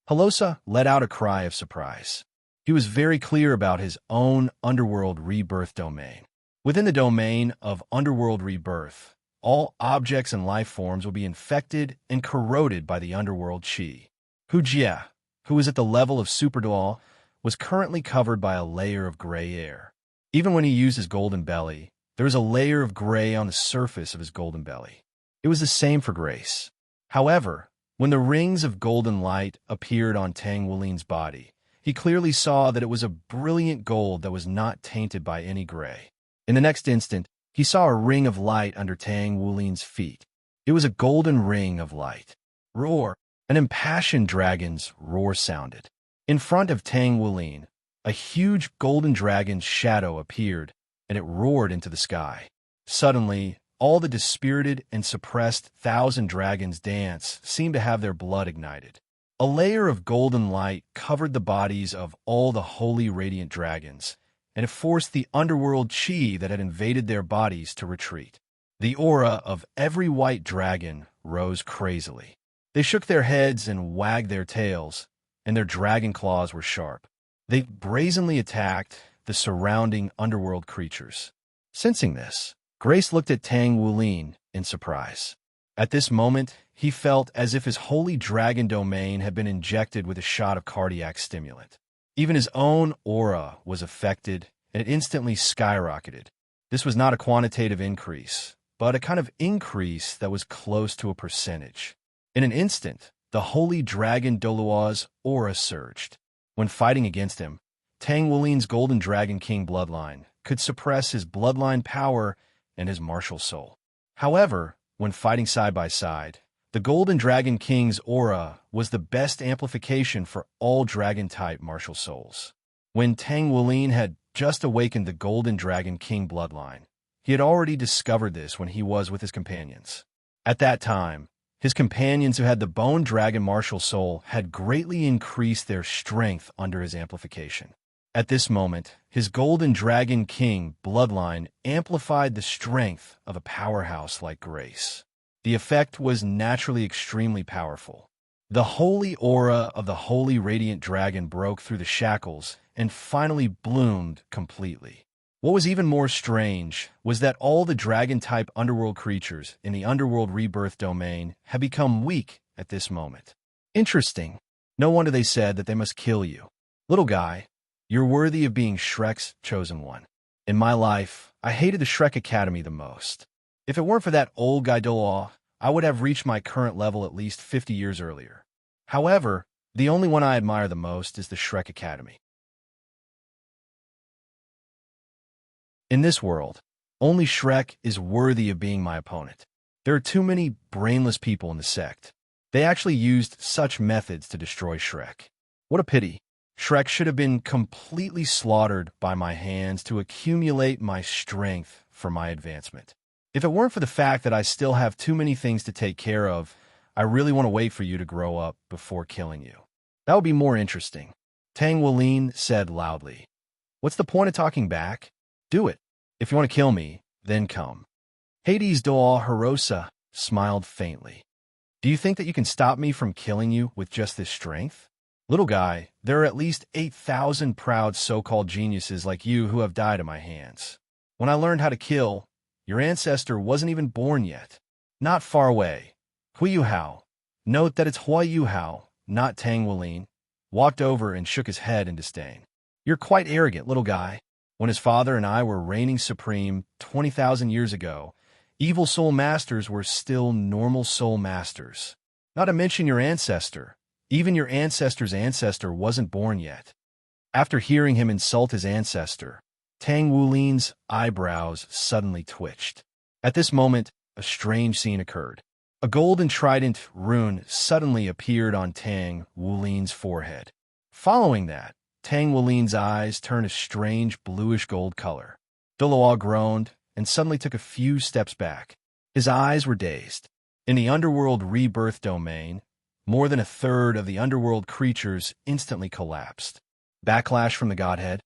Halosa let out a cry of surprise. He was very clear about his own underworld rebirth domain. Within the domain of underworld rebirth, all objects and life forms will be infected and corroded by the underworld qi. Hu Jie, who was at the level of superdual, was currently covered by a layer of gray air. Even when he used his golden belly, there was a layer of gray on the surface of his golden belly. It was the same for Grace. However, when the rings of golden light appeared on Tang Wulin's body, he clearly saw that it was a brilliant gold that was not tainted by any gray. In the next instant, he saw a ring of light under Tang Wulin's feet. It was a golden ring of light. Roar! An impassioned dragon's roar sounded. In front of Tang Wulin, a huge golden dragon's shadow appeared, and it roared into the sky. Suddenly, all the dispirited and suppressed 1,000 dragons' dance seemed to have their blood ignited. A layer of golden light covered the bodies of all the holy radiant dragons, and it forced the underworld qi that had invaded their bodies to retreat. The aura of every white dragon rose crazily. They shook their heads and wagged their tails, and their dragon claws were sharp. They brazenly attacked the surrounding underworld creatures. Sensing this, Grace looked at Tang Wulin in surprise. At this moment, he felt as if his holy dragon domain had been injected with a shot of cardiac stimulant. Even his own aura was affected, and it instantly skyrocketed. This was not a quantitative increase, but a kind of increase that was close to a percentage. In an instant, the holy dragon Dolua's aura surged. When fighting against him, Tang Wulin's Golden Dragon King bloodline could suppress his bloodline power and his martial soul. However, when fighting side by side, the Golden Dragon King's aura was the best amplification for all dragon-type martial souls. When Tang Wulin had just awakened the Golden Dragon King bloodline, he had already discovered this when he was with his companions. At that time, his companions who had the Bone Dragon martial soul had greatly increased their strength under his amplification. At this moment, his Golden Dragon King bloodline amplified the strength of a powerhouse like Grace. The effect was naturally extremely powerful. The holy aura of the Holy Radiant Dragon broke through the shackles and finally bloomed completely. What was even more strange was that all the dragon-type underworld creatures in the underworld rebirth domain had become weak at this moment. Interesting. No wonder they said that they must kill you. Little guy, you're worthy of being Shrek's chosen one. In my life, I hated the Shrek Academy the most. If it weren't for that old guy Dolaw, I would have reached my current level at least 50 years earlier. However, the only one I admire the most is the Shrek Academy. In this world, only Shrek is worthy of being my opponent. There are too many brainless people in the sect. They actually used such methods to destroy Shrek. What a pity. Shrek should have been completely slaughtered by my hands to accumulate my strength for my advancement. If it weren't for the fact that I still have too many things to take care of, I really want to wait for you to grow up before killing you. That would be more interesting. Tang Wulin said loudly. What's the point of talking back? Do it. If you want to kill me, then come. Hades Doal Harosa smiled faintly. Do you think that you can stop me from killing you with just this strength? Little guy, there are at least 8,000 proud so-called geniuses like you who have died at my hands. When I learned how to kill, your ancestor wasn't even born yet. Not far away. Yuhao, note that it's Yuhao, not Tang Wulin, walked over and shook his head in disdain. You're quite arrogant, little guy. When his father and I were reigning supreme 20,000 years ago, evil soul masters were still normal soul masters. Not to mention your ancestor. Even your ancestor's ancestor wasn't born yet. After hearing him insult his ancestor, Tang Wulin's eyebrows suddenly twitched. At this moment, a strange scene occurred. A golden trident rune suddenly appeared on Tang Wulin's forehead. Following that, Tang Wulin's eyes turned a strange bluish-gold color. Dolawa groaned and suddenly took a few steps back. His eyes were dazed. In the underworld rebirth domain, more than a third of the underworld creatures instantly collapsed. Backlash from the Godhead.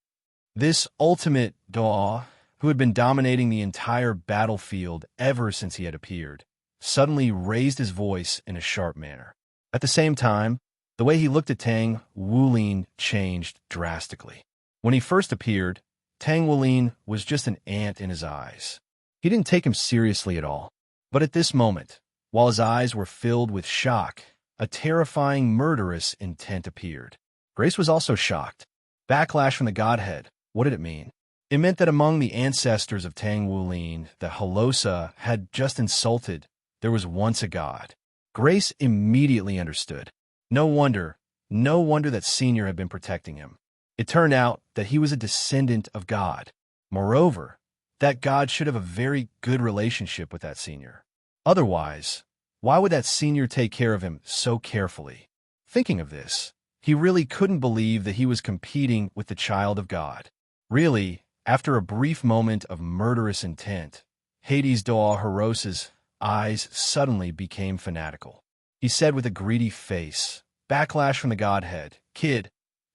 This ultimate Doa, who had been dominating the entire battlefield ever since he had appeared, suddenly raised his voice in a sharp manner. At the same time, the way he looked at Tang Wulin changed drastically. When he first appeared, Tang Wulin was just an ant in his eyes. He didn't take him seriously at all. But at this moment, while his eyes were filled with shock, a terrifying murderous intent appeared. Grace was also shocked. Backlash from the Godhead. What did it mean? It meant that among the ancestors of Tang Wulin that Halosa had just insulted, there was once a god. Grace immediately understood. No wonder that Senior had been protecting him. It turned out that he was a descendant of God. Moreover, that God should have a very good relationship with that Senior. Otherwise, why would that Senior take care of him so carefully? Thinking of this, he really couldn't believe that he was competing with the child of God. Really, after a brief moment of murderous intent, Hades Doal Harosa's eyes suddenly became fanatical. He said with a greedy face, backlash from the Godhead, Kid,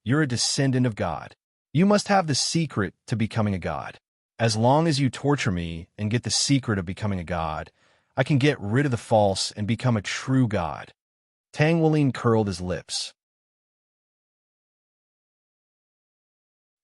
you're a descendant of God. You must have the secret to becoming a god. As long as you torture me and get the secret of becoming a god, I can get rid of the false and become a true god. Tang Wulin curled his lips.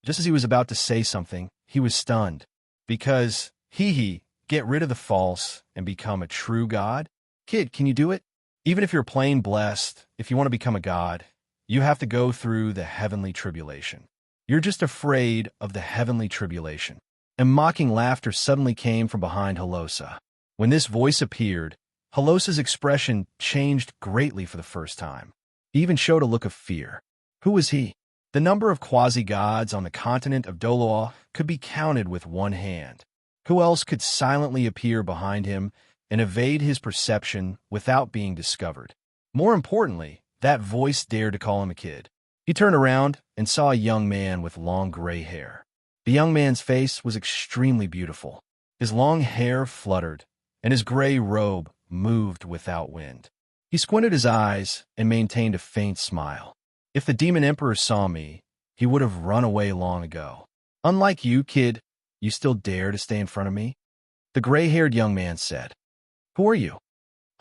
Just as he was about to say something, he was stunned. Because, get rid of the false and become a true god? Kid, can you do it? Even if you're plain blessed, if you want to become a god, you have to go through the heavenly tribulation. You're just afraid of the heavenly tribulation. And mocking laughter suddenly came from behind Halosa. When this voice appeared, Halosa's expression changed greatly for the first time. He even showed a look of fear. Who was he? The number of quasi-gods on the continent of Doloa could be counted with one hand. Who else could silently appear behind him and evade his perception without being discovered? More importantly, that voice dared to call him a kid. He turned around and saw a young man with long gray hair. The young man's face was extremely beautiful. His long hair fluttered, and his gray robe moved without wind. He squinted his eyes and maintained a faint smile. If the Demon Emperor saw me, he would have run away long ago. Unlike you, kid, you still dare to stay in front of me? The gray-haired young man said. Who are you?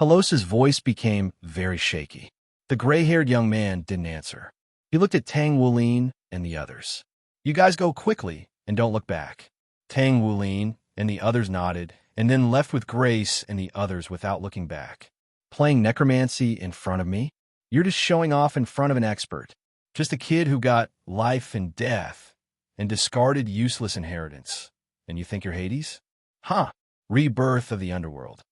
Halosa's voice became very shaky. The gray-haired young man didn't answer. He looked at Tang Wulin and the others. You guys go quickly and don't look back. Tang Wulin and the others nodded, and then left with Grace and the others without looking back. Playing necromancy in front of me? You're just showing off in front of an expert. Just a kid who got life and death and discarded useless inheritance. And you think you're Hades? Huh. Rebirth of the underworld.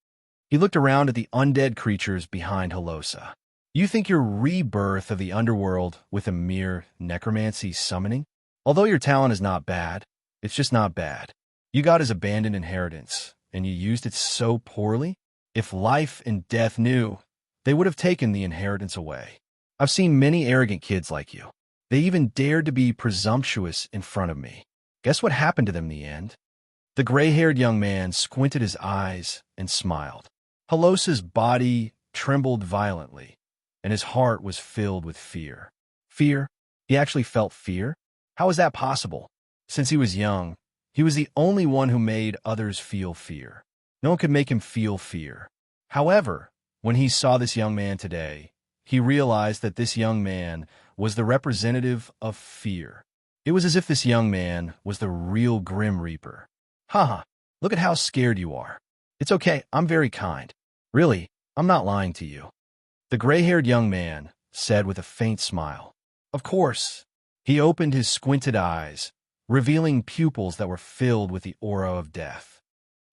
He looked around at the undead creatures behind Holosa. You think you're rebirth of the underworld with a mere necromancy summoning? Although your talent is not bad, it's just not bad. You got his abandoned inheritance, and you used it so poorly? If life and death knew, they would have taken the inheritance away. I've seen many arrogant kids like you. They even dared to be presumptuous in front of me. Guess what happened to them in the end? The gray-haired young man squinted his eyes and smiled. Holosa's body trembled violently, and his heart was filled with fear. Fear? He actually felt fear? How is that possible? Since he was young, he was the only one who made others feel fear. No one could make him feel fear. However, when he saw this young man today, he realized that this young man was the representative of fear. It was as if this young man was the real Grim Reaper. Haha, look at how scared you are. It's okay, I'm very kind. Really, I'm not lying to you. The gray-haired young man said with a faint smile. Of course. He opened his squinted eyes, revealing pupils that were filled with the aura of death.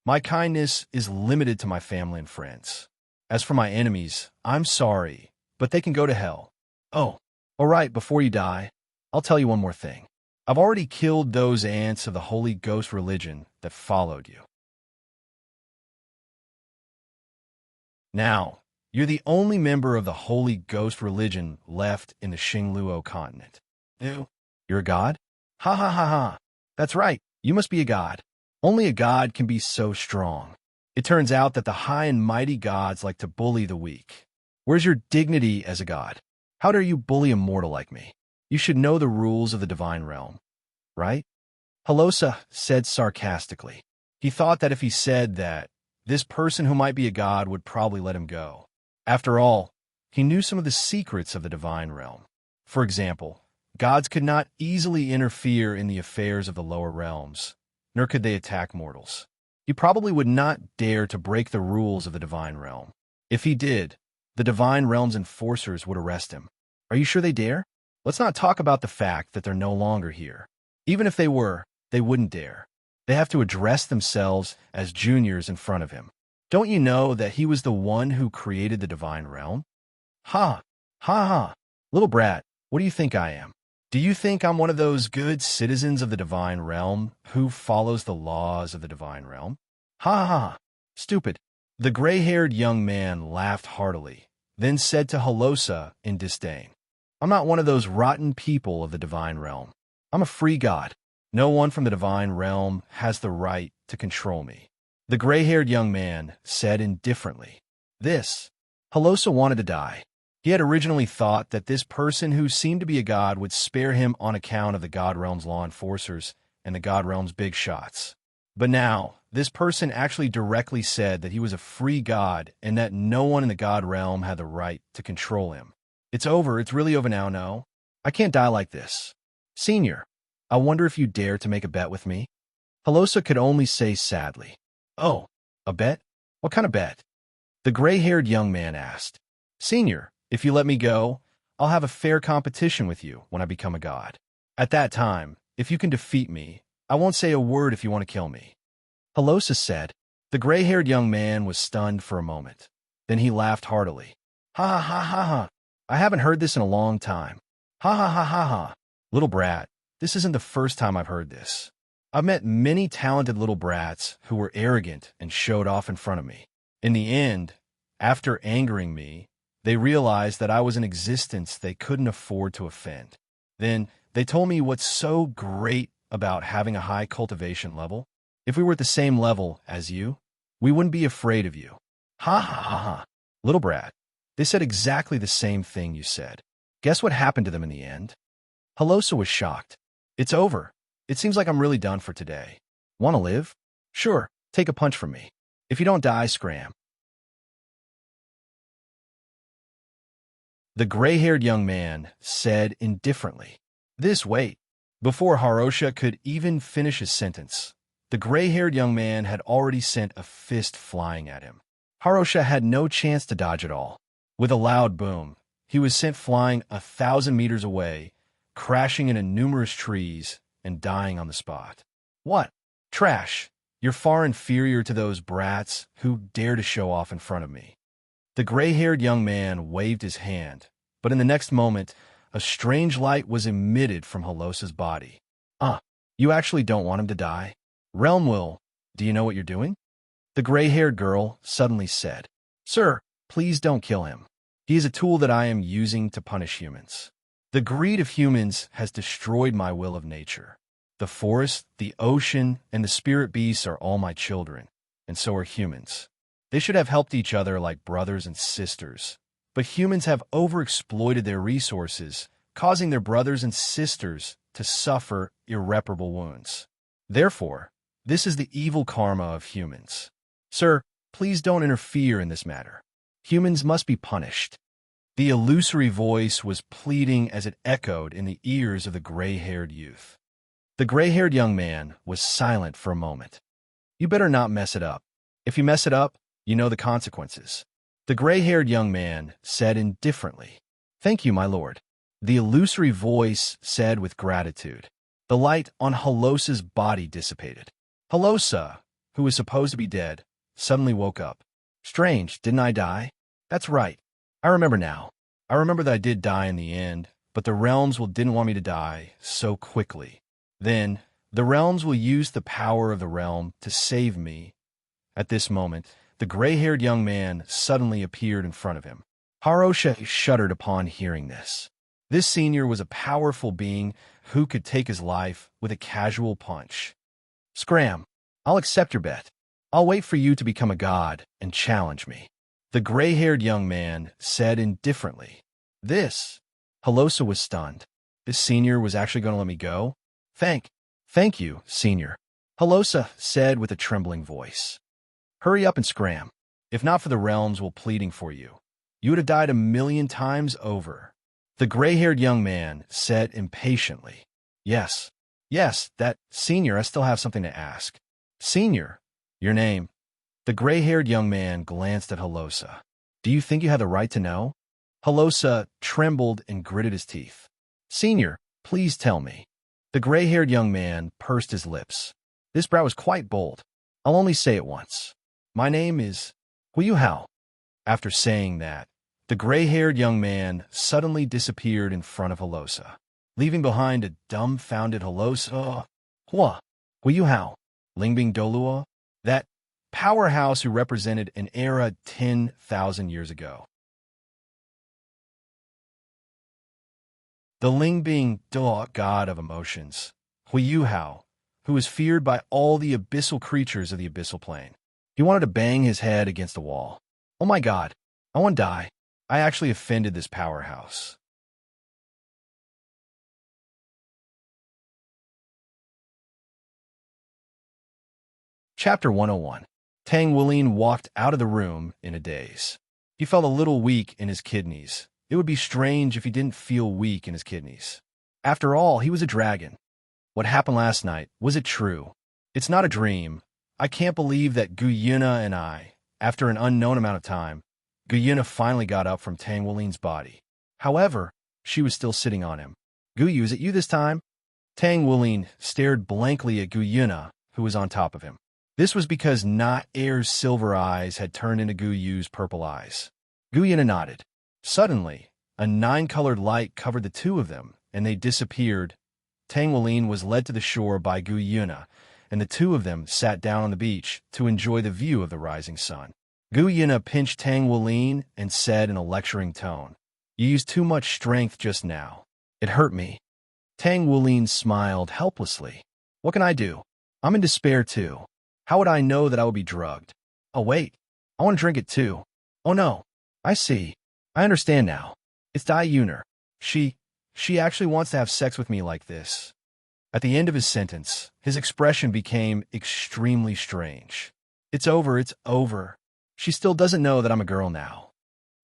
My kindness is limited to my family and friends. As for my enemies, I'm sorry, but they can go to hell. Oh, all right, before you die, I'll tell you one more thing. I've already killed those ants of the Holy Ghost religion that followed you. Now, you're the only member of the Holy Ghost religion left in the Xingluo continent. Ew. You're a god? Ha ha ha ha. That's right, you must be a god. Only a god can be so strong. It turns out that the high and mighty gods like to bully the weak. Where's your dignity as a god? How dare you bully a mortal like me? You should know the rules of the divine realm, right? Holosa said sarcastically. He thought that if he said that, this person who might be a god would probably let him go. After all, he knew some of the secrets of the divine realm. For example, gods could not easily interfere in the affairs of the lower realms, nor could they attack mortals. He probably would not dare to break the rules of the divine realm. If he did, the divine realm's enforcers would arrest him. Are you sure they dare? Let's not talk about the fact that they're no longer here. Even if they were, they wouldn't dare. They have to address themselves as juniors in front of him. Don't you know that he was the one who created the divine realm? Ha! Ha ha! Little brat, what do you think I am? Do you think I'm one of those good citizens of the divine realm who follows the laws of the divine realm? Ha ha ha! Stupid. The gray-haired young man laughed heartily, then said to Holosa in disdain, I'm not one of those rotten people of the divine realm. I'm a free god. No one from the divine realm has the right to control me. The gray-haired young man said indifferently. Holosa wanted to die. He had originally thought that this person who seemed to be a god would spare him on account of the god realm's law enforcers and the god realm's big shots. But now, this person actually directly said that he was a free god and that no one in the god realm had the right to control him. It's over. It's really over now, no? I can't die like this. Senior, I wonder if you dare to make a bet with me? Holosa could only say sadly, Oh, a bet? What kind of bet? The gray-haired young man asked. Senior, if you let me go, I'll have a fair competition with you when I become a god. At that time, if you can defeat me, I won't say a word if you want to kill me. Holosa said. The gray-haired young man was stunned for a moment. Then he laughed heartily. Ha ha ha ha ha. I haven't heard this in a long time. Ha ha ha ha ha. Little brat, this isn't the first time I've heard this. I've met many talented little brats who were arrogant and showed off in front of me. In the end, after angering me, they realized that I was an existence they couldn't afford to offend. Then they told me what's so great about having a high cultivation level. If we were at the same level as you, we wouldn't be afraid of you. Ha ha ha ha. Little brat, they said exactly the same thing you said. Guess what happened to them in the end? Holosa was shocked. It's over. It seems like I'm really done for today. Want to live? Sure, take a punch from me. If you don't die, scram. The gray-haired young man said indifferently. Wait. Before Harosha could even finish his sentence, The gray-haired young man had already sent a fist flying at him. Harosha had no chance to dodge at all. With a loud boom, he was sent flying 1,000 meters away, crashing into numerous trees and dying on the spot. What? Trash! You're far inferior to those brats who dare to show off in front of me. The gray-haired young man waved his hand, but in the next moment, a strange light was emitted from Halosa's body. You actually don't want him to die? Realm will, do you know what you're doing? The gray-haired girl suddenly said, Sir, please don't kill him. He is a tool that I am using to punish humans. The greed of humans has destroyed my will of nature. The forest, the ocean, and the spirit beasts are all my children, and so are humans. They should have helped each other like brothers and sisters. But humans have overexploited their resources, causing their brothers and sisters to suffer irreparable wounds. Therefore, this is the evil karma of humans. Sir, please don't interfere in this matter. Humans must be punished. The illusory voice was pleading as it echoed in the ears of the gray-haired youth. The gray-haired young man was silent for a moment. You better not mess it up. If you mess it up, you know the consequences. The gray-haired young man said indifferently, Thank you, my lord. The illusory voice said with gratitude. The light on Halosa's body dissipated. Halosa, who was supposed to be dead, suddenly woke up. Strange, didn't I die? That's right. I remember now. I remember that I did die in the end, but the realms didn't want me to die so quickly. Then, the realms will use the power of the realm to save me. At this moment, the gray-haired young man suddenly appeared in front of him. Harosha shuddered upon hearing this. This senior was a powerful being who could take his life with a casual punch. Scram, I'll accept your bet. I'll wait for you to become a god and challenge me. The gray-haired young man said indifferently. Halosa was stunned. This senior was actually going to let me go? Thank you, senior. Halosa said with a trembling voice. Hurry up and scram. If not for the realms pleading for you, you would have died 1,000,000 times over. The gray-haired young man said impatiently. Yes, that senior, I still have something to ask. Senior, your name? The gray-haired young man glanced at Halosa. Do you think you have the right to know? Halosa trembled and gritted his teeth. Senior, please tell me. The gray-haired young man pursed his lips. This brat was quite bold. I'll only say it once. My name is Yuhao. After saying that, the gray-haired young man suddenly disappeared in front of Halosa, leaving behind a dumbfounded Halosa. Yuhao, Lingbing Dolua, that powerhouse who represented an era 10,000 years ago. The Lingbing Dolua, god of emotions, Yuhao, who was feared by all the abyssal creatures of the abyssal plane. He wanted to bang his head against the wall. Oh my god, I want to die. I actually offended this powerhouse. Chapter 101. Tang Wuling walked out of the room in a daze. He felt a little weak in his kidneys. It would be strange if he didn't feel weak in his kidneys. After all, he was a dragon. What happened last night, was it true? It's not a dream. I can't believe that Guyuna and I, after an unknown amount of time, Guyuna finally got up from Tang Wuling's body. However, she was still sitting on him. Guyu, is it you this time? Tang Wuling stared blankly at Guyuna, who was on top of him. This was because Not Air's silver eyes had turned into Guyu's purple eyes. Guyuna nodded. Suddenly, a 9-colored light covered the two of them, and they disappeared. Tang Wuling was led to the shore by Guyuna, and the two of them sat down on the beach to enjoy the view of the rising sun. Guyuna pinched Tang Wuling and said in a lecturing tone, You used too much strength just now. It hurt me. Tang Wuling smiled helplessly. What can I do? I'm in despair too. How would I know that I would be drugged? Oh wait, I want to drink it too. Oh no, I see. I understand now. It's Dai Yuner. She actually wants to have sex with me like this. At the end of his sentence, his expression became extremely strange. It's over. She still doesn't know that I'm a girl now.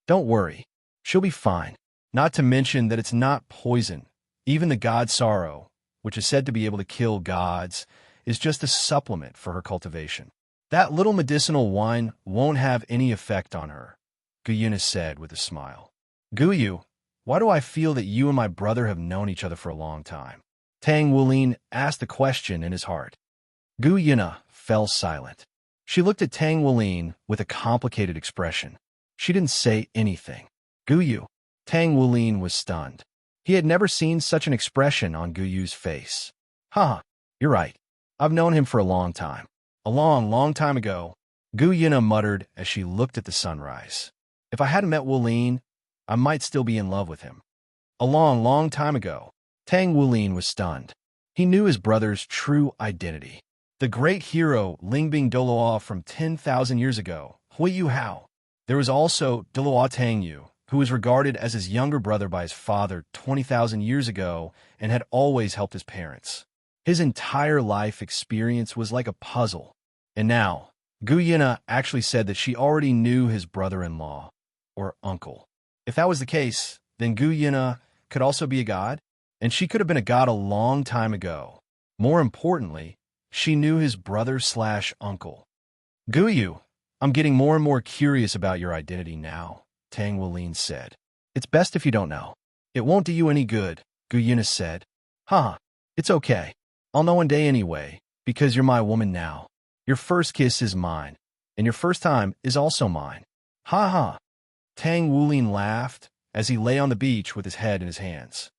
Don't worry. She'll be fine. Not to mention that it's not poison. Even the god Sorrow, which is said to be able to kill gods, is just a supplement for her cultivation. That little medicinal wine won't have any effect on her, Guyuna said with a smile. Guyu, why do I feel that you and my brother have known each other for a long time? Tang Wulin asked the question in his heart. Guyuna fell silent. She looked at Tang Wulin with a complicated expression. She didn't say anything. Guyu. Tang Wulin was stunned. He had never seen such an expression on Guyu's face. Huh, you're right. I've known him for a long time. A long, long time ago, Guyuna muttered as she looked at the sunrise. If I hadn't met Wulin, I might still be in love with him. A long, long time ago, Tang Wulin was stunned. He knew his brother's true identity. The great hero Lingbing Doloa from 10,000 years ago, Hui Yuhao. There was also Doloa Tang Yu, who was regarded as his younger brother by his father 20,000 years ago and had always helped his parents. His entire life experience was like a puzzle. And now, Guyuna actually said that she already knew his brother-in-law, or uncle. If that was the case, then Guyuna could also be a god, and she could have been a god a long time ago. More importantly, she knew his brother/uncle. Guyu, I'm getting more and more curious about your identity now, Tang Wulin said. It's best if you don't know. It won't do you any good, Guyuna said. Huh, it's okay. I'll know one day anyway, because you're my woman now. Your first kiss is mine, and your first time is also mine. Ha ha. Tang Wulin laughed as he lay on the beach with his head in his hands.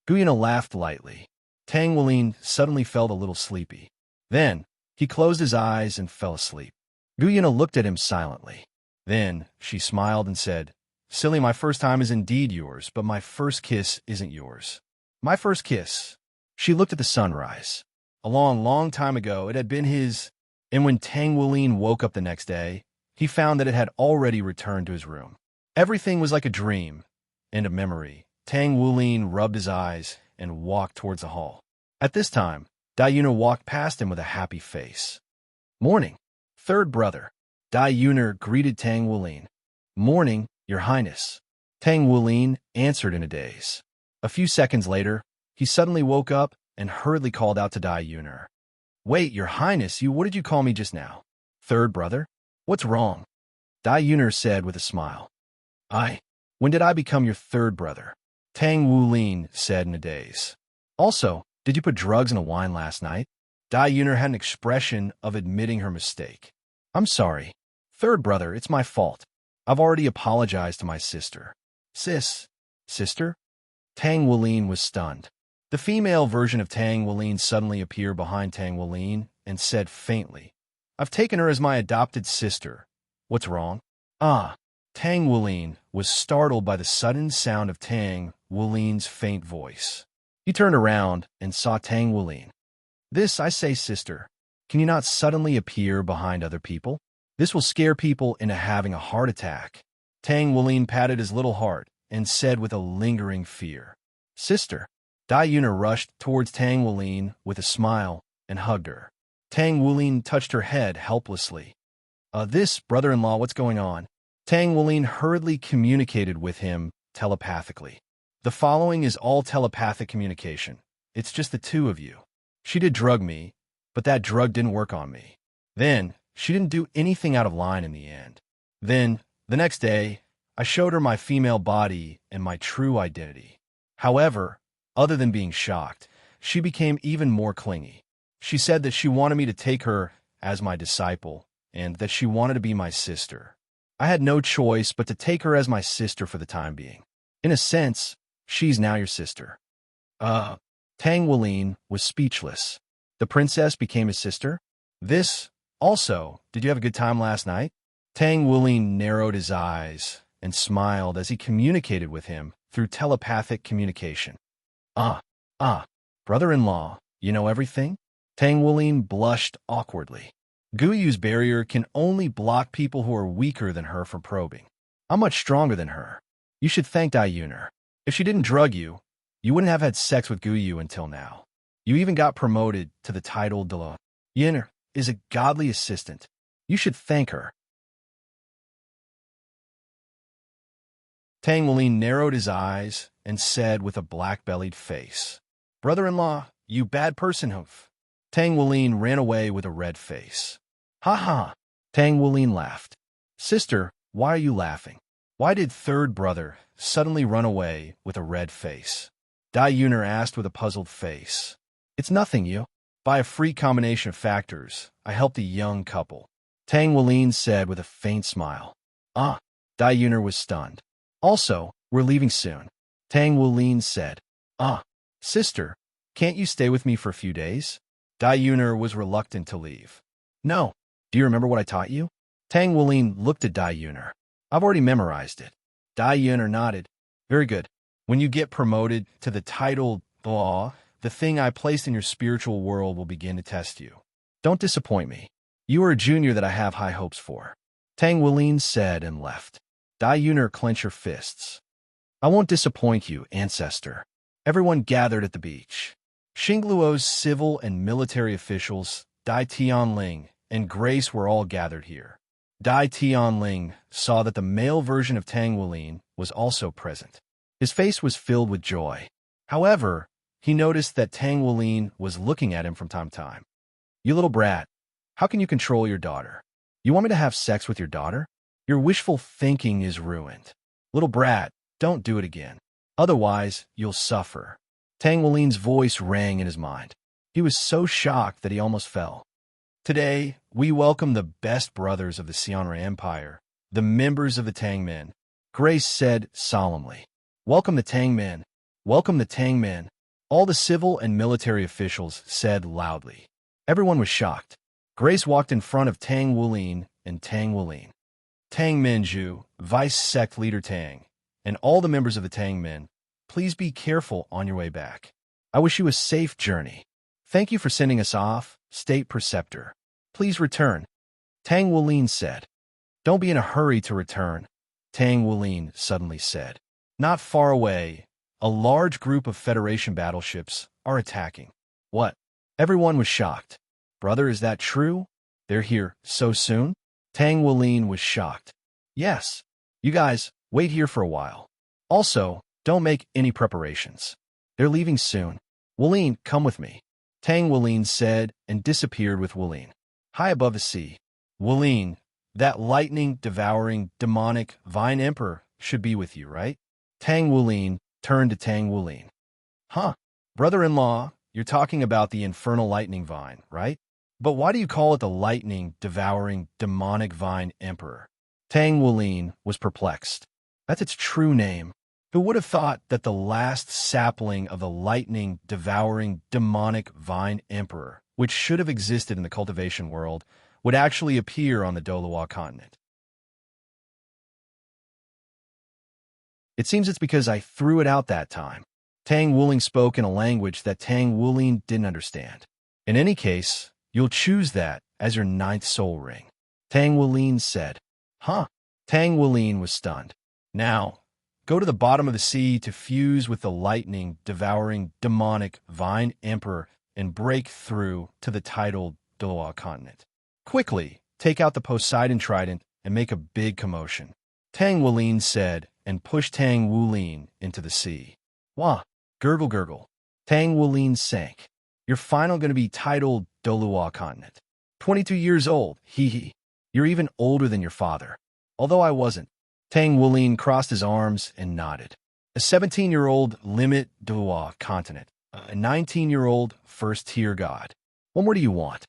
Guyuna laughed lightly. Tang Wulin suddenly felt a little sleepy. Then, he closed his eyes and fell asleep. Guyuna looked at him silently. Then, she smiled and said, Silly, my first time is indeed yours, but my first kiss isn't yours. My first kiss. She looked at the sunrise. A long, long time ago, it had been his, and when Tang Wulin woke up the next day, he found that it had already returned to his room. Everything was like a dream and a memory. Tang Wulin rubbed his eyes and walked towards the hall. At this time, Dayuner walked past him with a happy face. Morning, third brother. Dayuner greeted Tang Wulin. Morning, Your Highness. Tang Wulin answered in a daze. A few seconds later, he suddenly woke up and hurriedly called out to Dayuner. Wait, Your Highness, what did you call me just now? Third brother? What's wrong? Dayuner said with a smile. When did I become your third brother? Tang Wulin said in a daze. Also, did you put drugs in a wine last night? Dayuner had an expression of admitting her mistake. I'm sorry. Third brother, it's my fault. I've already apologized to my sister. Sister? Tang Wulin was stunned. The female version of Tang Wulin suddenly appeared behind Tang Wulin and said faintly, I've taken her as my adopted sister. What's wrong? Tang Wulin was startled by the sudden sound of Tang Wulin's faint voice. He turned around and saw Tang Wulin. This, I say, sister, can you not suddenly appear behind other people? This will scare people into having a heart attack. Tang Wulin patted his little heart and said with a lingering fear, Sister. Dayuner rushed towards Tang Wulin with a smile and hugged her. Tang Wulin touched her head helplessly. This, brother-in-law, what's going on? Tang Wulin hurriedly communicated with him telepathically. The following is all telepathic communication. It's just the two of you. She did drug me, but that drug didn't work on me. Then, she didn't do anything out of line in the end. Then, the next day, I showed her my female body and my true identity. However, other than being shocked, she became even more clingy. She said that she wanted me to take her as my disciple and that she wanted to be my sister. I had no choice but to take her as my sister for the time being. In a sense, she's now your sister. Tang Wulin was speechless. The princess became his sister? This, also, did you have a good time last night? Tang Wulin narrowed his eyes and smiled as he communicated with him through telepathic communication. Brother-in-law, you know everything? Tang Wulin blushed awkwardly. Guyu's barrier can only block people who are weaker than her from probing. I'm much stronger than her. You should thank Dayuner. If she didn't drug you, you wouldn't have had sex with Guyu until now. You even got promoted to the title Doloa. Yener is a godly assistant. You should thank her. Tang Wulin narrowed his eyes and said with a black-bellied face, Brother-in-law, you bad person, hoof. Tang Wulin ran away with a red face. Ha ha! Tang Wulin laughed. Sister, why are you laughing? Why did third brother suddenly run away with a red face? Dai Yuner asked with a puzzled face. It's nothing, you. By a free combination of factors, I helped a young couple. Tang Wulin said with a faint smile. Ah, Dai Yuner was stunned. Also, we're leaving soon. Tang Wulin said. Ah, sister, can't you stay with me for a few days? Dai Yuner was reluctant to leave. No. Do you remember what I taught you? Tang Wulin looked at Dai Yuner. I've already memorized it. Dai Yuner nodded. Very good. When you get promoted to the title law, the thing I placed in your spiritual world will begin to test you. Don't disappoint me. You are a junior that I have high hopes for. Tang Wulin said and left. Dai Yuner clenched her fists. I won't disappoint you, ancestor. Everyone gathered at the beach. Xingluo's civil and military officials, Dai Tianling, and Grace were all gathered here. Dai Tianling saw that the male version of Tang Wulin was also present. His face was filled with joy. However, he noticed that Tang Wulin was looking at him from time to time. You little brat, how can you control your daughter? You want me to have sex with your daughter? Your wishful thinking is ruined. Little brat, don't do it again. Otherwise, you'll suffer. Tang Wulin's voice rang in his mind. He was so shocked that he almost fell. Today, we welcome the best brothers of the Xianra Empire, the members of the Tang men. Grace said solemnly. Welcome the Tang men. Welcome the Tang men. All the civil and military officials said loudly. Everyone was shocked. Grace walked in front of Tang Wulin and Tang Wulin. Tang Minju, Vice Sect Leader Tang, and all the members of the Tang men, please be careful on your way back. I wish you a safe journey. Thank you for sending us off, State Preceptor. Please return. Tang Wulin said. Don't be in a hurry to return, Tang Wulin suddenly said. Not far away, a large group of Federation battleships are attacking. What? Everyone was shocked. Brother, is that true? They're here so soon? Tang Wulin was shocked. Yes. You guys, wait here for a while. Also, don't make any preparations. They're leaving soon. Wulin, come with me. Tang Wulin said and disappeared with Wulin. High above the sea. Wulin, that lightning-devouring, demonic Vine Emperor should be with you, right? Tang Wulin turned to Tang Wulin. Huh, brother-in-law, you're talking about the infernal lightning vine, right? But why do you call it the lightning-devouring, demonic Vine Emperor? Tang Wulin was perplexed. That's its true name. Who would have thought that the last sapling of the lightning-devouring, demonic Vine Emperor, which should have existed in the cultivation world, would actually appear on the Doluwa continent? It seems it's because I threw it out that time. Tang Wulin spoke in a language that Tang Wulin didn't understand. In any case, you'll choose that as your 9th soul ring. Tang Wulin said. Huh? Tang Wulin was stunned. Now, go to the bottom of the sea to fuse with the lightning, devouring, demonic Vine Emperor and break through to the tidal Doluwa continent. Quickly, take out the Poseidon trident and make a big commotion. Tang Wulin said and pushed Tang Wulin into the sea. Wah! Gurgle gurgle. Tang Wulin sank. You're finally going to be titled Doluwa continent. 22 years old, hee hee. You're even older than your father. Although I wasn't. Tang Wulin crossed his arms and nodded. A 17-year-old limit Doluwa continent. A 19-year-old first-tier god. What more do you want?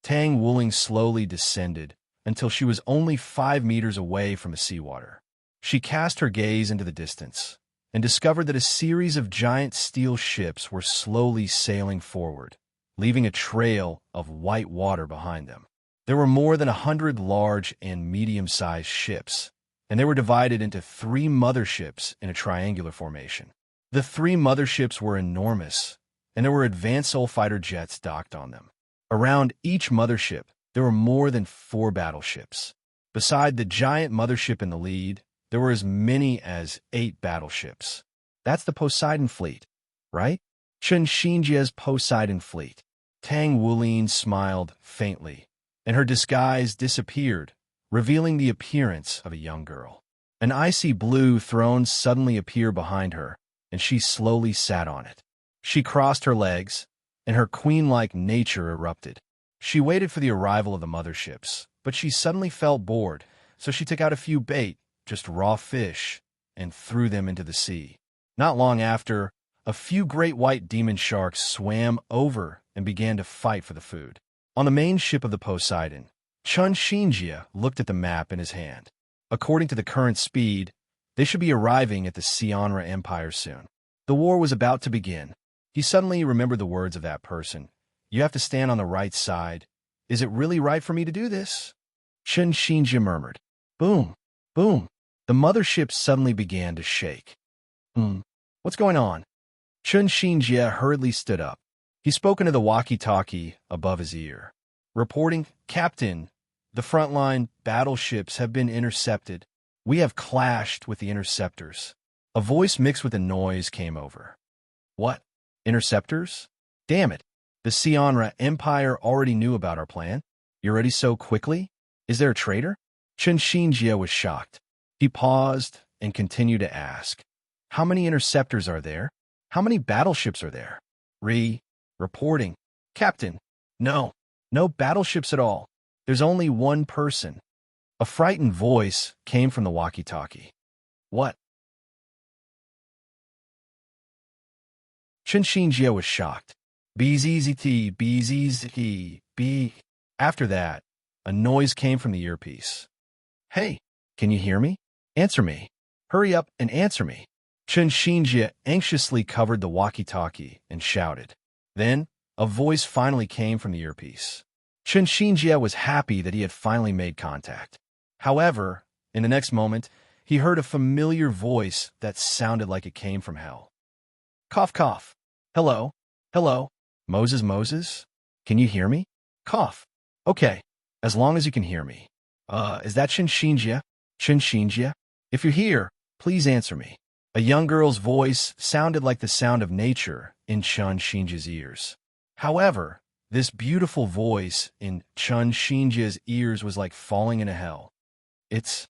Tang Wulin slowly descended until she was only 5 meters away from the seawater. She cast her gaze into the distance and discovered that a series of giant steel ships were slowly sailing forward, leaving a trail of white water behind them. There were more than 100 large and medium-sized ships, and they were divided into 3 motherships in a triangular formation. The 3 motherships were enormous, and there were advanced soul fighter jets docked on them. Around each mothership, there were more than 4 battleships. Beside the giant mothership in the lead, there were as many as 8 battleships. That's the Poseidon fleet, right? Chen Xinjia's Poseidon fleet. Tang Wulin smiled faintly, and her disguise disappeared, revealing the appearance of a young girl. An icy blue throne suddenly appeared behind her, and she slowly sat on it. She crossed her legs, and her queen-like nature erupted. She waited for the arrival of the motherships, but she suddenly felt bored, so she took out a few bait, just raw fish, and threw them into the sea. Not long after, a few great white demon sharks swam over and began to fight for the food. On the main ship of the Poseidon, Chun Shinjia looked at the map in his hand. According to the current speed, they should be arriving at the Sionra Empire soon. The war was about to begin. He suddenly remembered the words of that person. You have to stand on the right side. Is it really right for me to do this? Chun Shinjia murmured. Boom, boom. The mothership suddenly began to shake. What's going on? Chun Shinjia hurriedly stood up. He spoke into the walkie-talkie above his ear, reporting, Captain, the frontline battleships have been intercepted. We have clashed with the interceptors. A voice mixed with a noise came over. What? Interceptors? Damn it. The Sionra Empire already knew about our plan. You're ready so quickly? Is there a traitor? Chun Shinjia was shocked. He paused and continued to ask, how many interceptors are there? How many battleships are there? Reporting. Captain, no battleships at all. There's only one person. A frightened voice came from the walkie-talkie. What? Chun Shinjia was shocked. BZZT, BZZT, B. After that, a noise came from the earpiece. Hey, can you hear me? Answer me. Hurry up and answer me. Chun Shinjia anxiously covered the walkie-talkie and shouted. Then, a voice finally came from the earpiece. Chun Shinjia was happy that he had finally made contact. However, in the next moment, he heard a familiar voice that sounded like it came from hell. Cough, cough. Hello, hello. Moses? Can you hear me? Cough. Okay, as long as you can hear me. Is that Chun Shinjia? Chun Shinjia? If you're here, please answer me. A young girl's voice sounded like the sound of nature in Chun Shinjia's ears. However, this beautiful voice in Chun Shinjia's ears was like falling into hell. It's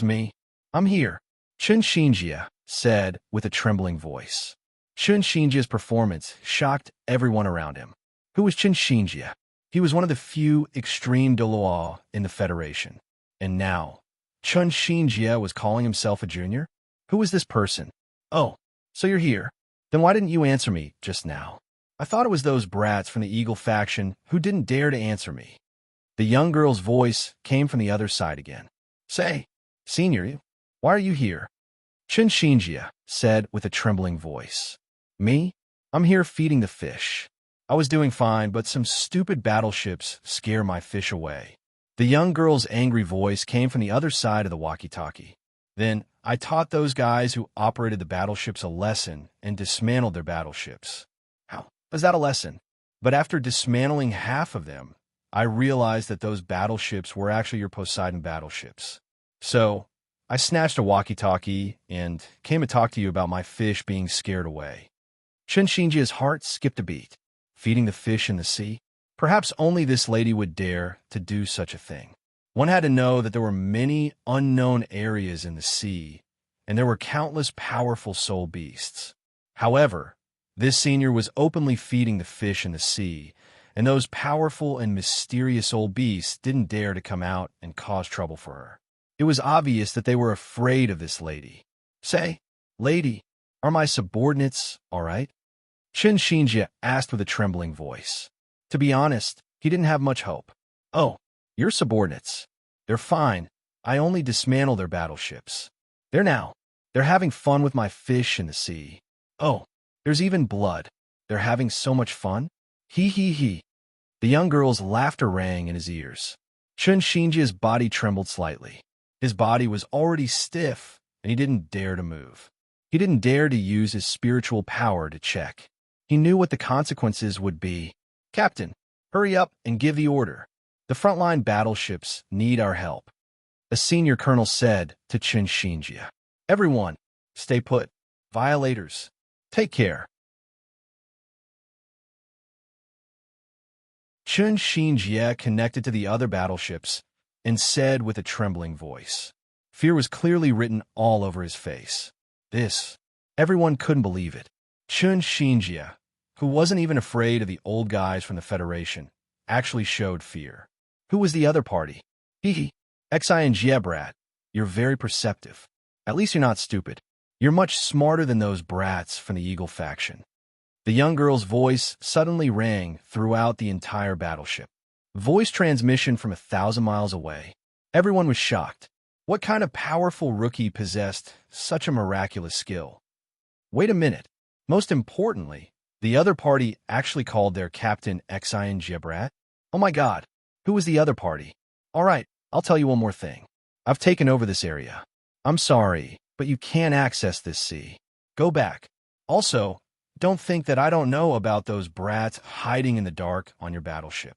me. I'm here. Chun Shinjia said with a trembling voice. Chun Shinjia's performance shocked everyone around him. Who was Chun Shinjia? He was one of the few extreme Dolois in the Federation. And now, Chun Shinjia was calling himself a junior? Who was this person? Oh, so you're here. Then why didn't you answer me just now? I thought it was those brats from the Eagle faction who didn't dare to answer me. The young girl's voice came from the other side again. Say, senior, why are you here? Chun Shinjia said with a trembling voice. Me? I'm here feeding the fish. I was doing fine, but some stupid battleships scare my fish away. The young girl's angry voice came from the other side of the walkie-talkie. Then, I taught those guys who operated the battleships a lesson and dismantled their battleships. How was that a lesson? But after dismantling half of them, I realized that those battleships were actually your Poseidon battleships. So, I snatched a walkie-talkie and came to talk to you about my fish being scared away. Chun Shinjia's heart skipped a beat. Feeding the fish in the sea? Perhaps only this lady would dare to do such a thing. One had to know that there were many unknown areas in the sea, and there were countless powerful soul beasts. However, this senior was openly feeding the fish in the sea, and those powerful and mysterious old beasts didn't dare to come out and cause trouble for her. It was obvious that they were afraid of this lady. Say, lady, are my subordinates all right? Chun Shinjia asked with a trembling voice. To be honest, he didn't have much hope. Oh, your subordinates. They're fine. I only dismantle their battleships. They're having fun with my fish in the sea. Oh, there's even blood. They're having so much fun. He. The young girl's laughter rang in his ears. Chun Shinjia's body trembled slightly. His body was already stiff, and he didn't dare to move. He didn't dare to use his spiritual power to check. He knew what the consequences would be. Captain, hurry up and give the order. The frontline battleships need our help. A senior colonel said to Chun Shinjia. Everyone, stay put. Violators, take care. Chun Shinjia connected to the other battleships and said with a trembling voice. Fear was clearly written all over his face. Everyone couldn't believe it. Chun Shinjia who wasn't even afraid of the old guys from the Federation, actually showed fear. Who was the other party? Hee Xi and Jebrat, you're very perceptive. At least you're not stupid. You're much smarter than those brats from the Eagle faction. The young girl's voice suddenly rang throughout the entire battleship. Voice transmission from 1,000 miles away. Everyone was shocked. What kind of powerful rookie possessed such a miraculous skill? Wait a minute. Most importantly, the other party actually called their captain Xi and Jebrat? Oh my god, who was the other party? All right, I'll tell you one more thing. I've taken over this area. I'm sorry, but you can't access this sea. Go back. Also, don't think that I don't know about those brats hiding in the dark on your battleship.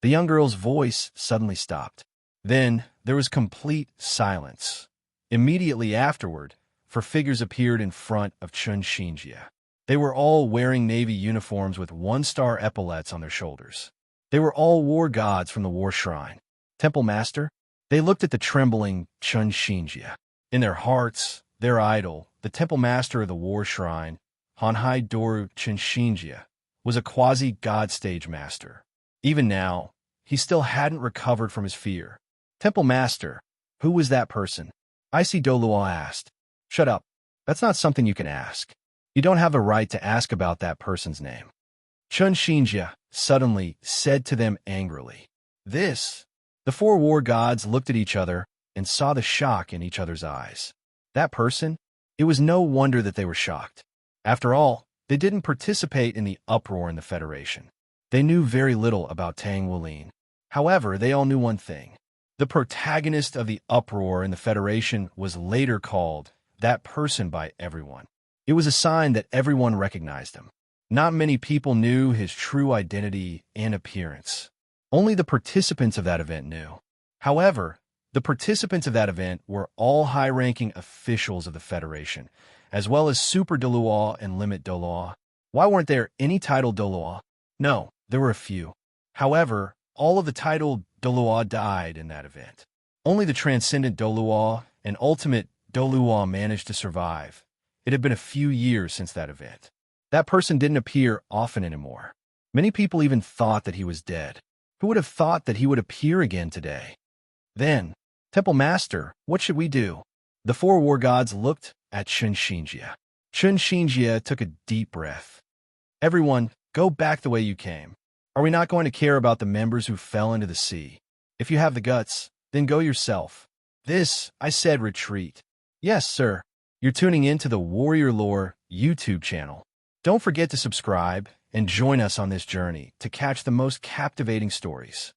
The young girl's voice suddenly stopped. Then there was complete silence. Immediately afterward, four figures appeared in front of Chun Shinjia. They were all wearing navy uniforms with one-star epaulets on their shoulders. They were all war gods from the war shrine. Temple Master? They looked at the trembling Chun Shinjia. In their hearts, their idol, the Temple Master of the war shrine, Hanhai Doru Chun Shinjia, was a quasi-god stage master. Even now, he still hadn't recovered from his fear. Temple Master, who was that person? Icy Dolua asked. Shut up. That's not something you can ask. You don't have a right to ask about that person's name. Chun Shinjia suddenly said to them angrily. This. The four war gods looked at each other and saw the shock in each other's eyes. That person? It was no wonder that they were shocked. After all, they didn't participate in the uproar in the Federation. They knew very little about Tang Wulin. However, they all knew one thing. The protagonist of the uproar in the Federation was later called that person by everyone. It was a sign that everyone recognized him. Not many people knew his true identity and appearance. Only the participants of that event knew. However, the participants of that event were all high-ranking officials of the Federation, as well as Super Dolua and Limit Dolua. Why weren't there any titled Dolua? No, there were a few. However, all of the titled Dolua died in that event. Only the Transcendent Dolua and Ultimate Dolua managed to survive. It had been a few years since that event. That person didn't appear often anymore. Many people even thought that he was dead. Who would have thought that he would appear again today? Then, Temple Master, what should we do? The four war gods looked at Chun Shinjia. Chun Shinjia took a deep breath. Everyone, go back the way you came. Are we not going to care about the members who fell into the sea? If you have the guts, then go yourself. This, I said, retreat. Yes, sir. You're tuning in to the Warrior Lore YouTube channel. Don't forget to subscribe and join us on this journey to catch the most captivating stories.